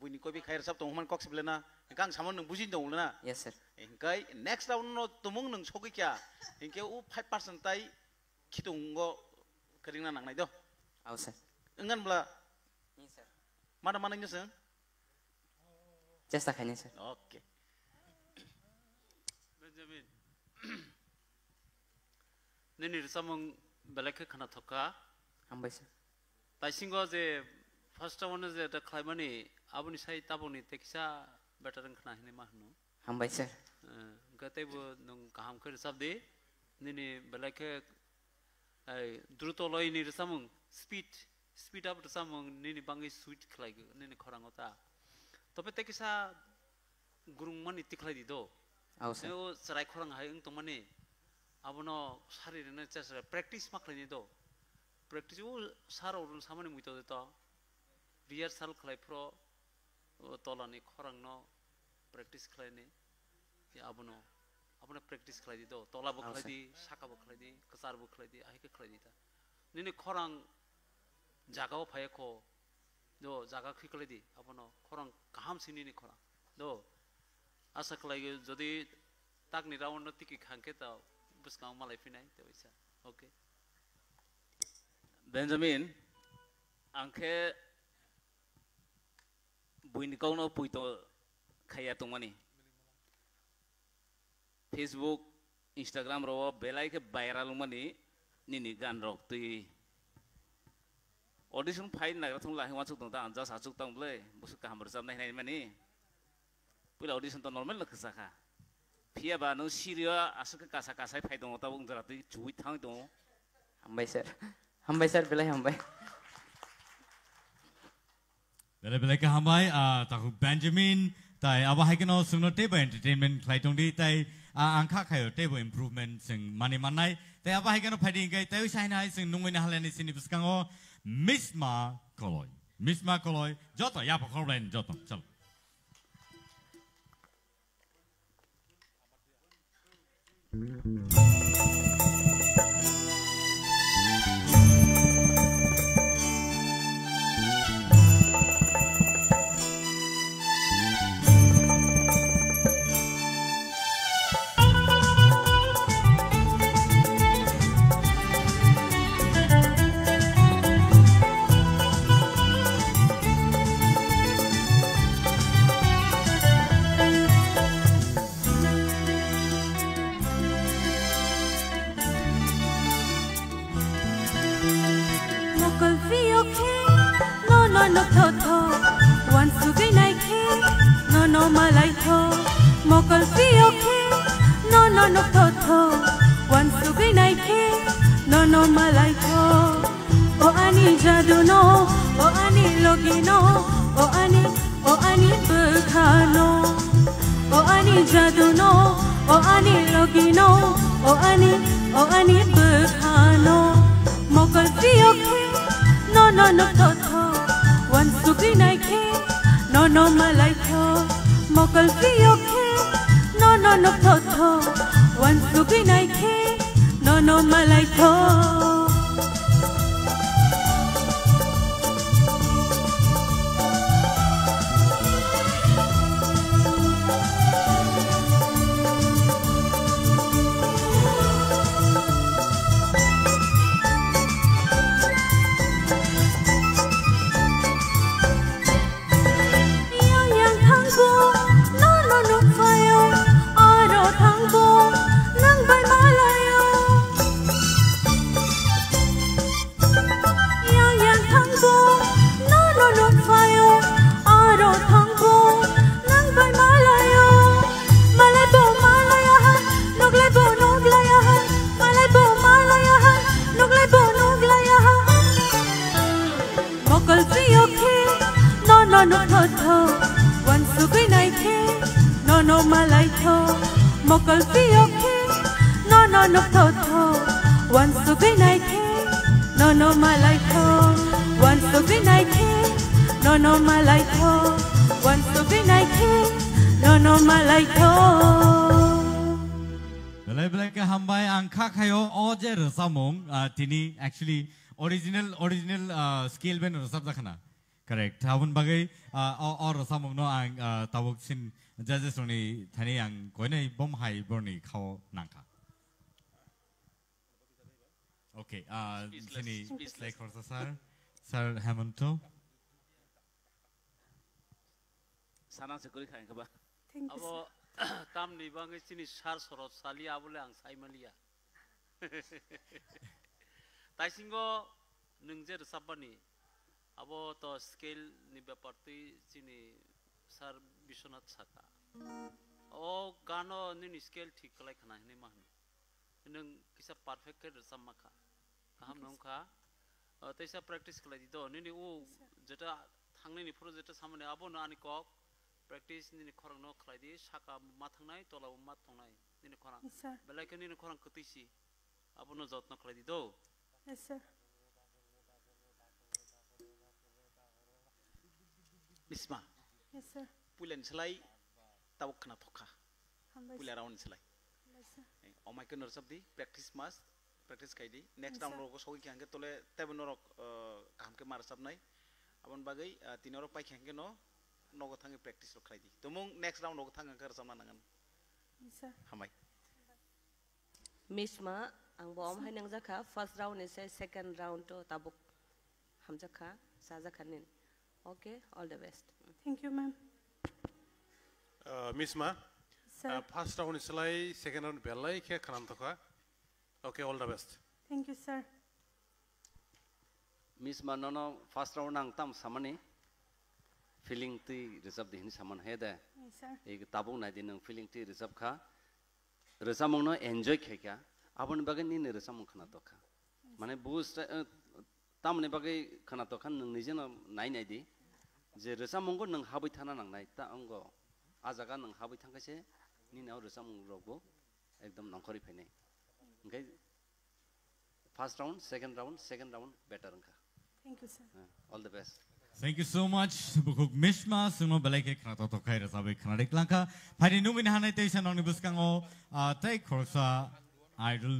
Speaker 9: buini kobi khair sab tong man kok siblena kang samon nung bujin dong na
Speaker 7: yes sir
Speaker 9: engkai next round no tumung nung sogi kya engke u 5% tai khitungo kering na nang nai do
Speaker 7: oh sir
Speaker 9: engan bla
Speaker 7: ni sir
Speaker 9: mana mana nyu sir
Speaker 7: chesta khani sir
Speaker 9: okay
Speaker 8: Benjamin nini samung belakhe khana thoka
Speaker 7: hambai sir
Speaker 8: taisingo je first one je ta khlaimani abuni sai tabuni teksa better khana hine mahnu
Speaker 7: hambai sir
Speaker 8: gatebo nung kaham khir sabde nini belakhe ai druto loi ni samung speed up samung nini bangi sweet khlai nini khorangota tope tekisa gurung mani tikhlai di do
Speaker 7: oh sir
Speaker 8: o sarai khorang hai ung tomani abono sari rene chas practice makhlai ni do practice o saro run samani muito de to rehearsal khlai pro tolani khorang no practice khlai ni ya abono practice khlai di do tola bo khlai di saka bo khlai di kasar bo khlai di ai ke khlai di ta nini khorang jagao phaye ko do jaga khikhlai di abono khorang kaham sini ni khorang do asa khlai jodi tak ni round no tiki khangke ta buskang malai finai te oisa okay
Speaker 3: Benjamin angke buin kau no puito khaya tungmani Facebook Instagram ro belai ke viral mani nini gan rok tui audition file na thung la hwa chuk tong ta anja sa chuk tong ble busuk ka hamar jam nai mani pula audition to normal la khasa kha phia ba no siria asuk ka sa sai phai dong ta bung jara tui chui thang dong
Speaker 7: hambai sir belai hambai
Speaker 2: belai ka hambai taku Benjamin tai aba haikeno sungno tebo entertainment khlaitung di tai angkha khayo tebo improvement sing mani manai tai aba haikeno phading kai tai sainai sing nungoi na halani sini buskango Misma Koloy joto ya pakholen joto chalo
Speaker 17: no tho tho wan sugai nai khe no malai tho mokol pio khe no tho tho wan sugai nai khe no malai tho o ani jadu no o ani logi no o ani berkhano o ani jadu no o ani logi no o ani berkhano mokol pio khe no tho tho wan sugai nai khe no malai tho mokol pio khe no tho tho wan sugai nai khe no malai tho
Speaker 16: tho wan su gui nai the no malai tho mokal pio khe no tho wan su gui nai the no malai tho wan su gui nai the no malai tho wan su gui nai the no malai tho
Speaker 1: Belai belai ke hambai angka kayo oje resamong tini actually original scale ben resam zakana correct tabun bagai or resamong no ang tabuk sin judges oni thani ang koinai bom hai borni khao nangka okay sini like for sir Hemanto
Speaker 3: sana sekuri khain ka ba
Speaker 8: abo tam ni bangai sini sar sorot salia bole ang saimalia taisingo nungje resabani abo to scale ni beparti sini sar Bishwanath Saka o gano ni scale thik kalai khana ni mahn nung kisa perfect ke resam kha kaham nongkha taisa practice kalai di do ni o jeta thangni ni pro jeta samane abo na ani kok practice ni khorang no khlai di saka ma thangnai tola ma thangnai ni khorang belai ke ni khorang kutisi abo no jotno khlai di do
Speaker 16: yes sir
Speaker 9: Misma
Speaker 16: yes sir
Speaker 9: pulen selai tabuk khana thokha pula round selai omai ke nor sabdi practice kai di next round ro ko soi kyange tole tebe norok kaham ke mar sabnai abon bagai tinoro pai kyange no nogo thangi practice ro khlai di tumung next round nogo thanga kar samna nangan
Speaker 16: sir
Speaker 9: hamai
Speaker 6: Misma ang bom hai nang jakha first round is second round to tabuk ham jakha sa jakhanin okay all the best
Speaker 16: thank you ma'am
Speaker 5: Misma first round is like second round belai ke khanam thokha okay all the best
Speaker 16: thank you sir
Speaker 11: Misma no first round ang tam samani feeling ti reserve din saman heda
Speaker 16: sir
Speaker 11: ek tabung na din feeling ti reserve kha resamong no enjoy khekya abon bagai ni resamong khana to kha mane boost tamne bagai khana to khan nung nije no nai di je resamong go nung habai thana nang nai ta ango ajaga nung habai thangkase ni naw resamong rogo ekdom nangkhori phainai ngai first round second round better angka
Speaker 16: thank you sir
Speaker 11: all the best
Speaker 1: Thank you so much. Bukuk Mishma, suno belai ke khana to kai ra sabai khana dik langka. Phari nungin hanai te sanong ni buskango tai khorsa idol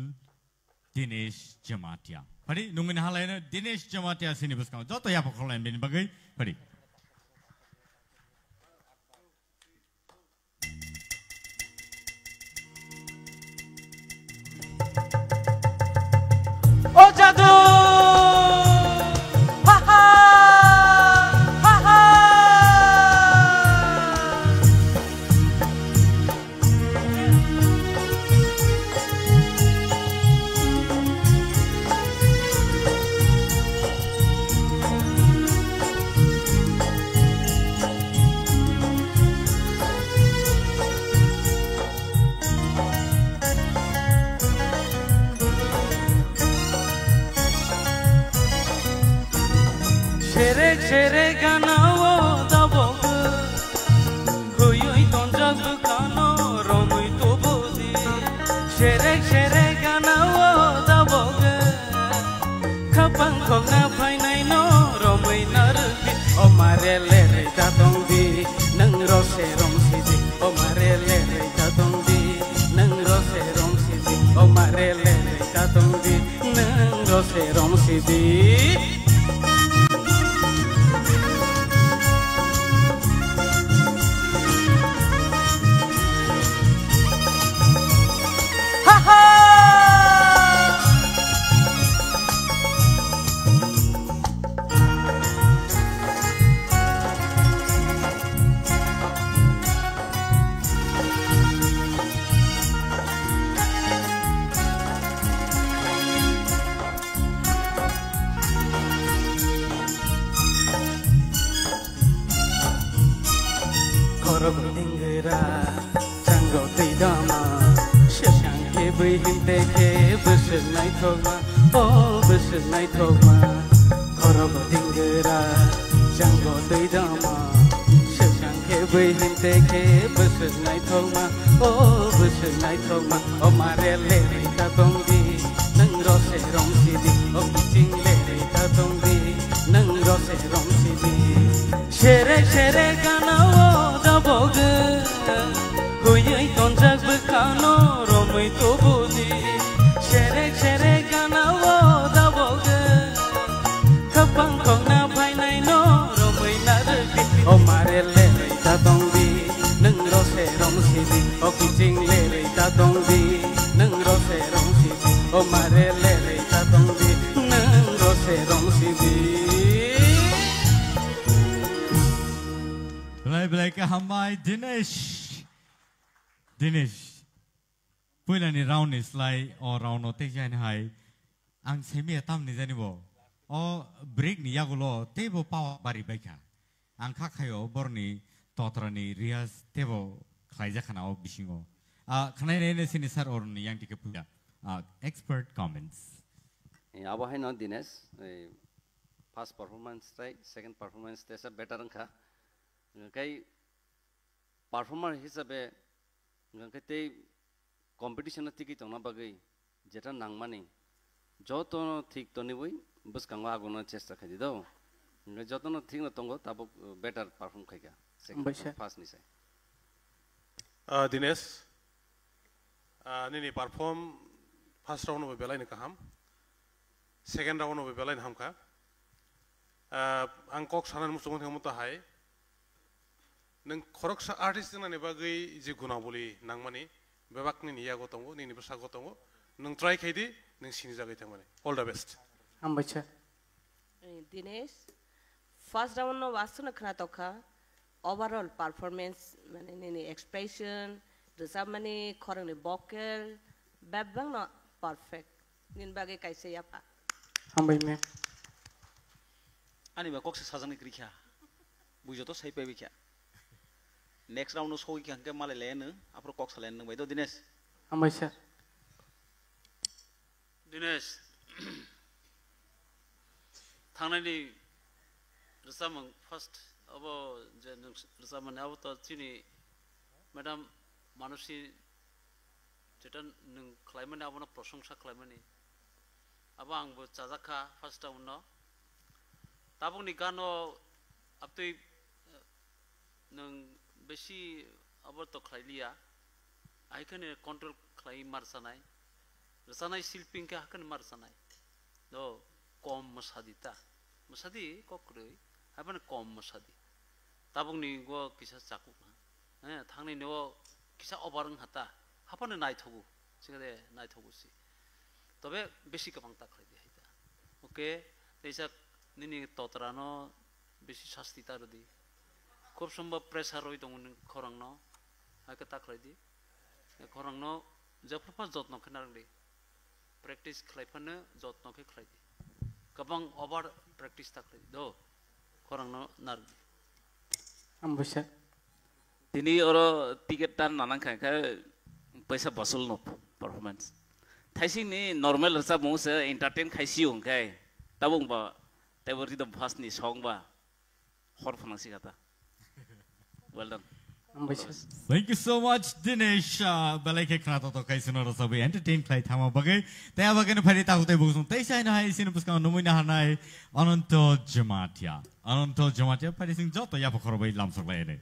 Speaker 1: Dinesh Jamatia. Phari nungin halai na Dinesh Jamatia sini buskango. Joto ya pokholai bin bagai. Phari.
Speaker 10: Oh jadu Shere ganao dabog Huyui tonjag kano romui tobodi Shere ganao dabog Khapang khogna phainai no romui narbi O mare lere tatongdi nang rose romsiji O mare lere tatongdi nang rose romsiji O mare lere tatongdi nang rose romsiji बैहिनते के बोसोरनाय थौमा ओ बोसोरनाय थौमा ओ मारे लेरैखा दंदि नों रसे रंसिदि ओ बिथिं लेरैखा दंदि नों रसे रंसिदि सेरे सेरे गानाव दाबगो हुयै तनजाक बोखानो रमै तबुदि सेरे सेरे गानाव दाबगो खपां खंना फायनाय न रमै नारदि ओ मारे लेरैखा दंदि नों रसे रंसिदि ओ बिथिं लेरैखा दंदि नों रसे रंसिदि ओ मारे लेरैखा दंदि नों रसे रंसिदि
Speaker 1: Belai hambai Dinesh Puilani round is like or round or take an high ang semi atam ni janibo o break ni yagulo tebo power bari beka ang kakayo borni totrani rias tebo khaija khana o bishingo khanai ne sinisar or ni yang tike puya expert comments
Speaker 11: abo hai no Dinesh first performance right second performance tesa better angka kai performer hisabe ngai te competition tiki tongna bagai jeta nangmani joto thik to ni boi bus kangwa agona chesta khadi do ngai joto no thik no tongo tabo better perform khaiga second first ni sai
Speaker 5: Dinesh nini perform first round of belai ni kaham second round of belai ni hamka ang kok sanan musung hamuta hai nang khoroksa artist na ne bagai je guna boli nangmani bebakni ni yago tongo ni basa go tongo nang try khaidi nang sini jagai thangmani all the best
Speaker 10: ambacha
Speaker 6: Dinesh first round no wasuna khna tokha overall performance mane ni expression resab mane khorang ni vocal babang no perfect nin bagai kaise yapa
Speaker 10: ambai me
Speaker 9: ani ba kokse sajang ni krikha bujo to sai pebi kya next round no show ki hanke male lene apro kok salen nang baido Dinesh
Speaker 10: ambai sir
Speaker 8: Dinesh thangnani resamang first abo je resaman abo to chini madam manusi jetan nung khlaimani abo na prasongsa khlaimani abo ang bo chajaka first round no tabung ni gano aptui nung বেশি আবার তো খাইলিয়া আইখানে control খাই মারসানাই রসানাই শিল্পিংকে হাকানে মারসানাই তো কম মশাদিতা মশাদি ককরই হাবানে কম মশাদি তাবংনি গো কিসা চাকু হ্যাঁ থাংনি no কিসা অবারং হাতা হাপানে নাইথগু সিগারে নাইথগুসি তবে বেশি কপাং তাখাই দি হাইতা ওকে তেসা নিনি ততরানো বেশি শাস্তি তারদি খুব সম্ভব প্রেসার হই দং খরং ন আকে তাকলাই দি খরং ন জফরফা যত্ন খনারলি প্র্যাকটিস খাইফানো যত্ন কে খাই দি গবং ওভার প্র্যাকটিস তাকলাই দো খরং ন নার
Speaker 10: ambucha
Speaker 3: tini oro ticket tan nanang khai khai paisa basul no performance thaising ni normal rasa mo se entertain khaisi ong khai tabung ba tabori the first ni song ba hor phanasi kata well done
Speaker 1: Thank you so much Dinesh balai ke khna to kai suno ro sabai entertain khai thama bagai ta bagai ne phari ta hote bugsun tai sai na hai sin puska no moi na hanai ananto jamatia phari sing joto ya pokhor bai lam sok lai ne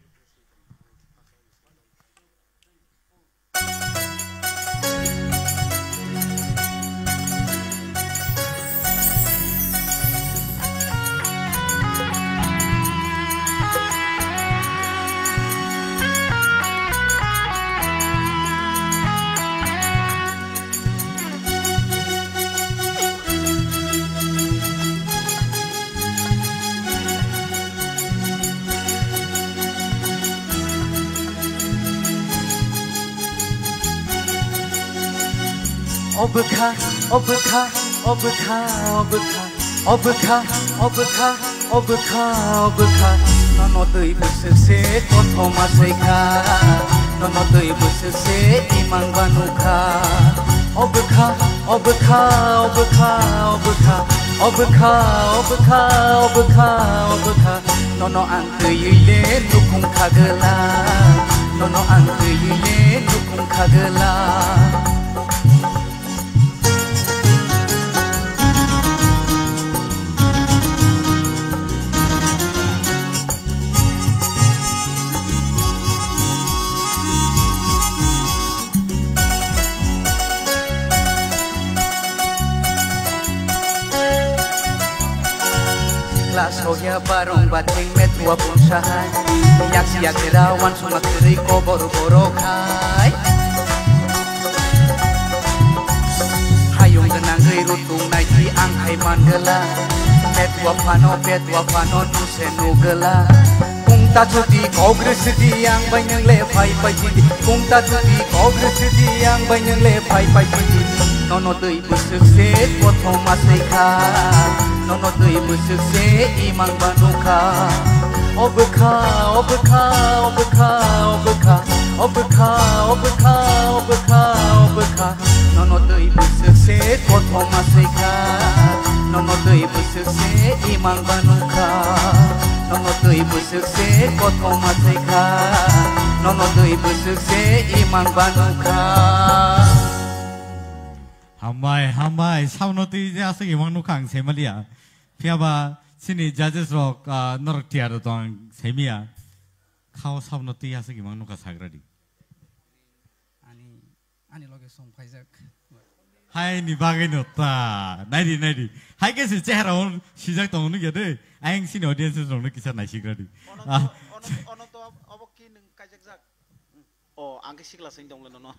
Speaker 10: obkha obkha obkha obkha obkha obkha obkha obkha nono tui busse kotho masaikha nono tui busse imang banukha obkha obkha obkha obkha obkha obkha obkha obkha
Speaker 13: nono ang kuyile nukung kagela nono ang kuyile nukung kagela Soya barong bating metua punsahan yak siyak derawan sumak keri ko boro kai hayung genang gei rutung nai ti ang hai mandela metua pano nusenu gela kung ta chuti kogres di ang banyang le phai pai ti kung ta chuti kogres di ang banyang le phai pai ti nono dei busuk se pothom masai kha nono dei busuk se imang banuka obka obka obka obka obka obka obka obka nono dei busuk se pothom masai kha nono dei busuk se imang banuka nono dei busuk se pothom masai kha nono dei busuk se imang banuka
Speaker 1: Hamai, saunoti jasa imang nukang semalia. Piaba sini judges rock norok tiada tuang semia. Kau saunoti jasa imang nuka sagradi.
Speaker 22: Ani loge som kaizak.
Speaker 1: Hai ni bagai nota, naidi. Hai kesi cehara on sijak tong nuki ada. Ayang sini audience tong nuki kisah nasi gradi.
Speaker 9: Ono to abok ki neng kaizak zak. Oh, angke sikla sing dong leno.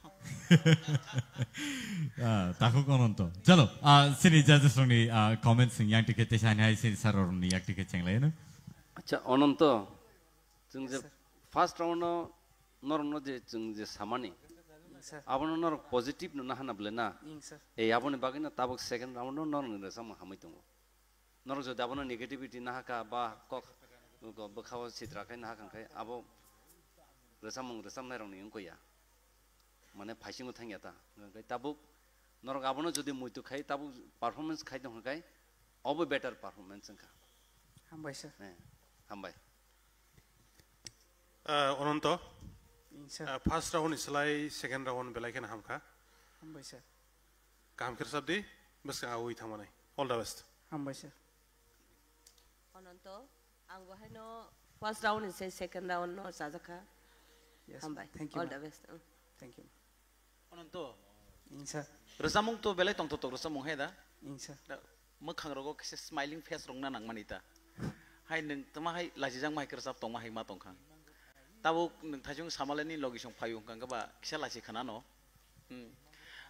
Speaker 1: Takut konon to. Chalo, sini judges roni comments yang tiket tesan hai sini saror ni yang tiket ceng lain.
Speaker 11: Acha onon to, jeng je first round no je jeng je samani. Abon nor positive no nahan ablena. Abon bagin na tabok second round no nor sama hamai tungo. Nor jo abon negativity nahaka ba kok bakawa citra kai nahakan kai abo resam nairong ni ungko ya. Mana passing utang ya ta. Kai tabuk norok abono jodi muitu khai tabuk performance khai dong kai obo better performance ka.
Speaker 22: Hambai sir.
Speaker 11: Hambai.
Speaker 5: Ononto. First round islai second round belai kan hamka.
Speaker 22: Hambai sir.
Speaker 5: Kam kir sabdi bas ka awi thamane. All the best.
Speaker 22: Hambai sir.
Speaker 6: Ononto ang waheno first round is second round no sajaka.
Speaker 22: Yes.
Speaker 6: Hambai.
Speaker 22: Thank you.
Speaker 6: All the best.
Speaker 22: Thank you.
Speaker 9: Ononto.
Speaker 22: Insa.
Speaker 9: Resamung to belai tong to resamung heda.
Speaker 22: Insa.
Speaker 9: Mekhang rogo kese smiling face rong nanang manita. Hai neng tama hai lajijang mai kersap tong mai ma tong khang. Tabuk neng thajung samalani logi song phayung kang ba kisa laji khana no.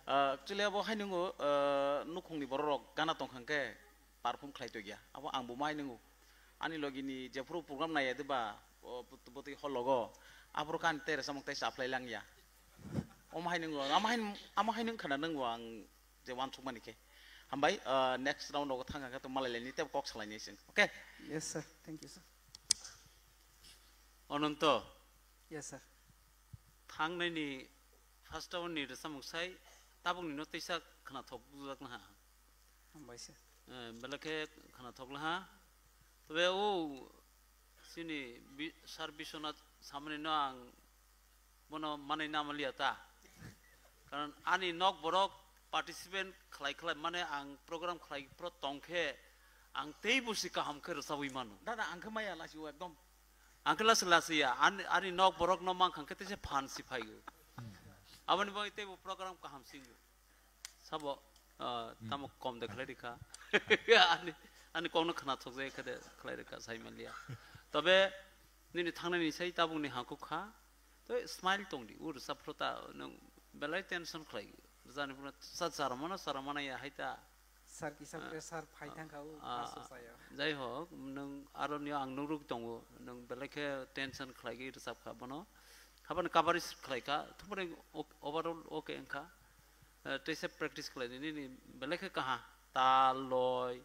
Speaker 9: Actually abo hai nungo nukhong ni borok gana tong khang ke perform khlai to gya. Abo angbu mai nungo. Ani logi ni jepro program nai ade ba boti hol logo. Abo kan ter samong tai supply lang ya. Omahai nungo amahai nung khana nung wang je wan chuk manike. Hambai next round ogo thanga ka to malaleni te kok salai sing. Okay?
Speaker 22: Yes sir. Thank you sir.
Speaker 8: Ononto.
Speaker 22: Yes sir.
Speaker 8: Thang nai ni first round ni resamung sai tabung ni no teisa khana thok buzak na ha.
Speaker 22: Hambai sir.
Speaker 8: Belake khana thok la ha. Tobe o sini sar bisonat samne no ang bono mane namali ata. Karon ani nok borok participant khlai mane ang program khlai pro tongkhe ang tei busi kaham kher sawi manu.
Speaker 9: Dada angke maya lasi ekdom.
Speaker 8: Angke lasi ya ani nok borok no mang khangke te phan sifai go. Abani boy te program kaham singu. Sabo tamo kom de khlai dikha. Ani kono khana thokje khade khlai dikha sai malia. Tobe nini thangnani sai tabung ni haku kha. To smile tongdi ur saprota nang belai tension khlai. Zani pura saramana ya haita.
Speaker 22: Sar kisah pressure fighting kau masuk saya.
Speaker 8: Jai ho nang aron ya ang nuruk tongo nang belai ke tension khlai gi resap kha bono. Kapan kabaris khlai ka thumre overall okay engka. Tese practice khlai ni belai ke kaha taloi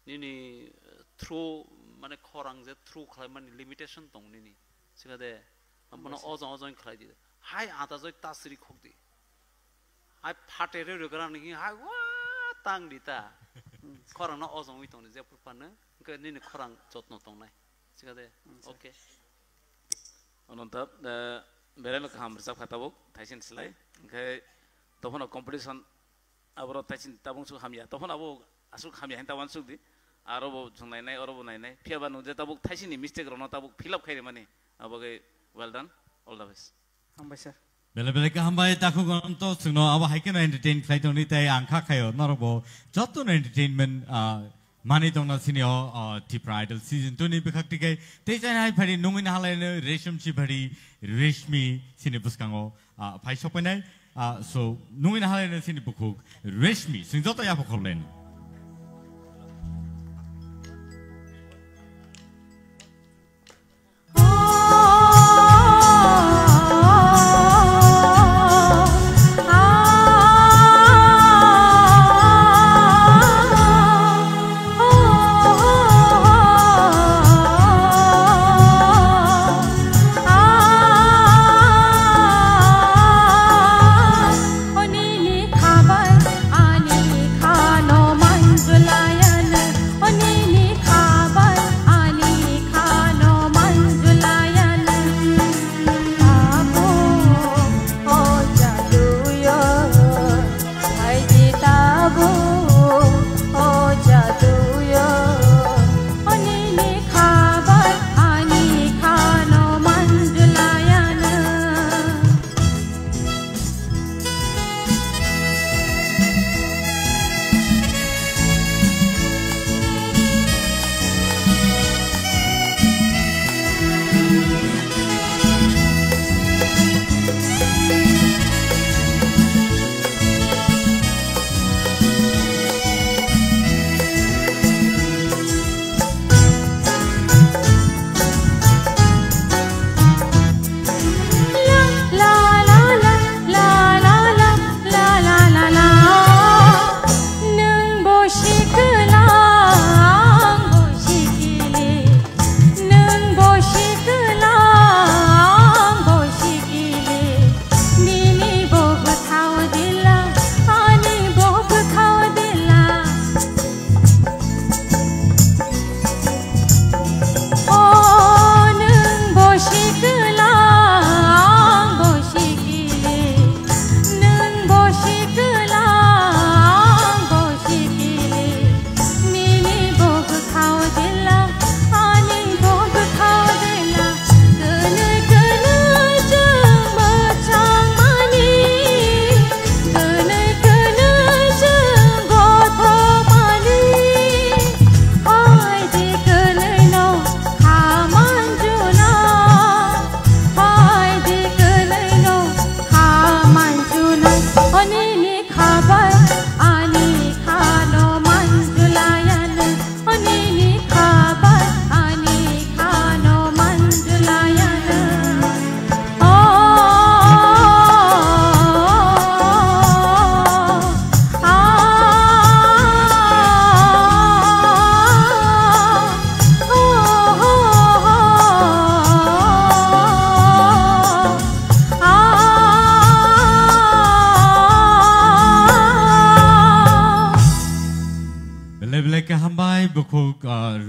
Speaker 8: ni through mane khorang je through khlai mane limitation tong ni sigade bono ozon khlai di. Hai ata joi tasri khokdi. Hai phate re ran ni hai wa tang dita. Khorang no ozon wi tong je purpane ke ni khorang jotno tong nai.
Speaker 3: Cikade. Okay. Onontap berelo kaham resap katabuk taisin selai. Ke tohon competition abro taisin tabung su hamya. Tohon abo asuk hamya henta wan suk di. Aro sungai nai aro nai nai. Pia banu je tabuk taisin ni mistake rono tabuk fill up khairi mani. Abo ke well done. All the best.
Speaker 15: Hambai sir.
Speaker 2: Bela ka hambai taku gonto sungno abo haike no entertain flight oni tai angkha khayo norobo joto no entertainment Mani dong na sini Tipra Idol season 2 ni bikhak tikai tejan hai phari nungin halai ne resham chi phari reshmi sini buskango phai sopenai so nungin halai ne sini bukhuk reshmi singjoto ya bukholen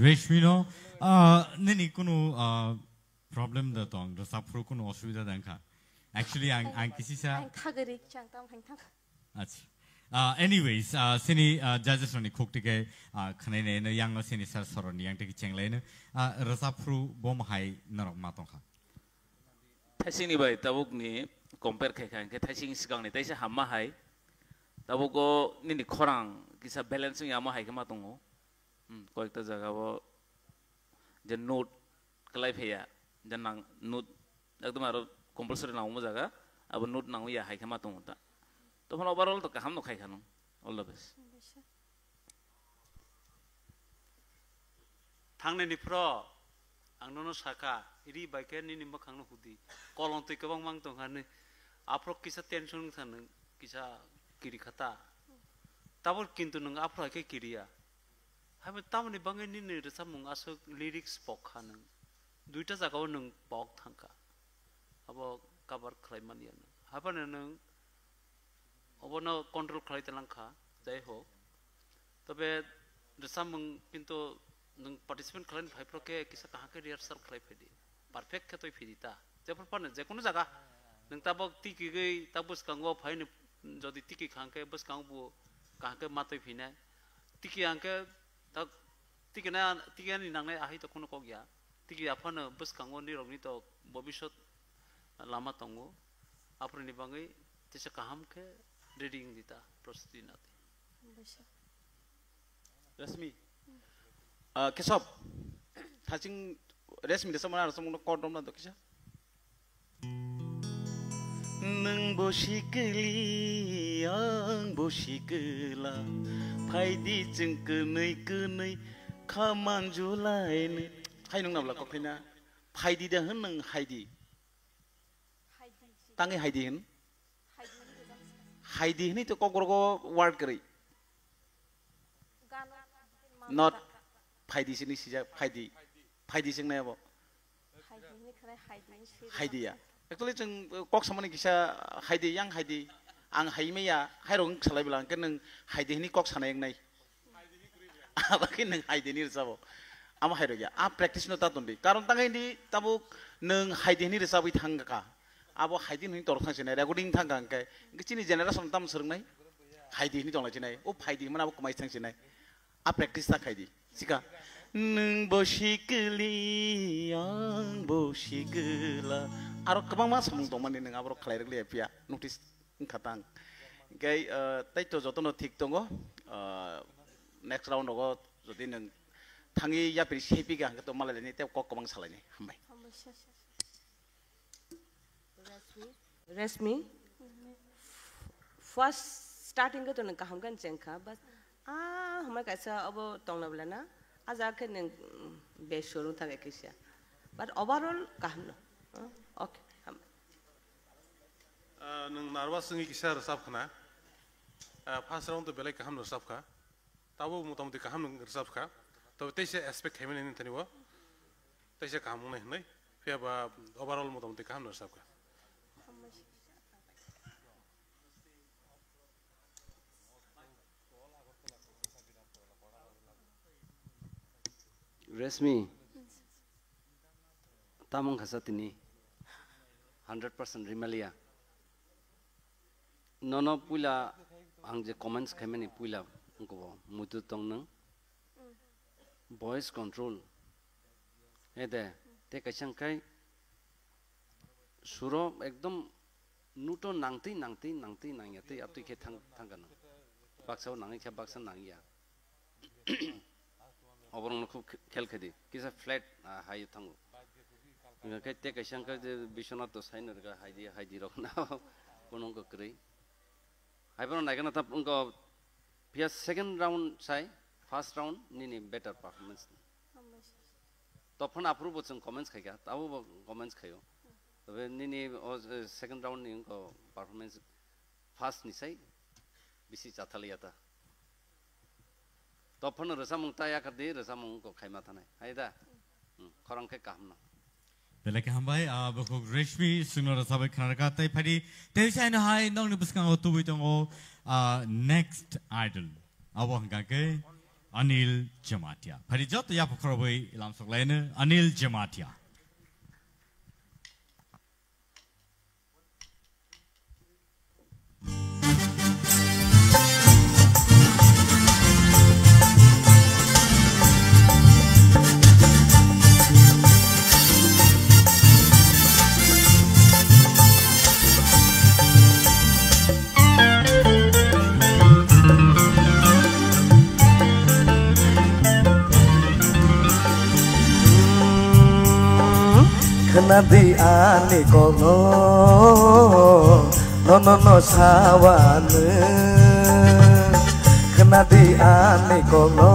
Speaker 2: Reshmino, nini kuno problem da tong, da sapro kuno osubida danka. Actually, ang kisi sa. Anyways, sini judges roni cook tige khane ne yang sini sar soroni yang tige chenglai ne rasapro bom hai narok matong kha.
Speaker 3: Thasing ni bai tabuk ni compare khai khai ke thasing sigang ni taisa hamma hai tabuko nini khorang kisa balancing yama hai ke matongo. কয়েকটা জায়গা যে note ক্লাই ফেয়া যে নাং note একদম আর compulsory নাও জায়গা আবার note নাও ইয়া high খামা তোমটা তখন overall তো কাহাম নখাই খানো অল দ্য বেস্ট
Speaker 8: थांनायनिफ्र आंनो साखा इरि बाइके निनि मखांनो हुदि कलम तै गोबां मां दं हानो आफ्र किसा टेनसन थानो किसा किरि खाता ताबल किन्तु नों आफ्र के किरिया हाबे तामनि बाङै निनि रसामुं आसो लिरिक्स पखा नों दुइटा जागाव नों पक थांका अब कभार खालायमानियानो हाबानो नों अबनो कंट्रोल खालायतलांखा जाय हो तबे रसामुं किन्तु नों पार्टिसिपेट खालामनो भाइफ्रो के किसा कहाँ के रिहर्सल खालाम फेदी परफेक्ट के तो फेदी ता जेफोर पाने जेकुनु जागा नों ताबो टिकी गई ताबो स्कांगो फाइन जदि टिकी खां के बस कांग बु कहाँ के मातै फिने टिकी आंके ता टिकी नि नांगने आही तो कुनो को गया टिकी आफानो बस कांगो नि रगनि तो भविष्यत लामा तंगो आफरनि बांगै तेसे काहाम के रीडिंग दिता प्रस्तुति नाते
Speaker 9: रश्मि केशव थाचिं रेशमि दे समना समना कॉर्डम ना तो किसा नों बसिकली आं बसिकला फायदि जों कनै खामान जुलायनो हाय नों नाब्ला कखैना फायदि दा होन नों हायदि तांगे हायदि होन हायदि हनी तो कगरगो वार्ड करै नॉट फायदि से निसिजा फायदि से नायाबो हायदिया एक्चुअली जों कक सामानि किसा हायदि यां हायदि आं हायमेया हायरं सालायबला के नों हायदि हनी कक सानाय नाय आबाके नों हायदि नि रसाबो आम हायरगिया आ प्रेक्टिस न तातुंदि कारण तांगे नि ताबु नों हायदि हनी रसाबै थांगा आबो हायदि हनी तर थांसिनाय रेकर्डिं थांगा के किसिनि जेनेरेशन ताम सोरंनाय हायदि हनी दंलायसिनाय ओ फायदि मनाबो कमाय थांसिनाय आ प्रेक्टिस थाखायदि सिका नों बसिकली आं बसिकला आरो गोबां मा समं दं माने नों आबो खालायरगले एपिया नोटिस खातां गाय ताइतो जतनो ठीक दङ नेक्स्ट राउन्ड दङ जदि नों थाङि यापि सेपिगा तो मालायनि ते कक गोबां सालायनि हामबाय
Speaker 6: रेशमि फर्स्ट स्टार्टिंग के तो नों काहाम गान जेंखा बस हमारे कैसा अब तोंगना बोला ना आज आके नों बेशोरू था कैसे बट ओवरऑल काहम ना ओके हम
Speaker 5: नों नारवा संगी किसा रसाब खना फार्स्ट राउंड तो बेले काहम रसाब खा ताबो मोटामोटी काहम रसाब खा तो तैसे एस्पेक्ट हेमेन इन तनिवा तैसे काहम नहीं नहीं फिर बा ओवरऑल मोटामोटी काहम रसाब खा
Speaker 11: रेशमि तामंग खसातिनी 100% रिमेलिया ननो पुला आं जे कमेंट्स खाइमानि पुला उनको मुतु तंग नों वॉइस कंट्रोल एदे ते कैसंखाय सुरो एकदम नुटो नांगति नांगते अब के थांगन बाक्साव नांगै खे बाक्सा नांगिया अबरंग खूब खेल खेदी किसा फ्लैट हाई थांगो के ते कैसंखा जे बिश्वनाथ तो साइनर का हाइदी रखना कोनो को करै हाइबर नायगना था उनको फिर सेकंड राउंड साइ फर्स्ट राउंड निनी बेटर परफॉर्मेंस तो फन अप्रूव बचन कमेंट्स खाया ताबो कमेंट्स खायो तबे निनी सेकंड राउंड नि उनको परफॉर्मेंस फर्स्ट निसाइ बिसि चाथलिया था तो फन रसामुंग ताया कर दे रसामुंग को खाइमा थानाय हायदा खरं के कामना
Speaker 2: बेलेके हामबाय बखौ रेशमि सुंगर साबै खारका ताइ फादि तेसाइन हाय नंनि बुसकांग तुबै दङ नेक्स्ट आइडल अब हंगाके अनिल जमातिया फादि जत या फखरबै लामसकलायनो Anil Jamatia
Speaker 18: Nadi ani kono no sawane Nadi ani kono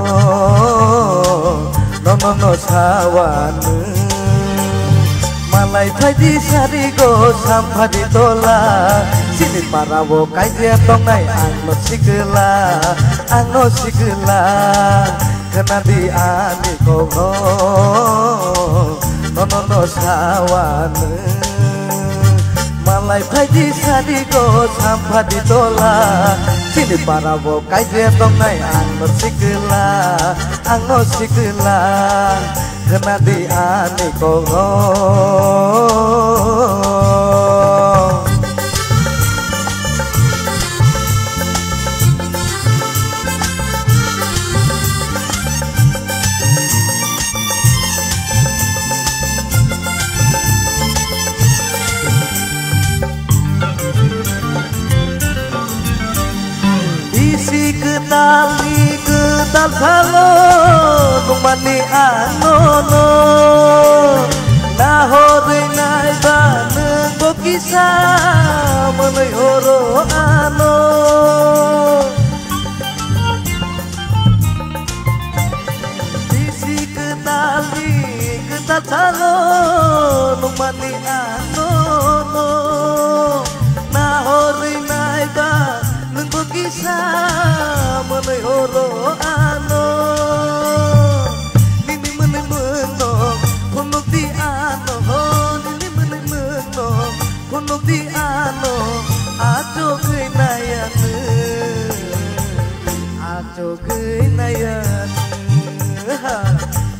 Speaker 18: no sawane Malai phadi sari go samphadi tola Sini parawo kaya tongai angno sigla Nadi ani kono no sawane malai phaidi sadi go sampadi tola sini parabo kaije tongnai angno sikela kenadi ani kogo Ketal salo numani anono nahore nai bane bokisa manai horo ano isi ketal salo numani anono nahore nai bane bokisa manai horo ano nini mene meno kono di ano nini mene meno kono di ano ajo kenayan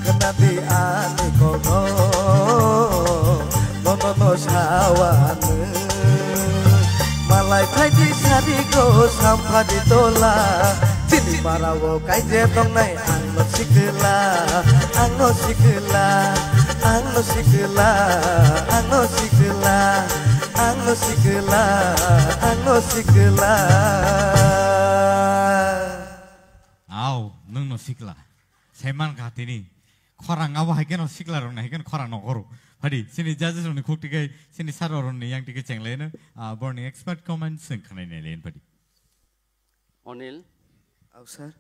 Speaker 18: kena di ani kono no sawan malai phaidi sadi go sampadi tola sini parawo kaije tongnai angno sikela
Speaker 1: Aw nung no sikla seman katini khorang awa hagen no sikla rong hagen khorang no goro Hadi, sini judges rong khuk tikai sini saro rong yang tikai cengle na burning expert comments sing khanai ne len padi
Speaker 11: Onil
Speaker 18: sir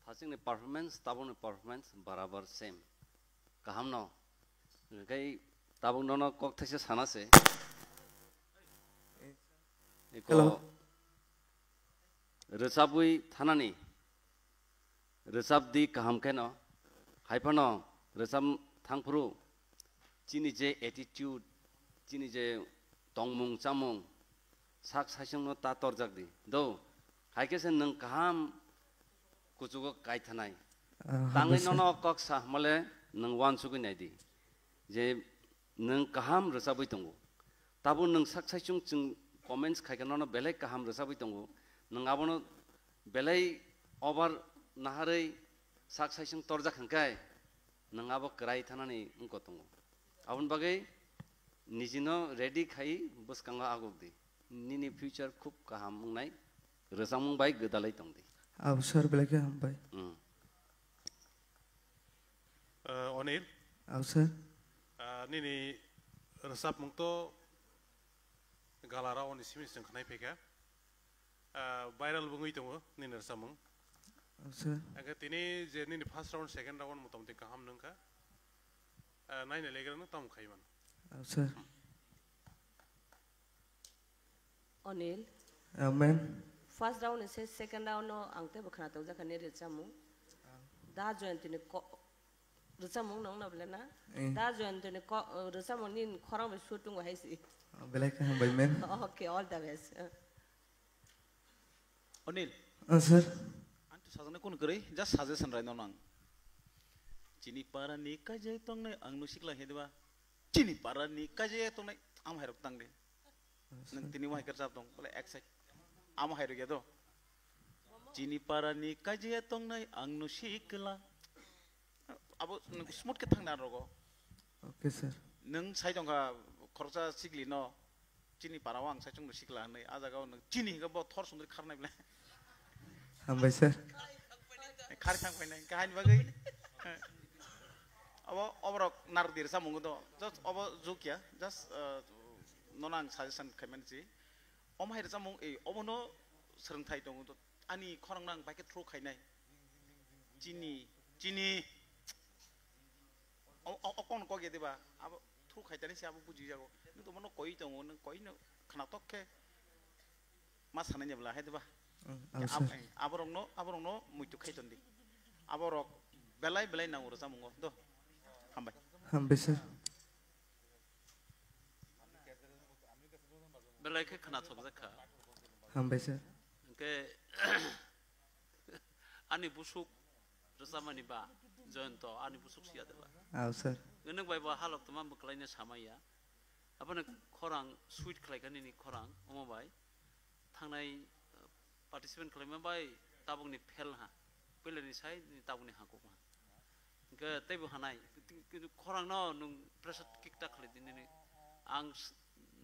Speaker 11: Fasing ni performance tabung ni performance barabar same kaham no kai tabung no kok these sana se
Speaker 18: Hello
Speaker 11: resabui thanani resab di kaham keno haipano resam thangpuru chini je attitude chini je tongmung chamung sak saisung no ta torjak di do haikese nang kaham kuchugo kai thanai tangai nono kok sa male nang wan sugu nai di je nang kaham resabui tongo tabu nang sak saisung chung comments khai nono belai kaham resabui tongo nang abono belai over naharei sak saisung torjak hangkai nang abo krai thanani ungko tongo abon bagai nijino ready khai buskanga agok di nini future khub kaham nai resamung bai gedalai tongdi
Speaker 18: sir belaka hambai
Speaker 5: Onil
Speaker 18: sir
Speaker 5: nini resap mungto galara oni simis jeng khnai peka viral bungui tongo nini resamung
Speaker 18: sir
Speaker 5: aga tini je nini first round second round motamti kaham nangka naine legrang tam khaiman
Speaker 18: sir
Speaker 6: Onil
Speaker 18: amen
Speaker 6: first round is second round no angte bakhna to ja khane rechamu da join tini ko rechamu nong na blena da join tini ko rechamu nin khorang be shooting wa haisi
Speaker 18: belaka hambai men
Speaker 6: okay all the best
Speaker 9: Onil
Speaker 18: sir
Speaker 9: antu sajane kun gere just suggestion rai nang chini para ni kaje tongnai angnu sikla hedba chini para ni kaje tongnai am hairok tangde nang tini wahai kerja tong bole exit am hairok ya do chini para ni kaje tongnai angnu sikla abo smooth ke thangna rogo
Speaker 18: okay sir
Speaker 9: nang sai tongka khorsa sikli no chini para wang sai chung sikla nei ajaga nang chini ga bo thor sundri kharnai bla
Speaker 18: hambai sir
Speaker 9: khar thang pai nai kahani bagai abo obrok nardir samung do just obo zukia just nonang suggestion kaimansi om hair samung e obo no serengthai dong do ani khorang nang baike thru khainai chini okon ko ge deba abo thru khaitani se abo buji jago nu to mono koi dong nu koi no khana tokke mas hanai jebla hai deba aborong no muitu khaiton di aborok belai nang uro samung do hambai
Speaker 18: sir
Speaker 8: belai ke kena thok zakha
Speaker 15: Hambai sir.
Speaker 8: ke ani busuk resamani ba jointo ani busuk sia deba
Speaker 15: Aw sir.
Speaker 8: ngeneng bai ba halok tama buklaina samaya apana khorang sweet khlaikani ni khorang omo bai thangnai participant khlaima bai tabungni fel ha peleni sai ni tabungni ha ko ma ke teibu hanai khorang no nung pressure kick ta khlai din ni ang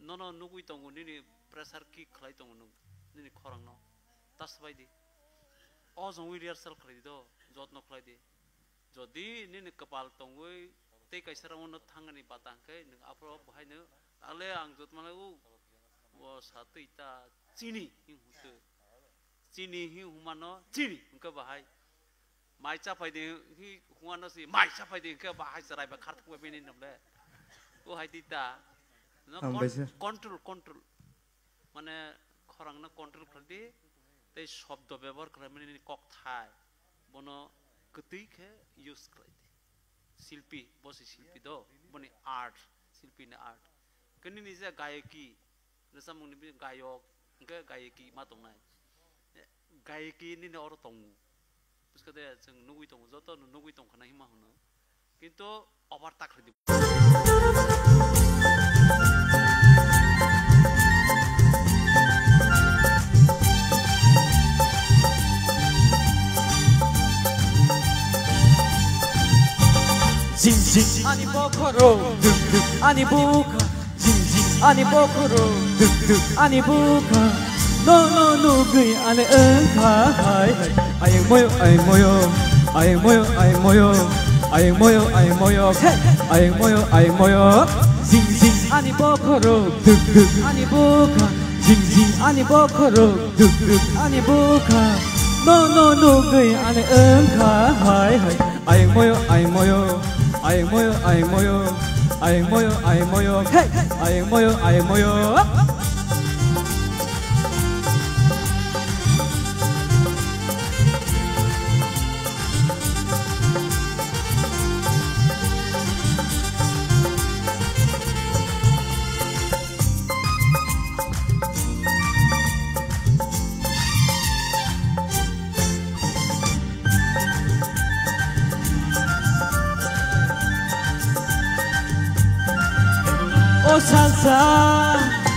Speaker 8: nono nugui tongu ni pressure kick khlai tongu nung ni khorang no tas bai di ozon wi rehearsal khlai do jotno khlai di jodi ni kapal tongui te kaisara ono thangani batang ke nung apro bahai no ale ang jot mala u wo satu ita chini hute chini hi humano chini ke bahai mai cha phai de hi humano si mai cha phai de ke bahai sarai ba khart ko be ni namle o hai dita no control মানে খরাং না control করতে তাই শব্দ ব্যবহার করে মানে cock থাই বনো কতই খে ইউজ করে শিল্পী বসে শিল্পী দো মানে আর্ট শিল্পী না আর্ট কনি নিজে গায়কি রেসামুনি গায়ক কে গায়কি মা দंनाय গায়কি নি অর দं বুঝতে जों नुगुइ दं যত नुगुइ दं খানা হিমা হনো কিন্তু over তাকরে the
Speaker 10: 징징 아니 보코로 득득 아니 보카 징징 아니 보코로 득득 아니 보카 너너 누구이 안에 응가 하이 아이 모여 아이 모여 아이 모여 아이 모여 아이 모여 아이 모여 아이 모여 아이 모여 징징 아니 보코로 득득 아니 보카 징징 아니 보코로 득득 아니 보카 너너 누구이 안에 응가 하이 아이 모여 아이 모여 아이 모여 아이 모여 아이 모여 아이 모여 아이 모여 아이 모여 오살사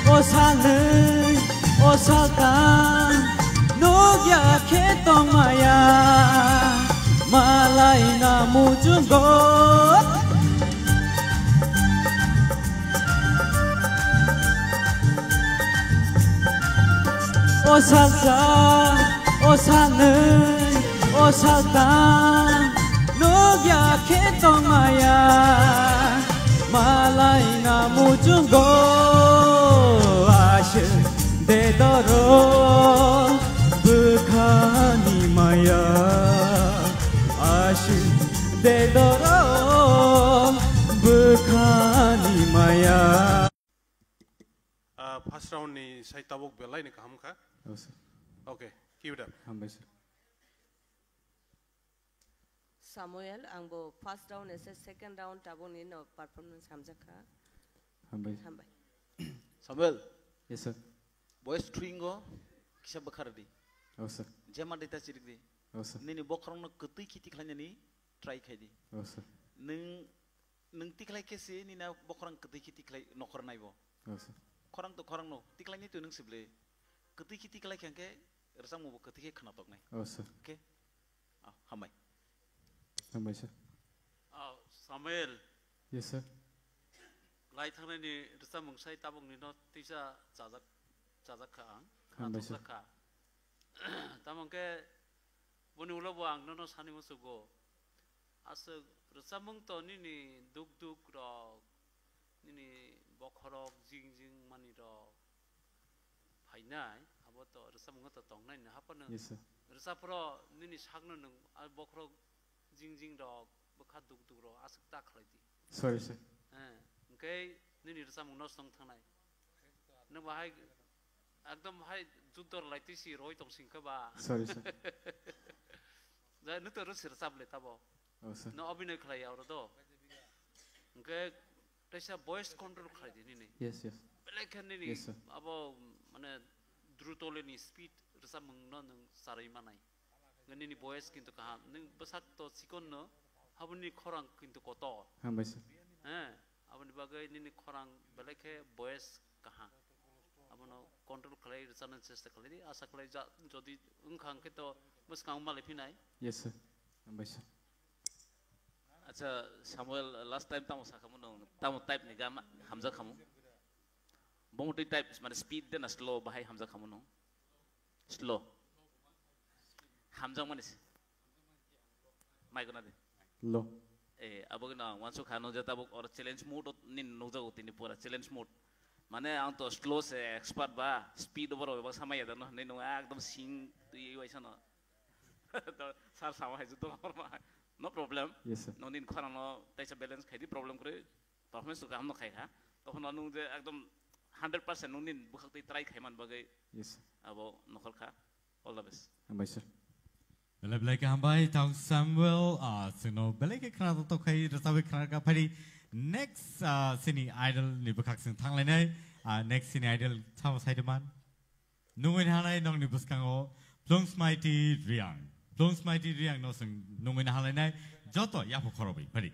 Speaker 10: 오살은 오살까 녹약해 똥마야 말라이나 무준곳 오살사 오살은 오살까 녹약해 똥마야 말라이나 무준고 아신 되도록 북한이 마야 아신 되도록 북한이 마야
Speaker 5: First round ni sai tabuk belai ni kaham ka? Okay, keep it up.
Speaker 6: Samuel, angbo first round ese second round tabung ni no performance hamjaka.
Speaker 12: Hambai.
Speaker 9: Samuel.
Speaker 12: Yes sir.
Speaker 9: Voice stringo kisah bakar di.
Speaker 12: Oh sir.
Speaker 9: Jema data cirik di.
Speaker 12: Oh sir.
Speaker 9: Nini bokrong no ketik kitik lanya ni try kai di.
Speaker 12: Oh sir.
Speaker 9: Neng tiklai kesi ni na bokrong ketik kitik lay nokor naibo.
Speaker 12: Oh sir.
Speaker 9: Korang to korang no tiklai ni tu neng seble ketik kitik lay kang ke resang mo ketik kena tok nai.
Speaker 12: Oh sir.
Speaker 9: Okay. Hamai.
Speaker 12: Hambai sir.
Speaker 8: Samuel.
Speaker 12: Yes sir.
Speaker 8: Lai thang ni resam mongsai tabung ni no tisa jajak ka ang.
Speaker 12: Hambai sir.
Speaker 8: Tamang ke buni ulo bo ang no sani musugo. Asa resam mong to ni duk ro ni bokhorok jing mani ro phainai abo to resam mong to tong nai na hapan.
Speaker 12: Yes sir.
Speaker 8: Resam pro ni sagno nung bokhorok jing ro bokha duk ro asuk ta khlai di.
Speaker 12: Sorry sir.
Speaker 8: Okay, ni resam mong no song thangnai. Nang bahai একদম ভাই যুদ্ধর লাইতেছি রই তং সিংখবা
Speaker 12: sorry sir
Speaker 8: যা নতর সির সাবলে তাবো
Speaker 12: ও sir
Speaker 8: ন অভিনয় খাই আর তো ওকে তেসা voice control খাই দিনি নি
Speaker 12: ইয়েস ইয়েস
Speaker 8: বেলে kan ini apa mana drutole ni speed rasa mengno neng sarai manai ngani ni boys kintu kaham neng besat to sikon no habun ni korang kintu kotor
Speaker 12: baik
Speaker 8: abon bagai ni korang balik ke boys kaham abon control kalai rasa nan cesta kalai asa kalai jadi ungkang kita mus kang malai pinai
Speaker 12: yes sir baik sir
Speaker 3: Acha Samuel last time tamu sakamu nong tamu type ni gama Hamzah kamu Bongo tu type mana speed dan slow bahai Hamzah kamu nong slow Hamzah mana sih mai kena deh
Speaker 12: low
Speaker 3: abang na once khano jata abang or challenge mode nin noja uti ni pura challenge mode mana ang to slow se expert ba speed over abang sama ya dano nin nong ekdom sing tu ye waisa no sar sama hai juto no problem
Speaker 12: yes sir
Speaker 3: no nin khana no taisa balance khai di problem kore performance ka hamno khai ha tokhon anu je ekdom 100% no nin bukhakti try khai man bagai
Speaker 12: yes
Speaker 3: abo nokhol kha all the best
Speaker 12: baik sir
Speaker 2: Belai ke hambai tau Samuel sino belai ke kena tu kai rasawi kena ka pari next sini idol ni bekak sing thang lainai next sini idol sama saya teman nungguin halai nong ni buskango Plungs Mighty Riang Plungs Mighty Riang no sing nungguin halai nai joto ya pokorobi pari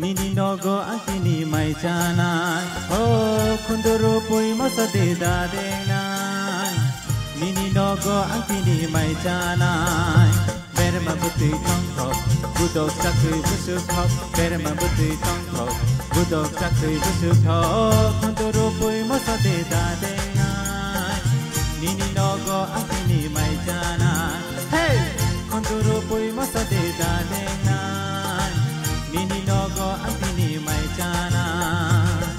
Speaker 10: Nini nogo angkini mai janai Oh kunduru pui masa de dadenai Nini nogo angkini mai janai Berma putih tongkok Budok cakri busuk hok Berma putih tongkok Budok cakri busuk hok Kunduru pui masa de dadenai Nini nogo angkini mai janai Hey kunduru pui masa de dadenai Nini nogo angkini mai janai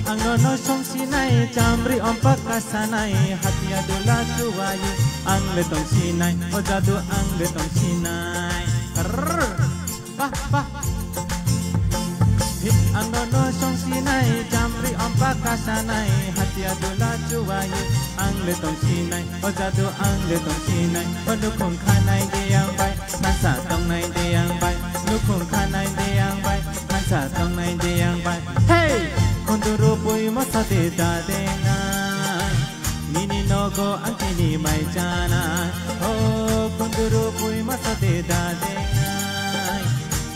Speaker 10: Anggono song sinai camri ompak kasanai hati adola cuayu ang letong sinai o jadu ang letong sinai bah bah Anggono song sinai camri ompak kasanai hati adola cuayu ang letong sinai o jadu ang letong sinai pendukung kanai deyang bai kansa tong nai deyang bai nukung kanai deyang bai kansa tong nai deyang bai hey Kunduru pui masa de dadenai Nini nogo angkini mai janai Oh kunduru pui masa de dadenai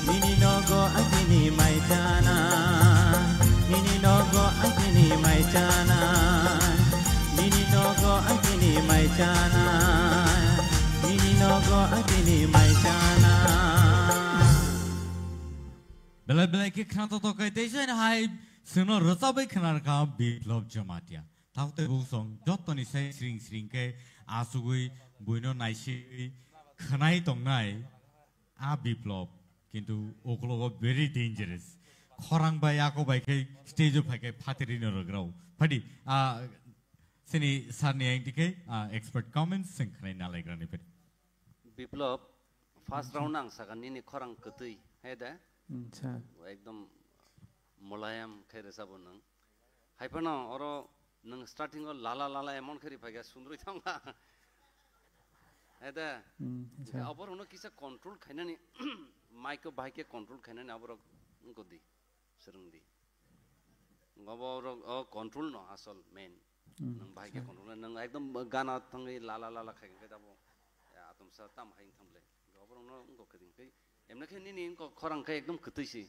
Speaker 10: Nini nogo angkini mai janai Nini nogo angkini mai janai Nini nogo angkini mai janai Nini nogo angkini mai janai
Speaker 1: Belai-belai ke khana to kai te jen hai Sino rasabai khanar ka biplop jamatia. Taute busong jotoni sai sring ke asugui buino naisi khanai tongnai a biplop kintu oklogo very dangerous. Khorang bai ako bai ke stage of ke phatiri no rograu. Phadi sini sarni dike expert comments sing khanai na laigrani pe.
Speaker 11: Biplop first round ang sakan ni khorang ketui heda. Ekdom Mulayam khair sabo nang. Haipana oro nang starting o lala emon khari phaga sundroi thanga. Eda. Abor uno kisa control khaina ni mic ko bhai ke control khaina ni abor unko di serung di. Ngabor o control no asal main. Nang bhai ke control nang ekdom gana thangai lala khaga ke dabo. Ya atom sa tam hain thamle. Abor uno unko khading kai emna khe ni unko khorang kai ekdom khutuisi.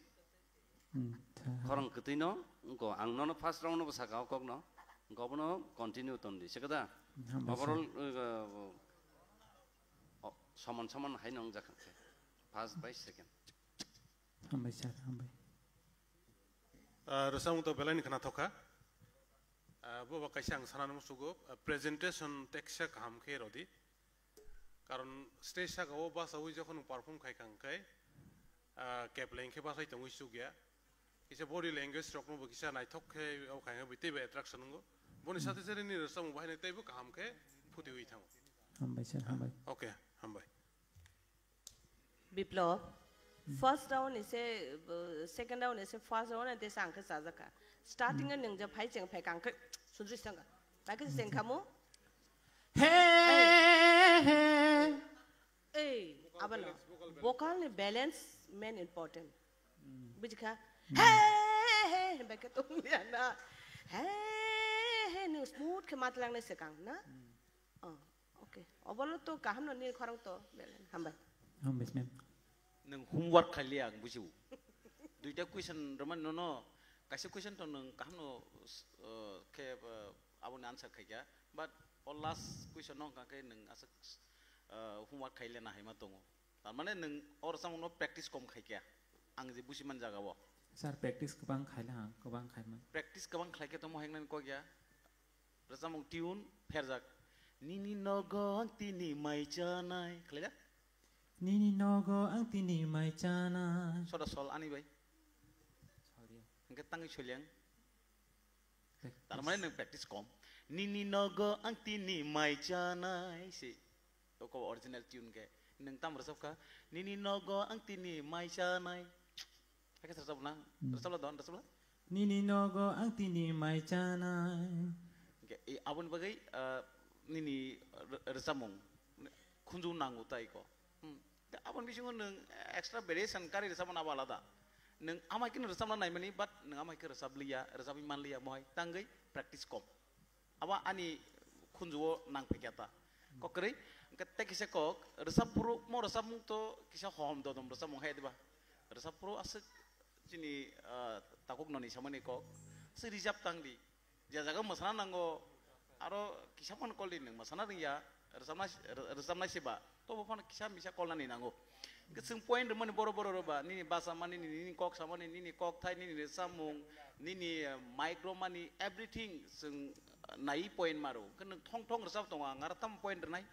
Speaker 11: Korang ketino, engkau ang nono first round nopo sakau kok no, engkau puno continue tondi. Sekada, overall saman hai nong jakan ke, first by second.
Speaker 10: Hambai sir, hambai.
Speaker 5: Rasam to belai ni kena thoka. Bawa kaisang sanan musugo presentation teksha kaham ke rodi. Karon stage sa kau bahasa uji jokon perform kai kangkai, kepling ke bahasa itu uji juga. Kisa body language rock mo kisa nai thok ke au khainga bite be attraction ngo boni sathe sere ni rasam bahai ne taibu kaham ke phuti hui thang
Speaker 10: hambai sir hambai
Speaker 5: okay hambai
Speaker 6: Biplop first round is a second round is a first round and this angka sajaka starting an nang ja phai cheng phai kang ke sudri sanga ba ke seng khamu hey abalo vocal ni balance main important bijka hey back to na hey no smooth ke matlang ne sekang na okay obolo to kaham no ni khorang to hambai
Speaker 10: ma'am
Speaker 9: nang homework khali ang buju duita question roman no kaise question to nang kaham no ke abun answer khaiya but all last question no ka ke nang asa homework khaile na haima tongo tar mane nang or sam no practice kom khaiya ang je busiman jaga bo
Speaker 10: Sir, practice kabang khaila ha, kabang khaima.
Speaker 9: Practice kabang khai ke tomo hengnan ko gya. Rasamong tune pherzak. Nini nogo ang tini mai chanai. Khala?
Speaker 10: Nini nogo ang tini mai chanai.
Speaker 9: Soda sol ani bai. Sorry. Engke tangi chuliang. Tar mane nang practice kom. Nini nogo ang tini mai chanai si. ko original tune ke neng tam resep ka nini nogo ang tini mai cha nai pakai resep na resep la don resep la
Speaker 10: nini nogo ang tini mai cha nai
Speaker 9: ke abon bagai nini resep mong kunju nangu tai ko abon bisungo neng extra variation kari resep na balada neng amai kin resep na nai mani but neng amai ke resep liya resep iman liya mohai tanggai practice kom awa ani kunjuo nang pekata kokri kete kisa kok resep puru mau resep mung to kisa hom do dom resep mung hai diba resep puru aset jini takuk noni sama ni kok serijap tangdi jaga masana nango aro kisa pon kolin neng masana ria resep na siba to pon kisa bisa kolan ni nango keseng point remani boro-boro roba nini basa mani nini kok sama nini kok thai nini resep mung nini micro money everything seng nai point maru kan thong resep tonga ngaratam point nai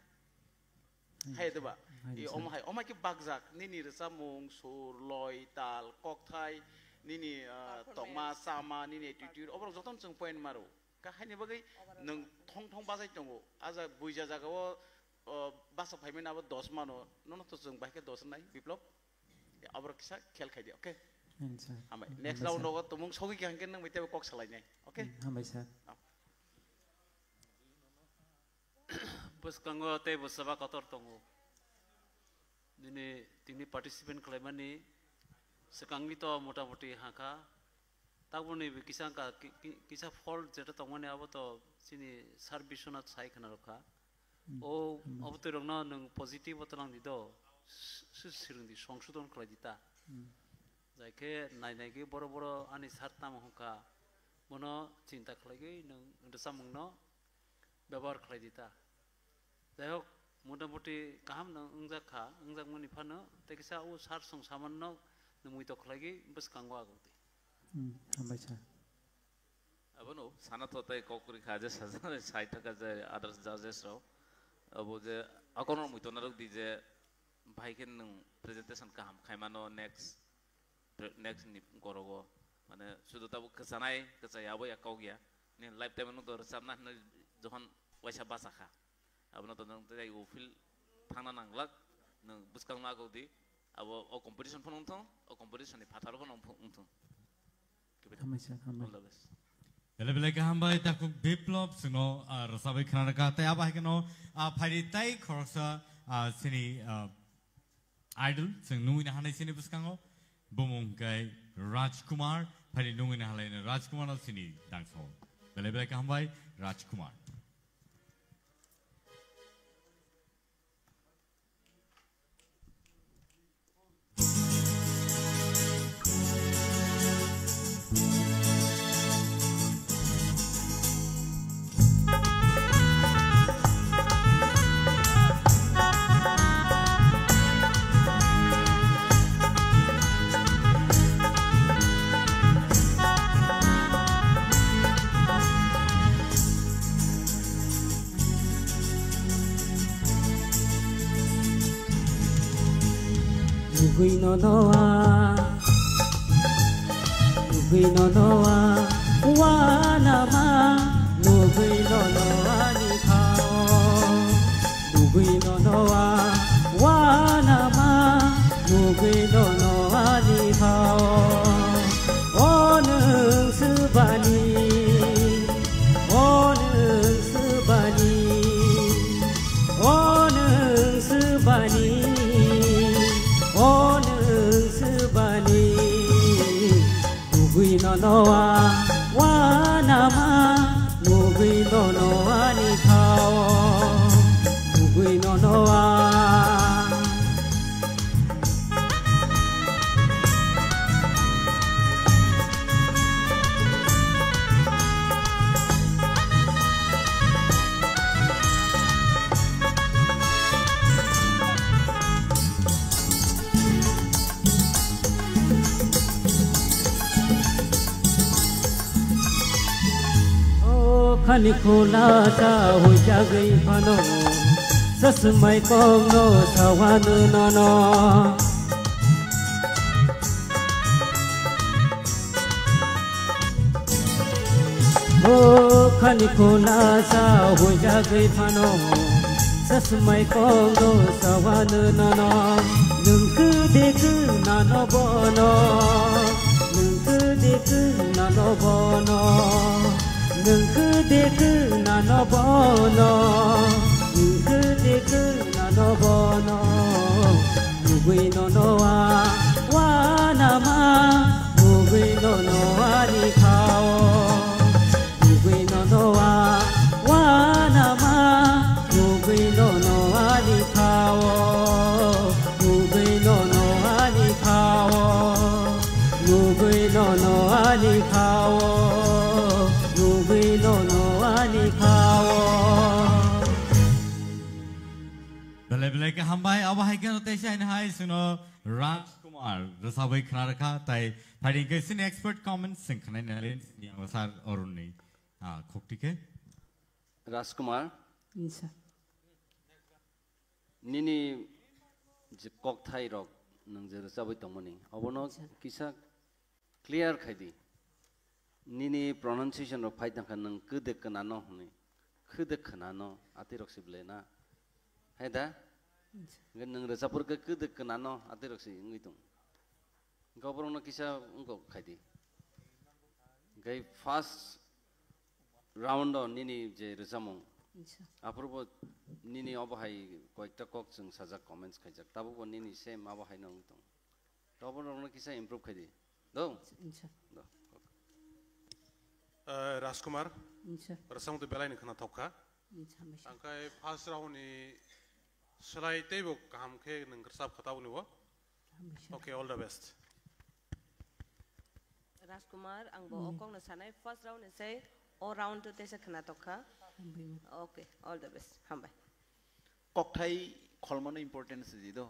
Speaker 9: hai tu ba i omai ki bagzak nini resep mung sur loi tal kok thai nini tongma sama nini attitude obrong joton seng point maru ka hani bagai neng thong basai tongo aja buija jagawo basa phaimen abo 10 mano nono to seng baike 10 nai biplop abro kisa khel khai di okay amai next round no tumung sogi ki hangken nang mite kok salai nai okay
Speaker 10: amai sir
Speaker 8: bus kanggo te bus saba kotor tongo dini tini participant klaimani sekangni to motamoti haka tabuni kisang ka kisa fault jeta tongmani abo to sini service na sai khana rakha o obto rongna nang positive otlang dido sirung di সংশোধন khlai dita jaike nai ge boro boro ani sarta mohka mono cinta khlai ge nang resamungno ব্যবহার khlai dita যাই হোক মোটামুটি কাহাম নংজাক খা নংজাক মনি Fanon তেকিসা ও সার song সামান্য নমুই তো খলাগি বস কাঙ্গো আগতে
Speaker 10: হামবাইছা
Speaker 3: আবনো সানাতো তাই ককরি খাজে সাজা সাই টাকা যে আদার্স জাজেস রাও আবো যে আকনৰ মুইতো নারক দি যে ভাইকেন নং প্রেজেন্টেশন কাহাম খাইমানো নেক্সট নি করগো মানে শুধু তাবো কসানাই কসায়াবো একাও গিয়া নি লাইফ টাইম নো তো সামনা যখন ওয়াইসা বাসাখা abno to nang tai u fil thana nanglak nang buskang ma godi abo o competition phonong thong o competition ni phathar phonong thong
Speaker 2: Bele bele ka hambai ta ku biplop sino rasabai khana ka ta aba hekno phari tai khorsa sini idol sing nui na hanai sini buskango bumung kai Rajkumar phari nui na halai Rajkumar no sini dangso bele bele ka hambai Rajkumar
Speaker 7: Nugui no noa wanama nugui no noa ni kao nugui no noa wanama nugui no noa ni kao onung subani onung subani onung subani Nugui no noa wanama nugui no noa ni kao nugui no noa khani khola ta hoi ja gai phano sasmai kong no sawan no no o khani khola ta hoi ja gai phano sasmai kongo sawanu nono nungku deku nano bono nungku deku nano bono nungku deku nano bono nungku deku nano bono nugui nono wa nama nugui nono ni kao nugui nono wa nama nugui nono ni kao nugui nono ni kao nugui nono ni kao nugui nono ni kao
Speaker 2: Bele ke hambai awahai ke no tesha in hai suno Rajkumar Rasabai Kharaka tai phading ke sin expert comments sing khanai nalen yang sar orun ni khokti ke
Speaker 11: Rajkumar
Speaker 7: Insha
Speaker 11: Nini je kok thai rok nang je Rasabai tongmani abono kisa clear khaidi Nini pronunciation of phai tang nang kude kanano hne kude kanano ati rok sible na Heda nang Rasapur ke kude kanano ati rok si ngitung Goprono kisa unko khaidi gai first round on nini je Rasamong Apurbo nini obahai koikta kok sung saja comments khaijak tabu bo nini same abahai nang tong Goprono kisa improve khaidi do do
Speaker 5: Rajkumar Rasam tu belai ni khana thokha angkai first round ni selai tebo kaham ke nang kersap khatau ni wo Okay all the best
Speaker 6: Rajkumar ang bo okong na sanay first round ni say all round to tesa khana tokha Okay all the best hambai
Speaker 9: Kok thai kholmano importance di do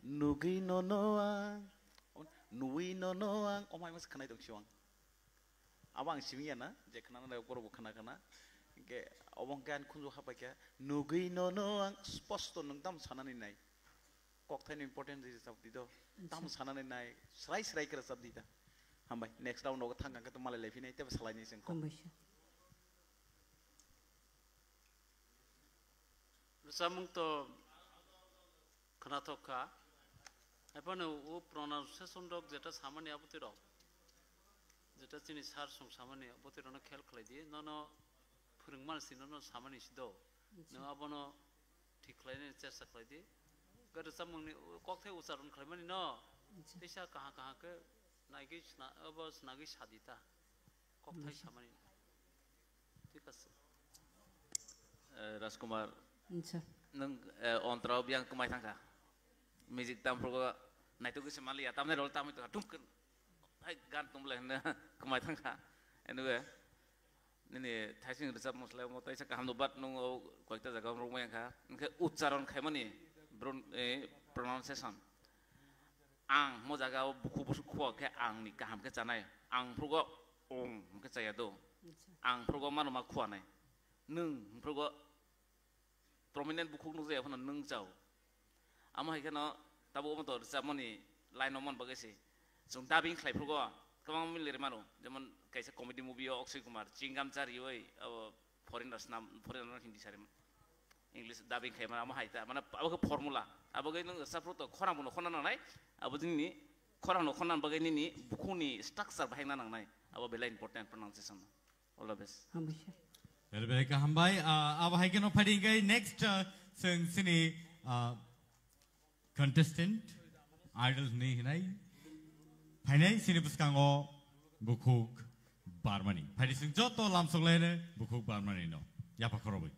Speaker 9: Nugi no noang Nui no noang omai mas khanai tok siwang Abang simiya na je khana na korobo khana khana ke obong kan khunjo khapai ke Nugi no noang sposto nungdam sanani nai Kok thai no importance di sabdi do dam sanani nai srai srai kara sabdi ta hambai next round no thanga ka to malai lefi nai te salai ni sing ko
Speaker 8: Samung to Kanatoka Apano o pronunciation dog zeta samani aputiro Zeta chini sar song samani aputiro no khel khlai no no phurungmal sino no samani sido no abono thiklai ne chesa khlai di gar samung ni kokthai ucharon khlaimani no tesa kaha ke nagi abos nagi sadita kokthai samani ঠিক আছে
Speaker 11: Rajkumar nang ontrau biang kumai thangka music tam pro nai tu ke semali atam ne rol tam itu tum kan hai gan tum le na kumai thangka anyway nini thaising resap mosla mo tai sa kaham no bat nung ko ta jaga ro mai kha ke ucharon khaimani pronunciation ang mo jaga buku buku kho ke ang ni kaham ke chanai ang pro go ong ke chaya do ang pro go manu ma khwa nai nung pro go prominent buku nu je phana nung chau ama hikano tabu mo to samani line on bagasi sung dabing khlai pro go kamang milir manu যেমন kaisa comedy movie Akshay Kumar chingam chari oi foreigners nam foreigner hindi sare english dubbing khai mana ma haita mana abo formula abo gai nung sapro to khora muno khona nai abo dinni khora no khona bagai ni bukuni structure bahai na nang nai abo bela important pronunciation all the best
Speaker 2: Bele ka hambai abahai ke no phading gai next sing sini contestant idols ni hinai Phainai sini puskango bukuk barmani phadi sing joto lamsong lene bukuk barmani no yapa khorobai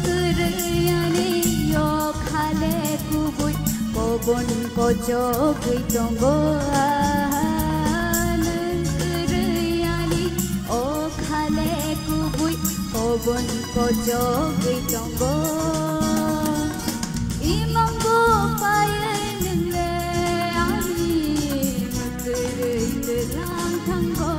Speaker 20: kereyani yo khale kubui kobon kojo gitonggo nang kereyani o khale kubui kobon kojo gitonggo imanggo paye ningle ani kerey telang thanggo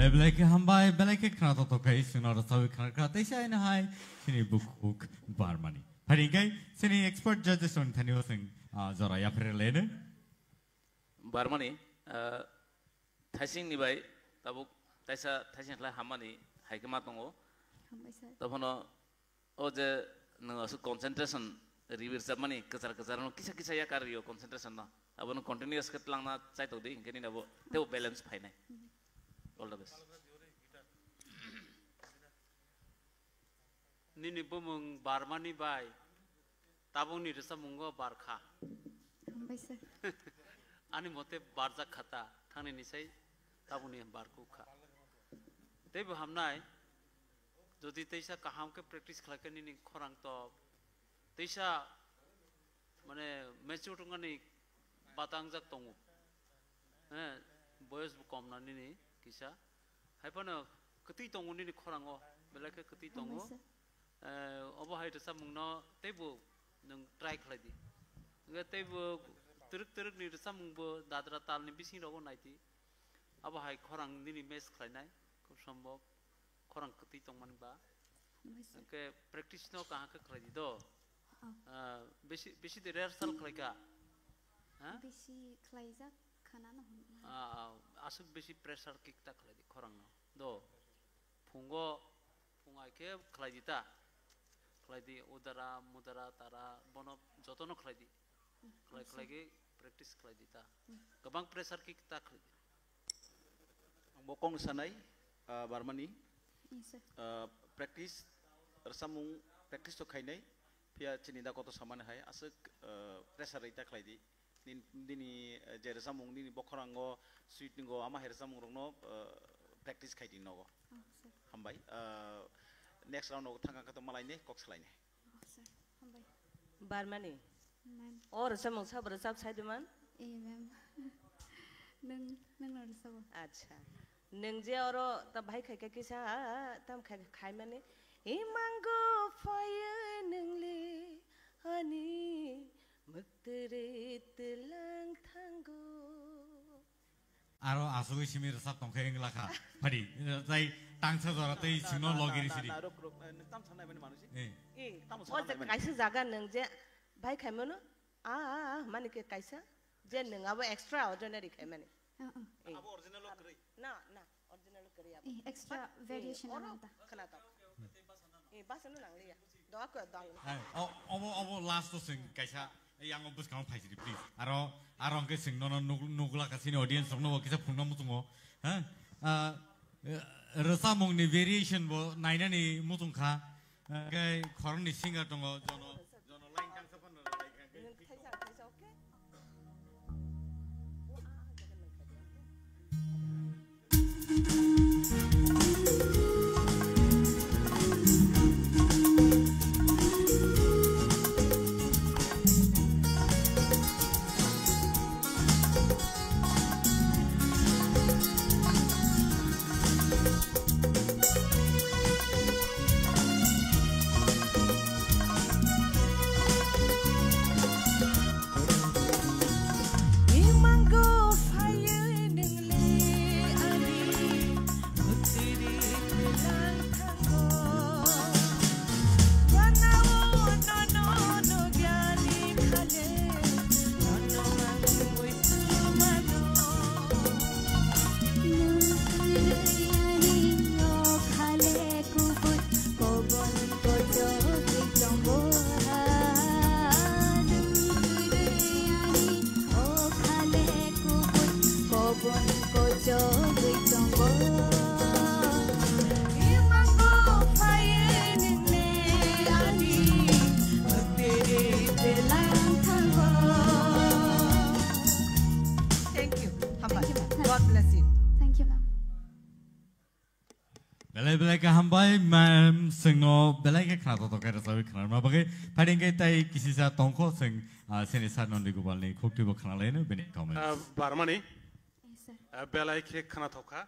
Speaker 2: Belai hambai belai ke kerana toto kai sunara sawi kerana kerana saya ini hai sini book barmani. Hari ini sini expert judges on thani wasing zara ya pernah lene.
Speaker 3: Barmani, thasing ni bay, tabu thasing lah hamani hai ke matongo. Tahu no, oje nggak concentration reverse mani kesar no kisah ya karyo concentration na. Abu no continuous ketlang na saya tahu deh, ini nabo tahu balance fine. All the best.
Speaker 8: Nini bumung barmani bay, tabung ni rasa mungo barkha. Ani mote barza khata, thang ni say tabung ni barku kha. Tebu hamnai, jodi teisa kaham ke practice khlaken nini khorang to, teisa mane mature ngani batang jak tongu. Boys bukom na nini. Kisah, hai pun ketik tongu ni korang oh, belai ke ketik tongu, apa hai rasa mungno tebu nung try keladi, enggak tebu teruk ni rasa mungbo dadra tal ni bising rogo naiti, apa hai korang ni mes kelai, kusambok korang ketik tong man ba, ke practice no kahang ke keladi do, besi de rehearsal kelai ka,
Speaker 20: besi kelai jak.
Speaker 8: Asuk besi pressure kick tak lagi korang no, do, pungai ke keladi ta, keladi udara mudara tara bono jotono keladi, keladi practice keladi ta, kebang pressure kick tak lagi.
Speaker 9: Bokong sanai, barmani, practice, tersamung practice to kainai, pia cinta koto saman hai, asuk pressure ita keladi. Dini jere samung dini bokorango sweet ningo ama her samung rongno practice kai din nogo hambai next round nogo thanga kato malai ne kok slai ne
Speaker 6: barmani और samung सब रसाब side मन
Speaker 20: ma'am नंग रसाब
Speaker 6: अच्छा नंग जे और तब भाई खाई के किसा तब खाई मने ए मांगो फायर नंगले हनी Mukteretelang tanggo.
Speaker 2: Aro asu isimi resap tongke englaka. Padi, tai tangsa zora tai sino logiri sini.
Speaker 6: Oh, kaisa jaga nang je, baik kamu no, Mana ke kaisa? Jen nengah extraordinary kayak mana?
Speaker 9: Apa original lo keri?
Speaker 6: Nah, original lo keri apa?
Speaker 17: Extra variation apa?
Speaker 6: Kenapa? Bahasa nu nangli ya. Doa aku doang.
Speaker 1: Omo last to sing kaisa yang obus kamu paisi please. Aro ke sing nono nugla kasih ni audience nono kita pun namu tunggu. Rasa mong ni variation bo naina ni mutung ka. Kay koron ni singer tunggu jono line kang sapan no line kang.
Speaker 6: Kaisa okay?
Speaker 1: Belai hambai mam sengno belai ke kana to kaya sabi kana ma bagai paling ke tai kisi sa tongko seng seni sa non digu balni khokti bo kana lene bene comment
Speaker 5: barmani belai ke kana to ka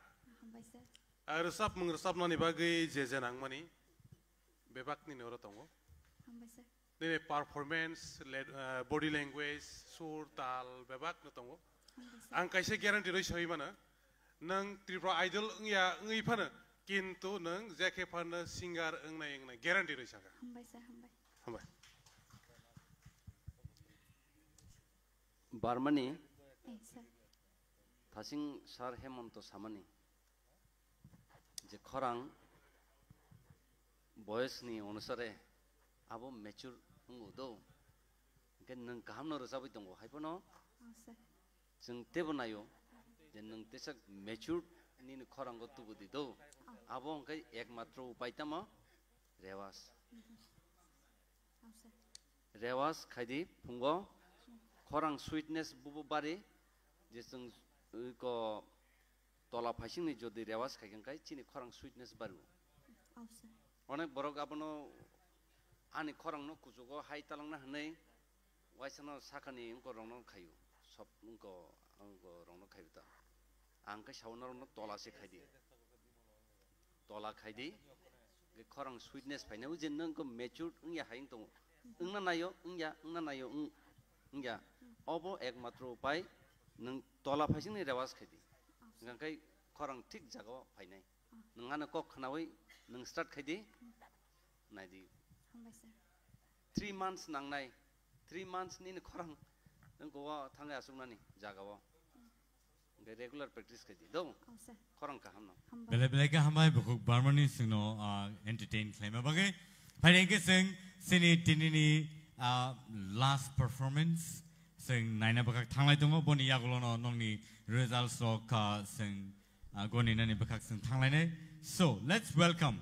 Speaker 5: resap mengrasap nani bagai jejenang mani bebak ni noro tongo ni performance body language sur tal bebak no tongo ang kaise guarantee roi sabi mana nang Tripura idol ya ngi phana Kintu neng jake pana singar engnai guarantee roi saka. Hambai.
Speaker 11: Barmani. Thasing sar Hemanto samani. Je khorang boys ni onusare abo mature ngudo. Ken neng kaham no rosabi tongo haipono. Jeng tebonayo. Je neng tesak mature ni khorang go tubu di do. Abong kai ekmatro upai tama rewas. Rewas khadi pungo khorang sweetness bubu bari jesung ko tola phasing ni jodi rewas khaikan kai chini khorang sweetness baru. Onek borok abono ani khorang no kujugo hai talang na hanai waisano sakani unko rongno khayu sob unko rongno khayu ta. Angkai saunaro no tola se khadi. Tola khaidi ge khorang sweetness phaina ujin nang ko mature ungya haing tong ungna nayo ungya obo ekmatro upai nang tola phasing ni rewas khaidi ngkai khorang thik jago phainai nangana ko khnawi nang start khaidi naidi 3 months nangnai 3 months ni khorang nang ko thanga asungna ni jagawo regular practice kadi do khorang ka hamno
Speaker 1: belai ke hambai bukuk barmani singno entertain claim bagai paling ke sing sini tinini last performance sing naina bakak thanglai dongo boni yagulono nongni results ro ka sing goni nani bakak sing thanglai ne so let's welcome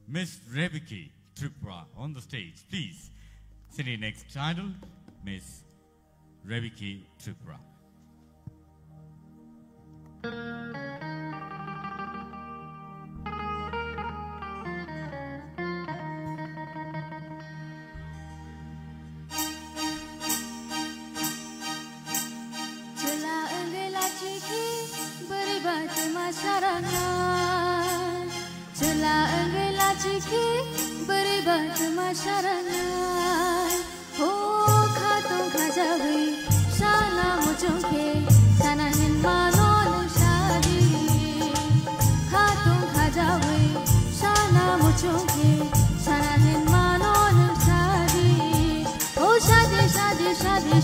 Speaker 1: Miss Rebiki Tripura on the stage please sini next idol Miss Rebiki Tripura
Speaker 17: Shadi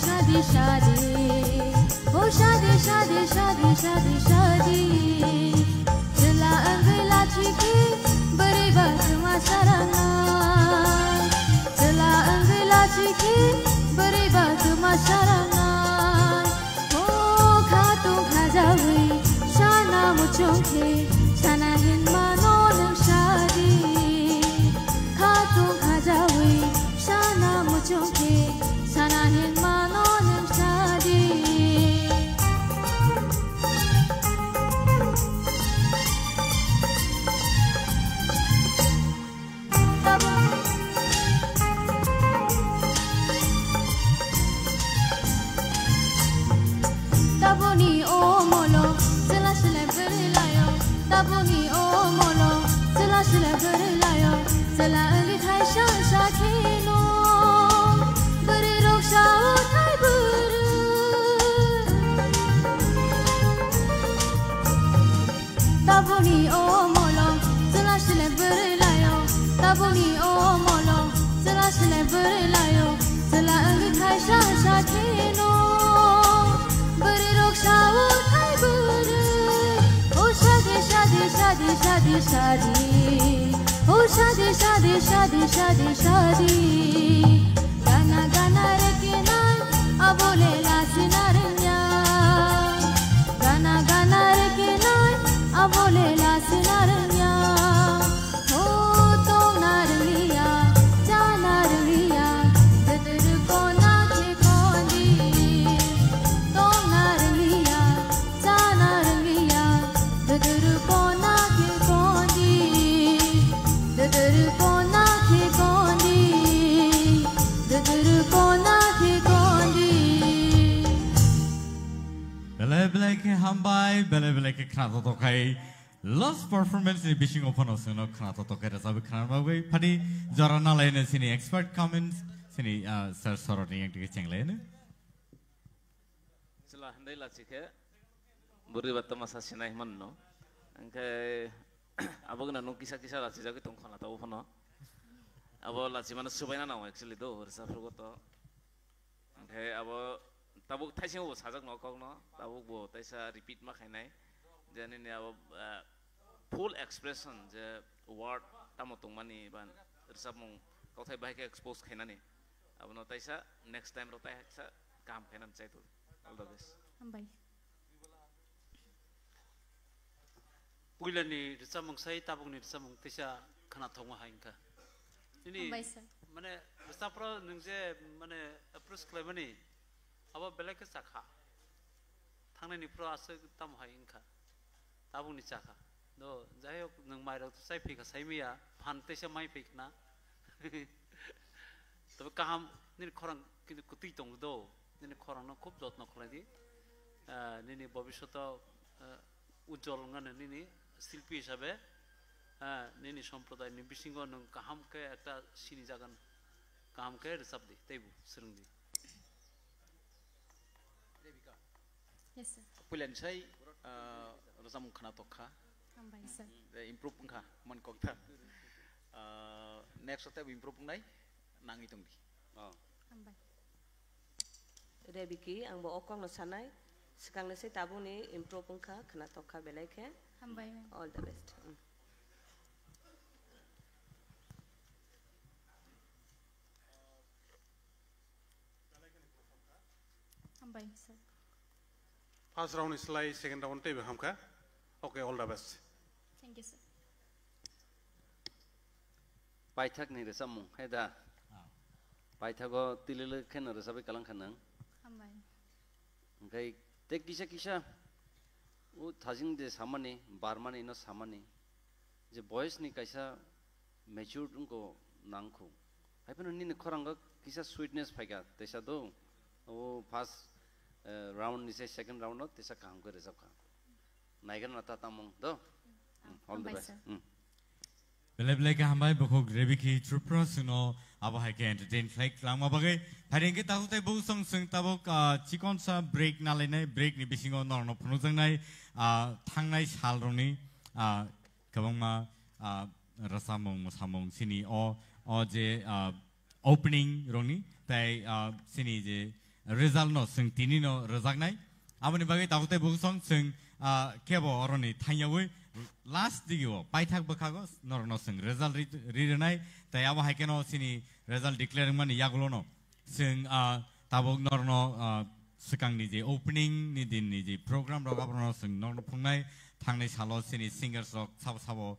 Speaker 17: शादी शादी शादी ओ शादी शादी शादी शादी शादी गाना गाना रे के नाम अबोले लासिनारnya गाना गाना रे के नाम अबोले लासिनारnya हो तो नारलिया जा नारलिया ददर को ना के कोंदी तो नारलिया जा नारलिया ददर को ना के कोंदी ददर को ना के कोंदी ददर को ना के कोंदी
Speaker 2: Belai belai ke hambai, belai belai ke kena toto kai. Last performance ni bising open oseno kena toto kai rasa be kena bagai. Padi jorana lain sini expert comments sini sir sorot ni yang tiga ceng lain.
Speaker 3: Setelah hendak lagi ke, beri batu masa sinai mana, angkai abo kena kisah-kisah lagi jadi tong kena tahu mana. Abo lagi mana supaya na actually do rasa pergoto. Angkai abo tabuk thai sing abo sajak no kau no, tabuk bo thai sa repeat mak hai nai. Jadi ni abo full expression je word tamu tong mani ban rasa mong kau thai bahaya expose khai nani. Abo no thai sa next time ro thai sa काम करना चाहिए तो all the best
Speaker 17: हम भाई
Speaker 8: पुइला नि रिसा मंगसाई Tabuk नि रिसा मंग तेसा खाना थंग हाइंका ini माने रिसा प्रो नंजे माने अप्रोच खालामनि अब बेलेग के साखा थांनायनि प्रो आसे ताम हाइंका ताबुक नि साखा दो जाय नों माइराव साइ फैखा साइमिया फानतेसा माइ फैखना तबे काम नि खरं किन्तु कुति दं दो निने खरंनो खूब যত্न खालायदि निने भबिष्यत उज्जवल गाने निने शिल्पी हिसाबै निने सम्प्रदायनि बिसिङाव नों गाहामके एकटा सिनि जागोन गाहामके रोजाबदि तैबु सोलोंदि
Speaker 17: Yes sir
Speaker 9: Pulen sai rozam khana tokha
Speaker 17: Ambai sir
Speaker 9: improve pungkha mon kokta next step improve pungnai nangi tongdi
Speaker 17: Ambai
Speaker 6: Rebiki ang bo okong no sanai sekang nasi tabu ni improve pungka kena tokha belai ke
Speaker 17: Ambai
Speaker 6: all the best
Speaker 17: Ambai sir
Speaker 5: First round is like second round tebe hamka okay all the best
Speaker 17: Thank you sir
Speaker 11: Paithak ni resa mung hai da Paithago tilile khen resa be kalang khanang
Speaker 17: Ambai
Speaker 11: Angkai te kisa kisa u thajing de samani barmani no samani je boys ni kaisa mature unko nangko haipano ni khoranga kisa sweetness phaiga tesa do o first round ni se second round no tesa kam kore sabka naigan nata tamong do all the best
Speaker 2: Belai belai ke hambai bokok rebiki trupra suno abo hai ke entertain flight lama bagai haring ke tahu tai bu song sung tabok chikon sa break na lene break ni bisingo nor no phunu jang nai thangnai sal roni kabang ma rasamong samong sini o je opening roni tai sini je result no sung tini no razak nai aboni bagai tahu tai bu song sung kebo oroni thangyawi last digio paithak bakago nor no sing result readinai tai abo haikeno sini result declaring mani yagulo no sing tabok nor no sikang ni je opening ni din ni je program rok abro no sing nor no phungnai thangnai salo sini singers rok sabo sabo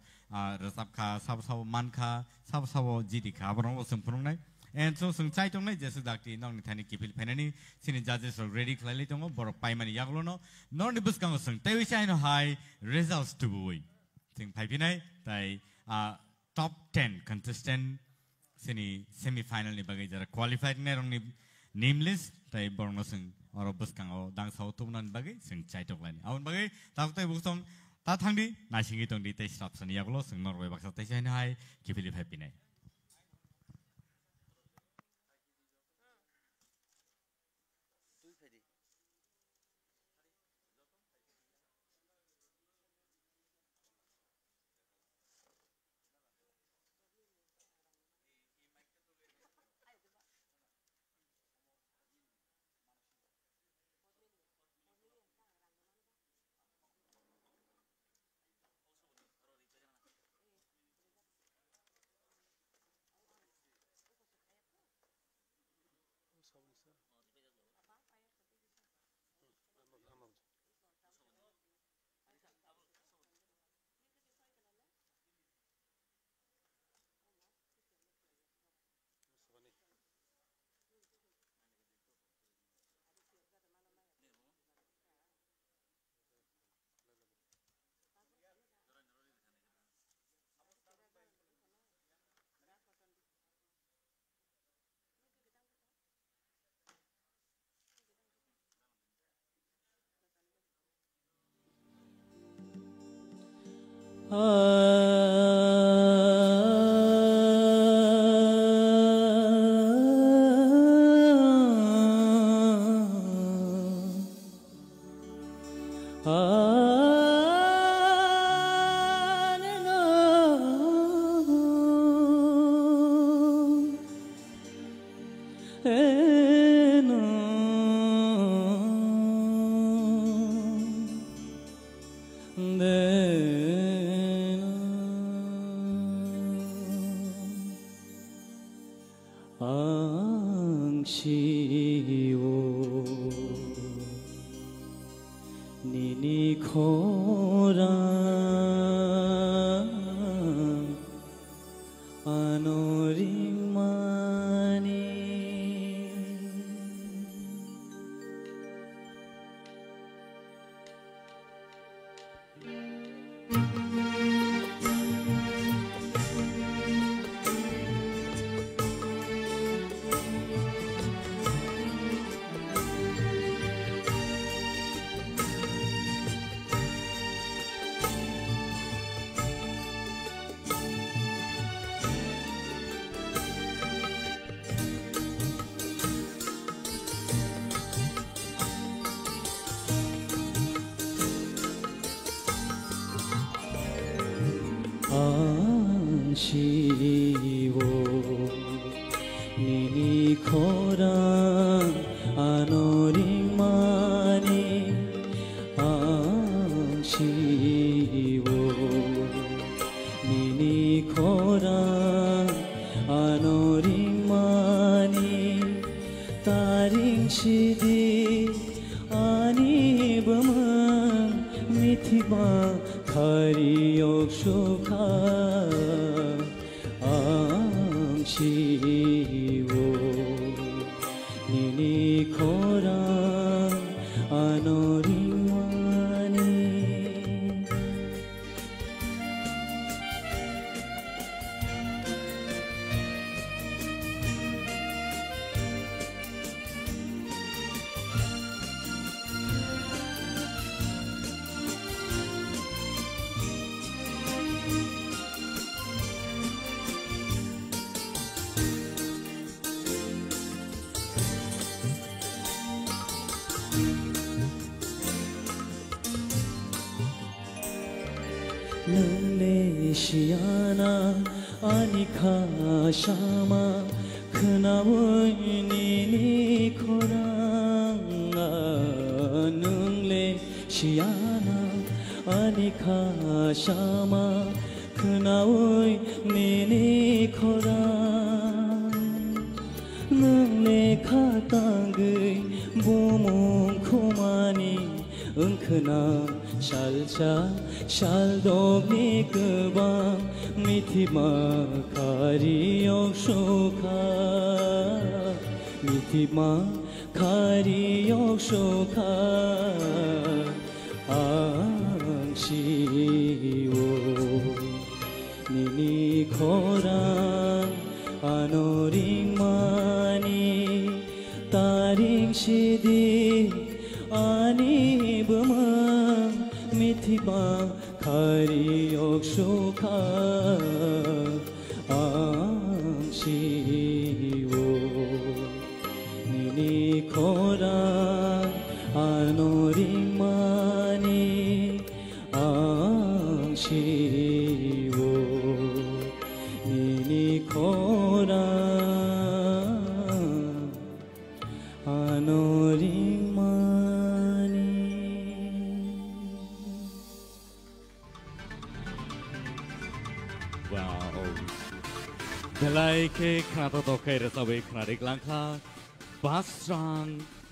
Speaker 2: resap kha sabo mankha sabo jidi kha abro no sing phungnai and so sung chai tong nai jesu dakti nong ni thani kipil phenani sini judges rok ready khlai tong bor pai mani yagulo no nor ni bus kang sung tai wisai no high results to boy sing phai pinai tai top 10 contestant sini semi final ni bagai jara qualified ne rong ni name list tai borno sing oro bus kang o dang sau tum nan bagai sing chai tok lani aun bagai tak tai bus song ta thangdi na singi tong di tai stop sani yagulo sing nor wai baksa tai sai na hai kipili phai pinai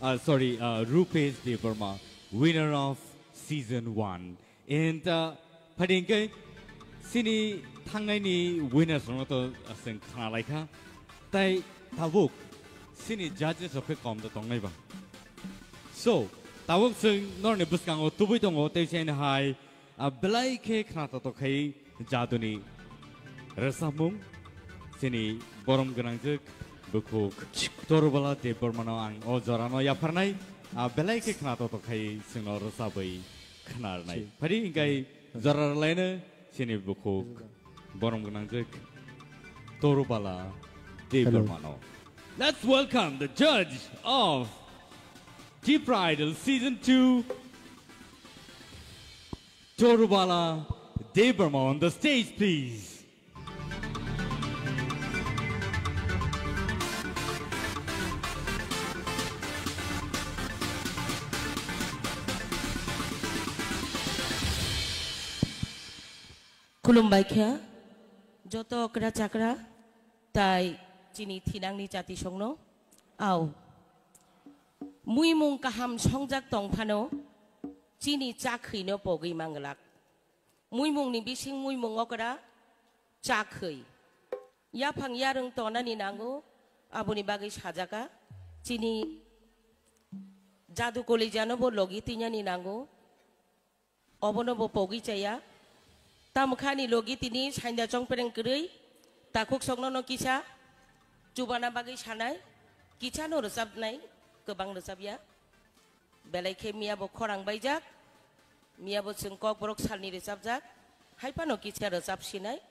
Speaker 1: Rupesh Devarma, winner of season 1. And Padinke, Sini Tangani winners on the Sankalaka, Tai Tavuk, Sini judges of the Tonga. So, Tavuk sing Norne Buskan or Tubitong or Teshan High, a Belaike Knatoke, Jaduni, Resamung, Sini Borom Granjuk. Bukuk Torubala de Burmano and Ozorano Yaparnai, a Belaike Knato Kai Sinor Sabai Knarnai. Padi Gai Zoralena, sini buku borong genangjek Torubala Debermano. Let's welcome the judge of Tipra Idol Season 2, Torubala Debermano, on the stage, please.
Speaker 14: Kulumbai kya, joto kera cakra, tai cini tinang ni jati songno, au. Mui mung kaham songjak tong pano, cini cakri no pogi mangelak. Mui mung ni bising mui mung okra, cakri. Ya pang yareng tona ni nango, abu ni bagi sajaka, cini jadu kolejano bo logi tinya ni nango, obono bo pogi caya. Tamkhani logi tini sainda chong pereng kerei takuk sokno no kisah cubana bagi sanai kisah no resap nai kebang resap ya belai ke mia bo korang baijak mia bo sengkok borok salni resap jak haipa no kisah resap sinai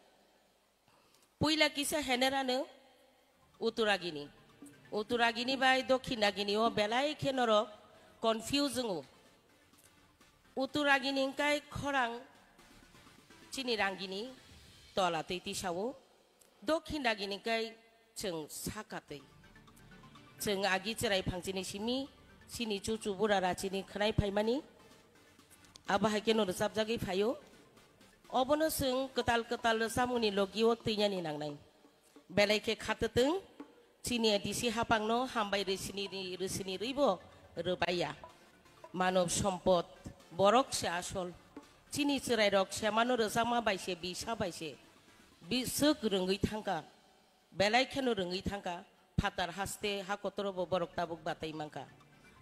Speaker 14: puila kisah henerane uturagini bai dokhinagini o belai ke norok confusing uturagini kai korang Cini ranggini tola titi sawo dokhin dagini kai ceng sakate ceng agi cerai pangcini sini cucu burara cini kenai paimani abah ke no resap jagi payo obono seng ketal samuni logio tinya ni nang nai belai ke khateteng cini edisi hapangno hambai resini ribo rebaya manov sampot borok se asol Cini cerai rok siamano resama baise bisa baise bisa gerengui tangka belai keno rengui tangka patar haste hakotoro bo borok tabuk batai mangka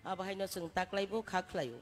Speaker 14: abahino seng taklai bo khaklayo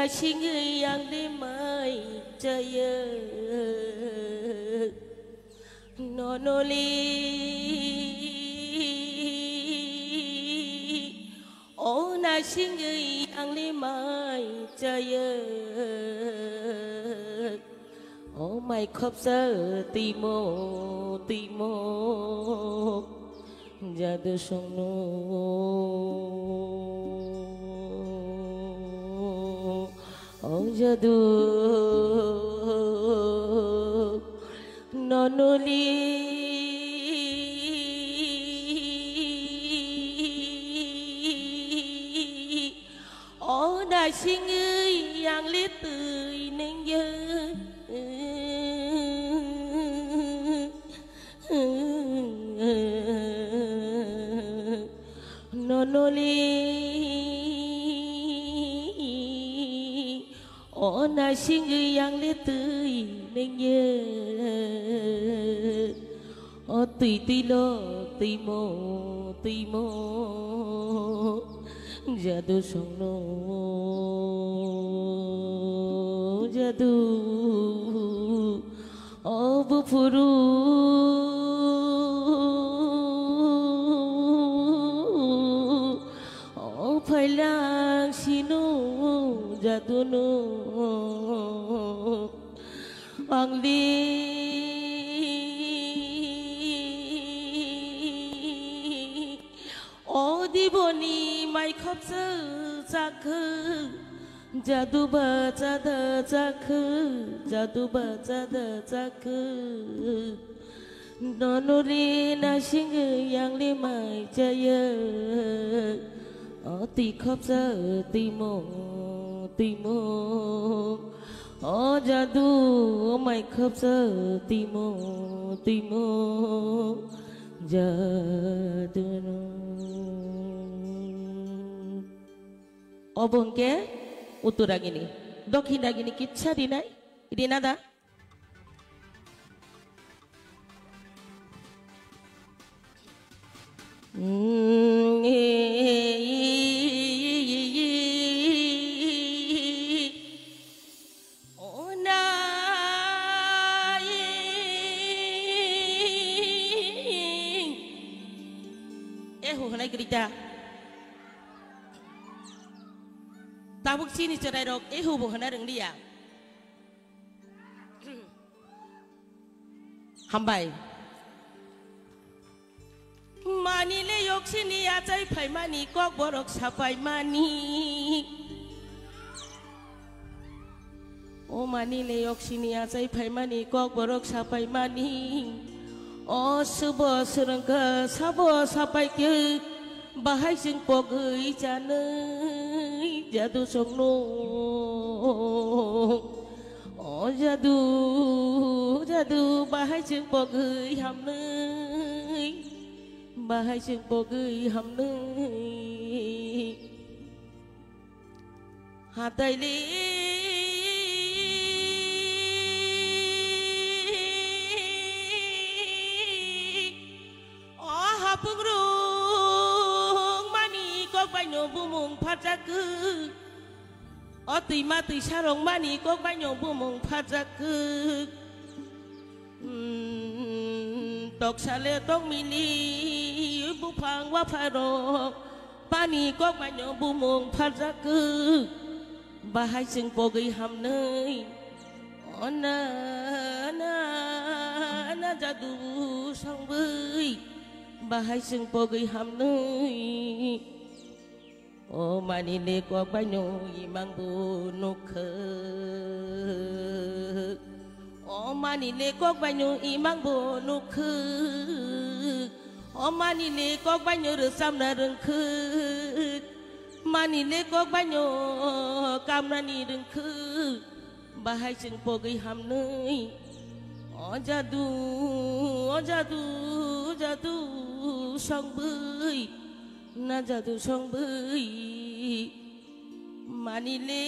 Speaker 14: Singi yang dimai jaya nonoli oh na singi yang dimai jaya oh mai khop sơ timo jadu songno Oh jadu nonoli Oh đại sinh ơi yang lít tươi nên nhớ nonoli Oh na sinh yang lê tươi nên nhớ Oh tùy lo tùy mô Jadu song no Jadu Oh bupuru Oh phải lang sino Jadu no Ang li O di boni mai khóc sơ cha khư Jadu ba cha da cha khư Jadu ba cha da cha khư Nonoli na sing yang li mai cha ye O ti khóc sơ ti mô timo o jadu mai khớp sơ timo jadu obongke uturagini dokinagini kitcha dinai idinada Grita tabuk sini cerai rok bukan ada dia hambai mani le yok sini acai pai mani kok borok sapai mani oh mani le yok sini acai pai mani kok borok sapai mani oh subo serangka sabo sapai ke bahai sing pogei janai jadu songno oh jadu bahai sing pogei hamnei bahai sing pogei hamnei hatai li oh hapung ru bumung phajaku oti mati sarong mani kok banyo bumung phajaku tok sale tok mili bupang wa pharok pani kok banyo bumung phajaku bahai sing pogei hamnei ona na jadu sang beuy bahai sing pogei hamnei oh manile ko banyo imang bunuk oh manile ko banyo imang bunuk oh manile ko banyo resam na rengk manile ko banyo kamrani rengk bahai sing pogei hamnei oh jadu sang beuy na jadu song beuy manile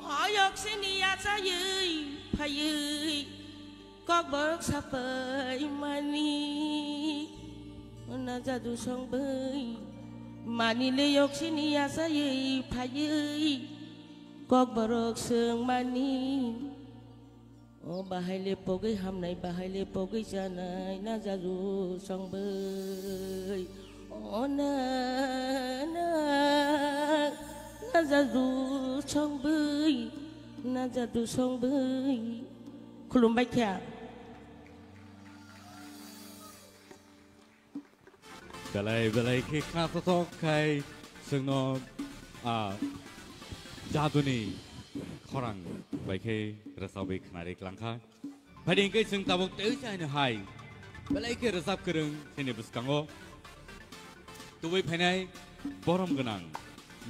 Speaker 14: ayok sini acayeuy phayeuy kok borok sapai mani na jadu song beuy manile yok sini acayeuy phayeuy kok borok seung mani oh bahai le pogei hamnai bahai le pogei janai na jadu song beuy oh na jadu song beuy na jadu song beuy khulum baikya
Speaker 1: belai ke kata tok kai sengno jadu ni khorang baike rasabe khnare klangkha pading ke sing tabuk teu chai na hai belai ke rasap kereng sini buskango tuwei phainai borom ganang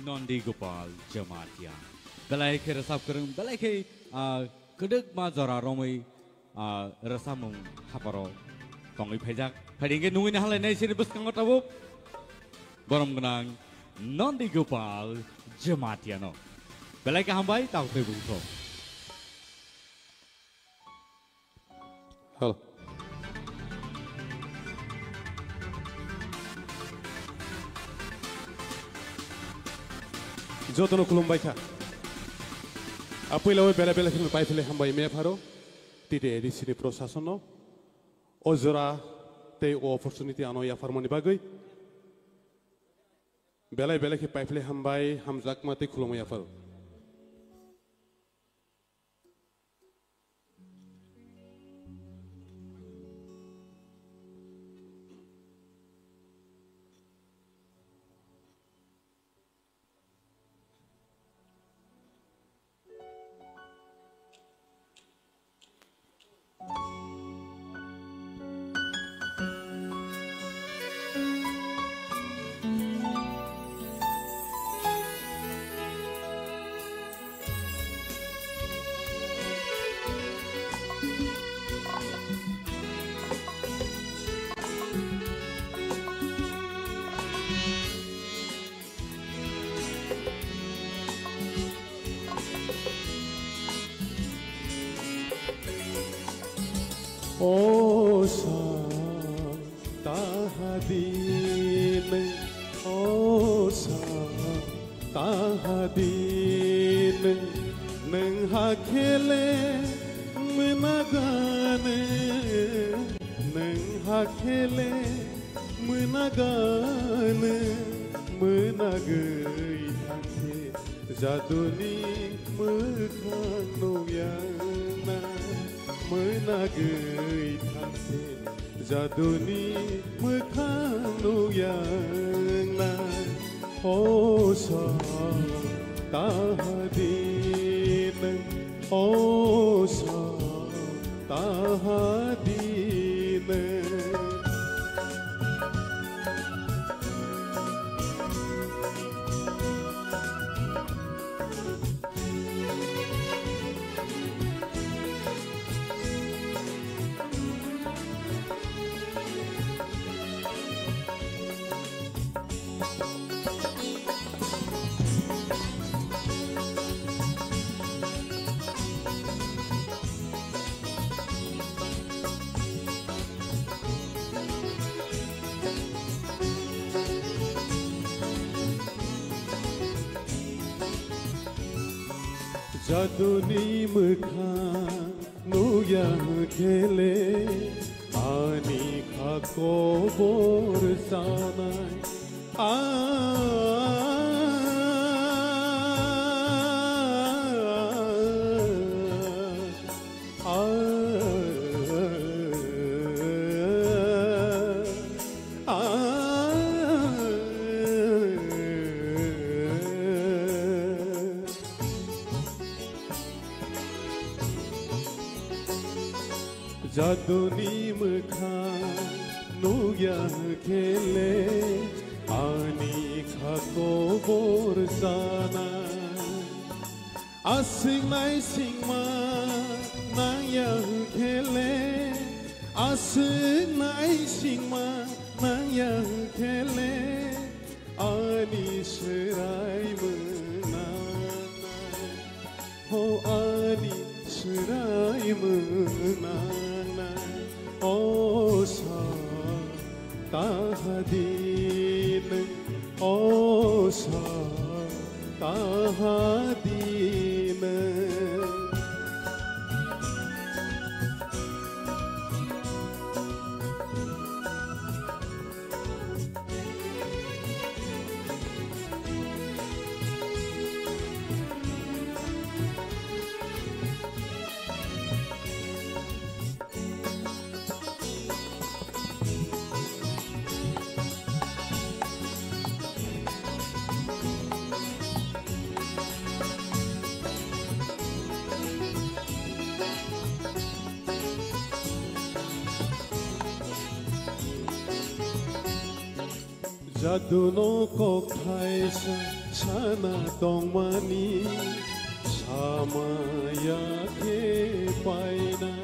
Speaker 1: nondi gopal jamatia belai ke rasap kereng belai ke kedek ma jora romai rasamung haparo tongi phaijak pading ke nungin halai nai sini buskango tabuk borom ganang nondi gopal jamatia no belai ke hambai tau teu bungso
Speaker 5: halo jotono khulumbai kha apoi bela bela khinu pai phele hambai me pharo tite edisini prosasono ojora te opportunity ano ya farmoni bagai belai bela ke pai phele hambai hamjak mate khulumai ya pharo
Speaker 19: Osa tahadin Osa tahadin Neng hakele menagane Neng hakele menagane Menagai thake jaduni mekhano yana Menagai thake jaduni mekhano yana Osa tahadin Osa tahadin Jaduni mekhano yang kele Ani khako borsanai Jaduni mekhano yang kele Ani khako borsanai Asing nai sing ma nang yang kele Asing nai sing ma nang yang kele Ani serai menanai Oh ani serai menanai Osa tahadin Osa tahadin Jaduno kok thaisa sana tongmani samaya ke painai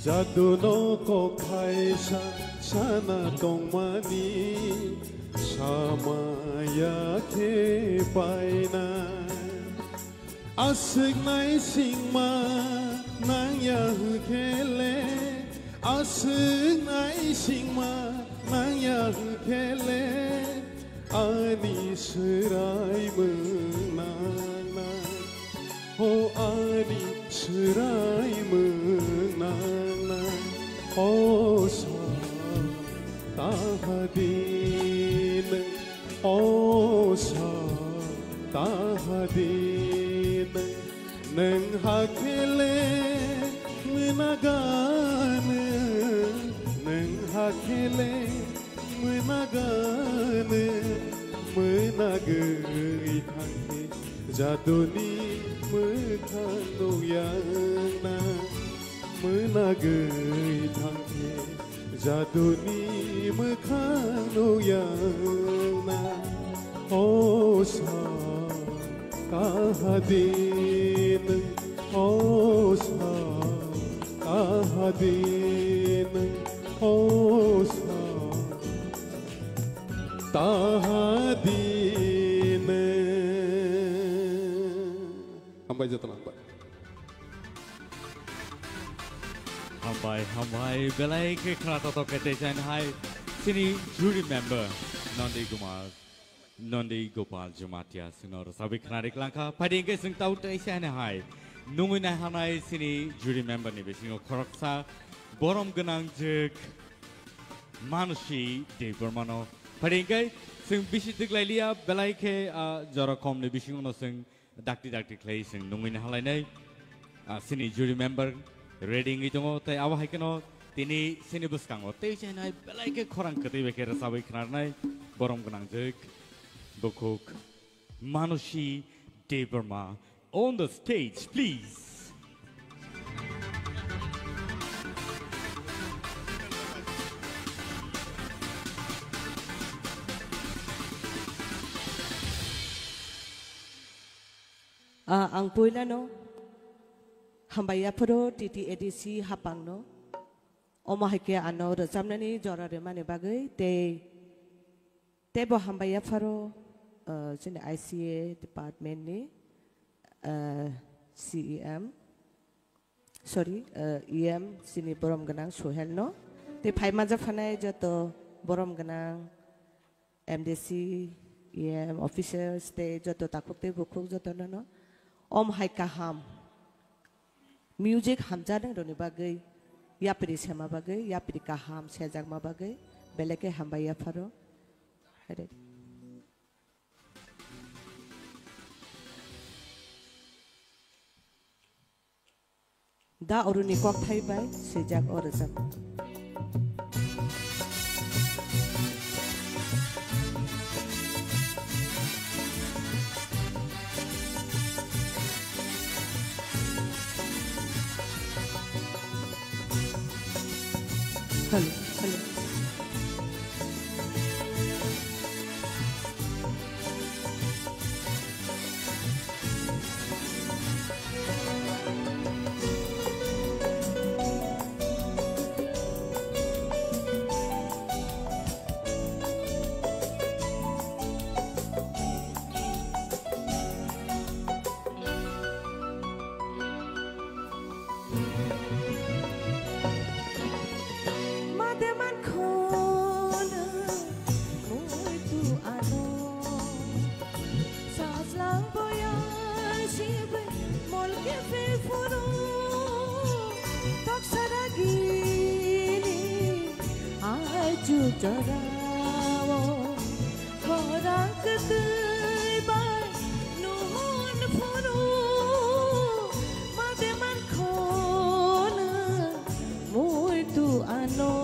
Speaker 19: Jaduno kok thaisa sana tongmani samaya ke painai Asik nai sing ma nang yang kele Asik nai sing ma nang yang kele Ani serai menanai Oh ani serai menanai Osa tahadin Osa tahadin Neng hakele menagane Neng hakele menagane Menagai thake jaduni mekhano yana Menagai thake jaduni mekhano yana tahadin osa tahadin osa tahadin hambai jatan hambai
Speaker 2: hambai belai ke khana to kete jan hai sini jury member Nandi Gopal Jamatia Sinor Sabi Kanarik Lanka Padinga Sing Tau Taisana Hai Nungina Hanai Sini jury member Nibisino Koroksa Borom Ganang Jik Manushi De Burmano Padinga Sing Bishitik Lalia Belaike Jorakom Nibishino Sing Dakti Clay Sing Nungina Halane Sini jury member Reading Itomo Te Awahikano Tini Sini Buskango Taisana Belaike Korang Katibeke Sabi Kanarnai Borom Ganang Jik Bokuk Manushi De Burma on the stage, please.
Speaker 14: Ang puila no, hambaya puro titi edisi hapang no, omahikia ano rezamnani jora remane bagai te bo hambaya puro sini ICA department ni CEM sorry EM sini borom ganang sohel no te phai maja phanai joto borom ganang MDC EM officers te joto takuk te bukhuk joto no om hai kaham music hamja dang roni bagai ya pri sema bagai ya pri kaham sejak ma bagai beleke hambaya pharo hare Da oruni kok thai bai sejak orajam Hello Jarawo korang ketui bai nuhun punu mademan kona muito ano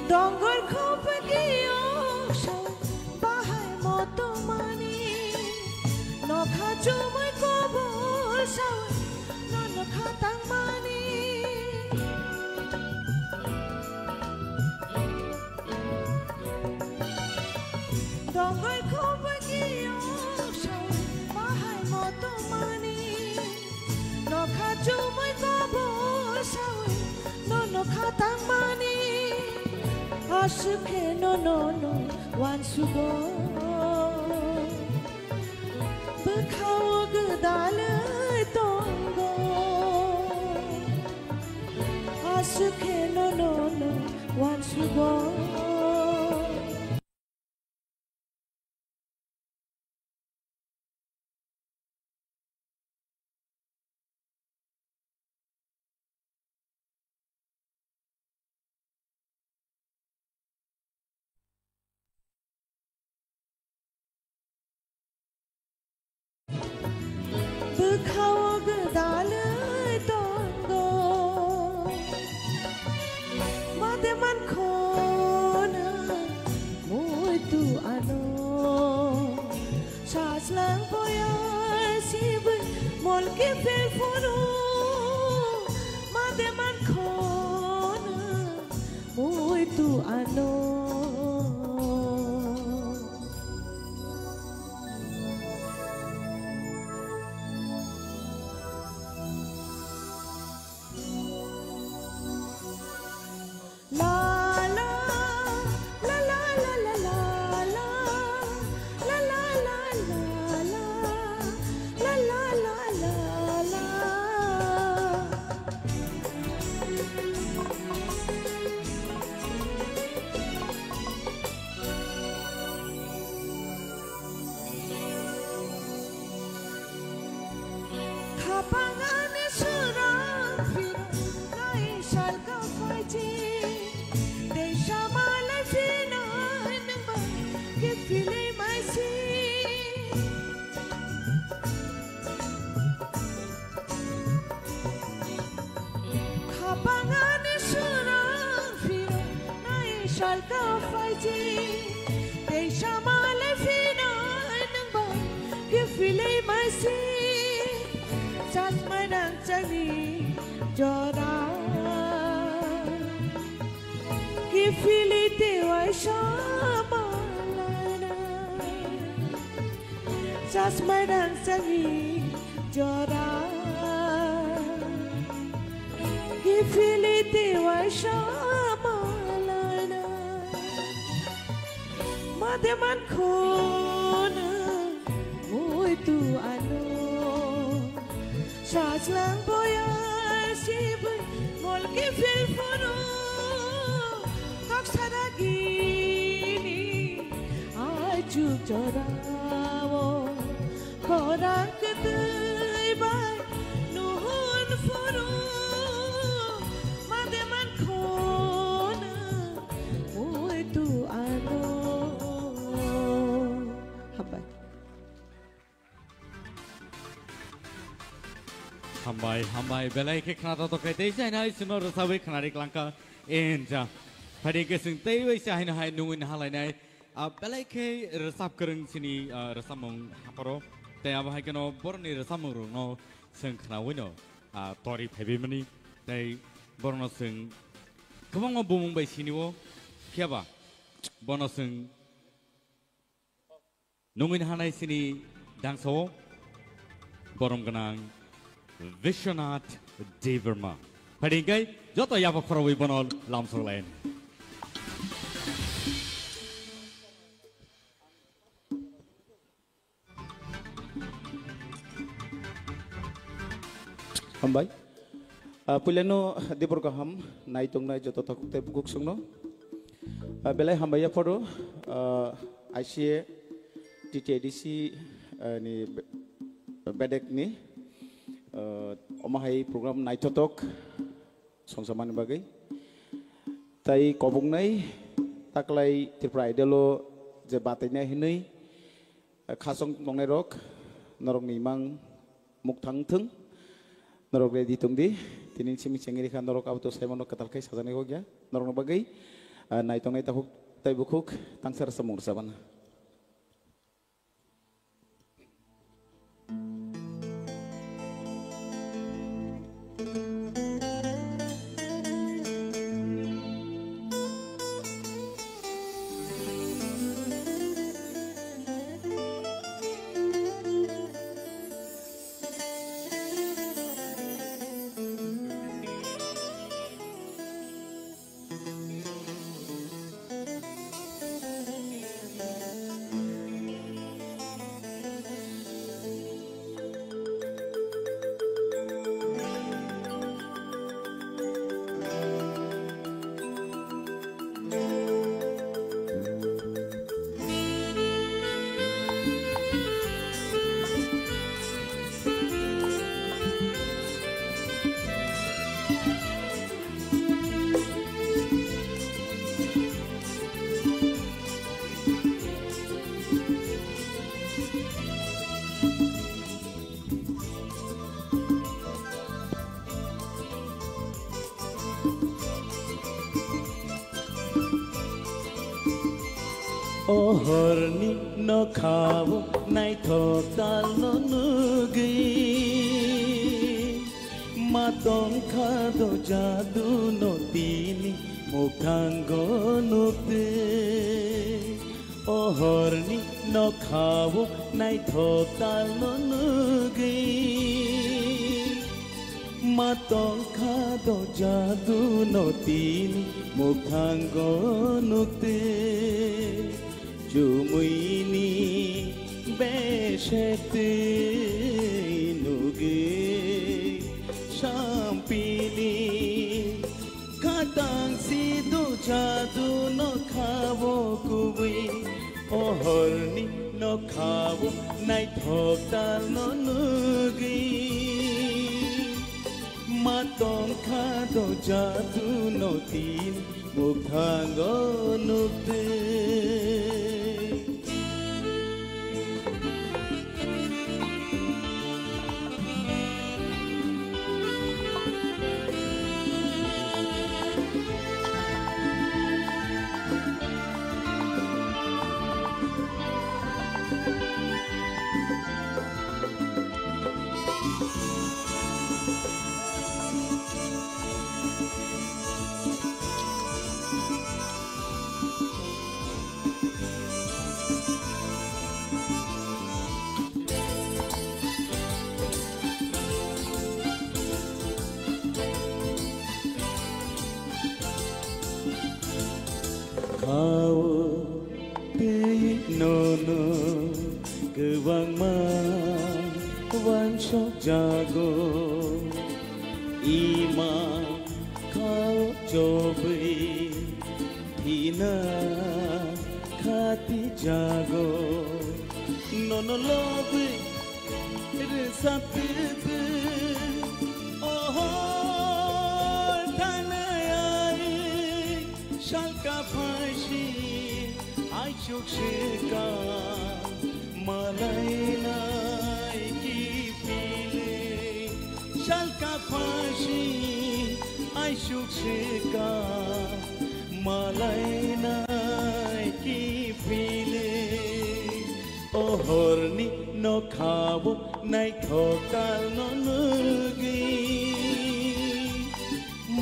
Speaker 14: Donggol ko pag-iosyo bahay mo tumani Nokha chumay ko bulsaw no nokhatang mani Donggol ko pag-iosyo bahay mo tumani Nokha chumay ko bulsaw no nokhatang mani Asuke no wan subo Bekau gedalai tonggo Asuke no wan subo
Speaker 4: molke fel furu mademan khona muito ano Jasmadang sangi jora Gifiliti wa shamalana Mademan khona muito ano Shaslang boya sibay molke fil fono Kaksadagini ajuk jora Korang ketui bay nuhun furu mademan khona muito ano
Speaker 1: Hambai belai ke khana to kai dei sai nai suno rasawe khana rik langka enja phadi ke sing tei wei sai na hai nuin halai nai belai ke rasap kereng sini rasamong haparoแต่อาให้กันเอาบริเวณรัศมีรุนเอาซึ่งขณะวันนี้ตอรีเพบิมันนี่แต่บริเวณซึ่งขบวนบุ้งไปสินิวเขียบ่บริเวณซึ่งนุ่งอินหาในสินีดังโซ่บริเวณกันนังวิชนาทเดเวอร์มาพอดีไงยอดตัวยาพครวิบนอลลำโซเลน
Speaker 9: Hambai, puleno di berkaham naik tong naik jatuh takut tapi bukuk sungno. Belai hambai ya foto, ICA TTDC ni bedek ni, omahai program naik totok, songsaman bagai. Tai kobung nai, taklai Tripura idolo jebatnya ini, khasong tong nerok, norong nimang muktang tung. Norok ready tungdi, tinin simi cengiri kan norok auto saya mau ketal kai sajane ho gya, norok bagai, naik tong naik tahuk tai bukuk tangsar semur saban.
Speaker 21: Ohorni no khabo nai thok dal no nugi
Speaker 16: matongkado jadu no tini mukhango nukte ohorni no khavo nai thotal no nugi matongkado jadu no tini mukhango nukte jumuini beshete nugi shampini katang sidu jadu no khavo kubi ohorni no khavo nai thoktal no nugi matong khado jadu no tin mukhango nukte jago ima kau cobi hina khati jago nono lobi resapte oh tanayai shalka phashi ai chukshika malaina shalka phashi ai shukshika malaina ki pile ohorni no khavo nai thokal no nugi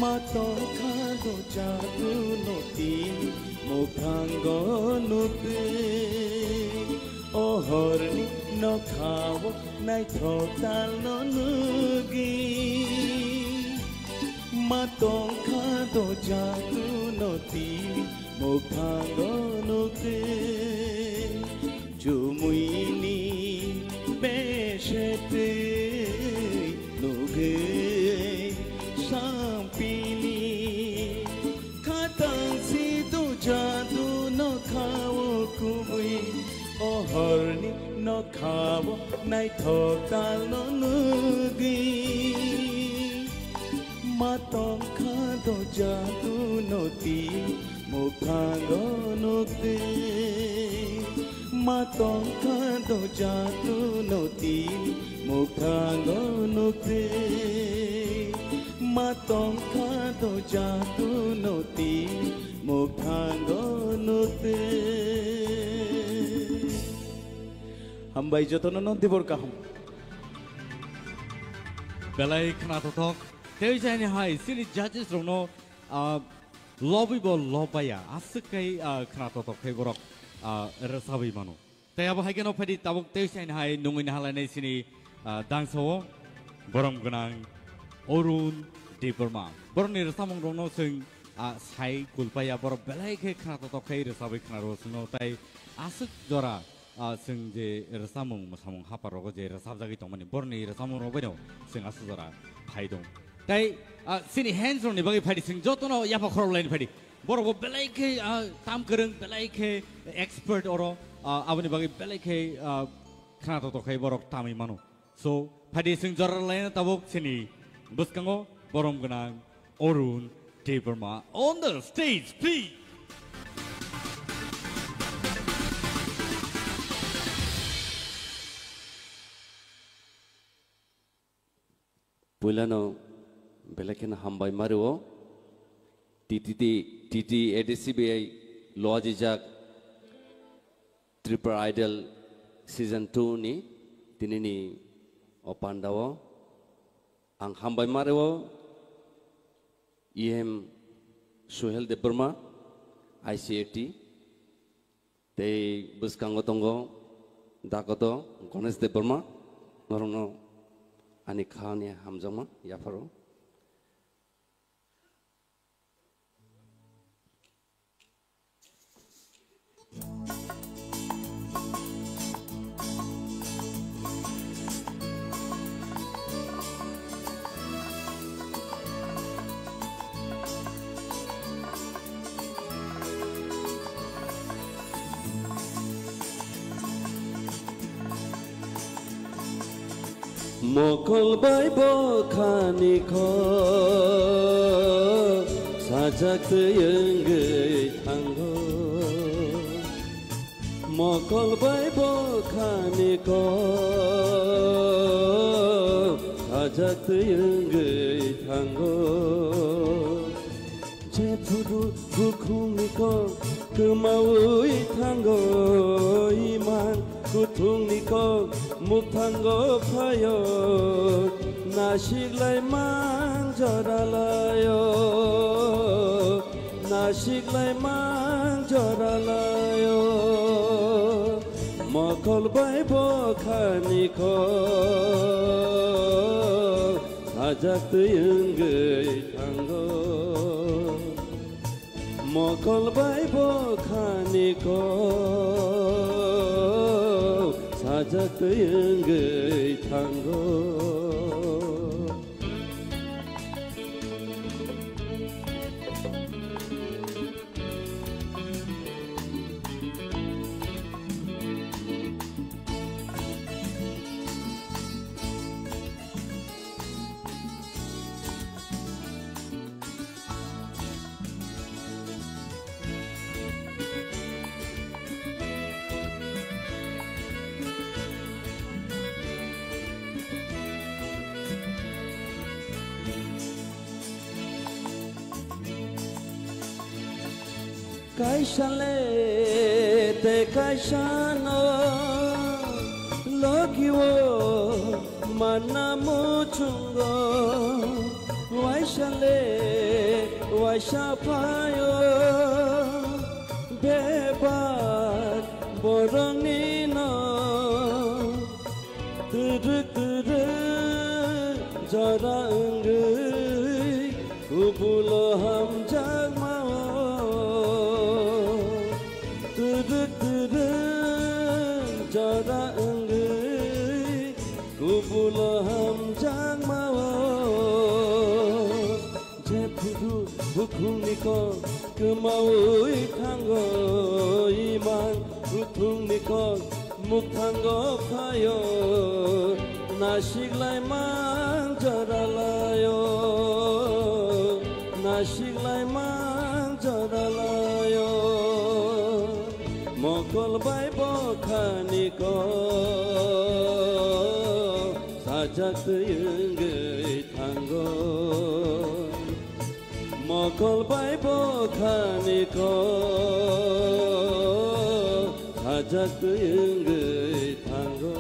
Speaker 16: mato khado jadu no tin mukhango nukte ohorni no khavo nai thokal no nugi matong khado jadu no tin mukhango nukte jumuini beshete nuge shampini khatang sidu jadu no khavo kubui ohorni no khavo nai thokal no nugi matong khado jadu no tin mukhango nukte matong khado jadu no tin mukhango nukte matong khado jadu no tin mukhango nukte hambai jotono no dibor kaham
Speaker 1: belai khna thok tei jani hai sini judges rono lobby bol lobaya asukai khna thok khai borok rasabi mano tei abo haigeno phadi tabuk tei jani hai nungin halanai sini dangso borom gunang orun deparma borni rasamong rono sing sai kulpaya borok belai khe khna thok khai rasabi khna ro sino tai asuk jora sing je rasamong masamong haparogo je rasabjagi tongmani borni rasamong robeno sing asujara phaidong tai sini hands on ni bagi phadi sing jotono yapa khoro line phadi borogo belai khe tam kereng belai khe expert oro aboni bagi belai khe khana to khai borok tami mano so phadi sing jora line tabok sini buskango borom gunang orun deparma on the stage please.
Speaker 11: Pulano belakin hambai maruo TT ADCBI Lojijak Triple Idol Season 2 ni tinini opandawo ang hambay marewo EM Suhel Debrma ICAT te buskango tongo dakoto Ganesh Debrma norno ani khania hamjama yafaro
Speaker 16: Mokol bai bo khani kho sajak teyeng gei thango Mokol bai bo khani kho sajak teyeng gei thango Je phudu bukhumi ko kemaui thango iman kutung niko mukhango phayo nasiklai mangjoralayo nasiklai mangjoralayo mokol bai bokhaniko sajak teyeng gei thango mokol bai bokhaniko sajak teyeng gei thango Kaishale te kaishano logiwo manamuchungo waishale waishapayo bebat boronino tuduk tuduk jara enggai kubulo hamjak mawa tuduk tuduk jara enggai kubulo hamjak mawa je phudu bukhung niko kemaui thango iman kutung niko mukhango phayo nasiklai mangjoralayo nasiklai mangjoralayo mokol bai bokhaniko sajak teyeng gei thango mokol bai bokhaniko sajak teyeng gei thango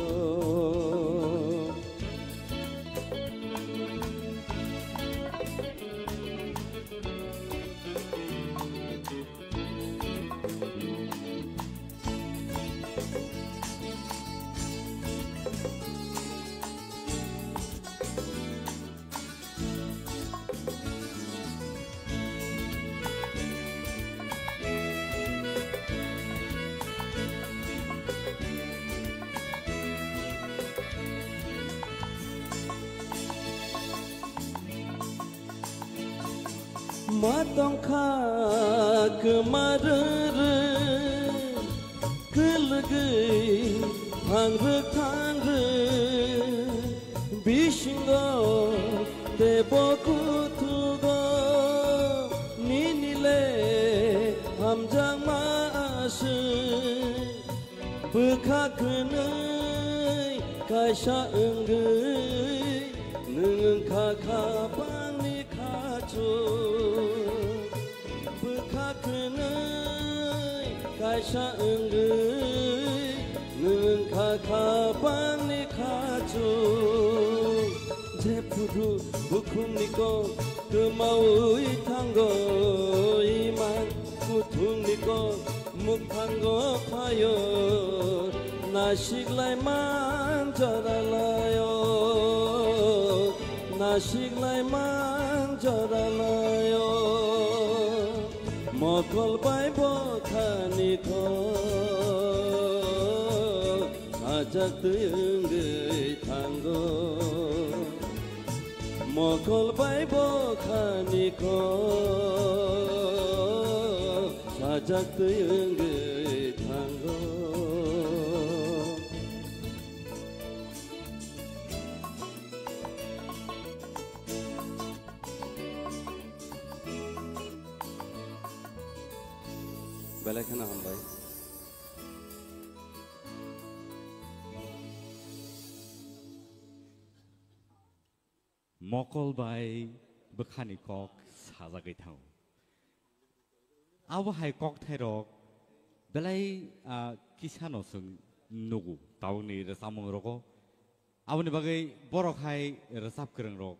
Speaker 16: matong kha kemarere kelgei hangre thangre bishingo te bokutugo ninile hamjang maasu bekhakenei kaisa enggai nung kha kha pangni khachu bekhakenei kaisa enggai nung kha kha pangni khachu Tepudu bukumniko Tumaui tango Iman kutungniko Muktango payo Nashiklay manjaralayo Nashiklay manjaralayo Mokol bai bokhaniko Ajak tuyungai tango Mokol bai bokhaniko Ajak tuyungai tango
Speaker 11: Belakana hambai
Speaker 1: Mokol bai bekhani kok sajagai thau Awa hai kok thairok belai kisano sung nugu tauni resamung roko awni bagai borok hai resap kereng rok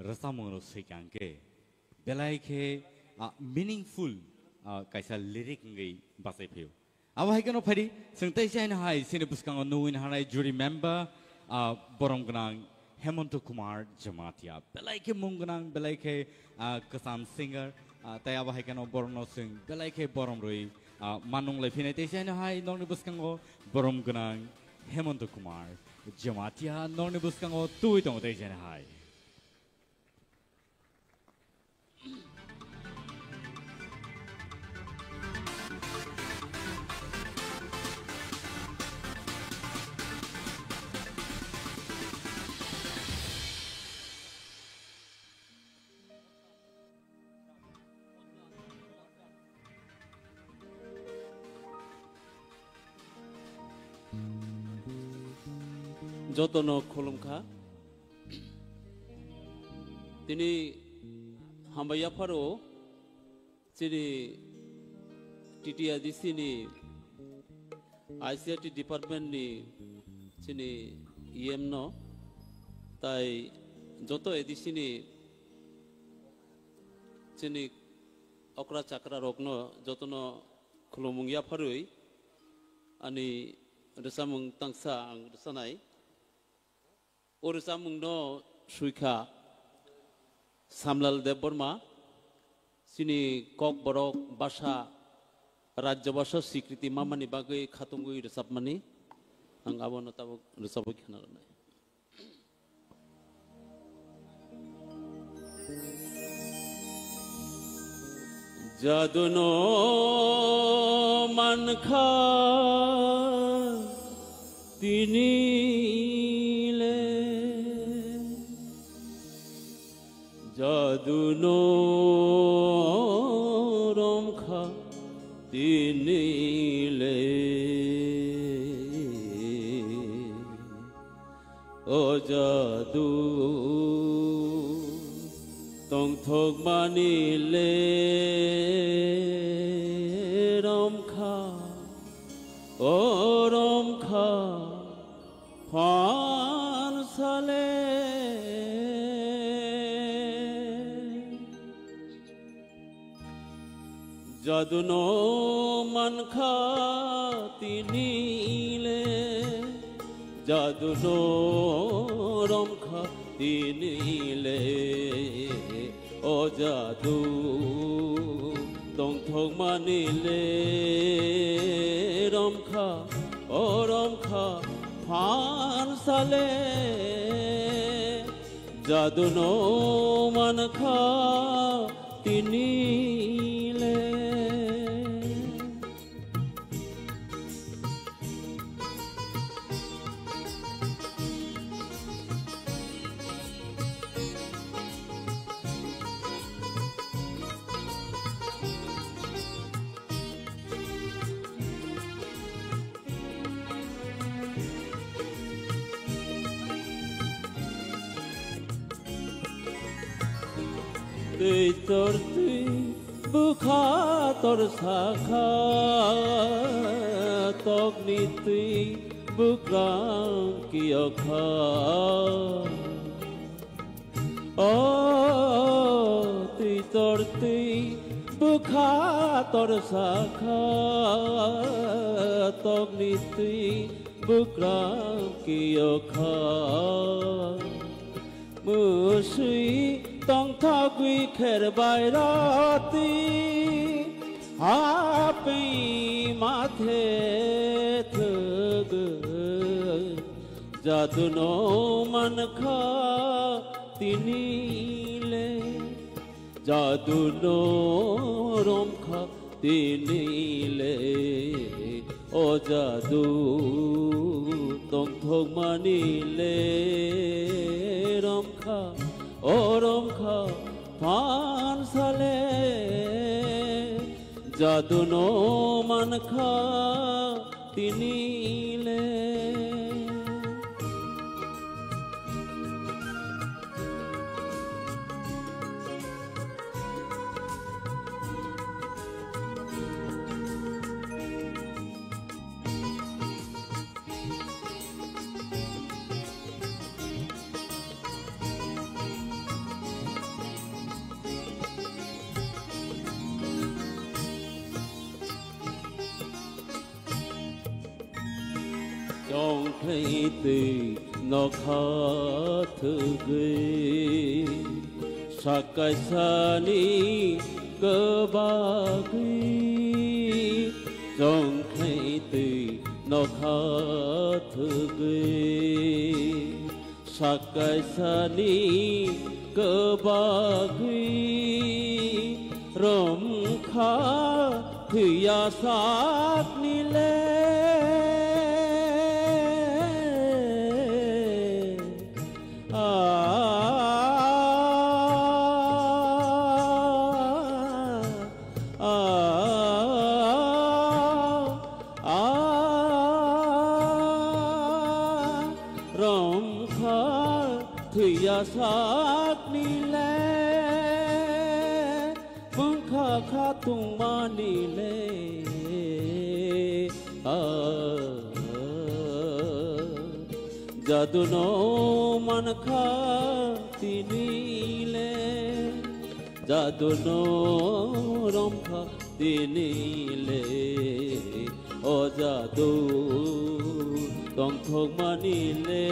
Speaker 1: resamung ro sikangke belai ke meaningful kaisa lyric ngai basai pheu awa hai kano phari sungtai chaina hai sine buskang nuin hanai jury member borom gnang Hemanto Kumar Jamatia belai ke munggnang belai ke kasam singer tai awa hai kano borno sing belai ke borom roi manung lai phine te chaina hai nong buskang borom gnang Hemanto Kumar Jamatia nong buskang tui tong te chaina hai
Speaker 8: যতন খোলমখা তিনি হামবাইয়া ফারো চিনি টিটিয়া দিসিনি ICRT ডিপার্টমেন্টনি চিনি EM ন তাই যত এদিসিনি চিনি অকরা চাকরা রগ্ন যতন খুলমুংয়া ফারুই আনি রেসামুং তাংসা আং রেসানাই Orisa mungno suika Samlal Deborma sini kok borok basha rajya basha sikriti mamani bagai khatungui resap mani ang abono tabuk resabu khanarnai Jaduno mankha tini Jaduno romkha tinile O jadu tong thok manile romkha O romkha phan sale Jaduno mankha tinile Jaduno romkha tinile O jadu tong thok manile romkha O romkha phan sale Jaduno mankha tinile Tui tortui bukha tor sakha tok ni tui bukrang kiokha
Speaker 16: tùy tор tùy bước khá tор sakha tog ni tùy bước ra kia kha mưa suy tông tha quy kher bài ra ti happy mathe thug jaduno man kha tinile jaduno rom kha tinile o jadu tong thong manile rom kha phan sale jaduno man kha tinile trong thấy từ nó khó thử ghê sakai sani cơ ba ghi trong thấy từ nó khó thử ghê sakai sani cơ ba ghi rom kha thiya sát ni le sát ni le mong kha kha tung ma ni le jadu no man kha tini le jadu no rom kha tini le o jadu tong thong ma ni le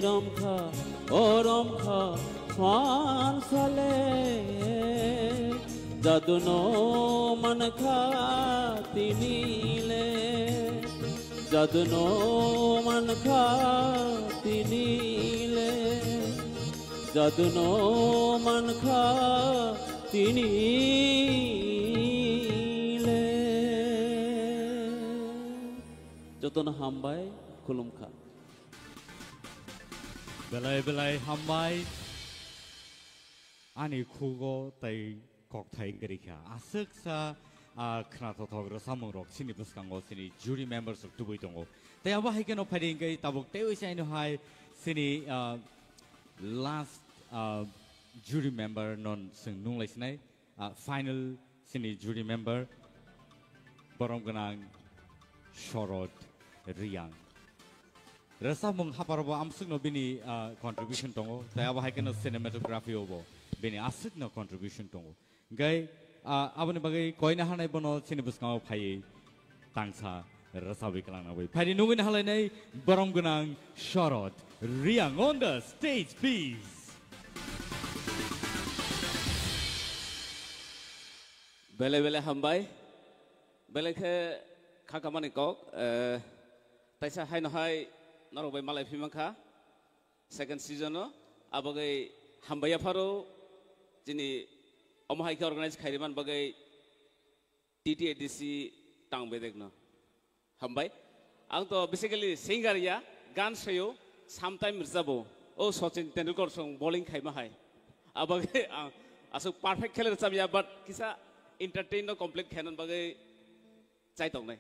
Speaker 16: rom kha rom kha phan sale jadu no man kha tini le jadu no man kha tini le jadu no man kha tini le jotona hambai khulum kha
Speaker 1: belai belai hambai ani khugo tai kok thai gerikha asuk sa khna thog ro samung rok sini buskango sini jury members of tubui tongo tai aba haikeno phading gai tabuk tei sai no hai sini last jury member non sing nung lai sinai final sini jury member borom ganang shorot riyang rasa mung haparbo amsuk no bini contribution tongo tai aba haikeno cinematography obo bini asuk no contribution tongo gai abani bagai koina hanai bono sini buskango phai tangsa rasa bikalang nabai phai nungin halai nai borom ganang shorot riyang on the stage please.
Speaker 3: Bele bele hambai bele ke khakamani kok taisa hai no hai narobai malai phimangkha second season no abagai hambaya pharo jini omahai ke organize khairiman bagai TTADC tangbedek no hambai ang to basically singer ya gan sayo sometime mirzabo o Sachin Tendulkar song bowling khaima hai abagai asuk perfect kheler chamya but kisa entertain no complete khanon bagai chai tong nai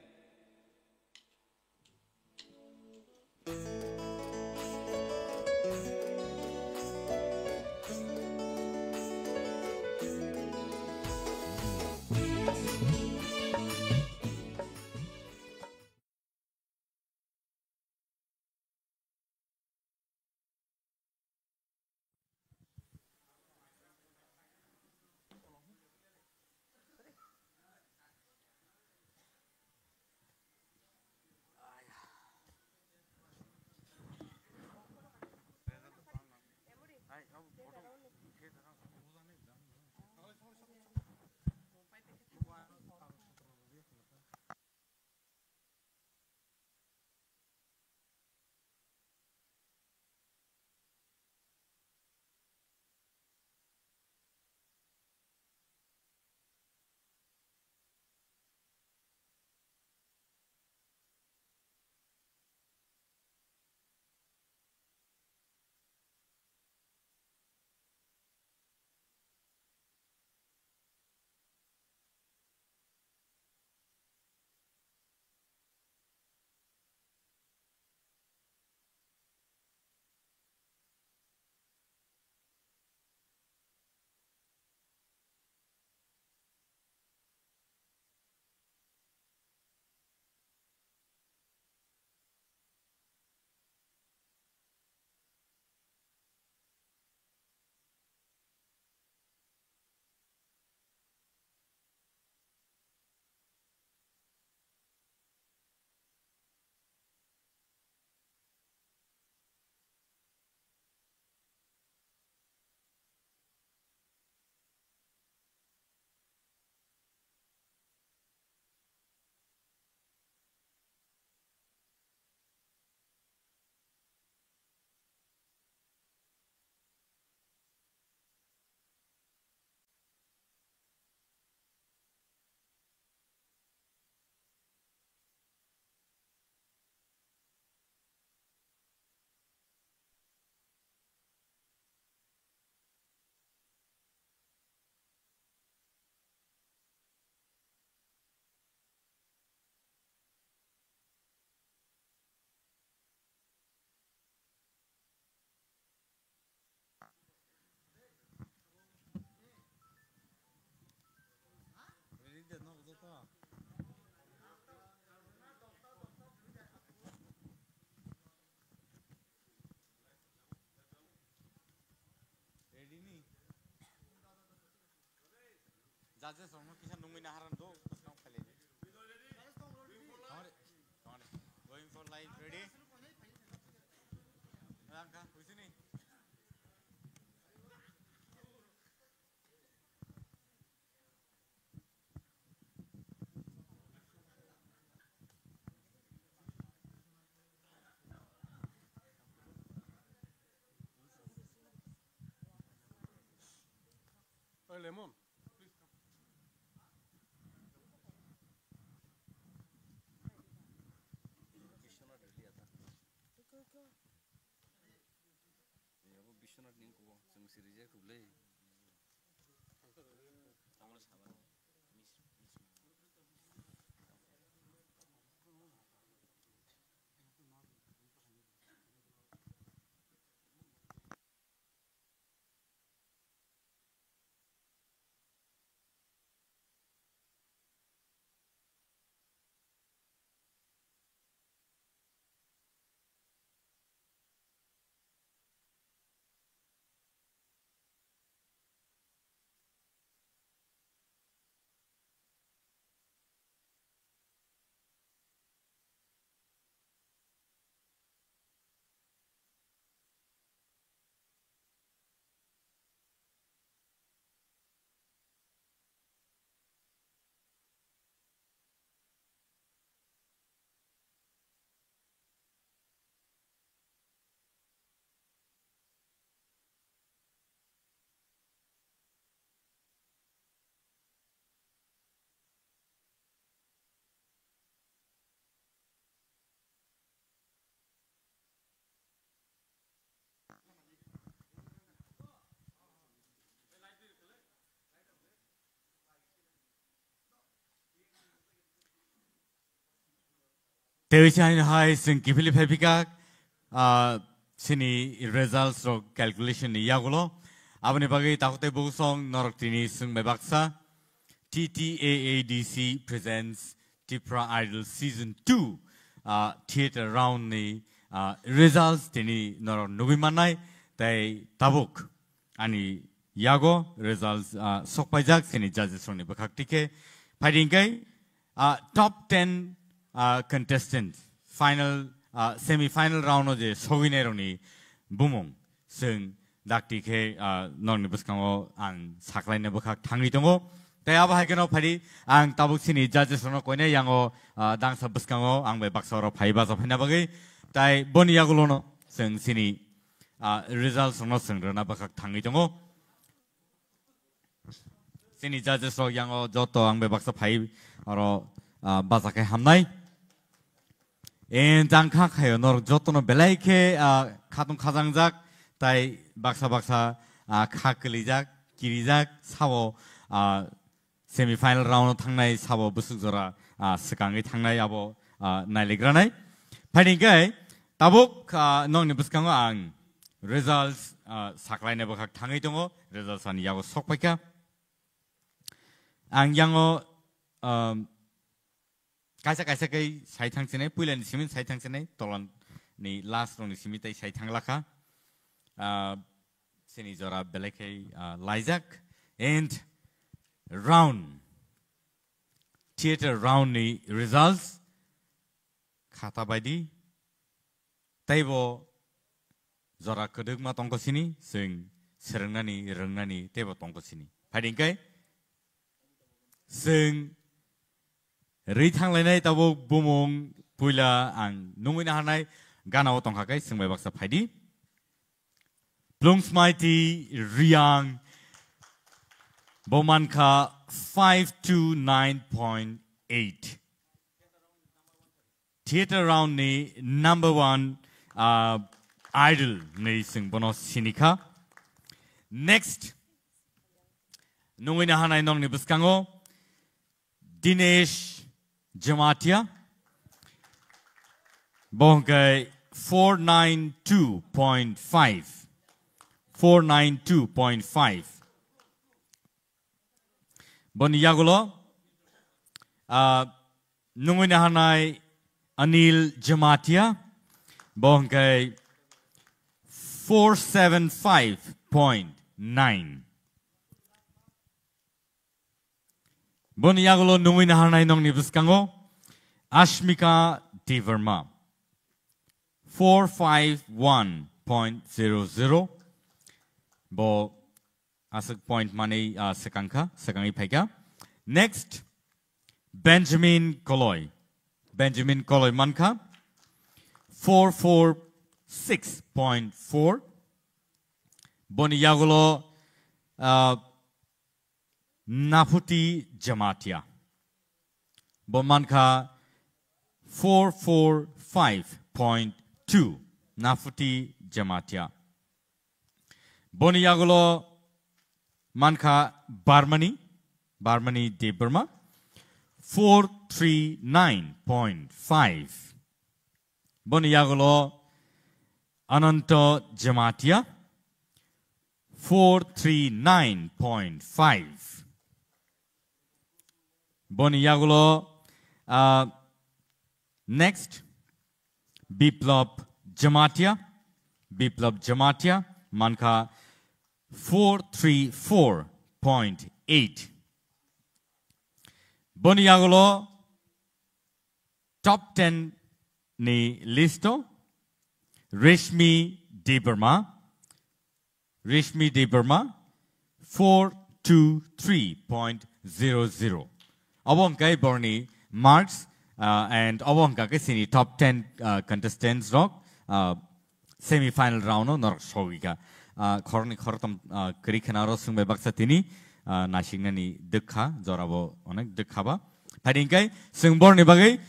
Speaker 2: Judges orang kisah nungguin haran tu, senang kali. Going for live, ready? Angka, di sini.
Speaker 5: Lemon.
Speaker 11: Biswanath নিয়ে কো जों সিরিজে খুবলে আমরা সাবান
Speaker 2: Tewisan hai sing kipili pepika sini results ro calculation ni yagulo abani bagi takote bugusong norok tini sing mebaksa TTAADC presents Tipra Idol Season 2 theater round ni results tini norok nubimanai tai tabuk ani yago results sokpajak sini judges ro ni bakaktike fighting kai top 10 contestants final semi-final round of the Sogineroni Bumong Sung Dakti K non Buscamo and Saklai Nebukak Tangitongo. They have Hakano Padi and Tabusini judges on Okone Yango Dansa Buscamo and Baxoro Paibas of Nabagi. Tai Boniagulono Sung Sini results on Nosung Nabakak Tangitongo. Sini judges of Yango Joto and Baxa Pai or Bazake Hamnai. En jangka kayo nor joto no belai ke katung kazangjak tai baksa baksa kakelijak kirijak sawo semi final round thangnai sawo busukjora sekangi thangnai abo nailegranai fighting kai tabuk nong ni buskango ang results saklai ne bokak thangai tongo results ani yago sokpaika ang yango kaisa kaisa kai sai thangchene puilan simin sai thangchene tolan ni last rong ni simitai sai thanglaka seni jora beleke laizak and round theater round ni results khata baidi taibo jora kedugma tongkosini sing serengnani taibo tongkosini fighting kai sing Ritang lenai tabo bumong pula ang nungin hanai gana otong hakai sing may baksa paidi. Plungs mighty Riang Bomanka 529.8. Theater round ni number 1 idol ni sing bonos sinika. Next nungin hanai nong ni buskango Dinesh Jamatia Bongkai 492.5 Boniyagulo Nunginahanai Anil Jamatia Bongkai 475.9 Bon yagulo nungui na hanay nong ni biskango. Ashmika Deverma. 451.00. Bo asik point money sekangi paika. Next, Benjamin Koloy. Benjamin Koloy manka. 446.4. Boni yagulo Nafuti Jamatia. Bomanka 445.2. Nafuti Jamatia. Boni yagulo Manka Barmani de Burma. 439.5. Boni yagulo Ananto Jamatia. 439.5. Boni yagulo next Biplop Jamatia. Manka 434.8. Boni yagulo top 10 ni listo. Rishmi De Burma 423.00. Abongkai Borni marks and Abongka Sini top 10 contestants rock semi-final round nor showika. Korni Kortam Krikanaro Sumbe Baksatini Nashinani Dukha Zorabo Onek Dukhaba. Padinkai Sungborni Bagay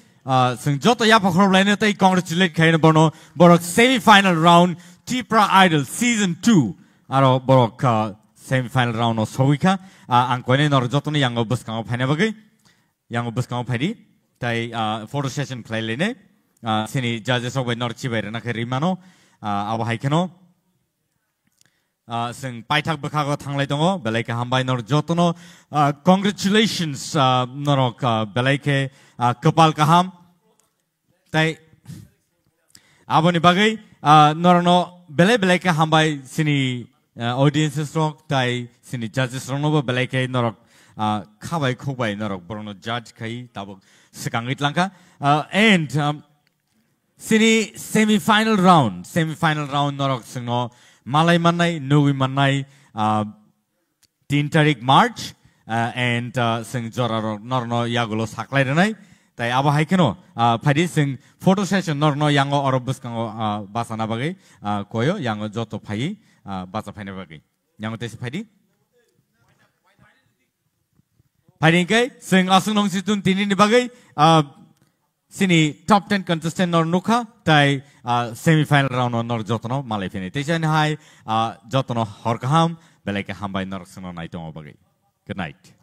Speaker 2: Sungjoto Yapa Horlaneta congratulate Kaina Bono Borok semi-final round Tipra Idol Season 2. Aro borok semi-final round of Sowika. Angkone nor jotoni yang obus kang phane bagay. Yang obus kang phadi. Tai photo session play lene. Sini judges of nor chibai na kerimano. Aba haikeno. Sing paitak bakago thanglai tongo. Belaike hambay nor jotono. Congratulations norok belaike kapal kaham. Tai aboni bagay norno belaike hambay sini audiences rock tai sini judges rono belaike norok khabai khobai norok borno judge kai tabok sekangit langka and sini semi-final round norok singno malai manai nui manai 3 tarik March and sing joraro norno yagulo saklai renai tai aba haikeno phadi sing photo session norno yango orobus kango basana bagai koyo yango joto phai basa phane bagai yango tesi phadi phadi kai sing asung nong situn tini ni bagai sini top 10 contestant nor nukha tai semi final round nor jotono malai phane tesan hai jotono horkaham belaike hambai nor suno nai tong bagai. Good night.